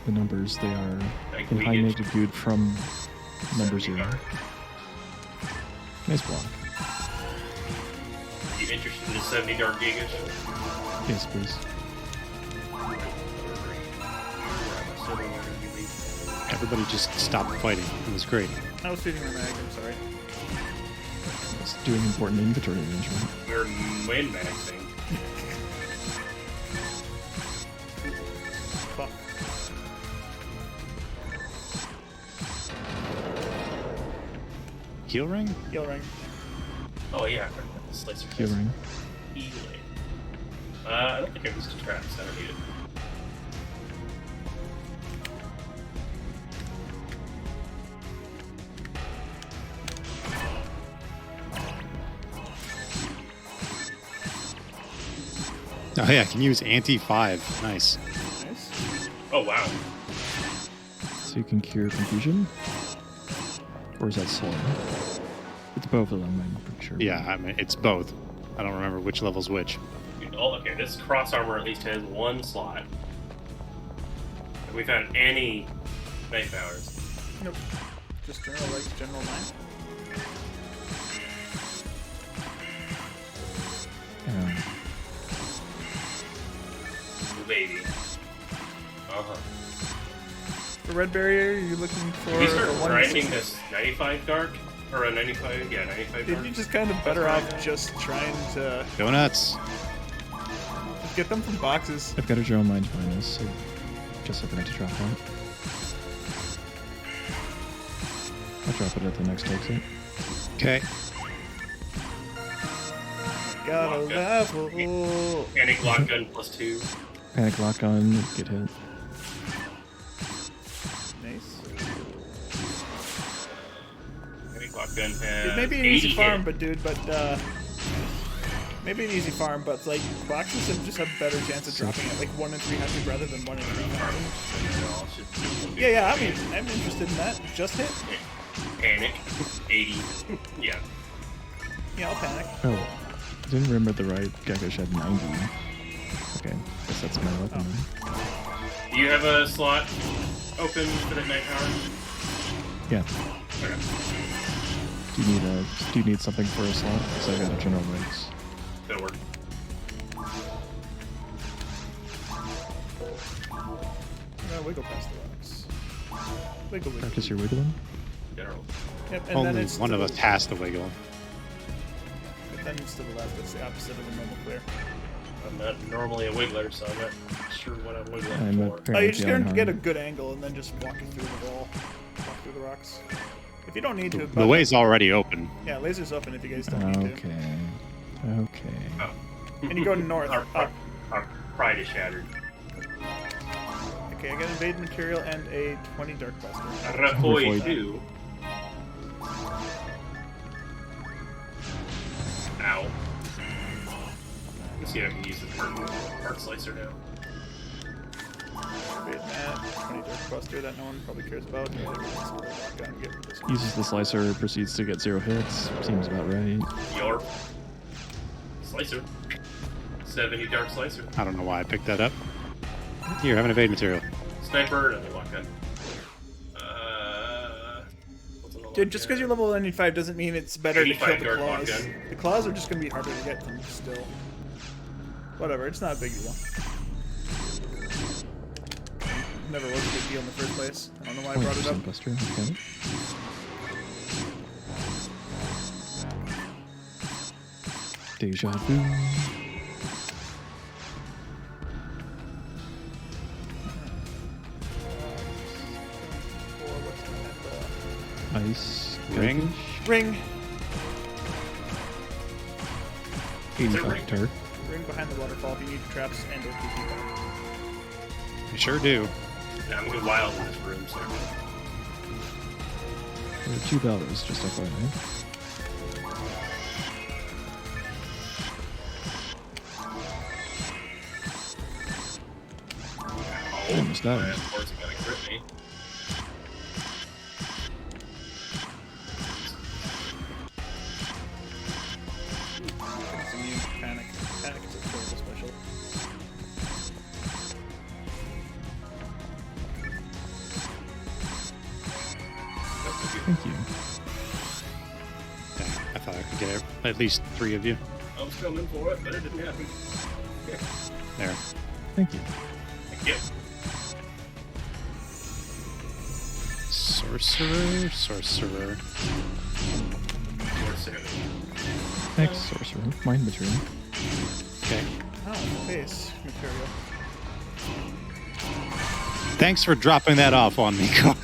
D: The numbers, they are
A: Like
D: in
A: we
D: high
A: get-
D: magnitude from number 0. Nice block.
A: You interested in the 70 Dark Gigas?
D: Yes, please.
B: Everybody just stopped fighting. It was great.
C: I was feeding my mag, I'm sorry.
D: It's doing important inventory arrangement.
A: We're min-maxing.
C: Fuck.
B: Heal ring?
C: Heal ring.
A: Oh yeah, I forgot the slicer.
D: Healing.
A: Healing. I don't think I used traps. I don't need it.
B: Oh yeah, I can use anti-5. Nice.
C: Nice.
A: Oh wow.
D: So you can cure confusion? Or is that slow? It's both of them, I'm pretty sure.
B: Yeah, I mean, it's both. I don't remember which level's which.
A: Oh, okay, this cross armor at least has one slot. Have we found any knife powers?
C: Nope. Just general, like, general 9.
D: Yeah.
A: Baby. Uh-huh.
C: The red barrier, you're looking for
A: Did we start
C: a 1
A: grinding this 95 dark? Or a 95? Yeah, 95
C: Dude,
A: dark.
C: you're just kind of better off just trying to
B: Go nuts.
C: just get them from boxes.
D: I've got a General Mind minus, so just I forgot to drop that. I'll drop it at the next exit.
B: Okay.
C: Got a
A: Lock
C: level.
A: Panic lock gun +2.
D: Panic lock on, get hit.
C: Nice.
A: Panic lock gun has
C: It may be an easy
A: 80
C: farm,
A: hit.
C: but maybe an easy farm, but like boxes have just have better chance of dropping at like 1 in 300 rather than 1 in 3,000. Yeah, I mean, I'm interested in that. Just hit.
A: Panic 80. Yeah.
C: Yeah, I'll panic.
D: Oh, I didn't remember the right Gecko Shed 90. Okay, guess that's my weapon.
A: Do you have a slot open for the night power?
D: Yeah.
A: Okay.
D: Do you need something for a slot? Because I got a General Rigs.
A: That'll work.
C: No, wiggle past the rocks. Wiggle, wiggle.
D: Practice your wiggling.
A: General.
C: Yep, and then
B: Only
C: it's
B: one
C: to
B: of
C: the-
B: us has to wiggle.
C: But then it's to the left. It's the opposite of a normal clear.
A: I'm not normally a wiggler, so I'm not sure what I'm wiggling
D: I'm
A: for.
C: Oh,
D: apparently
C: you're just gonna
D: unharmed.
C: get a good angle and then just walk it through the wall. Walk through the rocks. If you don't need to.
B: The
C: but-
B: way's already open.
C: Yeah, laser's open if you guys don't need to.
D: Okay. Okay.
C: And you go north.
A: Our pride is shattered.
C: Okay, I got invade material and a 20 dark buster.
A: Rapoy
D: Rapoy.
A: 2. Ow. Let's see if I can use the part slicer now.
C: Invade that. 20 dark buster that no one probably cares about. Yeah, gun, get rid of this one.
D: Uses the slicer, proceeds to get 0 hits. Seems about right.
A: Your slicer. 70 dark slicer.
B: I don't know why I picked that up. Here, have an evade material.
A: Sniper, another lock gun. What's another
C: Dude, just because you're level 95 doesn't mean it's better to kill
A: 85
C: the
A: dark
C: claws.
A: lock gun.
C: The claws are just going to be harder to get them still. Whatever, it's not a big deal. Never was a big deal in the first place. I don't know why I brought it up.
D: 20% buster. Okay. Deja vu. Ice.
B: Ring.
D: Goldfish.
C: Ring.
D: 85 turret.
C: Ring behind the waterfall if you need traps and or PP.
B: I sure do.
A: Nah, I'm going wild in this room, so.
D: There are 2 Balros, just FYI.
A: Oh,
D: Almost died.
A: Of course, it got to crit me.
C: It's immune to panic. Panic is a terrible special.
D: Thank you.
B: Dang, I thought I could get at least 3 of you.
A: I was coming for it, but it didn't happen.
B: There.
D: Thank you.
A: Thank you.
B: Sorcerer, sorcerer.
D: Thanks, sorcerer. Mind material.
B: Okay.
C: Oh, base material.
B: Thanks for dropping that off on me, Carl.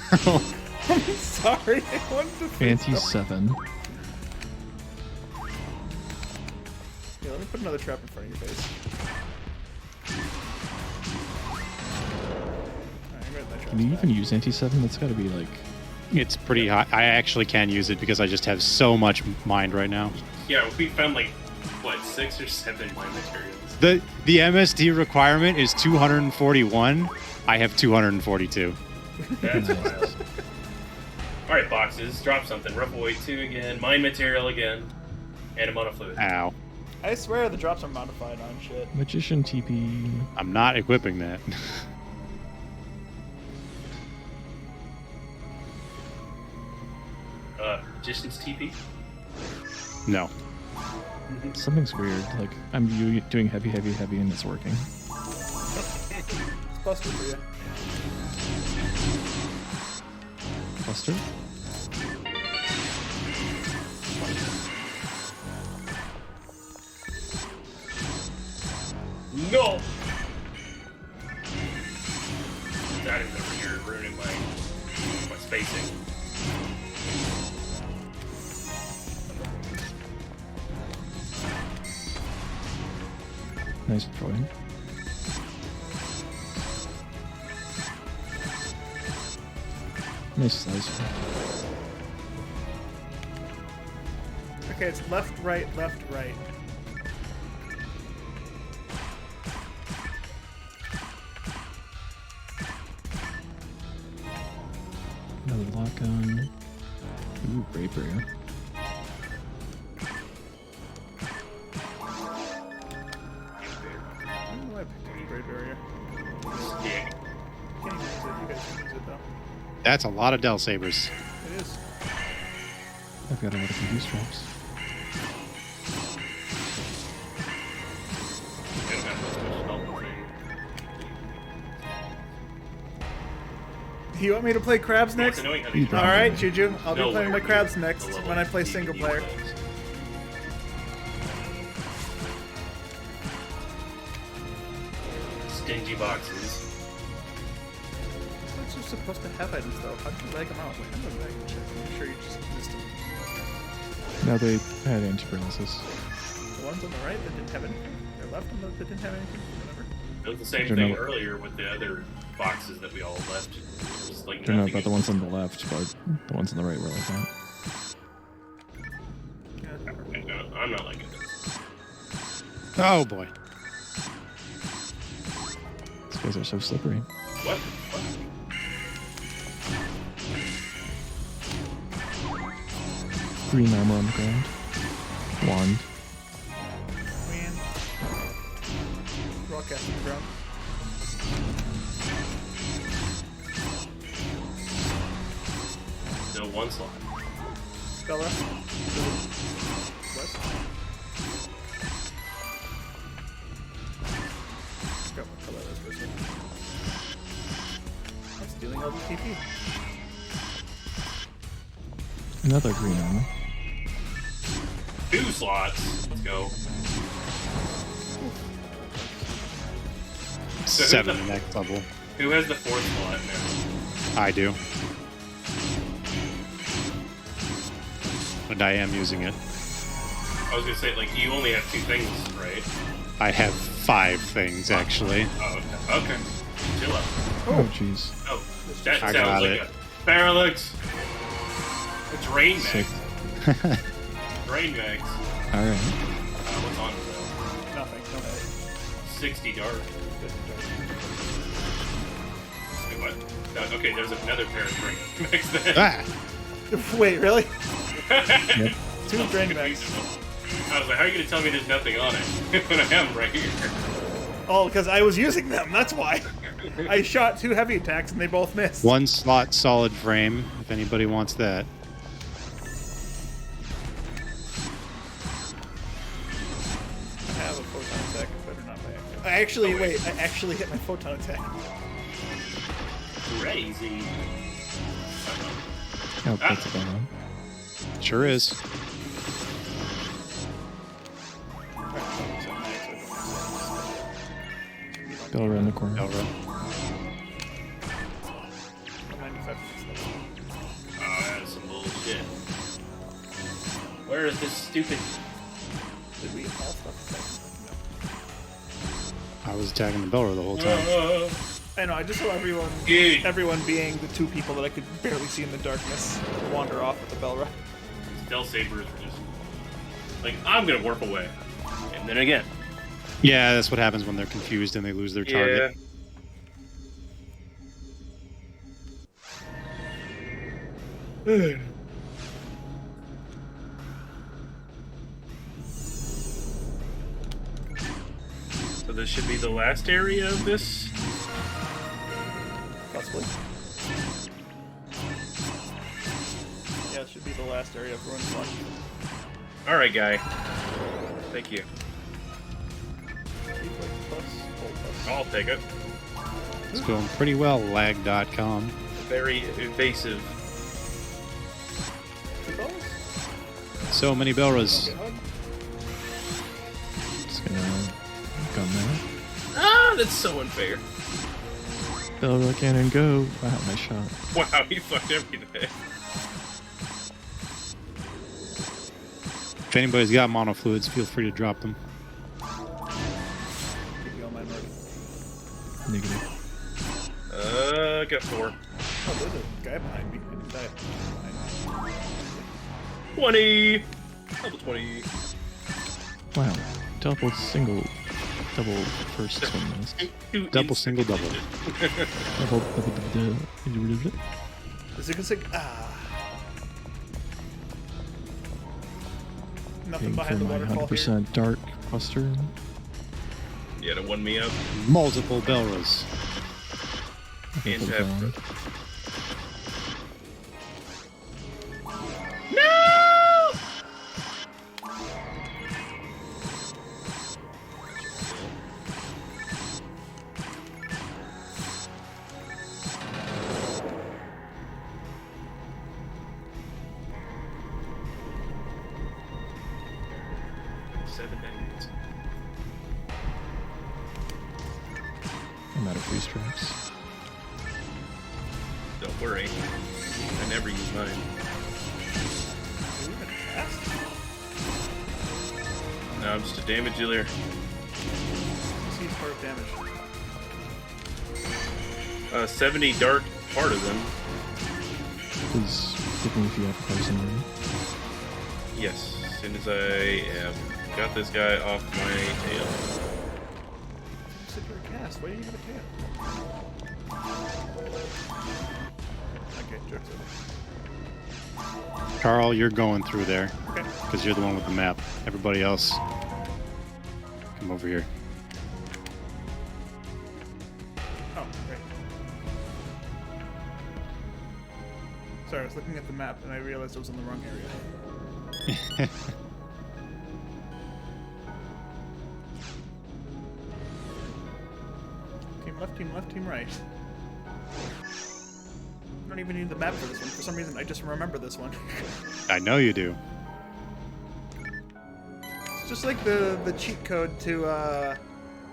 C: I'm sorry. I wanted to fix
D: Anti
C: them.
D: 7.
C: Yeah, let me put another trap in front of your face. Alright, I got that trap.
D: Can you even use anti 7? That's gotta be like.
B: It's pretty high. I actually can use it because I just have so much mind right now.
A: Yeah, we found like, what, 6 or 7 mind materials.
B: The MSD requirement is 241. I have 242.
A: That's wild. Alright, boxes. Drop something. Ruffle weight 2 again. Mind material again. And a mono fluid.
B: Ow.
C: I swear the drops are modified on shit.
D: Magician TP.
B: I'm not equipping that.
A: Magician's TP?
B: No.
D: Something's weird. Like, I'm doing heavy, heavy, heavy, and it's working.
C: It's busted for you.
D: Buster?
A: No! That is over here ruining my spacing.
D: Nice drawing. Nice slice.
C: Okay, it's left, right, left, right.
D: Another lock on. Ooh, Rapier.
C: I don't know why I picked a great barrier.
A: Yeah.
C: Can't even use it. You guys can use it though.
B: That's a lot of Del Sabers.
C: It is.
D: I've got a lot of confused traps.
A: I don't have much help thing.
C: You want me to play crabs
A: It's
C: next?
A: annoying how these
D: All
C: Alright, Juju. I'll be
A: No,
C: playing my
A: we're-
C: crabs
A: the
C: next
A: level
C: when I play
A: you
C: single
A: can
C: player.
A: use those. Stingy boxes.
C: It's just supposed to have items though. How did you lag them out? Like, I'm gonna lag and check. I'm sure you just missed them.
D: Now they had anti-paralysis.
C: The ones on the right that didn't have anything. Or left on that didn't have anything. Whatever.
A: It was the same
D: They're
A: thing
D: not-
A: earlier with the other boxes that we all left. It was like
D: I don't know
A: nothing
D: about the ones on the left, but the ones on the right were like that.
C: Yeah.
A: I'm not liking this.
B: Oh boy.
D: These guys are so slippery.
A: What?
D: Green armor on the ground. Wand.
C: Man. Rock acid the ground.
A: No one slot.
C: Bella. West. Forgot what color that was for a second. I'm stealing all the TP.
D: Another green armor.
A: 2 slots. Let's go. So who's
B: 7
A: the-
B: next level.
A: Who has the 4th slot now?
B: I do. And I am using it.
A: I was gonna say, like, you only have 2 things, right?
B: I have 5 things, actually.
A: Oh, okay. Okay. Chill out.
D: Oh, jeez.
A: Oh, that
B: I
A: sounds
B: got
A: like
B: it.
A: a parallax. It's rain
D: Sick.
A: max. Rain max.
D: All right.
A: What's on it?
C: Nothing. Don't have
A: 60 dark. Wait, what? No, okay, there's another pair of rain max then.
B: Ah!
C: it. Wait, really?
D: Yep.
C: Two
A: I'm
C: drain
A: confused
C: mags.
A: about- I was like, how are you gonna tell me there's nothing on it when I have them right here?
C: Oh, because I was using them. That's why. I shot 2 heavy attacks and they both missed.
B: 1 slot solid frame, if anybody wants that.
C: I have a photon attack. It better not by accident. I actually, wait. I actually hit my photon attack.
A: Crazy.
D: Oh, that's about on.
B: Sure is.
D: Bell around the corner.
B: Elra.
A: Oh, that's some bullshit. Where is this stupid...
C: Did we all stop attacking?
B: I was attacking the Belra the whole time.
C: I know. I just saw
A: Dude.
C: everyone being the 2 people that I could barely see in the darkness wander off with the Belra.
A: Stealth Sabers were just... Like, I'm gonna warp away. And then again.
B: Yeah, that's what happens when they're confused and they lose their target.
A: So this should be the last area of this?
C: Possibly. Yeah, it should be the last area of Ruin 1.
A: Alright, guy. Thank you. I'll take it.
B: It's going pretty well, lag.com.
A: Very evasive.
B: So many Belras.
D: Just gonna gun that.
A: Ah, that's so unfair.
D: Bell cannon, go. Wow, nice shot.
A: Wow, he fucked everything.
B: If anybody's got monofluids, feel free to drop them.
D: Negative.
A: I got 4.
C: Oh, there's a guy behind me. I didn't die. Behind me.
A: 20! Level 20.
D: Wow. Double, single, double first swing miss.
B: Double, single, double.
D: Double.
C: Is it gonna say nothing
D: Waiting for
C: behind the
D: my
C: waterfall here?
D: 100% dark cluster.
A: Yeah, to one me up.
B: Multiple Belras.
A: And
D: Double
A: have-
D: down.
A: No! Seven days.
D: I'm out of freeze traps.
A: Don't worry. I never use mine. No, I'm just a damage dealer.
C: He's part of damage.
A: 70 dark partisan.
D: Please give me if you have a person ready.
A: Yes, as soon as I got this guy off my tail.
C: You said you're a cast. Why do you have a tail? Okay, joke's over.
B: Carl, you're going through there
C: Okay.
B: because you're the one with the map. Everybody else, come over here.
C: Oh, great. Sorry, I was looking at the map and I realized I was in the wrong area. Team left, team right. I don't even need the map for this one. For some reason, I just remember this one.
B: I know you do.
C: It's just like the cheat code to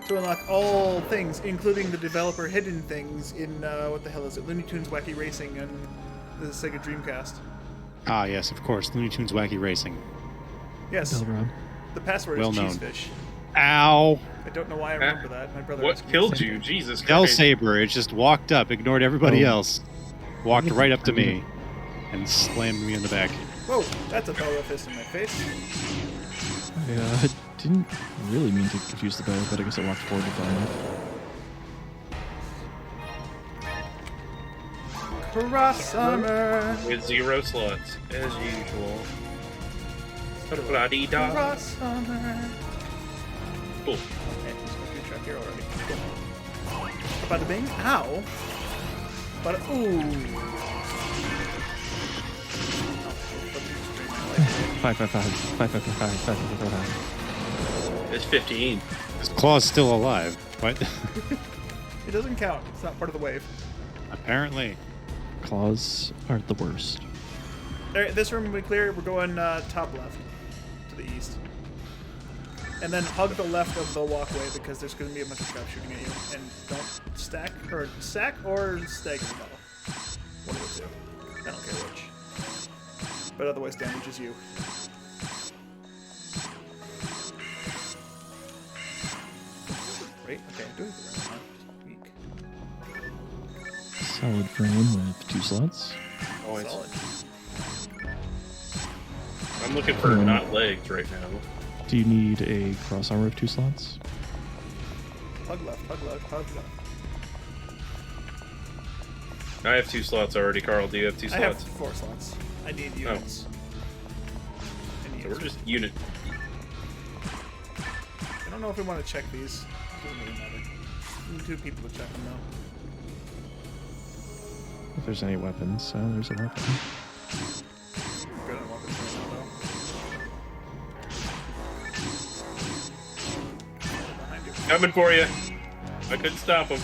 C: unlock all things, including the developer hidden things in what the hell is it? Looney Tunes Wacky Racing and the Sega Dreamcast.
B: Ah, yes, of course. Looney Tunes Wacky Racing.
C: Yes,
D: Bell rod.
C: the password
B: Well
C: is
B: known.
C: cheesefish.
B: Ow.
C: I don't know why I remember that. My brother.
A: What
C: asked me
A: killed
C: the same
A: you?
C: thing.
A: Jesus
B: Hell
A: Christ.
B: Saber, it just walked up, ignored everybody
D: Oh.
B: else, walked right up to me, and slammed me in the back.
C: Whoa, that's a Belra fist in my face.
D: I didn't really mean to confuse the bow, but I guess I walked forward with that.
C: Cross summer.
A: With 0 slots, as usual. La-di-da.
C: Cross summer.
A: Cool.
C: Okay, let's go through track here already. Cool. Bada bing. Ow. But ooh.
D: 555.
A: It's 15.
B: His claw's still alive. What?
C: It doesn't count. It's not part of the wave.
B: Apparently.
D: Claws are the worst.
C: Alright, this room we clear. We're going top left to the east. And then hug the left of the walkway because there's going to be a bunch of traps shooting at you. And don't stack or stagger the battle. One of the two. I don't care which. But otherwise damages you. Great. Okay, do it the right now. Weak.
D: Solid frame with 2 slots.
A: Oh, it's-
C: Solid.
A: I'm looking for not legs right now.
D: Do you need a cross armor of 2 slots?
C: Hug left, hug left, hug left.
A: I have 2 slots already, Carl. Do you have 2
C: I have
A: slots?
C: 4 slots. I need units.
A: So we're just unit.
C: I don't know if we want to check these. Doesn't really matter. We need 2 people to check them now.
D: If there's any weapons, there's a weapon.
C: Good on weapons right now, though. Behind you.
A: Coming for you. I couldn't stop him.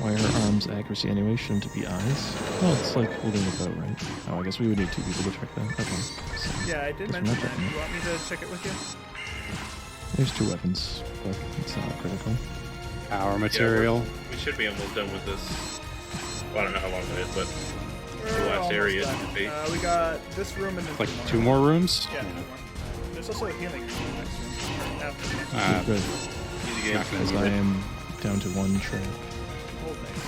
D: Why are arms accuracy anyway? Shouldn't it be eyes? Oh, it's like holding a bow, right? Oh, I guess we would need 2 people to check that. Okay. So,
C: Yeah, I did
D: Guess we're
C: mention
D: not
C: that.
D: checking it.
C: You want me to check it with you?
D: there's 2 weapons, but it's not critical.
B: Power material.
A: We should be almost done with this. Well, I don't know how long it is, but
C: We're
A: last
C: almost
A: area
C: done.
A: should be-
C: We got this room and then
B: Like 2 more rooms?
C: Yeah, 2 more. There's also a healing room next room. After the next
D: Good,
A: easy game.
B: not gonna
D: as
B: need
D: I
B: it.
D: am down to 1 tray.
C: Hold nice.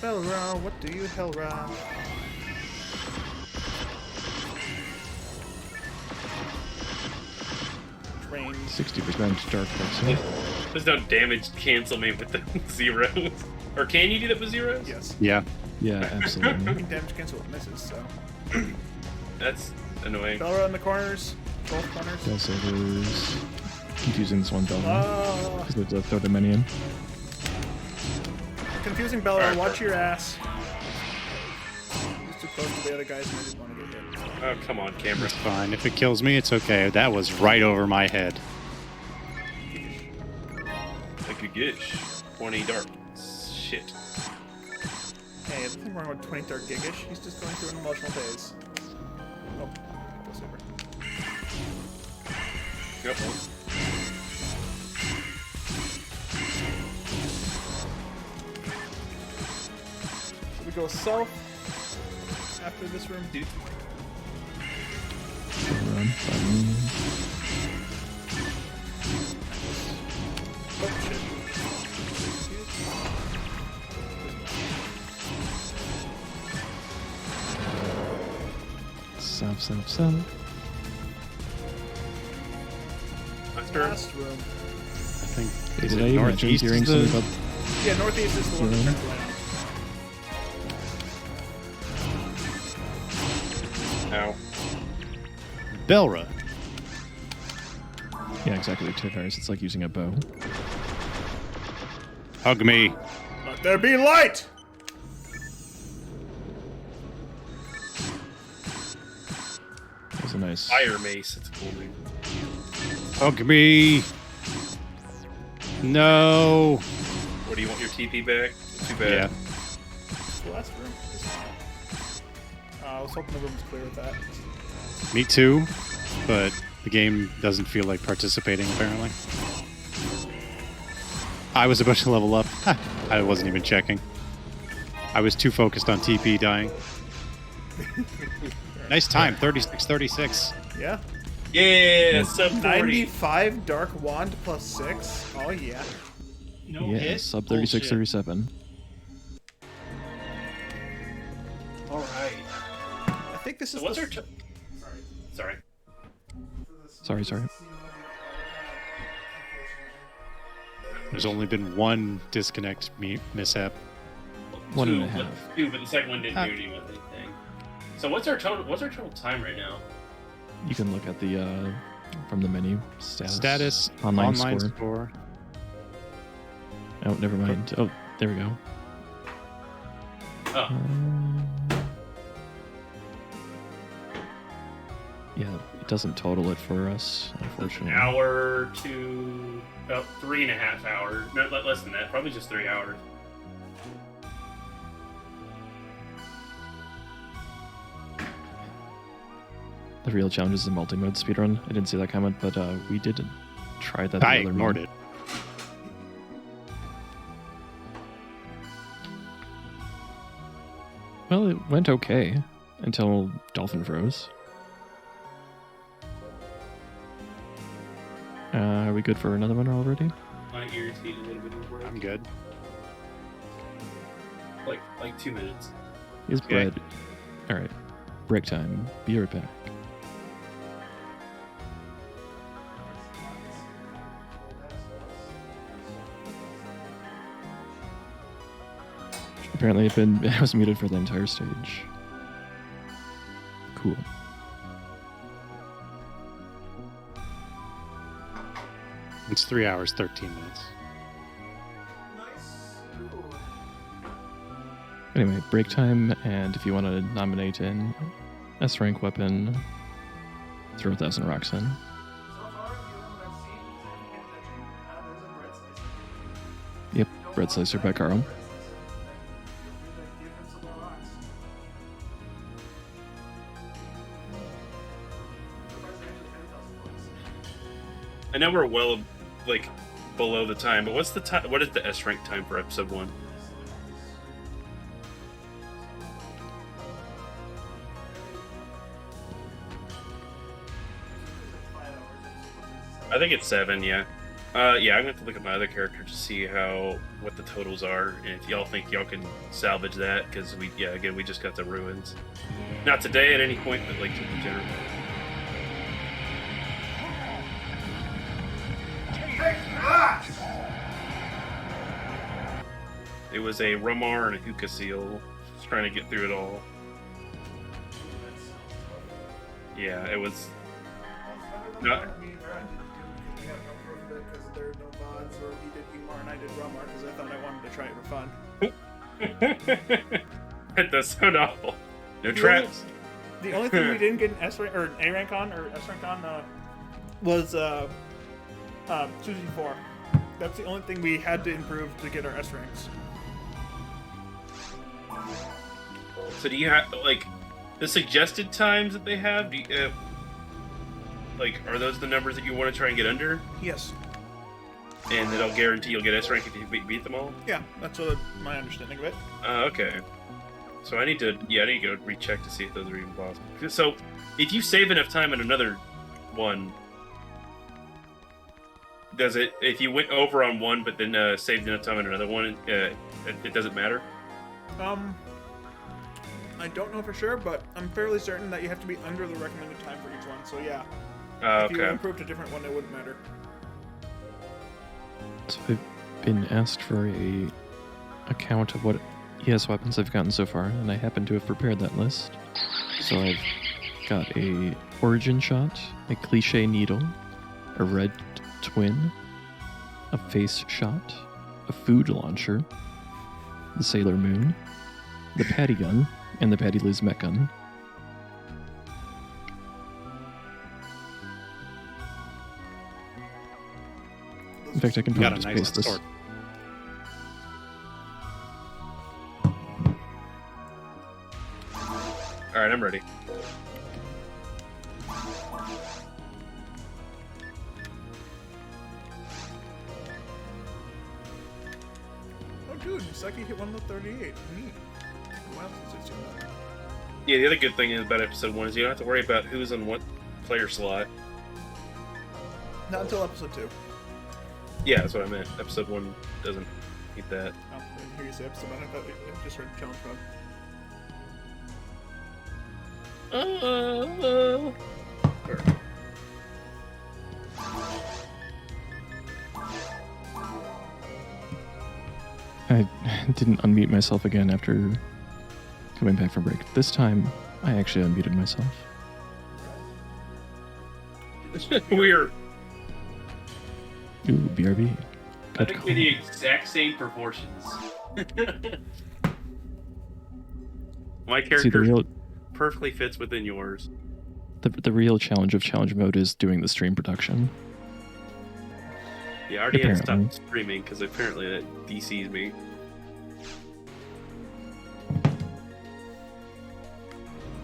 C: Belra, what do you hell run? Drain.
D: 60% dark pixel.
A: There's no damage cancel me with the 0s. Or can you do that with 0s?
C: Yes.
B: Yeah.
D: Yeah,
C: You
D: absolutely.
C: can damage cancel with misses, so.
A: That's annoying.
C: Belra in the corners. Both corners.
D: Bell Sabers. Confusing this one Bell.
C: Oh,
D: Because there's a throw the many in.
C: confusing Belra. Watch your ass. He's too close to the other guys and I didn't want to get hit.
A: Oh, come on, camera.
B: It's fine. If it kills me, it's okay. That was right over my head.
A: Like a gish. 20 dark. Shit.
C: Hey, there's nothing wrong with 20 Dark Gigish. He's just going through an emotional phase. Oh, go super.
A: Yep.
C: So we go south after this room. Dude.
D: Run. Button.
C: Oh, shit.
D: South, south, south.
A: After.
C: Last room.
B: I think. Is
D: Did I
B: it
D: even mention
B: northeast?
D: hearing
B: is the-
D: something about
C: Yeah, northeast is the one
D: Room.
C: that's turned around.
A: Ow.
B: Belra.
D: Yeah, exactly. Tifers. It's like using a bow.
B: Hug me.
C: Let there be light!
D: That's a nice.
A: Fire mace. It's a cool name.
B: Hug me. No.
A: What do you want your TP back? Too bad.
B: Yeah.
C: It's the last room. I was hoping the room was clear with that.
B: Me too. But the game doesn't feel like participating, apparently. I was about to level up. I wasn't even checking. I was too focused on TP dying. Nice time, 36-36.
C: Yeah.
A: Yeah, sub 40.
C: 95 Dark Wand plus 6. Oh, yeah.
A: No
D: Yeah,
A: hit?
D: sub
A: Bullshit.
D: 36-37.
A: All right.
C: I think this is
A: So what's
C: the...
A: our... Sorry.
D: Sorry.
B: There's only been one disconnect mishap.
D: One
A: Two,
D: and a half.
A: Two, but the second one didn't do anything. So what's our total? What's our total time right now?
D: You can look at the from the menu status.
B: Status,
D: online
B: score.
D: score. Oh, never mind. Oh, there we go.
A: Oh,
D: Yeah, it doesn't total it for us,
A: an
D: unfortunately.
A: hour to about 3.5 hours. No, less than that. Probably just 3 hours.
D: The real challenge is the multi-mode speedrun. I didn't see that comment, but we did try that.
B: I
D: the other
B: ignored
D: night.
B: it.
D: Well, it went okay until Dolphin froze. Are we good for another one already?
A: My ears need a little bit of break.
B: I'm good.
A: Like 2 minutes.
D: Is
B: Okay.
D: bread? All right, break time. Be right back. Apparently, it was muted for the entire stage. Cool.
B: It's 3 hours, 13 minutes.
D: Anyway, break time, and if you want to nominate an S rank weapon, throw 1,000 rocks in. Yep, bread slicer by Carl.
A: I know we're well, below the time, but what's the time? What is the S rank time for episode 1? I think it's 7. Yeah. Yeah, I'm gonna have to look at my other character to see what the totals are, and if y'all think y'all can salvage that, because we just got the ruins. Not today at any point, but like in general. It was a Rumar and a Hookah Seal. Just trying to get through it all. Yeah, it was. No.
C: Because there are no VODs, or he did Umar and I did Rumar because I thought I wanted to try it for fun.
A: That does sound awful. No traps.
C: The only thing we didn't get an S rank or A rank on or S rank on was Suzy 4. That's the only thing we had to improve to get our S ranks.
A: So do you have the suggested times that they have? Do you, are those the numbers that you want to try and get under?
C: Yes.
A: And that'll guarantee you'll get S rank if you beat them all?
C: Yeah, that's my understanding of it.
A: Okay. So I need to go recheck to see if those are even possible. So, if you save enough time in another one, does it? If you went over on one, but then saved enough time in another one, it doesn't matter.
C: I don't know for sure, but I'm fairly certain that you have to be under the recommended time for each one. So yeah, if you
A: Okay.
C: improved a different one, it wouldn't matter.
D: So I've been asked for a account of what ES weapons I've gotten so far, and I happen to have prepared that list. So I've got a origin shot, a cliche needle, a red twin, a face shot, a food launcher, the Sailor Moon, the Patty gun, and the Patty Liz mech gun. In fact, I can
B: You got
D: probably
B: a
D: just
B: nice
D: paste this.
B: sword.
A: Alright, I'm ready.
C: Oh, dude, Saki hit 138. Neat. Wow, since it's that.
A: Yeah, the other good thing about episode 1 is you don't have to worry about who's on what player slot.
C: Not until episode 2.
A: Yeah, that's what I meant. Episode 1 doesn't need that.
C: Oh, I didn't hear you say episode 1. I thought I just heard challenge mode.
D: I didn't unmute myself again after coming back from break. This time, I actually unmuted myself.
A: We're
D: Ooh, BRB.
A: I
D: Good
A: think
D: call.
A: we're the exact same proportions. My
D: See,
A: character perfectly fits within yours.
D: the real challenge of challenge mode is doing the stream production.
A: Yeah, I already had to
D: Apparently.
A: stop streaming because apparently that DCs me.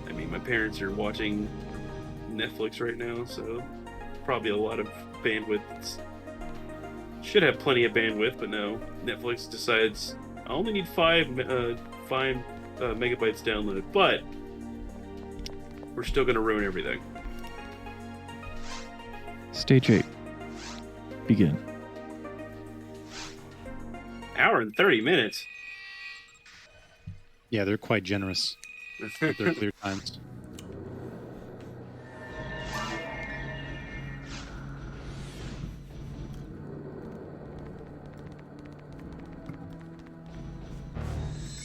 A: I mean, my parents are watching Netflix right now, so probably a lot of bandwidth. Should have plenty of bandwidth, but no. Netflix decides I only need 5 megabytes downloaded, but we're still going to ruin everything.
D: Stage 8. Begin.
A: Hour and 30 minutes.
B: Yeah, they're quite generous with their clear times.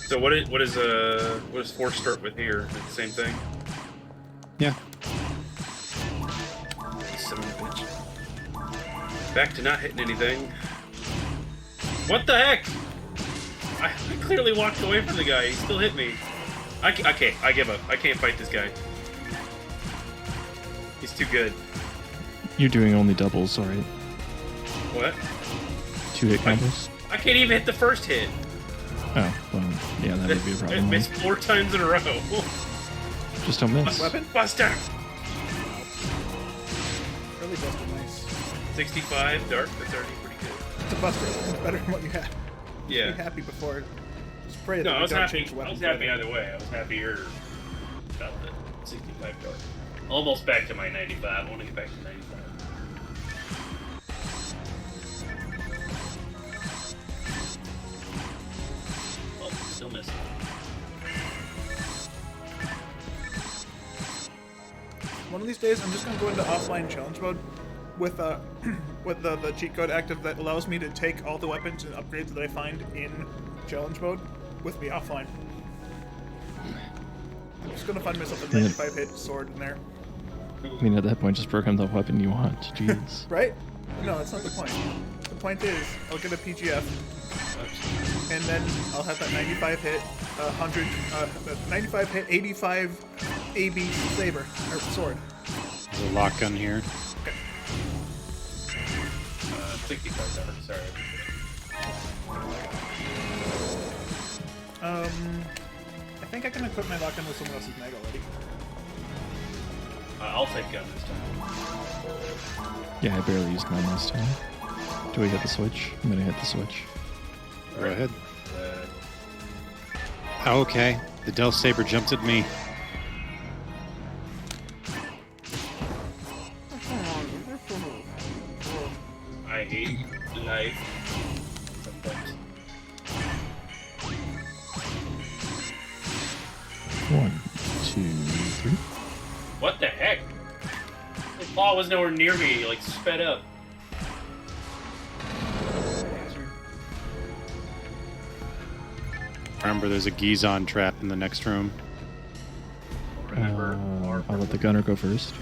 A: So what does Force start with here? Is it the same thing?
B: Yeah.
A: Son of a bitch. Back to not hitting anything. What the heck? I clearly walked away from the guy. He still hit me. I give up. I can't fight this guy. He's too good.
D: You're doing only doubles, alright?
A: What?
D: 2-hit combos?
A: I can't even hit the first hit.
D: Oh, well, yeah, that would be a
A: I
D: problem.
A: missed 4 times in a row.
D: Just don't miss.
C: Weapon?
A: Buster!
C: Really busted nice.
A: 65, dark. That's already pretty good.
C: It's a buster. It's better than what you had.
A: Yeah.
C: Be happy before. Just pray
A: No,
C: that
A: I
C: you
A: was
C: don't
A: happy.
C: change
A: I
C: weapons.
A: was happy either way. I was happier about the 65 dark. Almost back to my 95. I want to get back to 95. Oh, still missing.
C: One of these days, I'm just gonna go into offline challenge mode with with the cheat code active that allows me to take all the weapons and upgrades that I find in challenge mode with me offline. I'm just gonna find myself a 95 hit sword in there.
D: I mean, at that point, just program the weapon you want. Jeez.
C: Right? No, that's not the point. The point is, I'll get a PGF, and then I'll have that 95 hit, 95 hit, 85 AB saber, or sword.
B: There's a lock gun here.
A: 65 dark. Sorry.
C: I think I can equip my lock-in with someone else's mag already.
A: I'll take gun this time.
D: Yeah, I barely used mine last time. Do we hit the switch? I'm gonna hit the switch.
B: Go ahead. Okay. The Del Saber jumped at me.
A: I hate life. Sometimes.
D: 1, 2, 3.
A: What the heck? The claw was nowhere near me. He, like, sped up.
B: Remember, there's a Gizon trap in the next room.
A: Remember,
D: I'll let the gunner go first.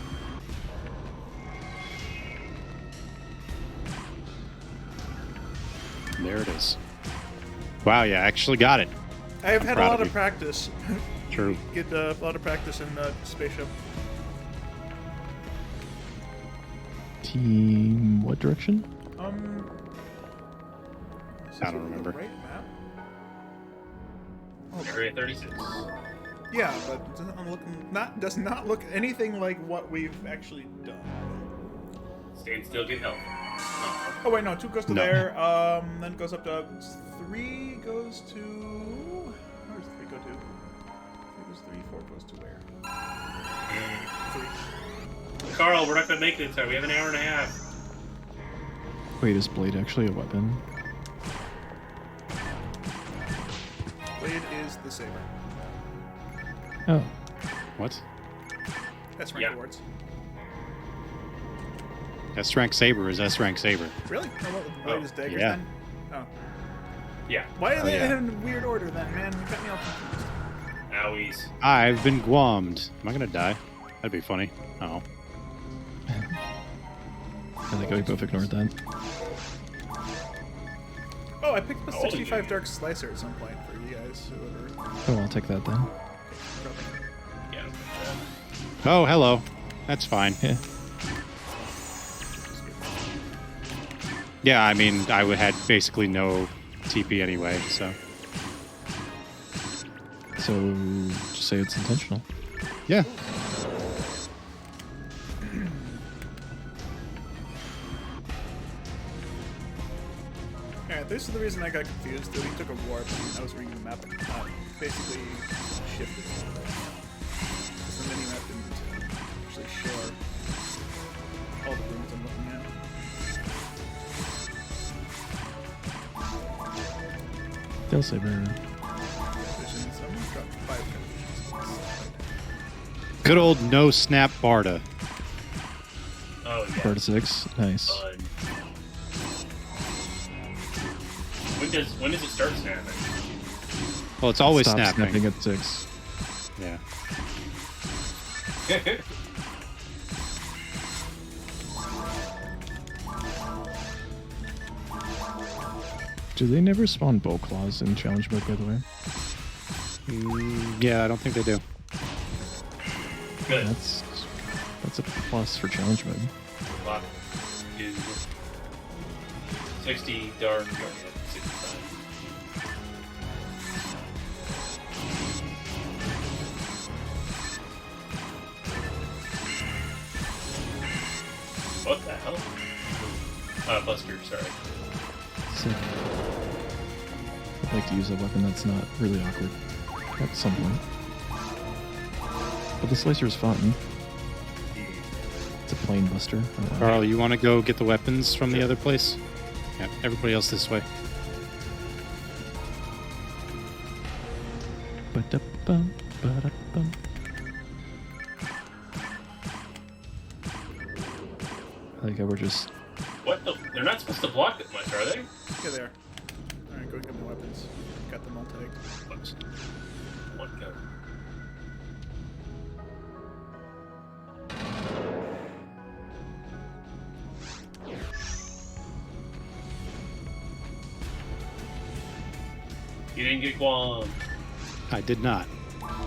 B: There it is. Wow, yeah, I actually got it.
C: I have had a
B: Proud
C: lot
B: of
C: of
B: you.
C: practice.
B: True.
C: Get a lot of practice in the spaceship.
D: Team, what direction?
C: Is this
B: I don't
C: the
B: remember.
C: Right map? Oh,
A: Area 36.
C: yeah, but it does not look anything like what we've actually done.
A: Stand still, get help. Oh.
C: Oh wait, no, 2 goes to
B: No.
C: there. Then goes up to 3 goes to. Where's 3 go to? 3 goes 3, 4 goes to where? 3.
A: Carl, we're not gonna make it in time. We have an hour and a half.
D: Wait, is blade actually a weapon?
C: Blade is the saber.
D: Oh,
B: What?
C: That's rank
A: Yeah.
C: awards.
B: S rank saber is S rank saber.
C: Really? Oh, what, the blade is daggers
B: yeah.
C: then? Oh.
A: Yeah.
C: Why are
B: Oh,
C: they
B: yeah.
C: in weird order then, man? You got me all confused.
A: Owies.
B: I've been guamed. Am I gonna die? That'd be funny. Oh.
D: I think we both ignored that.
C: Oh, I picked up a
A: Oh,
C: 65
A: yeah.
C: Dark Slicer at some point for you guys. Whoever.
D: Oh, I'll take that then.
A: Yeah.
B: Oh, hello. That's fine.
D: Yeah.
B: Yeah, I mean, had basically no TP anyway, so.
D: So, just say it's intentional.
B: Yeah.
C: Alright, this is the reason I got confused. That he took a warp and I was reading the map and basically shifted. Because the mini map didn't actually show all the rooms I'm looking at.
D: Tail saber.
C: Visions. I'm gonna drop 5 visions.
B: Good old no snap Barda.
A: Oh, yeah.
D: Part 6. Nice.
A: Fun. When does it start snapping?
B: Well, it's always
D: Stop
B: snapping.
D: at 6.
B: Yeah.
D: Do they never spawn bow claws in challenge mode, by the way?
B: Yeah, I don't think they do.
A: Good.
D: That's a plus for challenge mode.
A: Lock is 60 dark. Yeah, 65. What the hell? Buster, sorry.
D: So, I'd like to use a weapon that's not really awkward at some point. But the slicer is fun. It's a plain buster.
B: Carl, you want to go get the weapons from the other place? Yeah, everybody else this way.
D: Ba-da-bum, ba-da-bum. I like how we're just...
A: What the? They're not supposed to block that much, are they?
C: Yeah, they are. Alright, go get the weapons. Got them all tagged.
A: Whoops. One go. You didn't get Guam.
B: I did not.
A: Oh,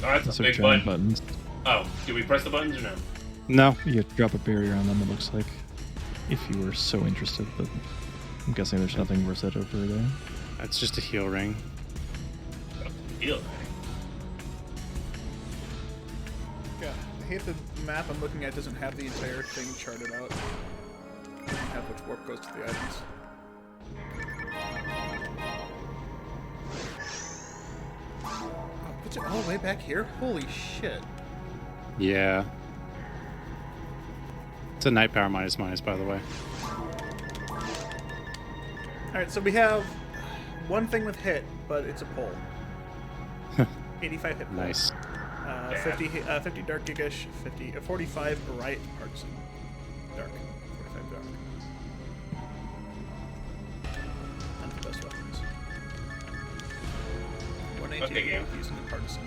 A: that's
D: Those
A: a
D: are
A: big
D: giant
A: button.
D: buttons.
A: Oh, do we press the buttons or no?
B: No.
D: You have to drop a barrier on them, it looks like. If you were so interested, but I'm guessing there's nothing worth it over there.
B: That's just a heal ring.
A: Deal.
C: Yeah, I hate the map I'm looking at doesn't have the entire thing charted out. It doesn't have which warp goes to the items. Oh, puts it all the way back here? Holy shit.
B: Yeah. It's a night power minus, by the way.
C: Alright, so we have one thing with hit, but it's a pull. 85 hit pool.
B: Nice.
C: 50 dark gigish, 45 right partisan. Dark. 45 dark. Not the best weapons. 118
A: Okay, game.
C: using the partisan.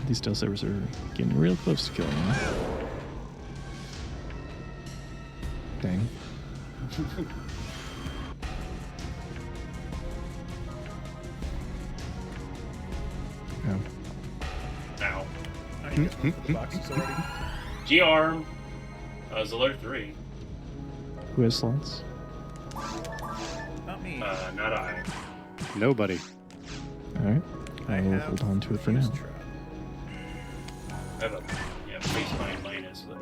D: These tail sabers are getting real close to killing me. Dang. Oh.
A: Ow.
C: Oh, you guys went for the boxes already?
A: G-arm. Zalur 3.
D: Who has slots?
C: Not me.
A: Not I.
B: Nobody.
D: Alright. I will hold on to it for now.
C: Fuse trap.
A: I have a baseline minus, but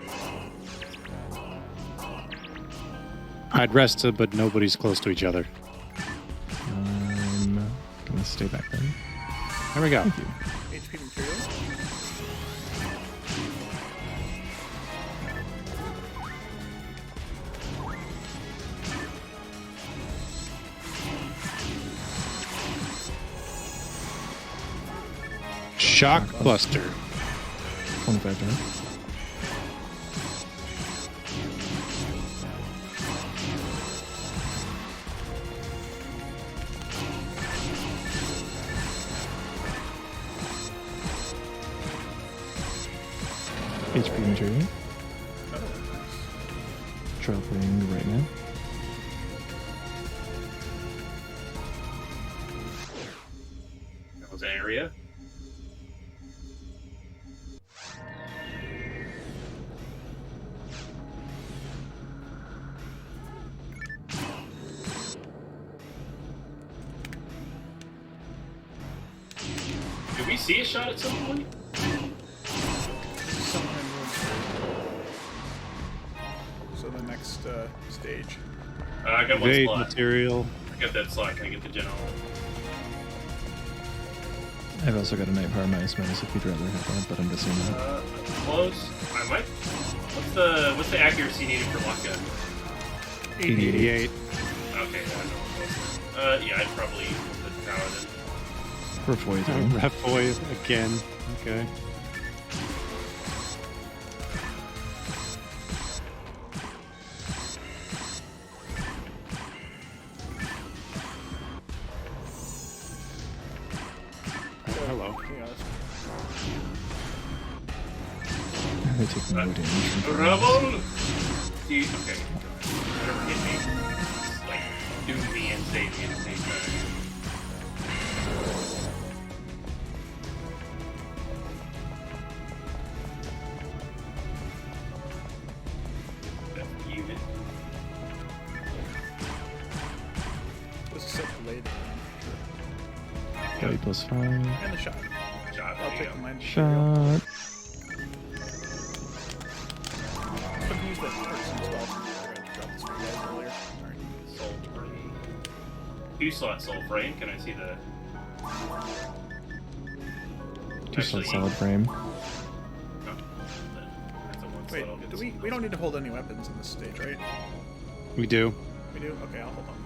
B: I'd rest, but nobody's close to each other.
D: I'm gonna stay back then.
B: There we go.
D: Thank you.
C: HP material.
B: Shock Buster.
D: 25 damage. HP material. Dropping right now.
A: that was an area. Did we see a shot at some point?
C: Someone in room 3. So the next stage.
A: I got one
B: Evade
A: slot.
B: material.
A: I got that slot. Can I get the general?
D: I've also got a night power minus if you'd rather have that, but I'm guessing not.
A: Close. I might. What's the accuracy needed for lockdown?
B: 88.
A: Okay, yeah, I know. Yeah, I'd probably put the power then.
D: Refoy
B: Ref boy again. Okay. Hello.
D: They take no damage. from
A: Trouble! Dude, okay. Whatever hit me. Just, like, do me and save me at the same time. That's the unit.
C: This is so delayed.
D: Body plus 5.
C: And the shot.
A: Shot,
C: I'll
A: there you
C: take
A: go.
C: mine.
D: Shot.
C: But use that person as well. I dropped this for you guys earlier. Sorry.
A: Soul frame. 2-slot soul frame. Can I see the...
D: 2-slot solid frame.
A: No. That's a 1-slot.
C: Wait,
A: I'll get
C: do
A: some.
C: we don't need to hold any weapons in this stage, right?
B: We do.
C: We do? Okay, I'll hold on.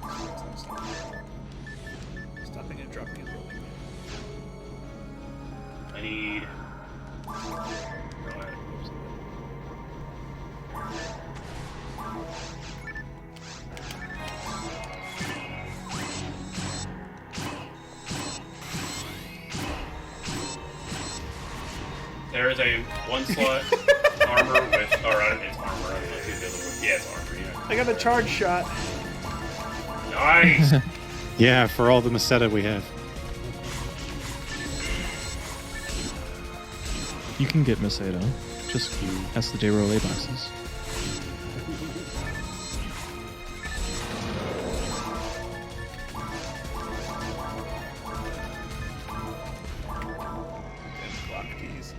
C: Stopping and dropping and rolling.
A: I need... There is a 1-slot armor with... Or it's armor. I don't know if the other one... Yeah, it's armor, yeah.
C: I got a charge shot.
A: Nice!
B: Yeah, for all the Masetta we have.
D: You can get Macedo. Just ask the J-Roll A boxes.
C: And block keys.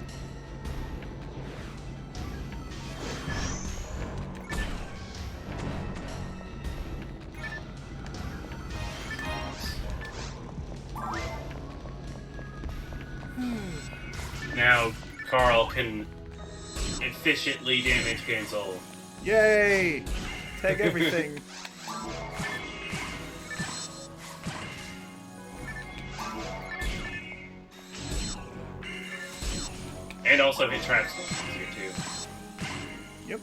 A: Now, Carl can efficiently damage cancel.
C: Yay! Tag everything.
A: And also hit traps easier too.
C: Yep.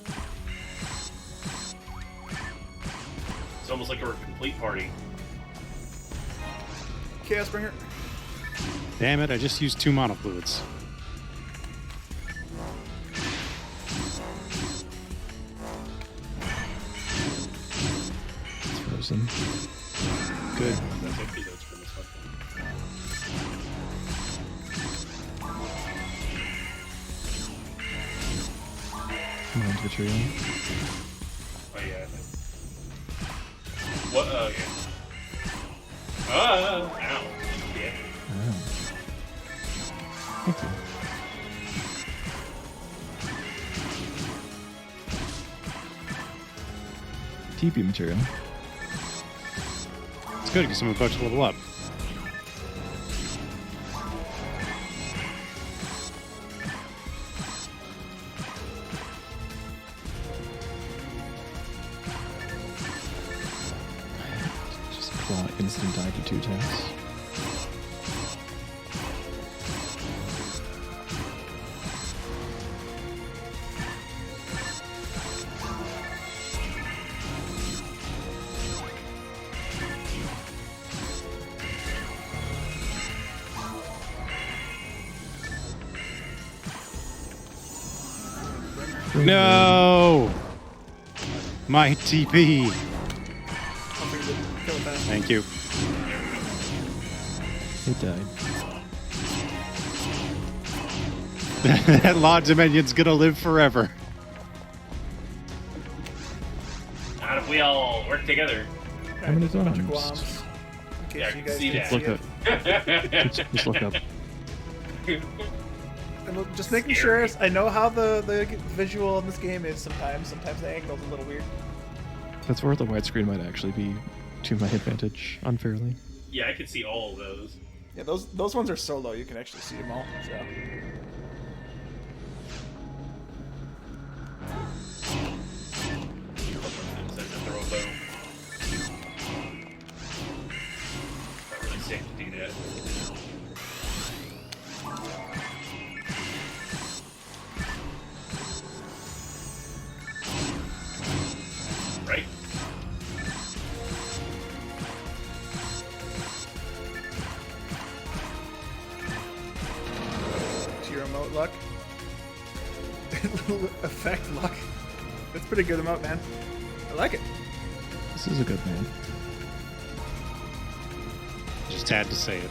A: It's almost like we're a complete party.
C: Chaos Bringer.
B: Damn it, I just used 2 mono fluids.
D: It's frozen.
B: Good.
A: That's actually that's from this one.
D: Mind material.
A: Oh yeah. What? Oh yeah. Ow. Yeah.
D: Oh. Thank you. TP material.
B: It's good because I'm about to level up.
D: Just claw instant die to 2 attacks.
B: No! My TP!
C: I'll figure it. Kill it fast.
B: Thank you.
D: It died.
B: That Law Dominion's gonna live forever.
A: How do we all work together?
D: How many
C: There's a bunch of
D: times?
C: Guams. In
A: Yeah, I
C: case you
A: can
C: guys
A: see
C: didn't
A: that.
C: it.
D: Just look up.
C: And just making sure. I know how the visual in this game is sometimes. Sometimes the angle's a little weird.
D: That's where the widescreen might actually be to my advantage unfairly.
A: Yeah, I can see all of those.
C: Yeah, those ones are so low you can actually see them all. So.
A: Says to throw a bow. Not really safe to do that. Right?
C: To your emote luck. Little effect luck. That's pretty good emote, man. I like it.
D: This is a good man.
B: Just had to say it.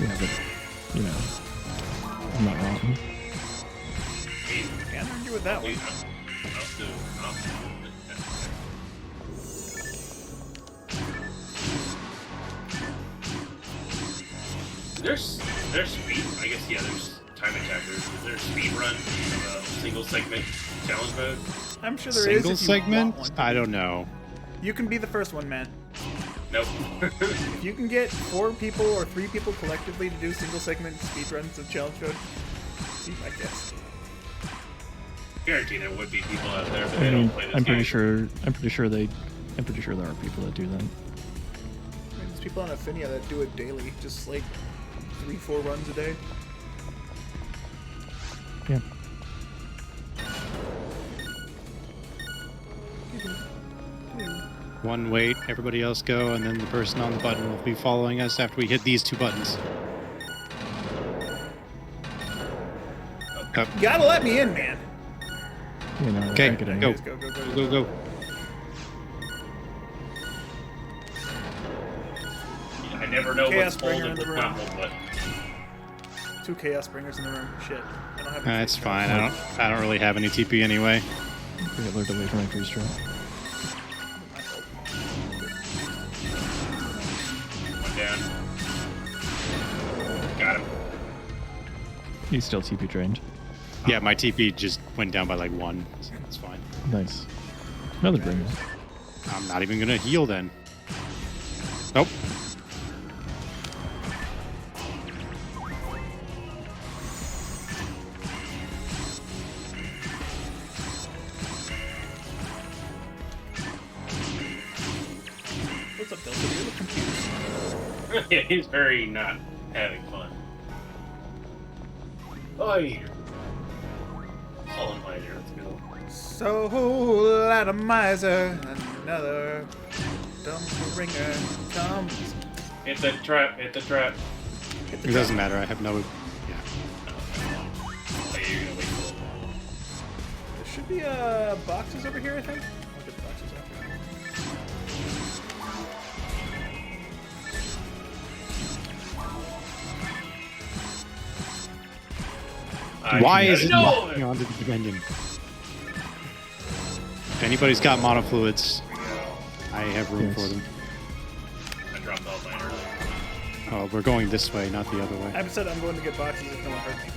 D: Yeah, but, you know, I'm not wrong.
C: Can't argue with that one.
A: There's speed. I guess yeah. There's time attackers. Is there a speed run single segment challenge mode?
C: I'm sure there is.
B: Single
C: if you
B: segment?
C: want one.
B: I don't know.
C: You can be the first one, man.
A: Nope.
C: If you can get 4 people or 3 people collectively to do single segment speedruns of challenge mode, see my guess.
A: Guarantee there would be people out there, but
D: I
A: they
D: mean,
A: don't play this
D: I'm pretty
A: game.
D: sure there are people that do that.
C: I mean, there's people on Affinia that do it daily, just like 3-4 runs a day.
D: Yeah.
B: One wait, everybody else go, and then the person on the button will be following us after we hit these 2 buttons. Up.
C: You gotta let me in, man.
D: You know,
B: Okay,
D: I get it.
B: go.
C: Just go.
B: Go, go.
A: I never know
C: Chaos
A: what's hold
C: Bringer
A: and
C: in the
A: what's not
C: room.
A: hold button.
C: 2 Chaos Bringers in the room. Shit. I don't have any
B: That's
C: freeze
B: fine.
C: traps.
B: I don't really have any TP anyway.
D: I get lured away from my freeze trap.
C: My fault.
A: One down. Got him.
D: He's still TP drained.
B: Yeah, my TP just went down by like 1. So that's fine.
D: Nice. Another bringer.
B: I'm not even gonna heal then. Nope.
C: What's up, Delta? You look confused.
A: Yeah, he's very not having fun. Oi! Fallen Miser, let's go.
C: Soul atomizer, another dumb ringer comes.
A: Hit the trap, hit the trap.
C: Hit the
B: It doesn't
C: trap.
B: matter. I have no. Yeah.
A: Oh, you're gonna wait for it.
C: There should be boxes over here, I think. Look at the boxes after.
B: Why is it
A: No!
B: locking onto the Dominion? If anybody's got monofluids, I have room
D: Yes.
B: for them.
A: I dropped all mine earlier.
B: Oh, we're going this way, not the other way.
C: I said I'm going to get boxes if no one heard me.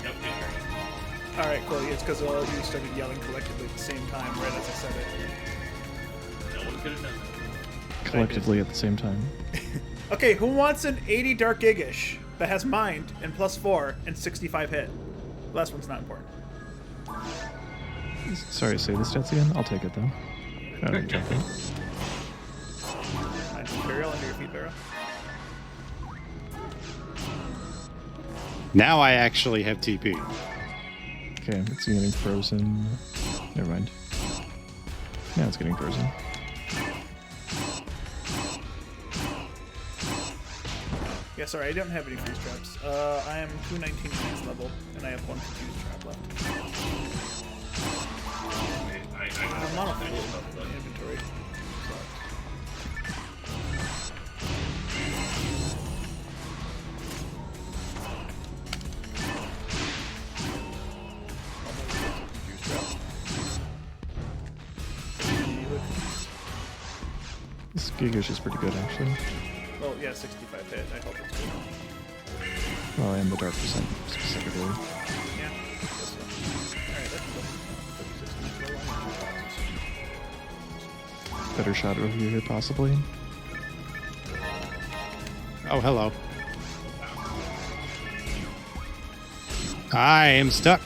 A: Nope, good turn.
C: Alright, cool. It's because all of you started yelling collectively at the same time right as I said it.
A: No one could have done that.
D: Collectively at the same time.
C: Okay, who wants an 80 Dark Gigish that has Mind and +4 and 65 hit? The last one's not important.
D: Sorry, say the stats again? I'll take it though. I don't jump in.
C: Nice. Imperial under your feet, Barrow.
B: Now I actually have TP.
D: Okay, it's getting frozen. Never mind. Now it's getting frozen.
C: Yeah, sorry, I don't have any freeze traps. I am 219 max level, and I have 1 confused trap left. I'm not on the inventory.
D: This Gigish is pretty good actually.
C: Well, yeah, 65 hit. I hope it's good.
D: Well, and the dark percent specifically.
C: Yeah. Guess so. Alright, that's cool. 36 minutes low.
D: Better shot over here possibly.
B: Oh, hello. I am stuck.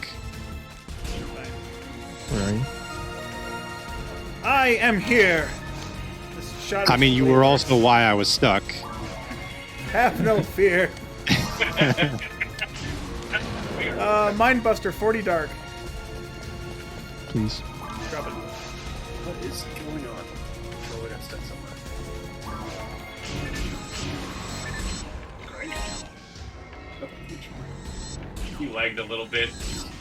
D: Where are you?
C: I am here! This shot
B: I
C: is
B: mean, you were
C: flavor.
B: also why I was stuck.
C: Have no fear. Mindbuster, 40 dark.
D: Please.
C: Drop it.
A: What is going on? Oh, we got stuck somewhere. You lagged a little bit.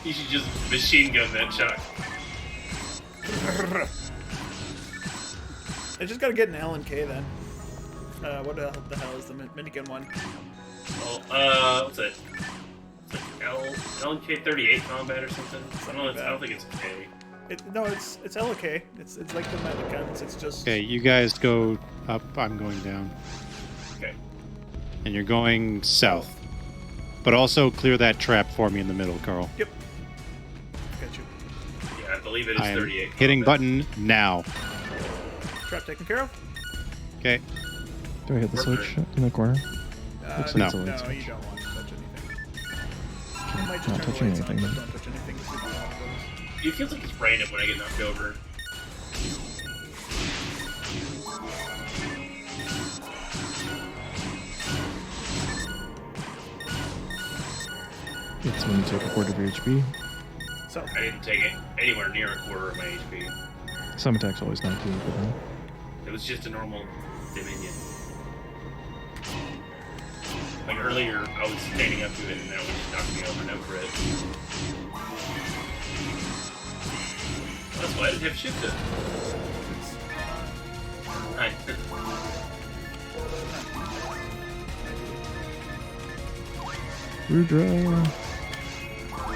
A: You should just machine gun that shot.
C: I just gotta get an L and K then. What the hell is the minigun one?
A: Well, what's it? It's like LK 38 combat or something. I don't think it's K.
C: No, it's L and K. It's like the metal guns. It's just.
B: Okay, you guys go up. I'm going down.
A: Okay.
B: And you're going south. But also clear that trap for me in the middle, Carl.
C: Yep. Got you.
A: Yeah, I believe it is
B: I am
A: 38.
B: hitting
A: combat.
B: button now.
C: Trap taken care of.
B: Okay.
D: Do I hit the
A: We're
D: switch in the corner?
C: Looks
B: No.
D: it's a light
C: No,
D: switch.
C: you don't want to touch anything.
D: Okay,
C: You might just
D: not
C: turn the
D: touching
C: lights on,
D: anything
C: but
D: then.
C: don't touch anything. 'Cause we don't want those.
A: It feels like it's random when I get knocked over.
D: It's when you take a quarter of your HP.
C: So,
A: I didn't take it anywhere near a quarter of my HP.
D: Some attacks always knock you over them.
A: It was just a normal Dominion. Like earlier, I was standing up to it and that was just knocking me over and over it. That's why I didn't have shit to. Right.
D: Rudra!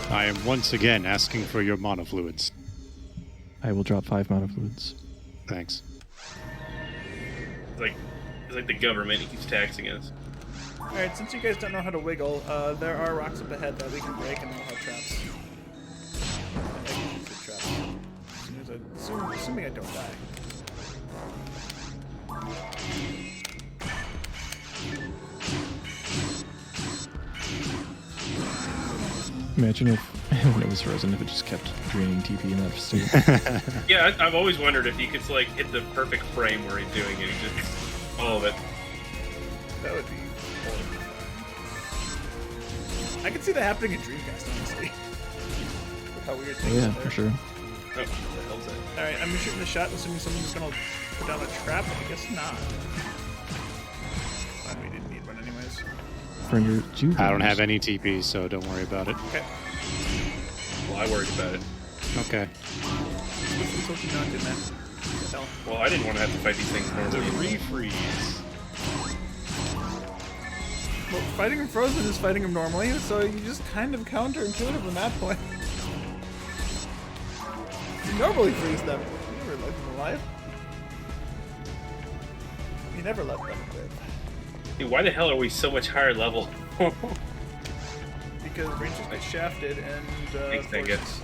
B: I am once again asking for your mana fluids.
D: I will drop 5 mana fluids.
B: Thanks.
A: It's like the government, he keeps taxing us.
C: alright, since you guys don't know how to wiggle, there are rocks up ahead that we can break and they'll have traps. And I can use the traps. Assuming I don't die.
D: Imagine if, when it was frozen, if it just kept draining TP in that state.
A: Yeah, I've always wondered if you could like hit the perfect frame where he's doing it, he just all of it.
C: That would be horrible. I could see that happening in Dreamcast, honestly. With how weird things
D: Yeah,
C: are
D: for
C: there.
D: sure.
A: Oh, what the hell's that?
C: Alright, I'm shooting the shot, assuming someone's gonna put down a trap, but I guess not. Fine, we didn't need one anyways.
D: For your two
B: I don't have
D: games,
B: any TP, so don't worry about it.
C: Okay.
A: Well, I worried about it.
B: Okay.
C: What's told you not to, man? What the hell?
A: Well, I didn't want to have to fight these things normally.
B: Refreeze.
C: Well, fighting him frozen is fighting him normally, so you just kind of counterintuitive from that point. You normally freeze them. You never let them alive. You never let them live.
A: Dude, why the hell are we so much higher level?
C: Because Rangers get shafted and
A: Thanks, I guess.
C: forces.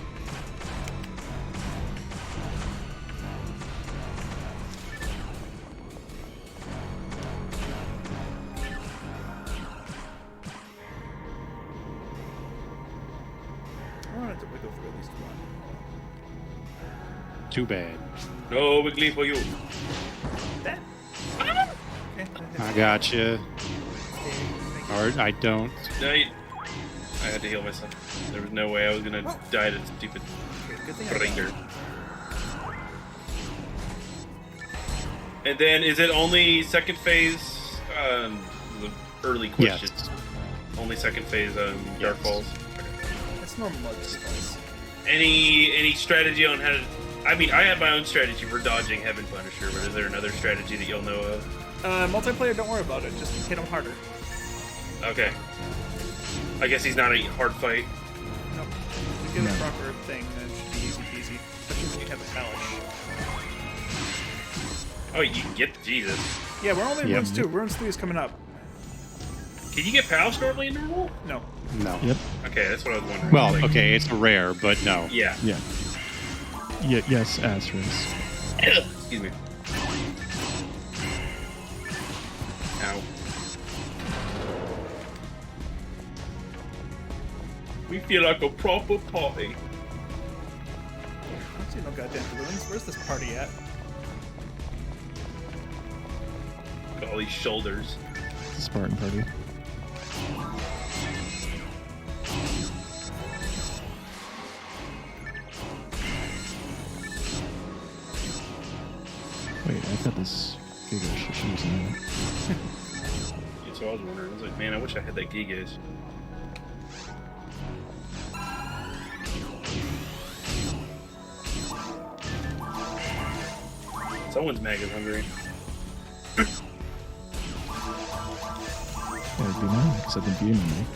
C: I wanted to wiggle through at least one.
B: Too bad.
A: No Wiggly for you.
C: Okay,
B: I got you. Or I don't.
A: Night. I had to heal myself. There was no way I was gonna die to stupid
C: good thing I
A: Ringer. And then, is it only second phase? The early question.
B: Yes.
A: Only second phase Dark Falls.
C: That's normal mode spice.
A: Any strategy on how to? I mean, I have my own strategy for dodging Heaven Punisher, but is there another strategy that you'll know of?
C: Multiplayer, don't worry about it. Just hit him harder.
A: Okay. I guess he's not a hard fight.
C: Nope. If you get a proper thing, then it should be easy peasy. Especially when you have a Kalash.
A: Oh, you can get Jesus.
C: Yeah, we're only in
B: Yep.
C: Runes 2. Runes 3 is coming up.
A: Can you get Palace normally in normal?
C: No.
B: No.
D: Yep.
A: Okay, that's what I was wondering.
B: Well,
A: Like,
B: okay, it's a rare, but no.
A: Yeah.
D: Yeah. Yes, asterisk.
A: Excuse me. Ow. We feel like a proper party.
C: I don't see no goddamn balloons. Where's this party at?
A: Look at all these shoulders.
D: It's a Spartan party. Wait, I've got this Giga shoes in there.
A: That's what I was wondering. I was like, man, I wish I had that Gigas. Someone's mega hungry.
D: Yeah, it'd be mine, because I've been beating them.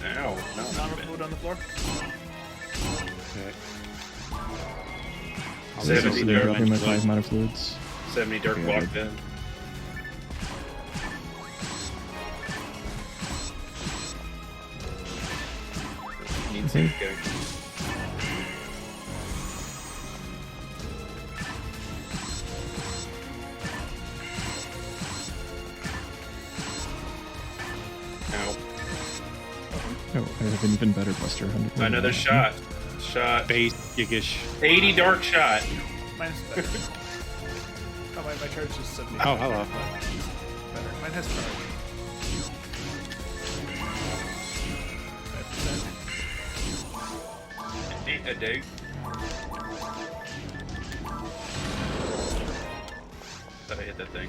A: Damn, ow. No,
C: Amount
A: not
C: of
A: bad.
C: food on the floor?
B: Okay.
A: I'll say
D: So
A: it.
D: they're dropping my 5 mana fluids.
A: 70 dark
D: Okay,
A: block then. Needs to go. Ow.
D: Oh, I have an even better Buster.
A: Another shot. Shot.
B: Base Gigish.
A: 80 dark shot.
C: Mine's better. Oh, my charge is 70.
B: Oh, hello.
C: Better. Mine has charge. 5%.
A: A dig. Thought I hit that thing.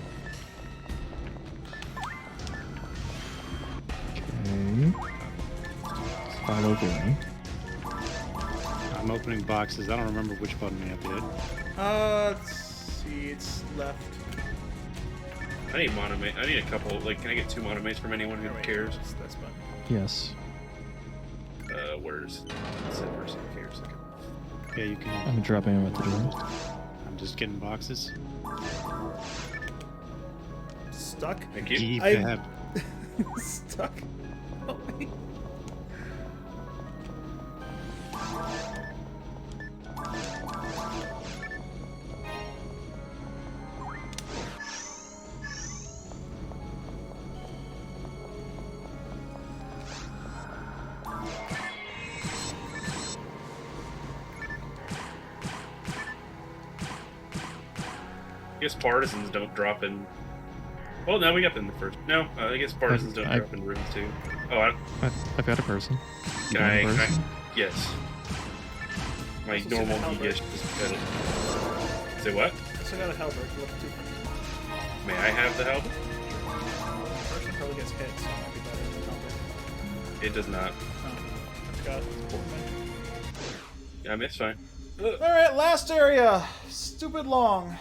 D: Okay. Follow going.
B: I'm opening boxes. I don't remember which button we have to hit.
C: Let's see. It's left.
A: I need monomate. I need a couple. Like, can I get 2 monomates from anyone who
C: Wait,
A: cares?
C: That's fun.
D: Yes.
A: Where's that person who cares?
B: Yeah, you can.
D: I'm dropping them at the door.
B: I'm just getting boxes.
C: Stuck?
A: Thank you.
B: Keep
C: I-
B: that.
C: Stuck. Help me.
A: I guess partisans don't drop in. Well, no, we got them in the first. No, I guess partisans don't
D: I-
A: drop in runes too. Oh,
D: I've got a person. You
A: can I,
D: got a
A: can I?
D: person?
A: Yes. My
C: Also
A: normal
C: seen a
A: Gigish just got it. Say what?
C: Also got a halberd. Level 2 person.
A: May I have the help?
C: Person probably gets hit, so it might be better than halberd.
A: It does not.
C: Oh, I forgot. It's Portman.
A: Yeah, I mean, it's fine.
C: Alright, last area. Stupid long.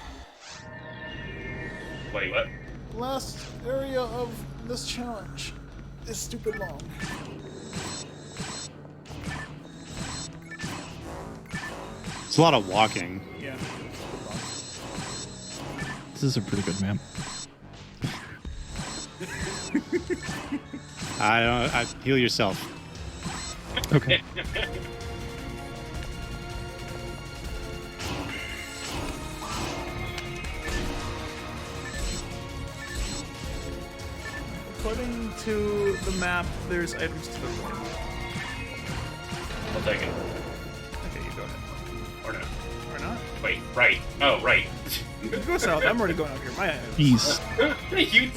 A: Wait, what?
C: Last area of this challenge is stupid long.
B: It's a lot of walking.
C: Yeah.
D: This is a pretty good map.
B: I heal yourself.
D: Okay.
C: According to the map, there's items to the right.
A: I'll take it.
C: Okay, you go ahead.
A: Or no.
C: Or not?
A: Wait, right. Oh, right.
C: You can go south. I'm already going up here. My items.
D: East.
A: You.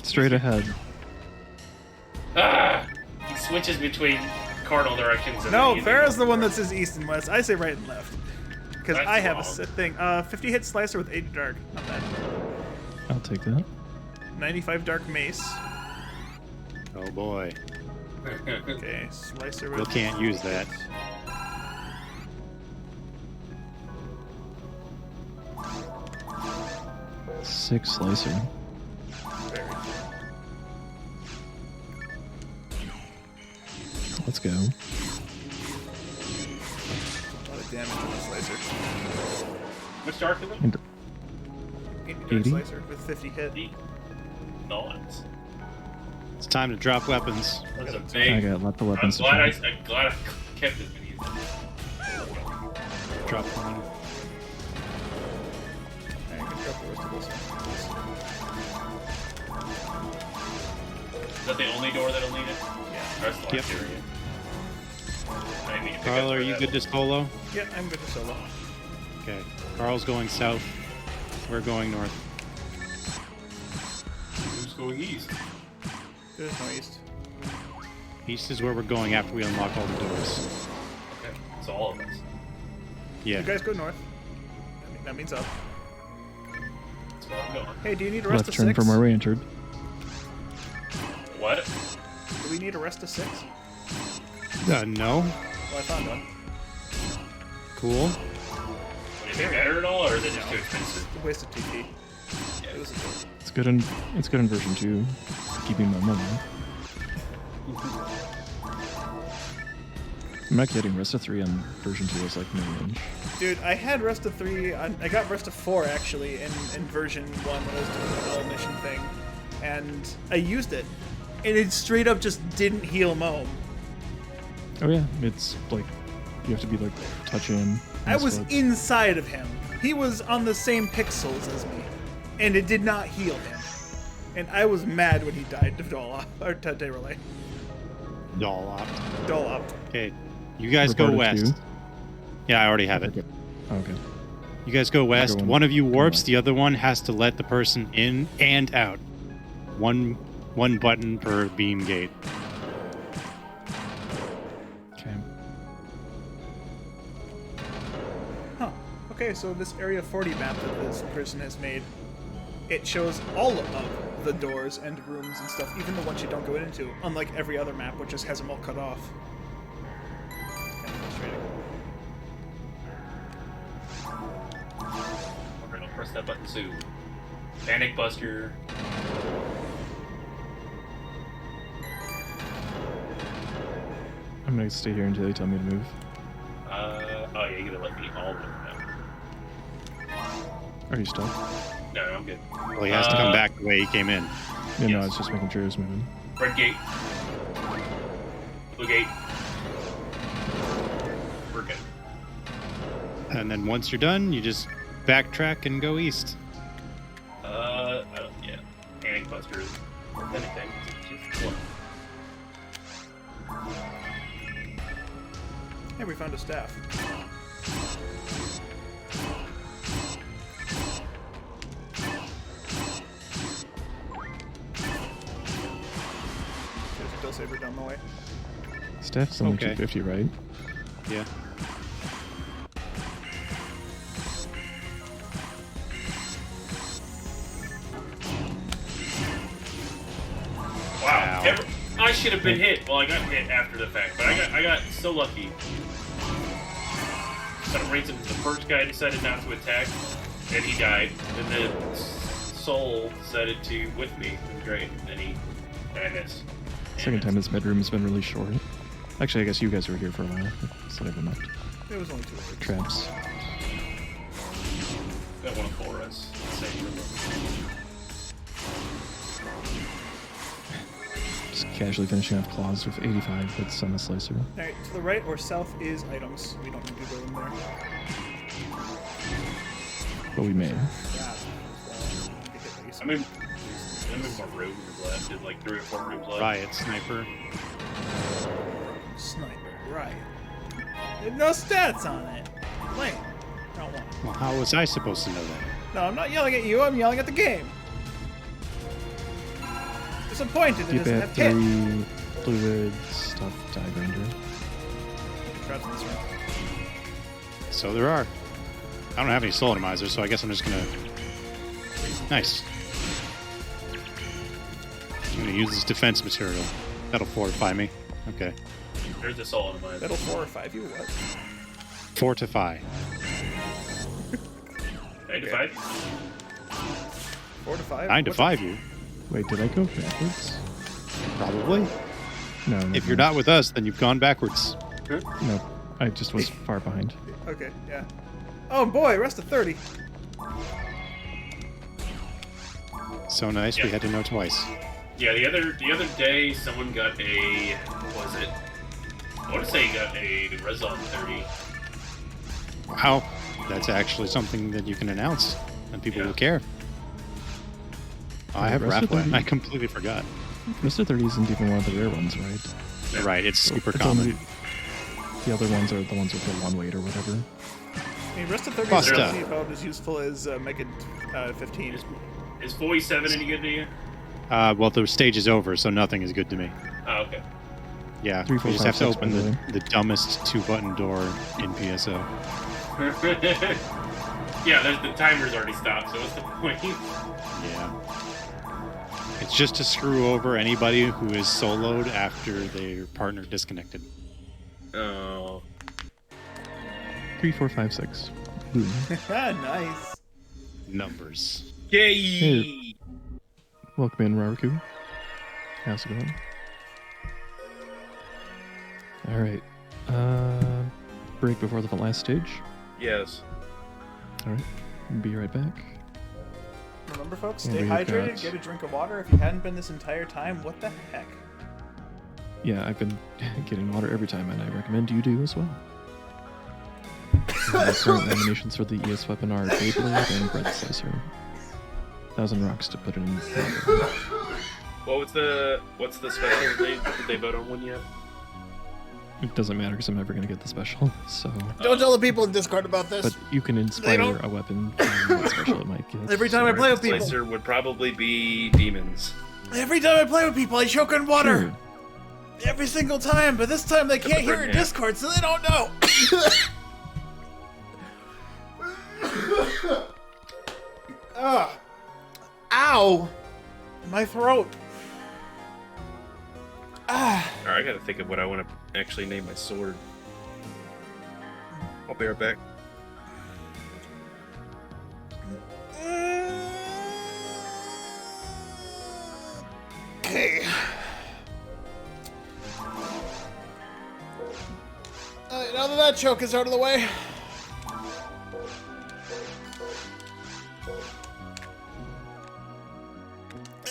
D: Straight ahead.
A: He switches between cardinal directions. And
C: No,
A: then
C: Farrah's the one that says east and west. I say right and left. Because
A: That's
C: I have
A: wrong.
C: a thing. 50 hit slicer with 80 dark. Not bad.
D: I'll take that.
C: 95 dark mace.
B: Oh boy.
C: Okay, slicer with.
B: Bill can't use that.
D: Six slicer.
C: Very.
D: Let's go.
C: A lot of damage with the slicer.
A: Which dark is it?
D: And
C: 80 dark
D: 80?
C: slicer with 50 hit.
A: Nice.
B: It's time to drop weapons.
A: That's a
D: I
A: big.
D: got lots of
A: I'm
D: weapons to
A: glad
D: try.
A: I'm glad I kept this many.
B: Drop one.
C: I can drop the rest of this.
A: Is that the only door that'll need it?
C: Yeah.
A: That's the
B: Yep.
A: last area. I need to pick
B: Carl,
A: up
B: are
A: for
B: you
A: that.
B: good to solo?
C: Yeah, I'm good to solo.
B: Okay. Carl's going south. We're going north.
A: Who's going east?
C: There's no east.
B: East is where we're going after we unlock all the doors.
A: Okay, it's all of us.
C: You
B: Yeah.
C: guys go north. That means up.
A: That's where I'm going.
C: Hey, do you need a rest
D: Left
C: of
D: turn
C: 6?
D: from where we entered.
A: What?
C: Do we need a rest of 6?
B: No.
C: Well, I found one.
B: Cool.
A: Would it be better at all, or is it just too expensive?
C: It's a waste of TP.
A: Yeah,
C: It was a
D: It's good in version 2. Keeping my money. I'm not kidding. Rest of 3 on version 2 is like mid-range.
C: Dude, I had rest of 3. I got rest of 4 actually in version 1 when I was doing the all mission thing, and I used it, and it straight up just didn't heal Moam.
D: Oh yeah, it's like you have to be like touching him.
C: I was
D: Spots.
C: inside of him. He was on the same pixels as me, and it did not heal him. And I was mad when he died to Dolop or to Dayrelay.
B: Dollop.
C: Dolop.
B: Okay. You guys go
D: Reported
B: west.
D: to.
B: Yeah, I already have it.
D: Okay. Okay.
B: You guys go west.
D: Everyone
B: One of you
D: go
B: warps.
D: west.
B: The other one has to let the person in and out. One button per beam gate.
D: Okay.
C: Huh. Okay, so this Area 40 map that this person has made, it shows all of the doors and rooms and stuff, even the ones you don't go into, unlike every other map, which just has them all cut off. It's kind of frustrating.
A: We're gonna press that button soon. Panic Buster.
D: I'm gonna stay here until they tell me to move.
A: Oh yeah, you gotta let me all of them
D: Are you stuck?
A: No, I'm good.
B: Well, he has to come back the way he came in.
D: Yeah, no,
A: Yes.
D: it's just making sure it's moving.
A: Red gate. Blue gate. We're good.
B: And then once you're done, you just backtrack and go east.
A: I don't, yeah. Panic Buster. Anything. Just one.
C: Hey, we found a staff. There's a Bill Saber down the way.
D: Staff's only
B: Okay.
D: 250, right?
B: Yeah.
A: Wow.
B: Ow.
A: I should have been hit. Well, I got hit after the fact, but I got so lucky. For some reason, the first guy decided not to attack, and he died. And then Soul decided to with me. It was great. And I missed.
D: Second time this bedroom's been really short. Actually, I guess you guys were here for a while, so never mind.
C: There was only 2 of them.
D: Traps.
A: Got one for us. Same room.
D: casually finishing off claws with 85 hits on the slicer.
C: Alright, to the right or south is items. We don't need to go in there.
D: But we may.
C: Yeah.
A: I'm in more rooms left. There's like 3 or 4 rooms left.
B: Riot sniper.
C: Sniper, right. There's no stats on it. Lame. Not one.
B: Well, how was I supposed to know that?
C: No, I'm not yelling at you, I'm yelling at the game. Disappointed it
D: Deep
C: doesn't
D: at
C: have hit.
D: 3 fluid stuff die grinder.
C: Traps in this room.
B: So there are. I don't have any soul atomizers, so I guess I'm just gonna. Nice. I'm gonna use this defense material. That'll fortify me. Okay.
A: There's a soul in mine.
C: That'll 4 or 5 you, what?
B: Fortify.
A: 9 to 5.
C: 4 to 5?
B: 9 to 5 you.
D: Wait, did I go backwards?
B: Probably.
D: No.
B: If you're not with us, then you've gone backwards.
D: No, I just was far behind.
C: Okay, yeah. Oh boy, rest of 30.
B: So nice, we
A: Yeah.
B: had to know twice.
A: Yeah, the other day someone got a, what was it? I want to say he got a Rezon 30.
B: Wow. That's actually something that you can announce, and people
A: Yeah.
B: will care. I have
D: Rest of
B: Rathway.
D: 30.
B: I completely forgot.
D: Mr. 30 isn't even one of the rare ones, right?
A: Yeah.
B: Right, it's super
D: It's
B: common.
D: only- the other ones are the ones with the 1 weight or whatever.
C: I mean, rest of 30
B: Bust
C: is
B: up.
C: about as useful as Mega 15.
A: Is 47 any good to you?
B: Well, the stage is over, so nothing is good to me.
A: Oh, okay.
B: Yeah,
D: 3,
B: we
D: 4,
B: just
D: 5,
B: have to
D: 6,
B: open
D: by the way.
B: the dumbest 2-button door in PSO.
A: Yeah, the timer's already stopped, so what's the point?
B: Yeah. It's just to screw over anybody who is soloed after their partner disconnected.
A: Oh.
D: 3, 4, 5, 6. Boom.
C: Nice.
B: Numbers.
A: Yay!
D: Hey. Welcome in, Raruku. How's it going? Alright. Break before the last stage.
A: Yes.
D: Alright. Be right back.
C: Remember, folks,
D: And
C: stay
D: we've
C: hydrated,
D: got-
C: get a drink of water. If you hadn't been this entire time, what the heck?
D: Yeah, I've been getting water every time, and I recommend you do as well. The current nominations for the ES weapon are Beyblade and Bread Slicer. 1,000 rocks to put it in.
A: What's the special? Did they vote on one yet?
D: It doesn't matter because I'm never going to get the special, so...
C: Don't tell the people in Discord about this.
D: But you can inspire
C: don't-
D: a weapon from what special it might get.
C: Every time I play with people,
A: Slicer would probably be demons.
C: every time I play with people, I choke on water.
D: Sure.
C: Every single time, but this time they can't hear it in
A: Yeah.
C: Discord, so they don't know. Ow! My throat.
A: Alright, I gotta think of what I want to actually name my sword. I'll be right back.
C: Okay. Now that that choke is out of the way.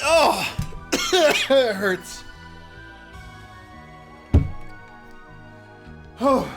C: Oh! It hurts. Oh.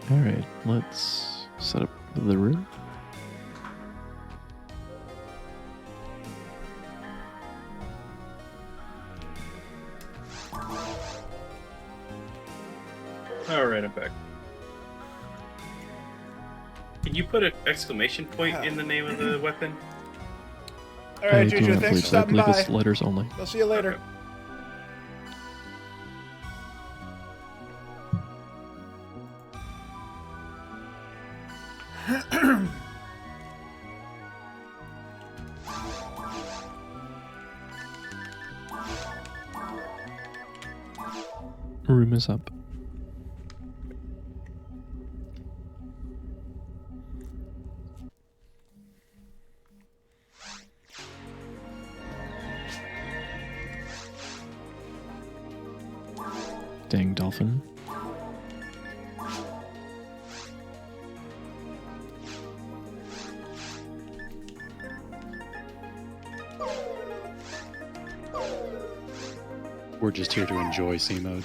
D: All right, let's set up the room.
A: Alright, I'm back. Can you put an exclamation point in the name of the weapon?
C: All right,
D: I do
C: Juju,
D: not
C: thanks
D: believe
C: for
D: so. I
C: stopping
D: believe
C: by.
D: it's letters only.
C: I'll see you later.
D: Room is up. Dang dolphin.
B: We're just here to enjoy C mode.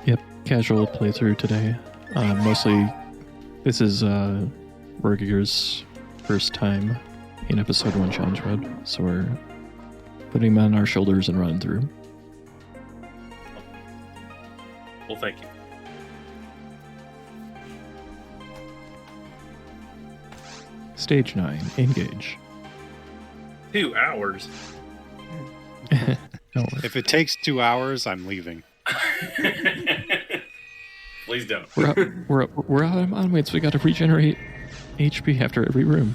D: Yep, casual playthrough today. Mostly, this is Burger's first time in episode 1 challenge mode, so we're putting him on our shoulders and running through.
A: Well, thank you.
D: Stage 9, engage.
A: 2 hours.
D: No,
B: If it takes 2 hours, I'm leaving.
A: Please don't.
D: we're out of onward, so we gotta regenerate HP after every room.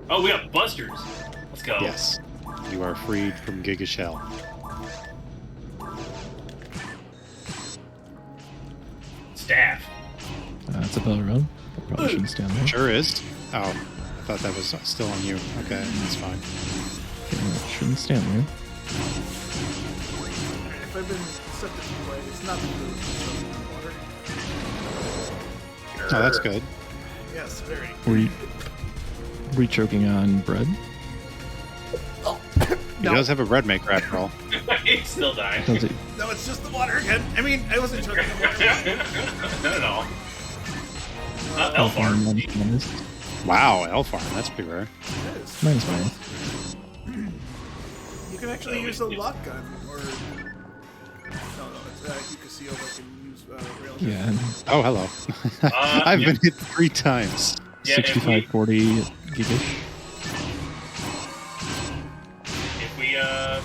A: Oh, we got busters. Let's go.
B: Yes. You are freed from Giga Shell.
A: Staff.
D: That's a bell run. Probably shouldn't stand there.
B: Sure is. Oh, I thought that was still on you. Okay, that's fine.
D: Yeah, shouldn't stand there.
C: If I've been set this way, it's not the water.
B: Oh, that's good.
C: Yes, very.
D: Were you choking on bread?
B: He does have a bread maker after all.
A: He's still dying.
D: Does it?
C: No, it's just the water again. I mean, I wasn't choking the water.
A: Not at all.
D: Oh,
A: Elfar.
D: minus
B: Wow, Elfarm, that's pretty rare.
C: It is.
D: one.
C: You can actually use a lock gun, or no, it's you can seal like and use rail.
D: Yeah, and
B: Oh, hello. I've been hit 3 times.
A: Yeah, if
D: 6540 gigish.
A: If we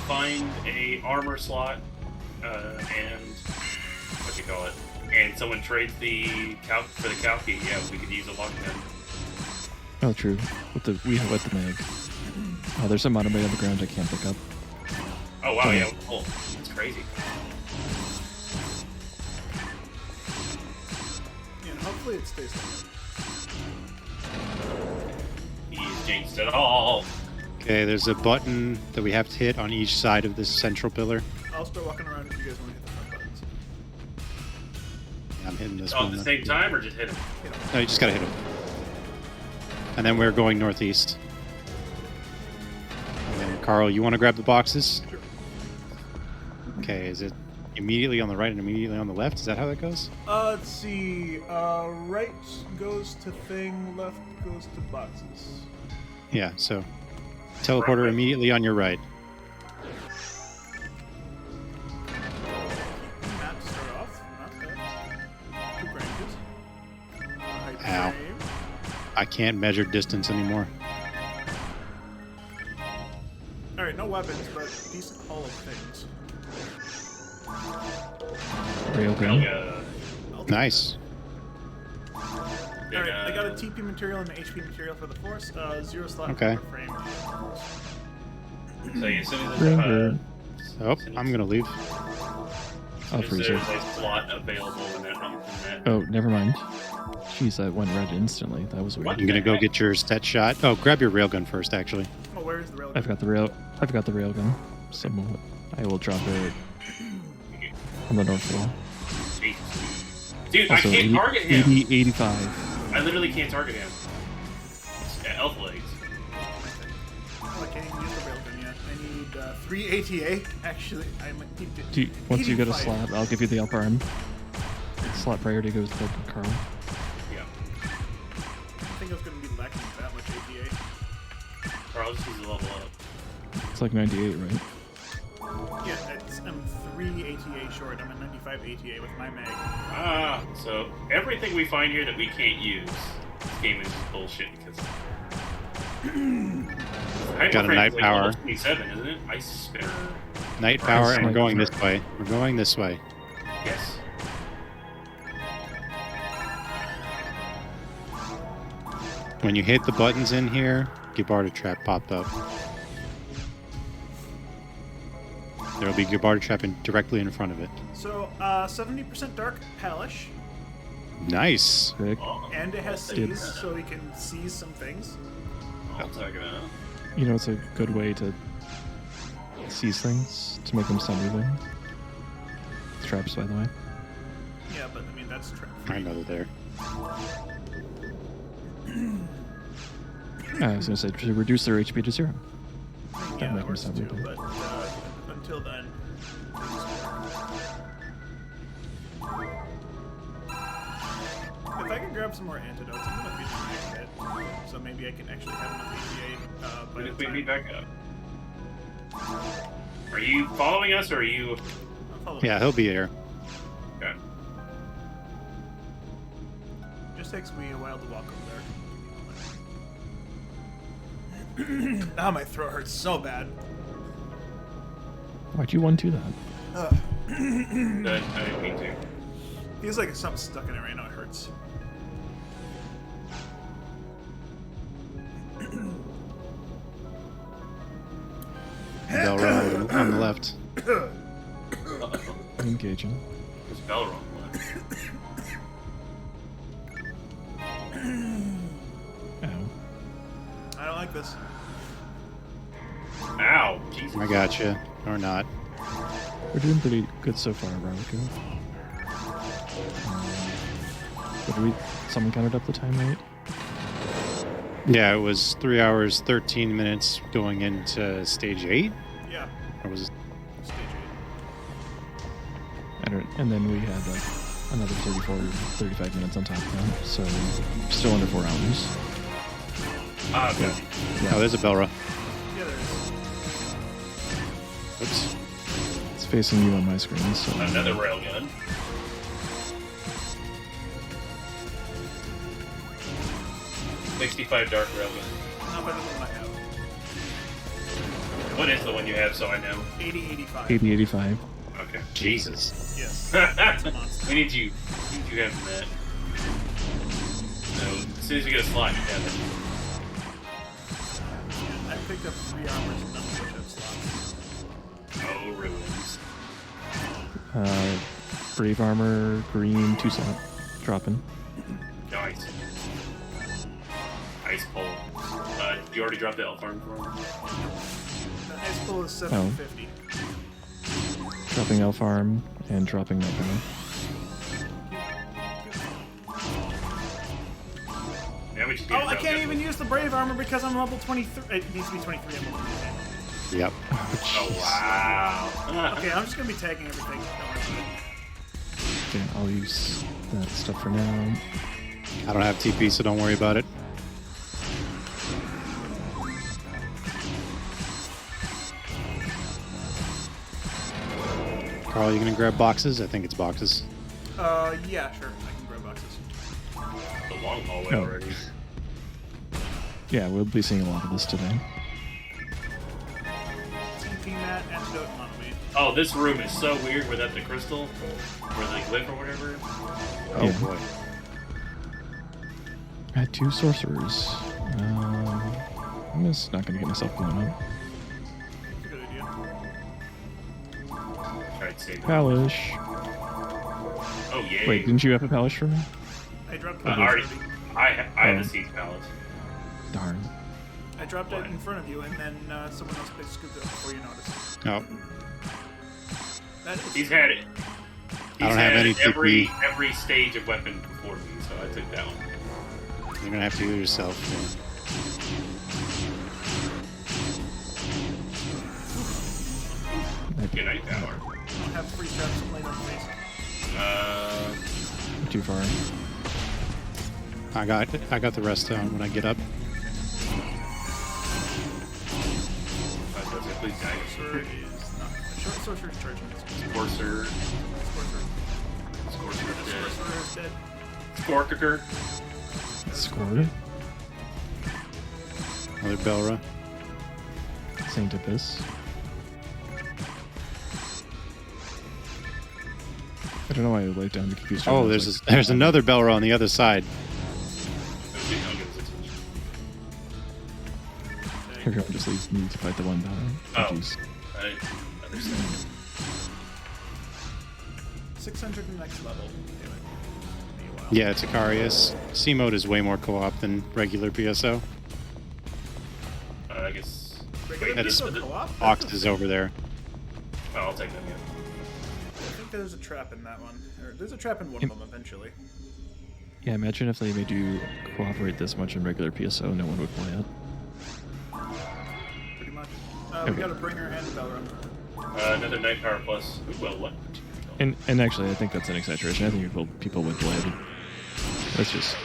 A: find a armor slot and what you call it, and someone trades the for the Kalki, yeah, we could use a lock gun.
D: Oh, true. With the mag. Oh, there's some automated on the ground I can't pick up.
A: Oh wow, yeah, cool. That's crazy.
C: Yeah, and hopefully it stays like
A: He's jinxed it all.
B: Okay, there's a button that we have to hit on each side of this central pillar.
C: that. I'll start walking around if you guys want to hit the front buttons.
B: I'm hitting this
A: Oh,
B: one.
A: at the same time, or just hit him?
C: You know.
B: No, you just gotta hit him. And then we're going northeast. And then, Carl, you want to grab the boxes?
C: Sure.
B: Okay, is it immediately on the right and immediately on the left? Is that how that goes?
C: Let's see. Right goes to thing, left goes to boxes.
B: Yeah, so teleporter immediately on your right.
C: Map to start off. Not bad. 2 branches.
B: Ow.
C: Frame.
B: I can't measure distance anymore.
C: Alright, no weapons, but decent haul of things.
D: Railgun.
A: Yeah.
B: Nice.
C: Alright, I got a TP material and an HP material for the force. 0 slot
B: Okay.
C: for frame.
A: So as soon as
D: Railgun.
B: Oh, I'm gonna leave.
D: Oh, freezer.
A: there's a slot available in that
D: Oh, never mind. Jeez, that went red instantly. That was weird.
A: What?
B: I'm gonna go get your set shot. Oh, grab your railgun first, actually.
C: Oh, where is the rail?
D: I've got the railgun. Somewhat. I will drop it on the north wall.
A: Dude,
D: Also,
A: I can't target him.
D: 85.
A: I literally can't target him. Yeah, elf legs.
C: Oh, I can't even use the railgun yet. I need 3 ATA. Actually, I might need to.
D: Once you get a
C: 85.
D: slot, I'll give you the up arm. slot priority goes to Carl.
A: Yeah.
C: I think I was going to be lacking that much ATA.
A: Carl just needs to level up.
D: It's like 98, right?
C: Yeah, I'm 3 ATA short. I'm at 95 ATA with my mag.
A: Ah, so everything we find here that we can't use, this game is just bullshit because.
B: Got a night power.
A: Like 27, isn't it? Ice spinner.
B: Night power, and we're going this way. We're going this way.
A: Yes.
B: When you hit the buttons in here, Gibarda Trap popped up. There'll be Gibarda Trap directly in front of it.
C: So, 70% dark, Palish,
B: Nice.
D: Sick.
A: Oh,
C: and it has
D: Good.
C: seize, so we can seize some things.
A: I'll take it out.
D: You know, it's a good way to seize things, to make them stop moving. Traps, by the way.
C: Yeah, but I mean, that's trap.
B: I know they're there.
D: I was going to say, to reduce their HP to 0.
C: Yeah,
D: make
C: or
D: them stop
C: two,
D: moving.
C: but until then. If I can grab some more antidotes, I'm gonna feed them a bit, so maybe I can actually have enough ATA by
A: When
C: the
A: if we
C: time.
A: meet back up. Are you following us or are you?
C: I'll follow.
B: Yeah, he'll be here.
A: Okay.
C: Just takes me a while to walk over there. Ah, my throat hurts so bad.
D: Why'd you 1-2 that?
A: Good. I didn't mean to.
C: Feels like something's stuck in it right now. It hurts.
B: Belra on the left.
D: Engaging.
A: There's Belron left.
D: Ow.
C: I don't like this.
A: Ow! Jesus.
B: I gotcha. Or not.
D: We're doing pretty good so far, Rarico. What did we... Someone counted up the time, right?
B: Yeah, it was 3 hours, 13 minutes going into stage 8?
C: Yeah.
B: Or was it?
C: Stage
D: And then we had like another 34, 35 minutes on top of that, so still under 4 hours.
A: Ah, okay.
B: Oh, there's a Belra.
C: 8. Yeah, there is.
B: Oops.
D: It's facing you on my screen, so...
A: Another railgun. $65 dark railgun.
C: Not better than what I have.
A: What is the one you have so I know?
C: 80-85.
D: 80-85.
A: Okay. Jesus.
C: Yes. That's a monster.
A: We need you having that. So, as soon as you get a slot, you have it.
C: I picked up 3 armors and none of which have slots.
A: Oh, ruins.
D: Brave Armor, green, 2 slot. Dropping.
A: Nice. Ice pole. You already dropped the elf arm for him?
C: The ice pull is 750.
D: Dropping Elf Arm, and dropping that guy.
A: Yeah, we just
C: Oh, I can't even use the brave armor because I'm level 23. It needs to be 23. I'm level 23.
B: Yep.
A: Oh, wow.
C: Okay, I'm just gonna be tagging everything. Don't worry about it.
D: Okay, I'll use that stuff for now.
B: I don't have TP, so don't worry about it. Carl, you gonna grab boxes? I think it's boxes.
C: Yeah, sure. I can grab boxes.
A: The long hallway
D: Oh.
A: already.
D: Yeah, we'll be seeing a lot of this today.
C: TP mat, antidote, and monoweed.
A: Oh, this room is so weird without the crystal, or the glyph or whatever.
B: Oh
D: Yeah.
B: boy.
D: I had 2 sorcerers. I'm just not gonna get myself blown up.
C: That's a good idea.
A: Tried to save.
D: Palish.
A: Oh yay!
D: Wait, didn't you have a Palish for me?
C: I dropped
A: I
C: it.
A: already. I have
D: Oh.
A: the siege palette.
D: Darn.
C: I dropped
A: What?
C: it in front of you, and then someone else scooped it up before you noticed.
B: Oh,
C: That is.
A: He's had it.
B: I don't have any
A: every
B: TP.
A: every stage of weapon before me, so I took that one.
B: you're gonna have to heal yourself.
A: Good night, power.
C: I don't have free traps laid on face.
D: too far.
B: I got the rest when I get up.
A: Please die.
C: Sword is not. Short sorcerer is charging.
A: Scorcer.
C: Sorcerer is dead.
A: Scorker.
D: Scored.
B: Another Belra.
D: Saint Abyss. I don't know why I laid down the confused.
B: Oh, there's another Belra on the other side.
D: Everyone just leaves me to fight the one down.
A: Oh.
D: Jeez.
A: I understand.
C: 600 in next level.
B: Yeah, it's Icarius. C mode is way more co-op than regular PSO.
A: I guess.
C: Regular
B: That is-
C: PSO co-op?
B: Box is over there.
A: Oh, I'll take them, yeah.
C: I think there's a trap in that one. Or there's a trap in one of them eventually.
D: Yeah, imagine if they made you cooperate this much in regular PSO, no one would play it.
C: Pretty much. We
D: Okay.
C: got a bringer and a Belrun.
A: Another Night Power Plus. Well, what?
D: And actually, I think that's an exaggeration. I think people would play it. That's just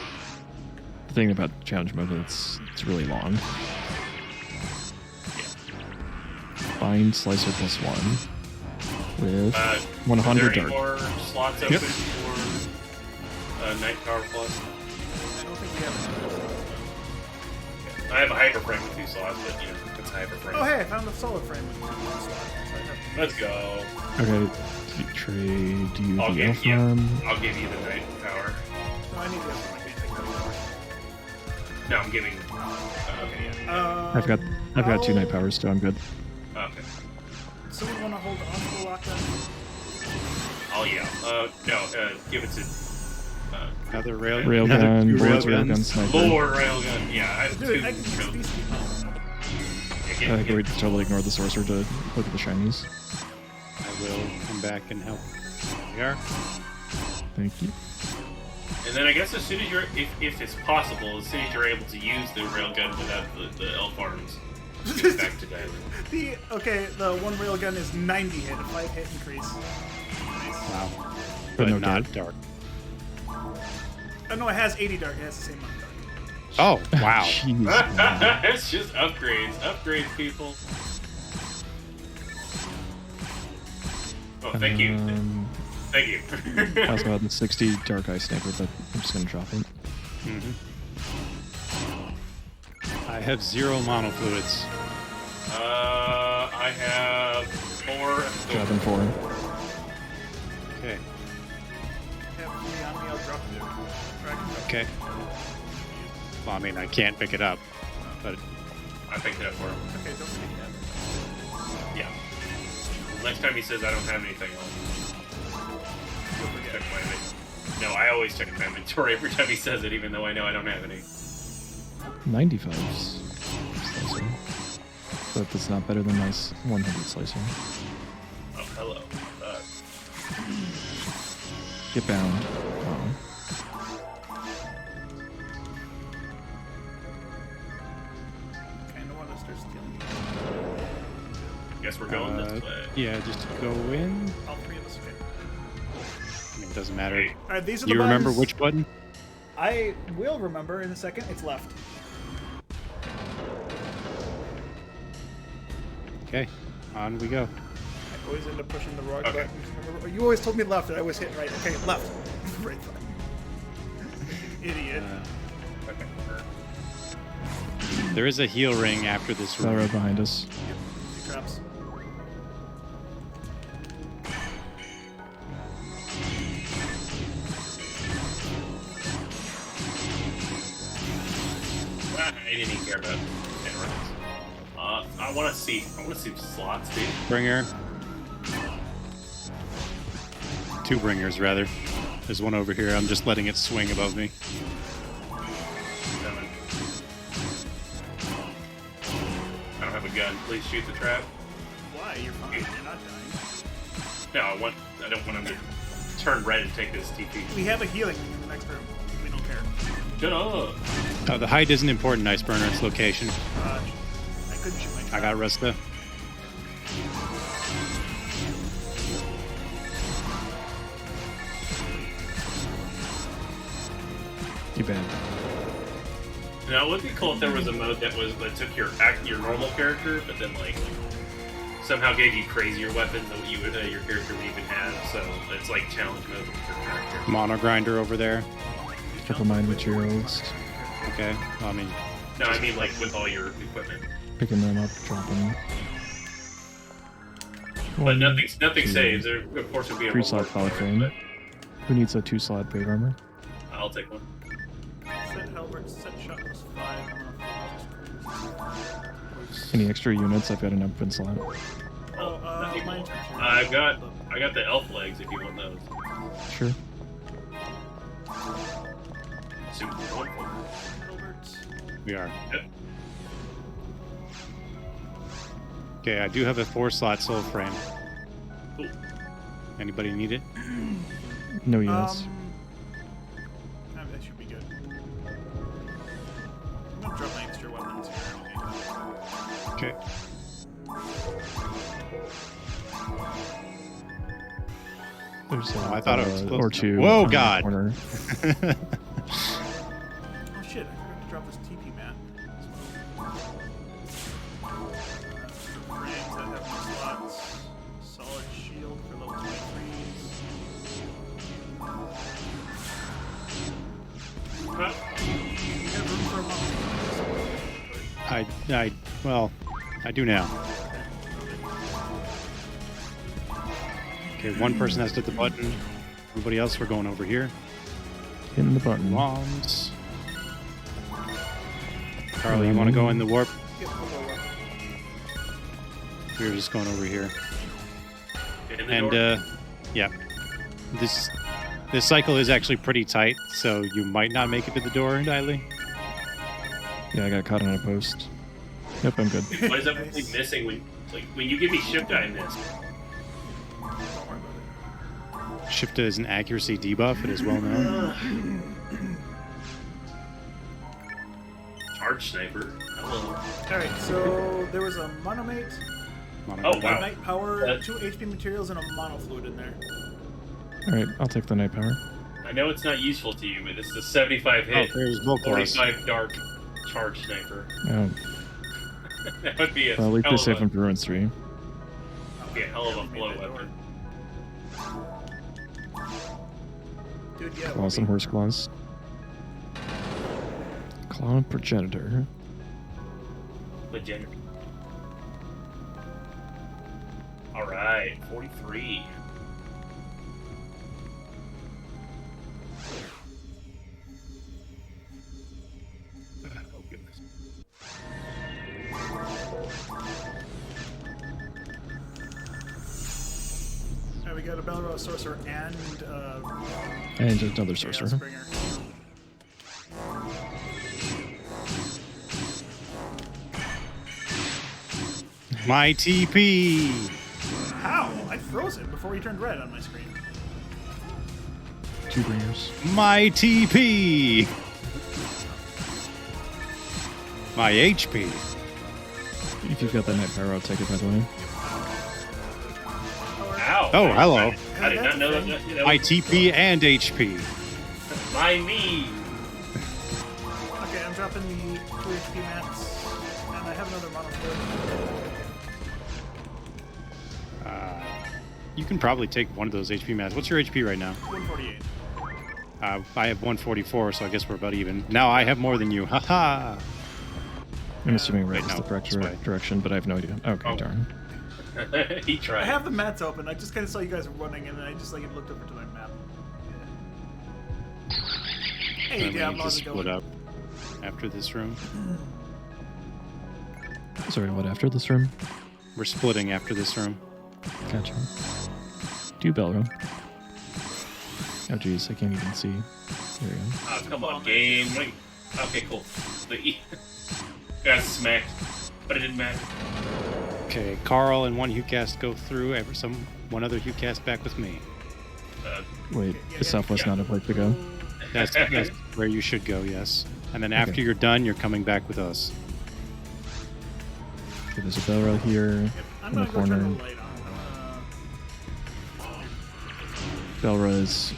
D: the thing about challenge mode. It's really long. Bind Slicer +1 with 100
A: Are there
D: dark.
A: any more slots open for Night Power Plus?
C: I don't think we have any.
A: I have a Hyper Frame with 2 slots, but you know, it's Hyper Frame.
C: Oh hey, I found a solid frame with one slot.
A: Let's go.
D: Okay, trade you
A: I'll
D: the
A: give
D: elf
A: you.
D: arm.
A: I'll give you the Night Power.
C: No, I need the other one. I can't take that one.
A: No, I'm giving. Okay, yeah.
D: I've got 2 night powers, so I'm good.
A: Okay.
C: Someone want to hold on to the lockdown?
A: Oh yeah. No. Give it to.
B: Another
D: Railgun,
B: two
D: Lord's
B: railguns.
D: Railgun Sniper.
A: Lord Railgun. Yeah, I have
C: Dude,
A: 2.
C: I can use these people.
D: I think we totally ignored the sorcerer to look at the shinies.
B: I will come back and help. There we are.
D: Thank you.
A: And then I guess as soon as you're, if it's possible, as soon as you're able to use the railgun without the elf arms, get back to that.
C: The one railgun is 90 hit, a 5 hit increase.
B: Wow.
D: But
B: But
D: no
B: not dark.
C: Oh no, it has 80 dark. It has the same amount of dark.
B: Oh, wow.
D: Jeez.
A: It's just upgrades, people. Oh, thank you. Thank you.
D: I also had the 60 Dark Eye Sniper, but I'm just gonna drop it.
B: I have 0 mono fluids.
A: I have 4.
D: Dropping 4.
B: Okay.
C: Have me on me, I'll drop it. Or I can drop
B: Okay. Well, I mean, I can't pick it up, but
A: I picked it up for him.
C: it. Okay, don't forget that.
A: Yeah. Next time he says I don't have anything, I'll
C: You'll forget.
A: check my inventory. No, I always check my inventory every time he says it, even though I know I don't have any.
D: 95s Slicer. But that's not better than my 100 Slicer.
A: Oh, hello.
D: Get bound. Oh.
C: Kinda want to start stealing.
A: Guess we're going this way.
B: yeah, just go in.
C: All 3 of us. Okay.
B: I mean, it doesn't matter.
A: Hey,
C: Alright, these are
B: Do
C: the
B: you remember
C: buttons.
B: which button?
C: I will remember in a second. It's left.
B: Okay, on we go.
C: I always end up pushing the wrong
A: Okay.
C: button. Remember, you always told me left, and I always hit right. Okay, left. Right button. Idiot.
A: okay.
B: There is a heal ring after this
D: Fell
B: room.
D: right behind us.
C: Two traps.
A: I didn't even care about pin runs. I want to see slots, dude.
B: Bringer. 2 bringers, rather. There's one over here. I'm just letting it swing above me.
A: Coming. I don't have a gun. Please shoot the trap.
C: Why? You're fine. You're not dying.
A: No, I don't want him to turn red and take this TP.
C: We have a healing in the next room. We don't care.
A: Shut up.
B: The height isn't important, Ice Burner. It's location.
C: I couldn't shoot my trap.
B: I got Resta.
D: bad.
A: Now, it would be cool if there was a mode that took your normal character, but then like somehow gave you crazier weapons than what your character would even have. So it's like challenge mode with your character.
B: Mono grinder over there.
D: Triple mine materials.
B: Okay. Well, I mean,
A: No, I mean like with all your equipment.
D: Picking them up, dropping.
A: But nothing saves. There, of course, would be a
D: 3-slot
A: reward
D: power
A: for it,
D: frame.
A: but
D: Who needs a 2-slot plate armor?
A: I'll take one.
C: Set Halbert, set shot was 5.
D: Any extra units? I've got an open slot.
C: Oh,
A: Nothing
C: mine.
A: more. I got the elf legs if you want those.
D: Sure.
A: Super wonderful.
C: Halbert.
B: we are.
A: Yep.
B: Okay, I do have a 4-slot soul frame.
A: Cool.
B: Anybody need it?
D: No units.
C: That should be good. I'm gonna drop my extra weapons here.
B: Okay.
D: There's
B: Oh, I thought it was close
D: or
B: enough.
D: 2.
B: Whoa,
D: on the
B: God.
D: corner.
C: Oh shit, I forgot to drop this TP mat. Frames that have no slots. Solid shield for level 23s.
A: Huh?
C: You have room for a month.
B: well, I do now. Okay, one person has to hit the button. Everybody else, we're going over here.
D: Hitting the button.
B: Bombs. Carly, you want to go in the warp?
C: Yep, I'll go up.
B: We're just going over here.
A: Get in the
B: And
A: door.
B: yeah, this cycle is actually pretty tight, so you might not make it to the door, Diley.
D: Yeah, I got caught on a post. Yep, I'm good.
A: Why is that really missing when you give me shift? I miss.
C: Don't worry about it.
B: Shifta is an accuracy debuff, it is well known.
A: Charge sniper. Hello.
C: Alright, so there was a monomate,
A: Oh wow.
C: night power,
A: That-
C: 2 HP materials, and a mono fluid in there.
D: Alright, I'll take the night power.
A: I know it's not useful to you, but this is a 75 hit,
B: there's Volclaws.
A: 45 dark charge sniper.
D: Oh,
A: That would be a
D: well, at least
A: hell
D: they
A: of
D: save
A: a,
D: them for Ruins 3.
A: be a hell of a
C: Made
A: blow
C: that door.
A: weapon.
C: Dude, yeah.
D: Claws and horse claws. Claw progenitor.
A: Legit. Alright, 43. Oh, goodness.
C: Alright, we got a Belro sorcerer and
D: And just another
C: yeah,
D: sorcerer.
C: Springer.
B: My TP!
C: How? I froze it before he turned red on my screen.
D: 2 bringers.
B: My TP! My HP!
D: If you've got that night power, I'll take it, by the way.
A: Ow!
B: Oh, hello.
A: I did not know that.
B: My TP and HP.
A: My knee!
C: Okay, I'm dropping the 2 HP mats, and I have another mono fluid.
B: You can probably take one of those HP mats. What's your HP right now?
C: 148.
B: I have 144, so I guess we're about even. Now I have more than you. Haha!
D: I'm assuming red
B: Wait,
D: is
B: no,
D: the correct
B: this way.
D: direction, but I have no idea. Okay,
A: Oh.
D: darn.
A: He tried.
C: I have the mats open. I just kind of saw you guys running, and then I just looked over to my map. Hey,
B: And we
C: yeah,
B: need to
C: how's it
B: split
C: going?
B: up after this room.
D: Sorry, what after this room?
B: We're splitting after this room.
D: Gotcha. Do Belro. Oh jeez, I can't even see. There we go.
A: Oh, come on, game. Wait. Okay, cool. Got smacked, but it didn't matter.
B: Okay, Carl and one Hucast go through. One other Hucast back with me.
D: Wait,
C: Yeah,
D: is Southwest
A: yeah.
D: not a place to go?
B: That's where you should go, yes. And then after
D: Okay.
B: you're done, you're coming back with us.
D: Okay, there's a Belro here
C: Yep, I'm
D: in the
C: gonna go turn
D: corner.
C: the light on.
D: Belra is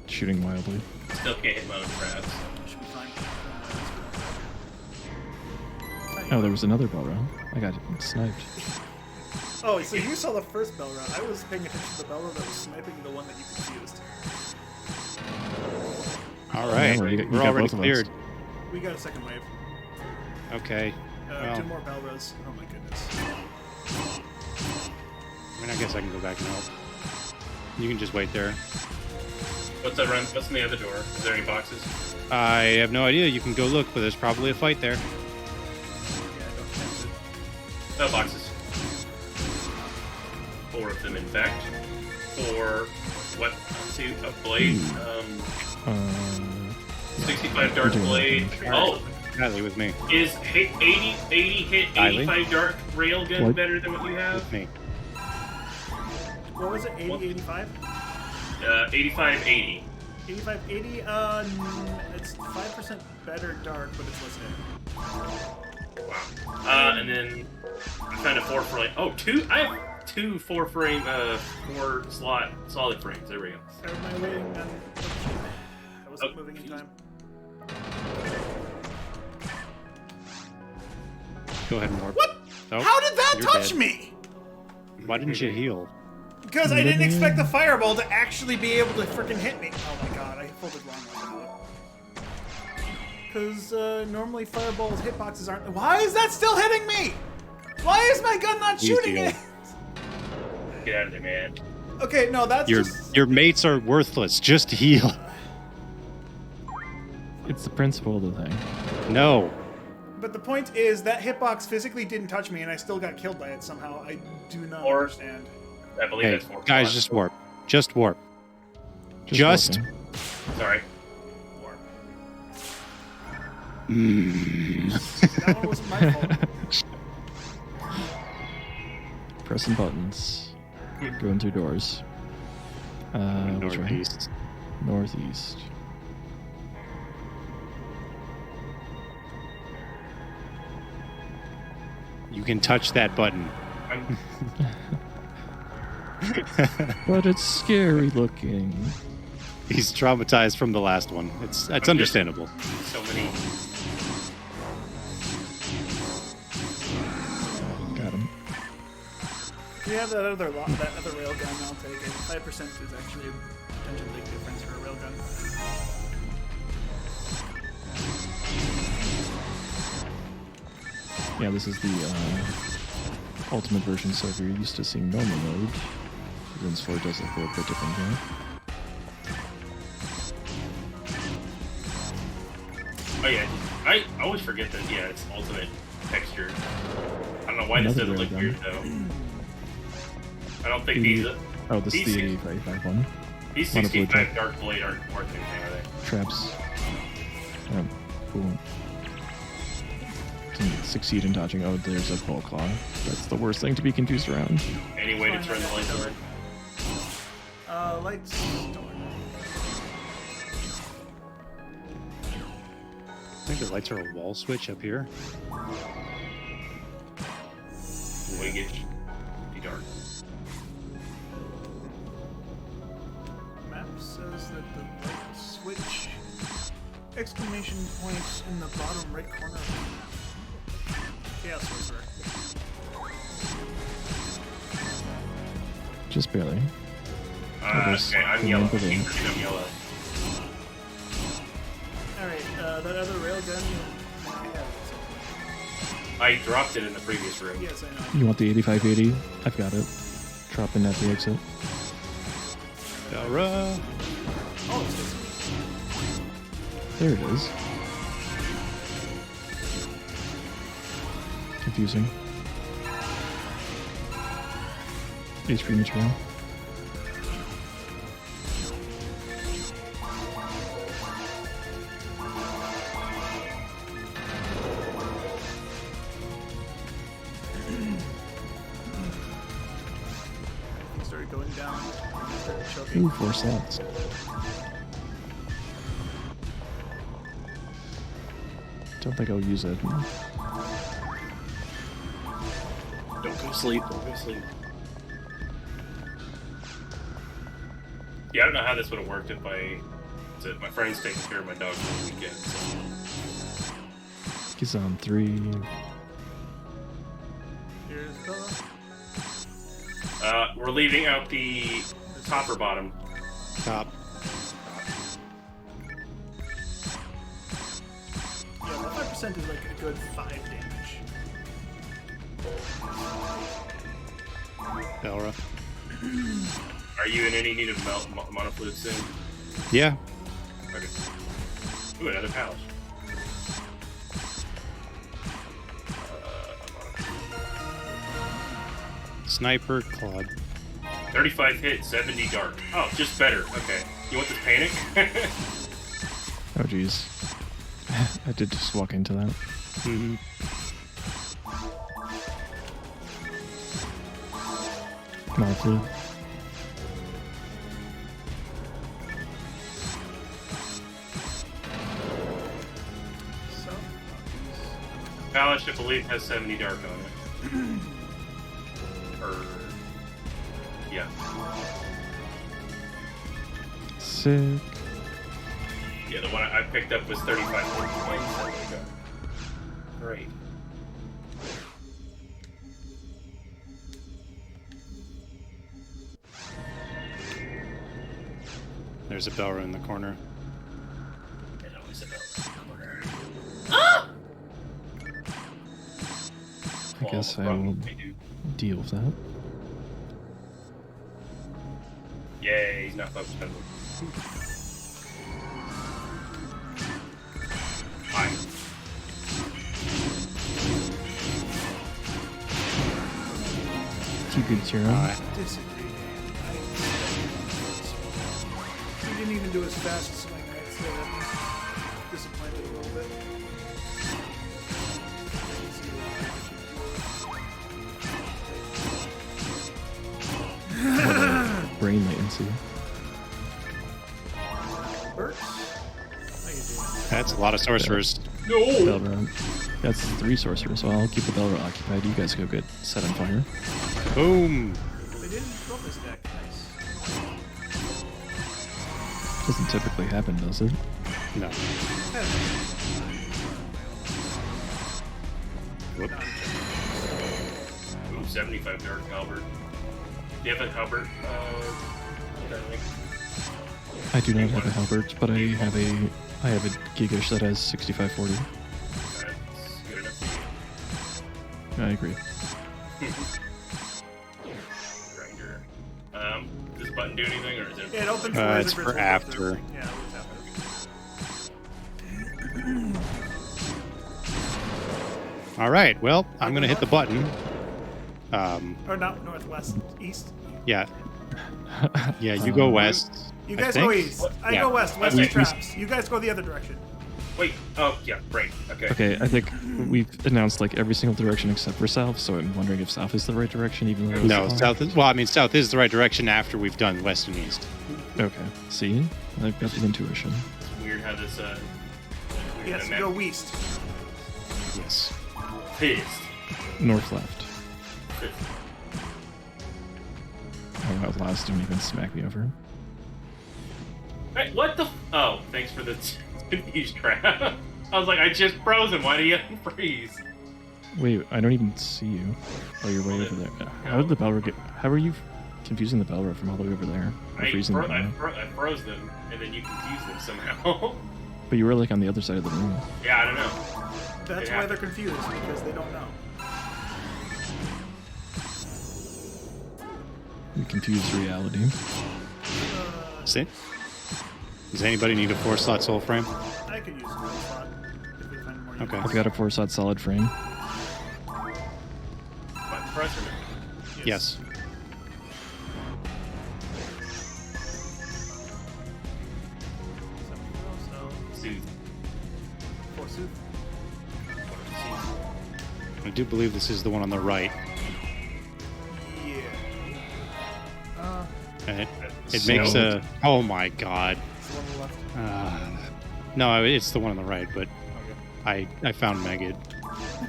D: shooting wildly.
A: Still can't hit my own traps.
E: Should be fine.
D: Oh, there was another bell round. I got sniped.
E: Oh, so you saw the first bell round. I was paying attention to the bell round that was sniping the one that you confused.
B: All right,
D: Yeah, you
B: we're
D: got
B: already
D: both of us.
B: cleared.
E: We got a second wave.
B: Okay. Well,
E: 2 more bell rows. Oh my goodness.
B: I mean, I guess I can go back and help. You can just wait there.
A: What's that run? What's in the other door? Is there any boxes?
B: I have no idea. You can go look, but there's probably a fight there.
E: Yeah, don't chance it.
A: No boxes. 4 of them, in fact. 4. What? Let's see. A blade. 65 dark blade. Oh,
B: Kylie with me.
A: is hit 80 hit
B: Kylie?
A: 85 dark railgun
D: What?
A: better than what you have?
B: With me.
E: What was it? 80, 85?
A: 85 80.
E: 85, 80? It's 5% better dark, but it's less hit.
A: Wow. And then I found a 4 frame. Oh, 2. I have 2 4 frame, 4 slot solid frames. There we go.
E: Am I waiting on... I wasn't moving in time.
B: Go ahead and warp.
C: What?
B: Oh,
C: How did that
B: you're
C: touch
B: dead.
C: me?
B: Why didn't you heal?
C: Because I didn't expect the fireball to actually be able to freaking hit me. Oh my god, I folded wrong one. Because normally fireballs hitboxes aren't. Why is that still hitting me? Why is my gun not
B: Please
C: shooting
B: heal.
C: it?
A: Get out of there, man.
C: Okay, no, that's just.
B: Your mates are worthless. Just heal.
D: It's the principle of the thing.
B: No.
C: But the point is that hitbox physically didn't touch me, and I still got killed by it somehow. I do not
A: Or-
C: understand.
A: I believe
B: Hey,
A: that's 4
B: guys,
A: slots.
B: just warp. Just warp. Just.
D: walking.
A: Sorry.
C: Warp.
B: Mm.
C: That one wasn't my fault.
D: Pressing buttons. Going through doors. Which way?
B: Northeast.
D: Northeast.
B: You can touch that button.
A: I'm,
D: But it's scary looking.
B: He's traumatized from the last one. It's understandable.
A: so many.
D: Got him.
E: If you have that other railgun, I'll take it. 5% is actually a potential big difference for a railgun.
D: Yeah, this is the ultimate version, so if you're used to seeing normal mode, Runes 4 does look a bit different here.
A: Oh yeah, I always forget that. Yeah, it's ultimate texture. I don't know why this
D: Another
A: doesn't look
D: railgun.
A: weird though. I don't think these
D: Oh, this is the
A: These-
D: 85 one.
A: these
D: One of blue
A: 65
D: trap.
A: dark blade aren't worth anything, are they?
D: Traps. Cool. Didn't succeed in dodging. Oh, there's a pole claw. That's the worst thing to be confused around.
A: Any way to turn the lights on?
E: Lights. Don't worry.
B: I think the lights are a wall switch up here.
A: Wingage. Be dark.
E: Map says that the light switch exclamation points in the bottom right corner of the map. Chaos Sorcerer.
D: Just barely. there's
A: Okay, I'm
D: the
A: yellow.
D: number there.
A: I'm yellow.
E: Alright, that other railgun, I have it. So.
A: I dropped it in the previous room.
E: Yes, I know.
D: You want the 8580? I've got it. Drop in at the exit.
B: Dara.
E: Oh, it's just
D: There it is. Confusing. HP material.
E: It started going down. It started choking.
D: Ooh, 4 slots. Don't think I'll use it.
A: Don't go sleep. Don't go sleep. Yeah, I don't know how this would have worked if I That's it. My friend's taking care of my dog for the weekend. So.
D: He's on 3.
E: Here's Bella.
A: We're leaving out the top or bottom.
B: Top.
E: Yeah, well, 5% is like a good 5 damage.
B: Belra.
A: Are you in any need of monofluid soon?
B: Yeah.
A: Okay. Ooh, another palace.
B: Sniper Claude.
A: 35 hit, 70 dark. Oh, just better. Okay. You want this panic?
D: Oh, jeez. I did just walk into that.
B: Mm-hmm.
D: Malflu.
E: So,
A: Palace, I believe, has 70 dark on it. Or... yeah.
D: Sick.
A: Yeah, the one I picked up was 35 points. Great.
B: There's a Belra in the corner.
A: There's always a bell in the corner.
D: I guess I will deal with that.
A: Yay, he's not focused on me. Fine.
D: Keep good, Tira.
E: disagree. He didn't even do as fast as swing. I'd say that was disappointed a little bit.
D: Brain latency.
E: Bert? How you doing?
B: That's a lot of sorcerers.
A: No!
D: Belra. That's 3 sorcerers, so I'll keep the Belra occupied. You guys go get set on fire.
B: Boom.
E: They didn't throw this deck. Nice.
D: Doesn't typically happen, does it?
B: No. Whoop.
A: Ooh, 75 dark halberd. Do you have a halberd?
D: I do not have a halberd, but I have a Gigish that has 6540.
A: That's good enough.
D: I agree.
A: Grinder. Does this button do anything, or is it?
E: Yeah, it opens
B: It's for after.
E: Yeah, it opens after.
B: All right. Well, I'm gonna hit the button.
E: Or not northwest, east.
B: Yeah. Yeah. You go west.
E: You
B: I
E: guys
B: think.
E: go east. I
B: Yeah.
E: go west. West
A: We-
E: is traps. You guys go the other direction.
A: Wait. Oh, yeah. Right. Okay.
D: Okay, I think we've announced like every single direction except for south, so I'm wondering if south is the right direction, even though
B: No,
D: it's
B: south is. Well, I mean, south is the right direction after we've done west and east.
D: Okay, see, I've got the intuition.
A: It's weird how this.
E: Yes, you go east.
B: Yes.
A: Pissed.
D: North left. Oh, Outlast don't even smack me over.
A: Hey, what the? Oh, thanks for the confused crap. I was like, I just froze him. Why do you unfreeze?
D: Wait, I don't even see you. Oh, you're way over there. How did the Belra get? How are you confusing the Belra from all the way over there? Or
A: I
D: freezing them?
A: I froze them, and then you confused them somehow.
D: But you were like on the other side of the room.
A: Yeah, I don't know.
E: That's
A: It
E: why
A: happened.
E: they're confused, because they don't know.
D: You confused reality.
B: See? Does anybody need a 4-slot soul frame?
E: I could use a slot if we find more.
B: Okay.
D: I've got a 4-slot solid frame.
A: Button press or no?
B: Yes.
A: Soothe.
E: Forsooth.
B: I do believe this is the one on the right.
E: Yeah.
B: And it
D: So-
B: makes a. Oh my god.
E: It's the one on the left.
B: No, it's the one on the right, but I found Megid.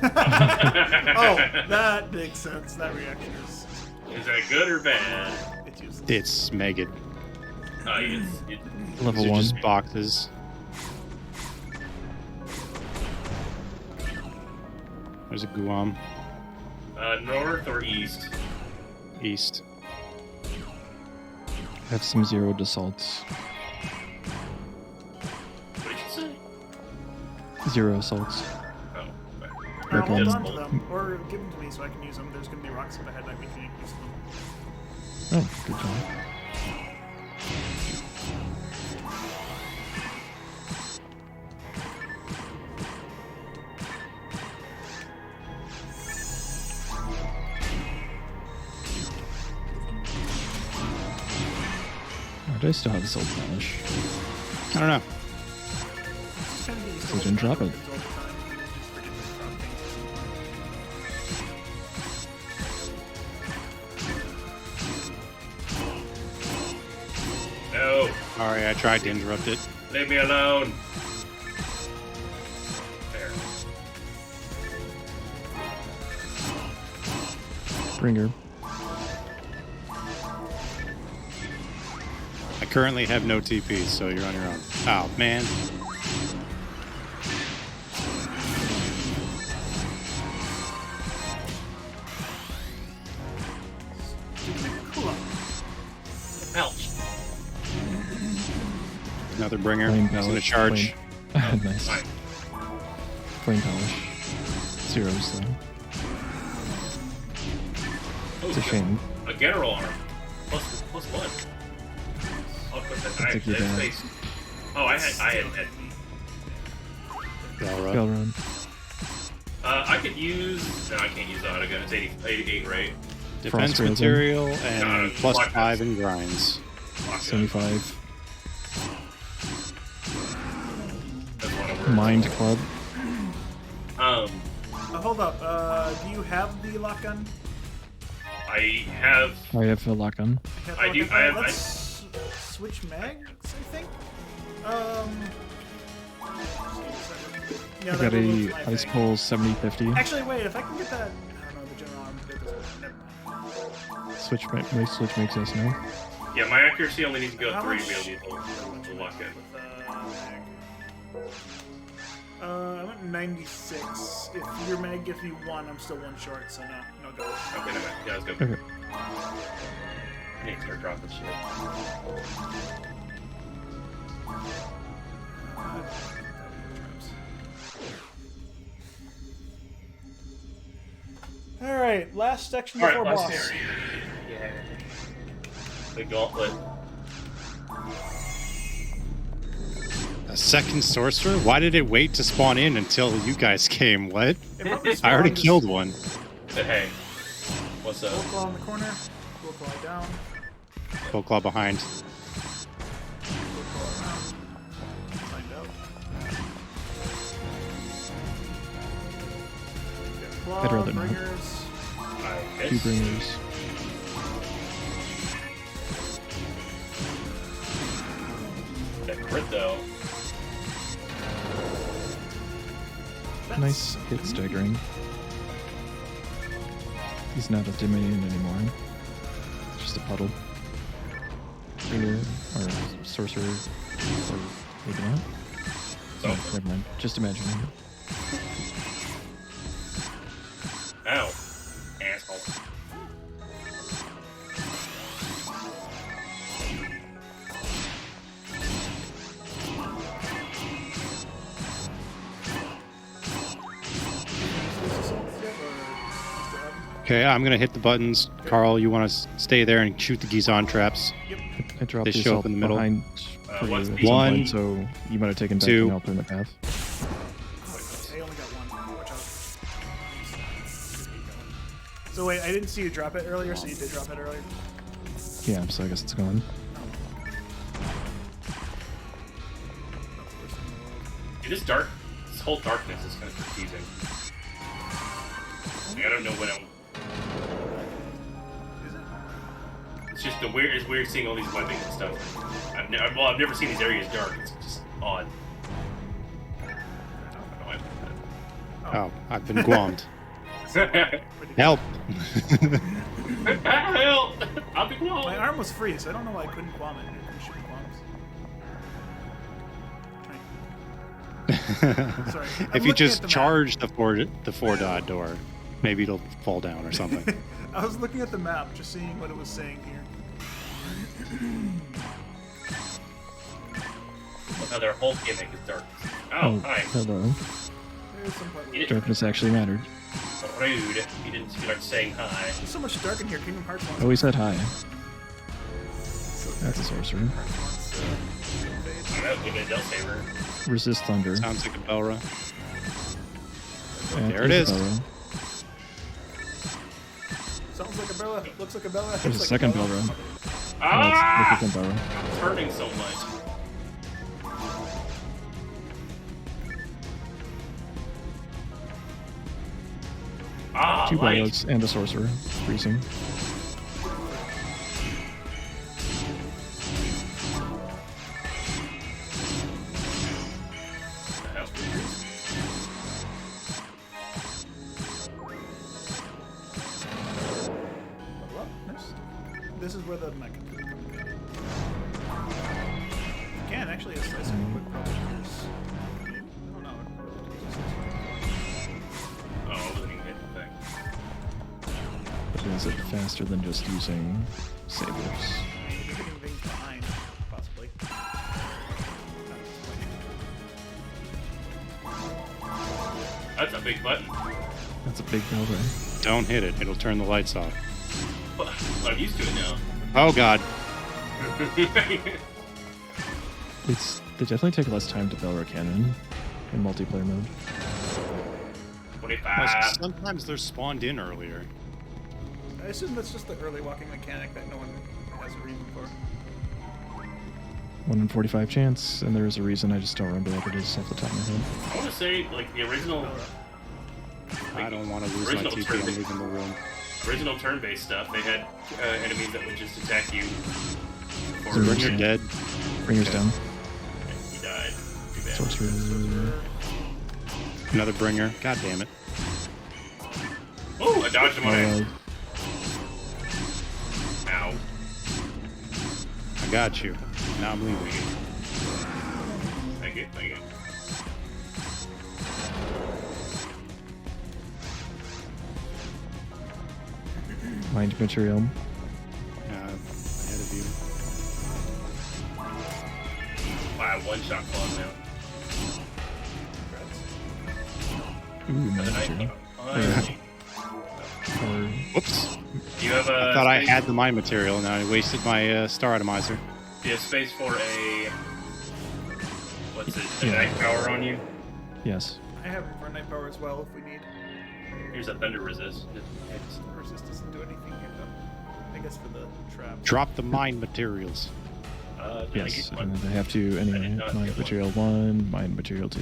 E: Oh, that makes sense. That reaction
A: Is that good or bad?
E: it's useless.
B: It's Megid.
A: Oh, yes.
D: Level
B: These are
D: 1.
B: just boxes. There's a Guam.
A: North or east?
B: East.
D: I have some zeroed assaults.
A: What did you say?
D: 0 assaults.
A: Oh, okay.
D: Recommend-
E: Hold on to them, or give them to me so I can use them. There's gonna be rocks up ahead that we can use them.
D: Oh, good job. Oh, do I still have Assault Vanish?
B: I don't know.
E: Just kinda get used
D: So
E: to
D: didn't drop it.
E: all the time, and then just forget to drop things.
A: No,
B: Sorry, I tried to interrupt it.
A: leave me alone. There.
D: Bringer.
B: I currently have no TP, so you're on your own. Oh, man.
E: Cool.
A: Ouch.
B: Another bringer.
D: Flame
B: He's gonna
D: Polish.
B: charge.
D: Flame. Nice.
A: Fine.
D: Flame Polish. Zeros, though.
A: Oh,
D: It's a shame.
A: A general arm. Plus one. I'll put that.
D: Take your damage.
A: Space. Oh, I had.
B: Galra.
D: Bell run.
A: I could use. No, I can't use autogun. It's 88, right?
B: Defense
D: Frost rails
B: material
A: No,
B: and plus
A: block
B: 5 in grinds.
A: Lock gun.
D: 75.
A: That's one over.
D: Mind Club.
E: Hold up. Do you have the lock gun?
A: I have.
D: I have a lock gun.
A: I do- I have-
E: Let's switch mags, I think. Yeah,
D: I
E: that
D: got
E: removes
D: a
E: my
D: Ice
E: thing.
D: Pole 7050.
E: Actually, wait. If I can get that, I don't know the general arm. That doesn't. Never mind.
D: Switch makes us know.
A: Yeah, my accuracy only needs to go
E: How
A: 3
E: much-
A: to be able to lock in.
E: With, I'm at 96. If your mag gives me 1, I'm still 1 short, so no go.
A: Okay, never mind. Yeah, let's go.
D: Okay.
A: I need to start dropping shit.
E: All right, last section
A: All
E: before
A: right,
E: boss.
A: last area. Yeah. The gauntlet.
B: A second sorcerer? Why did it wait to spawn in until you guys came? What?
E: It probably
B: I already
E: spawned
B: killed one.
A: Said, hey, what's up?
E: Cool claw in the corner. Cool claw down.
B: Full claw behind.
E: Cool claw around. Find out. Claw,
D: I'd rather not.
E: bringers.
A: I
D: 2
A: miss.
D: bringers.
A: That crit though.
D: Nice hit staggering. He's not a Dominion anymore. Just a puddle. Bringer, or sorcerer, or maybe not. No, never mind. Just imagine.
A: Ow. Asshole.
B: Okay, I'm gonna hit the buttons. Carl, you want to stay there and shoot the Gizon traps.
D: I dropped
B: They
D: the
B: show up
D: assault
B: in the middle.
D: behind for you
A: what's
D: at
A: the-
D: some
B: One,
D: point, so you might have taken back
B: 2.
D: and helped in the path.
E: I only got 1. Watch out. So wait, I didn't see you drop it earlier, so you did drop it earlier?
D: Yeah, so I guess it's gone.
A: Dude, this whole darkness is kind of confusing. Like, I don't know what I'm.
E: Is it?
A: It's just it's weird seeing all these weapons and stuff. I've never seen these areas dark. It's just odd. I don't know why.
B: Oh, I've been guamed.
E: Help!
B: Help!
A: Help! I'll be
E: My
A: gone.
E: arm was free, so I don't know why I couldn't qualm it. I couldn't shoot qualms. Sorry.
B: If you just charge the four dot door, maybe it'll fall down or something.
E: I was looking at the map, just seeing what it was saying here.
A: Another whole gimmick is dark. Oh, hi.
D: Hello.
E: There's some part
A: You
D: Darkness actually mattered.
A: Rude. You didn't feel like saying hi.
E: There's so much dark in here. Kingdom Hearts wants.
D: Oh, he said hi.
E: So
D: That's a sorcerer.
E: wants,
A: That would be a Del Saber.
D: Resist thunder.
B: Sounds like a Belra.
D: And
B: There it is.
D: Belra.
E: sounds like a Bella. Looks like a Bella.
D: There's a
E: looks
D: second
E: like
D: Belra.
A: Ah!
D: Second Belra.
A: It's hurting so much. Ah,
D: Two
A: light.
D: Bellas and a sorcerer. Freezing.
E: Well, nice. This is where the mech can come in. You can actually assess a quick probably use. I don't know.
A: Oh, I wasn't even getting the thing.
D: But is it faster than just using sabers?
E: You're hitting things behind, possibly.
A: That's a big button.
D: That's a big Belra.
B: Don't hit it. It'll turn the lights off.
A: But I'm used to it now.
B: Oh god.
D: They definitely take less time to Belra cannon in multiplayer mode.
A: 25.
B: Sometimes they're spawned in earlier.
E: I assume that's just the early walking mechanic that no one has a reason for.
D: 1 in 45 chance, and there is a reason I just don't remember what it is off the top of my head.
A: I want to say, like, the original...
B: I don't want to lose my
A: Original
B: TP. I'm
A: turn-
B: leaving the room.
A: Original turn-based stuff, they had enemies that would just attack you. For
D: So
B: When you're dead,
D: Bringers down.
A: You died. Too bad.
D: Sorcerer.
B: another bringer. God damn it.
A: Oh, I dodged him on it.
D: Uh,
A: Ow.
B: I got you. Now I'm leaving.
A: Thank you, thank you.
D: Mind material.
B: Ahead of you.
A: Wow, one-shot claw now.
D: Ooh, mind
A: Nice.
D: material.
A: Finally.
D: Or
B: Whoops.
A: Do you have a
B: I thought I
A: space-
B: had the mine material, and I wasted my star atomizer.
A: Do you have space for a... What's it? A
D: Yeah.
A: night power on you?
D: yes.
E: I have it for night power as well if we need.
A: Here's a thunder resist.
E: Resist doesn't do anything here though. I guess for the trap.
B: Drop the mine materials.
A: Did I
D: Yes.
A: get
D: And
A: one?
D: then they have to anyway.
A: did not
D: Mind
A: get one.
D: material 1, mind material 2.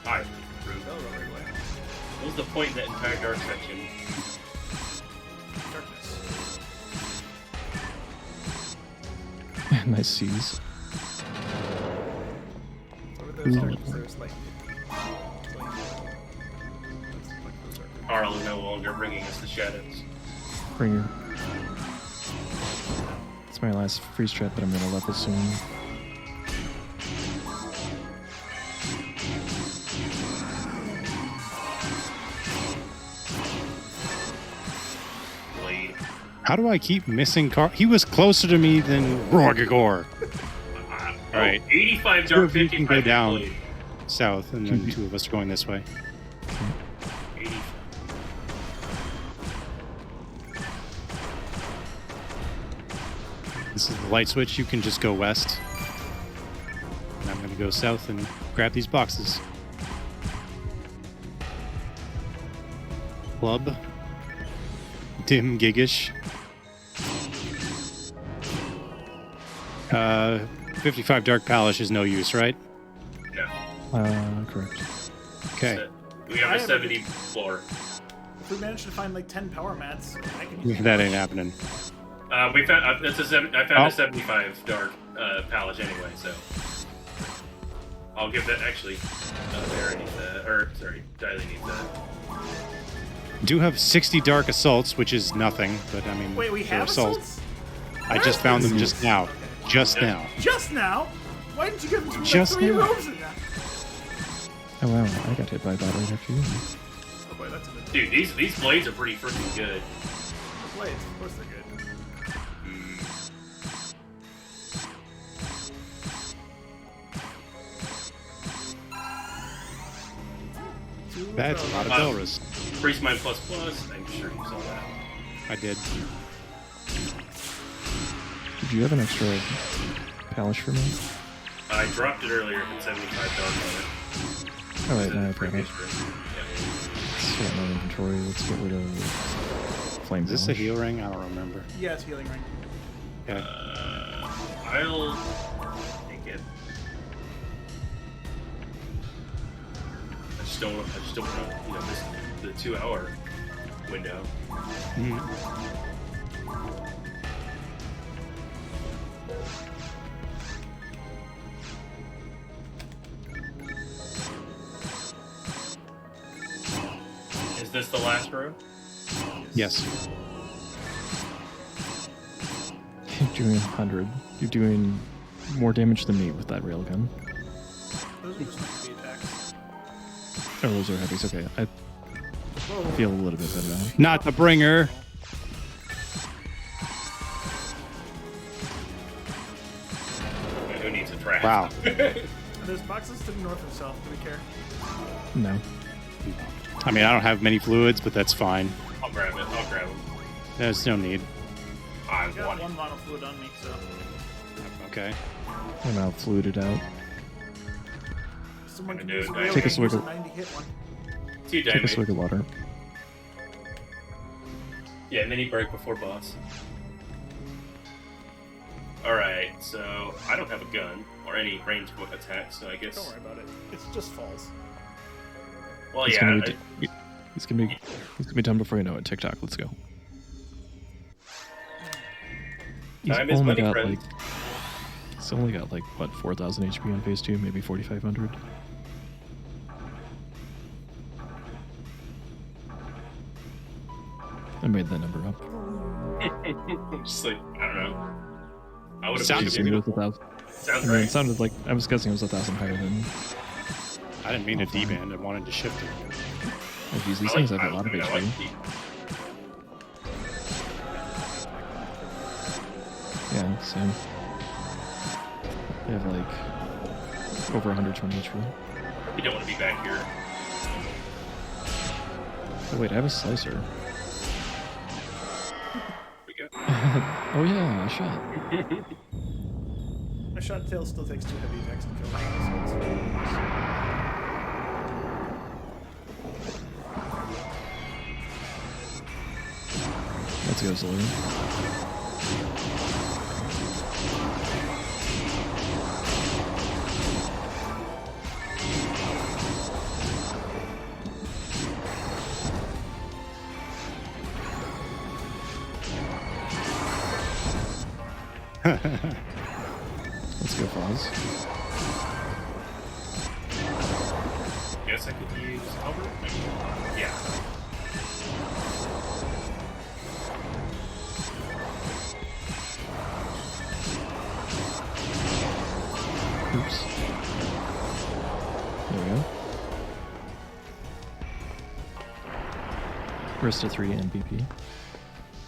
A: Hi, rude.
E: Oh, right away.
A: What was the point in that entire dark section?
E: Darkness.
D: Nice C's.
E: Over there's
D: Ooh.
E: darkness, there's light.
A: Carl is no longer bringing us the shadows.
D: Bringer. It's my last freeze trap, but I'm gonna level soon.
A: Blade.
B: How do I keep missing Carl? He was closer to me than Rorgagor.
A: All
B: right.
A: 85
B: Two
A: dark,
B: of you
A: 55
B: can go down.
A: Blade.
B: South, and then two of us are going this way.
A: 80.
B: This is the light switch. You can just go west. And I'm going to go south and grab these boxes. Club. Dim Gigish. 55 Dark Palace is no use, right?
A: No.
D: Correct.
B: Okay.
A: We have
E: I
A: a
E: have
A: 70 floor.
E: If we manage to find like 10 power mats, I can use
B: That ain't happening.
A: We found I found
B: Oh.
A: a 75 dark pallet anyway, so I'll give that. Actually, Barry needs that, or sorry, Diley needs that.
B: Do have 60 dark assaults, which is nothing, but I mean,
E: Wait, we
B: for
E: have assaults?
B: I just found them just now. Just now.
E: Just now? Why didn't you give them to me like
B: Just
E: 3
B: now.
E: rows ago?
D: Oh wow, I got hit by that right after you.
E: Oh boy, that's a bit.
A: Dude, these blades are pretty freaking good.
E: Blades, of course they're good.
B: That's a lot of Belras.
A: Priest Mind plus plus. I'm sure you saw that.
B: I did.
D: Did you have an extra polish for me?
A: I dropped it earlier at 75 dark on it.
D: Oh wait, now I've got it.
A: Previous room. Yeah.
D: Sort my inventory. Let's get rid of flame
B: Is this a
D: polish.
B: heal ring? I don't remember.
E: Yeah, it's healing ring.
B: Okay.
A: I'll take it. I just don't want, you know, this the 2-hour window.
B: Mhm.
A: Is this the last row?
B: Yes.
D: You're doing 100. You're doing more damage than me with that railgun.
E: Those are just heavy attacks.
D: Oh, those are heavies. Okay, I
E: Whoa.
D: feel a little bit better now.
B: Not the bringer.
A: Who needs a trap?
B: Wow.
E: There's boxes to the north and south. Do we care?
D: No.
B: I mean, I don't have many fluids, but that's fine.
A: I'll grab it. I'll grab them.
B: There's no need.
A: I
E: I got
A: want
E: one mono fluid on me, so.
B: Okay.
D: I'm out fluided out.
E: Someone can
A: Do
E: use
A: it,
E: a
A: man.
E: rail
D: Take a
E: gun, use
D: swig of-
E: 90 hit one.
A: See you,
D: Take a
A: Diamond.
D: swig of water.
A: Yeah, mini break before boss. Alright, so I don't have a gun or any ranged attack, so I guess.
E: Don't worry about it. It's just falls.
A: Well,
D: It's
A: yeah.
D: gonna be it's gonna be done before you know it. TikTok, let's go. He's
A: Time is
D: only
A: money,
D: got
A: friend.
D: like he's only got like what 4,000 HP on phase 2, maybe 4,500. I made that number up.
A: Just like, I don't know. I would have
B: Sounds
D: Just
A: believed
D: assumed
A: it.
D: it was 1,000.
A: Sounds
D: I mean,
A: right.
D: it sounded like I was guessing it was 1,000 higher than.
B: I didn't mean to D-band. I wanted to shift it.
D: Like, these
A: I
D: things
A: like-
D: have a lot of
A: I
D: HP.
A: like the-
D: Yeah, same. They have like over 120 HP.
A: You don't want to be back here.
D: Oh wait, I have a slicer.
A: We go.
D: Oh yeah, a shot.
E: My shot tail still takes 2 heavy attacks to kill me, so
D: Let's go, Zoe. Let's go, Foz.
A: Guess I could use Albert? Yeah.
D: Oops. There we go. Rest of 3 and BP.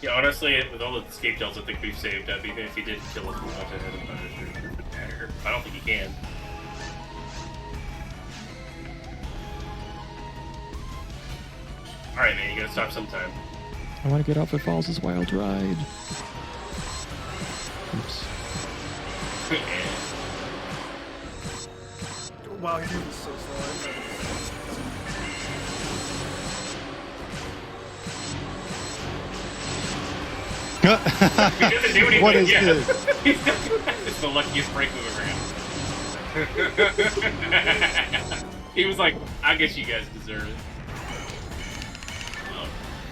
A: Yeah, honestly, with all the escape dells I think we've saved up, even if he did kill us too much ahead of Thunder, it would matter. I don't think he can. Alright, man, you gotta stop sometime.
D: I want to get off at Falls' wild ride. Oops.
E: wow, he moves so slow.
A: He doesn't do anything.
B: What is
A: yeah.
B: this?
A: It's the luckiest break move around. He was like, I guess you guys deserve it. Oh,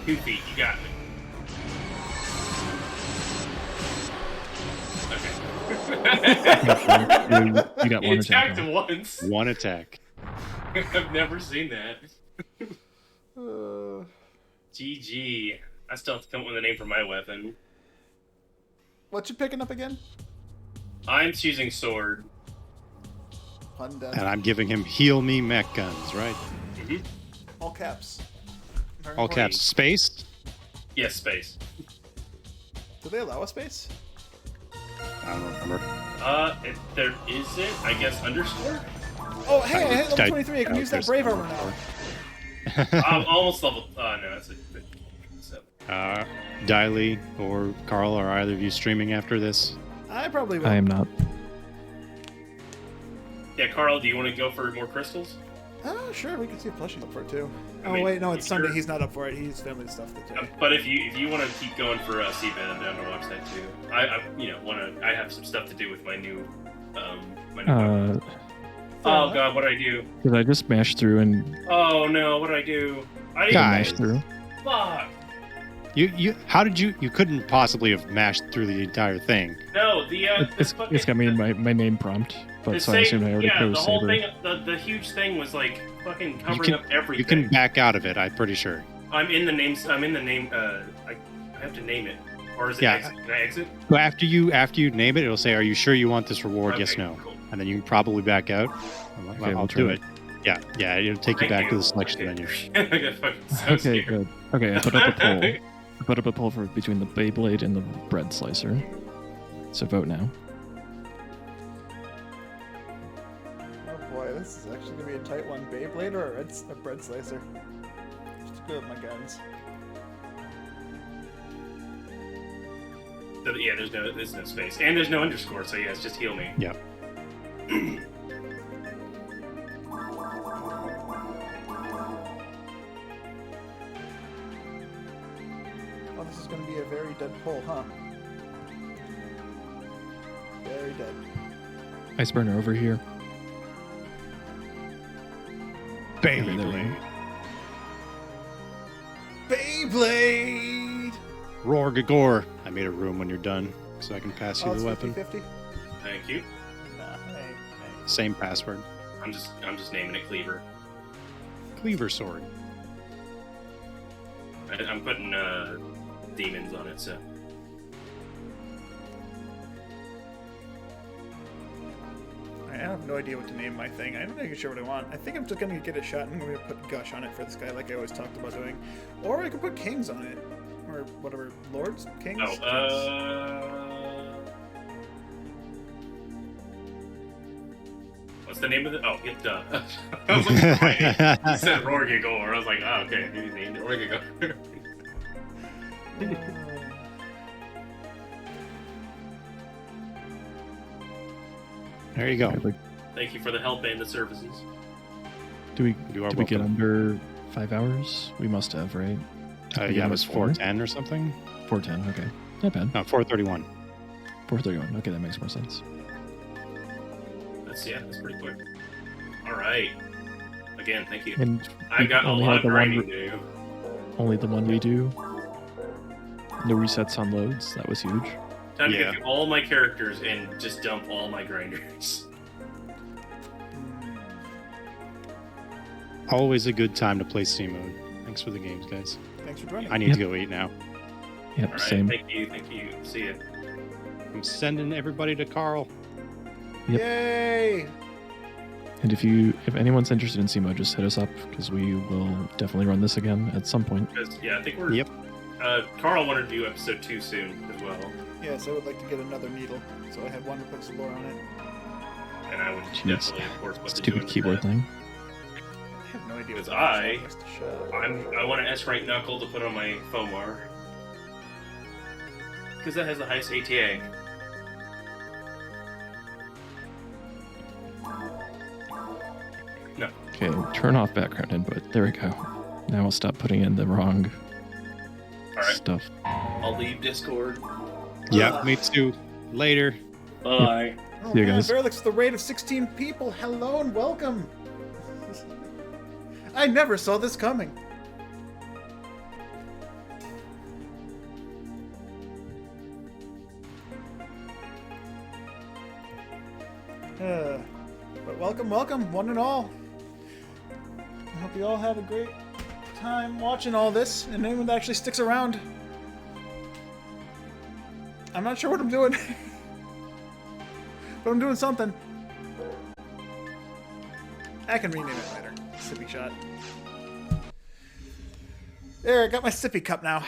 A: 2 feet, you got me.
D: you got
A: He
D: one attack.
A: attacked
D: now.
A: once.
B: One attack.
A: I've never seen that. GG. I still have to come up with a name for my weapon.
C: What you picking up again?
A: I'm choosing sword.
C: Pun done.
B: And I'm giving him heal me mech guns, right?
A: Mm-hmm.
C: All caps. Very
B: All
C: important.
B: caps. Space?
A: Yes, space.
C: Do they allow a space?
B: I don't remember.
A: There isn't. I guess underscore.
C: Oh, hey, I hit level
B: I-
C: 23. I can
B: I
C: use that
B: just-
C: brave armor now.
A: I'm almost level. No, that's a 7.
B: Diley or Carl, are either of you streaming after this?
C: I probably will.
D: I am not.
A: Yeah, Carl, do you want to go for more crystals?
C: Sure, we can see if Plushie's up for it too.
A: I
C: Oh
A: mean,
C: wait, no, it's
A: if
C: Sunday.
A: you're-
C: He's not up for it. He's family stuff today.
A: But if you want to keep going for C-Band, I'm down to watch that too. I have some stuff to do with my new Oh god, what did I do?
D: Did I just mash through and
A: Oh no, what did I do? I didn't
B: Guys.
D: mash through?
A: fuck.
B: How did you couldn't possibly have mashed through the entire thing.
A: No, the
D: It's got me in my name prompt, but so I assume I already
A: the
D: chose
A: whole
D: Saber.
A: thing, the huge thing was like fucking covering up everything.
B: You can back out of it, I'm pretty sure.
A: I'm in the name. I have to name it, or is it?
B: Yeah.
A: Exit? Can I exit?
B: So after you name it, it'll say, "Are you sure you want this reward?" Yes,
A: Okay,
B: no.
A: cool.
B: And then you can probably back out.
D: Okay,
B: I'll
D: we'll
B: do
D: try
B: it. Yeah, it'll take you back to the selection
A: Okay.
B: menu.
A: I got fucking so
D: Okay,
A: scared.
D: good. Okay, I put up a poll. I put up a poll for between the Beyblade and the bread slicer. So vote now.
C: Oh boy, this is actually gonna be a tight one. Beyblade or a bread slicer? Just go with my guns.
A: So, yeah, there's no space, and there's no underscore. So yeah, it's just heal me.
B: Yep.
C: Oh, this is gonna be a very dead pull, huh? Very dead.
D: Ice burner over here.
B: Beyblade.
C: Beyblade!
B: Roar Gagor. I made a room when you're done, so I can pass you
C: Oh,
B: the
C: it's
B: weapon.
C: 50-50?
A: Thank you.
C: Nah, hey.
B: Same password.
A: I'm just naming it Cleaver.
B: Cleaver sword.
A: I'm putting demons on it. So
C: I have no idea what to name my thing. I'm not even sure what I want. I think I'm just gonna get a shot and I'm gonna put Gush on it for this guy, like I always talked about doing. Or I could put Kings on it. Or whatever. Lords? Kings? Kings.
A: What's the name of it? Oh, it duh. I was like, right. You said Rorgigor. I was like, oh, okay. He named it Rorgigor.
B: There you go.
D: Okay, like,
A: Thank you for the help and the services.
D: do we
B: You are
D: did we get
B: welcome.
D: under 5 hours? We must have, right?
B: Yeah, it was
D: Four?
B: 410 or something.
D: 4:10. Okay, not bad.
B: No, 431.
D: 4:31. Okay, that makes more sense.
A: That's pretty quick. All right. Again, thank you.
D: And
A: I
D: we
A: got a
D: only
A: lot
D: had
A: of
D: the
A: grinding
D: one,
A: to do.
D: only the one we do. No resets on loads. That was huge.
A: Time to
B: Yeah.
A: get through all my characters and just dump all my grinders.
B: Always a good time to play C mode. Thanks for the games, guys.
C: Thanks for joining.
B: I need to go eat now.
D: Yep,
A: All right.
D: same.
A: Thank you. See ya.
B: I'm sending everybody to Carl.
D: Yep.
C: Yay!
D: And if anyone's interested in CMO, just hit us up because we will definitely run this again at some point.
A: Because yeah, I think we're.
B: Yep.
A: Carl wanted to do episode 2 soon as well,
C: Yes, I would like to get another needle, so I have one to put some lore on it.
A: and I would
D: Jeez.
A: definitely, of course, what to do
D: Stupid
A: with
D: keyboard
A: that.
D: thing.
C: I have no idea what
A: Because I
C: shut.
A: I want an S rank knuckle to put on my Fomar. Because that has the highest ATA. No.
D: Okay, turn off background input. There we go. Now I'll stop putting in the wrong
A: Alright.
D: stuff.
A: I'll leave Discord.
B: Yeah, me too. Later.
A: Bye.
C: Oh
D: See you
C: man,
D: guys.
C: Verlix, the rate of 16 people. Hello and welcome. I never saw this coming. But welcome, one and all. I hope you all have a great time watching all this, and anyone that actually sticks around. I'm not sure what I'm doing. But I'm doing something. I can rename it later. Sippy shot. There, I got my sippy cup now.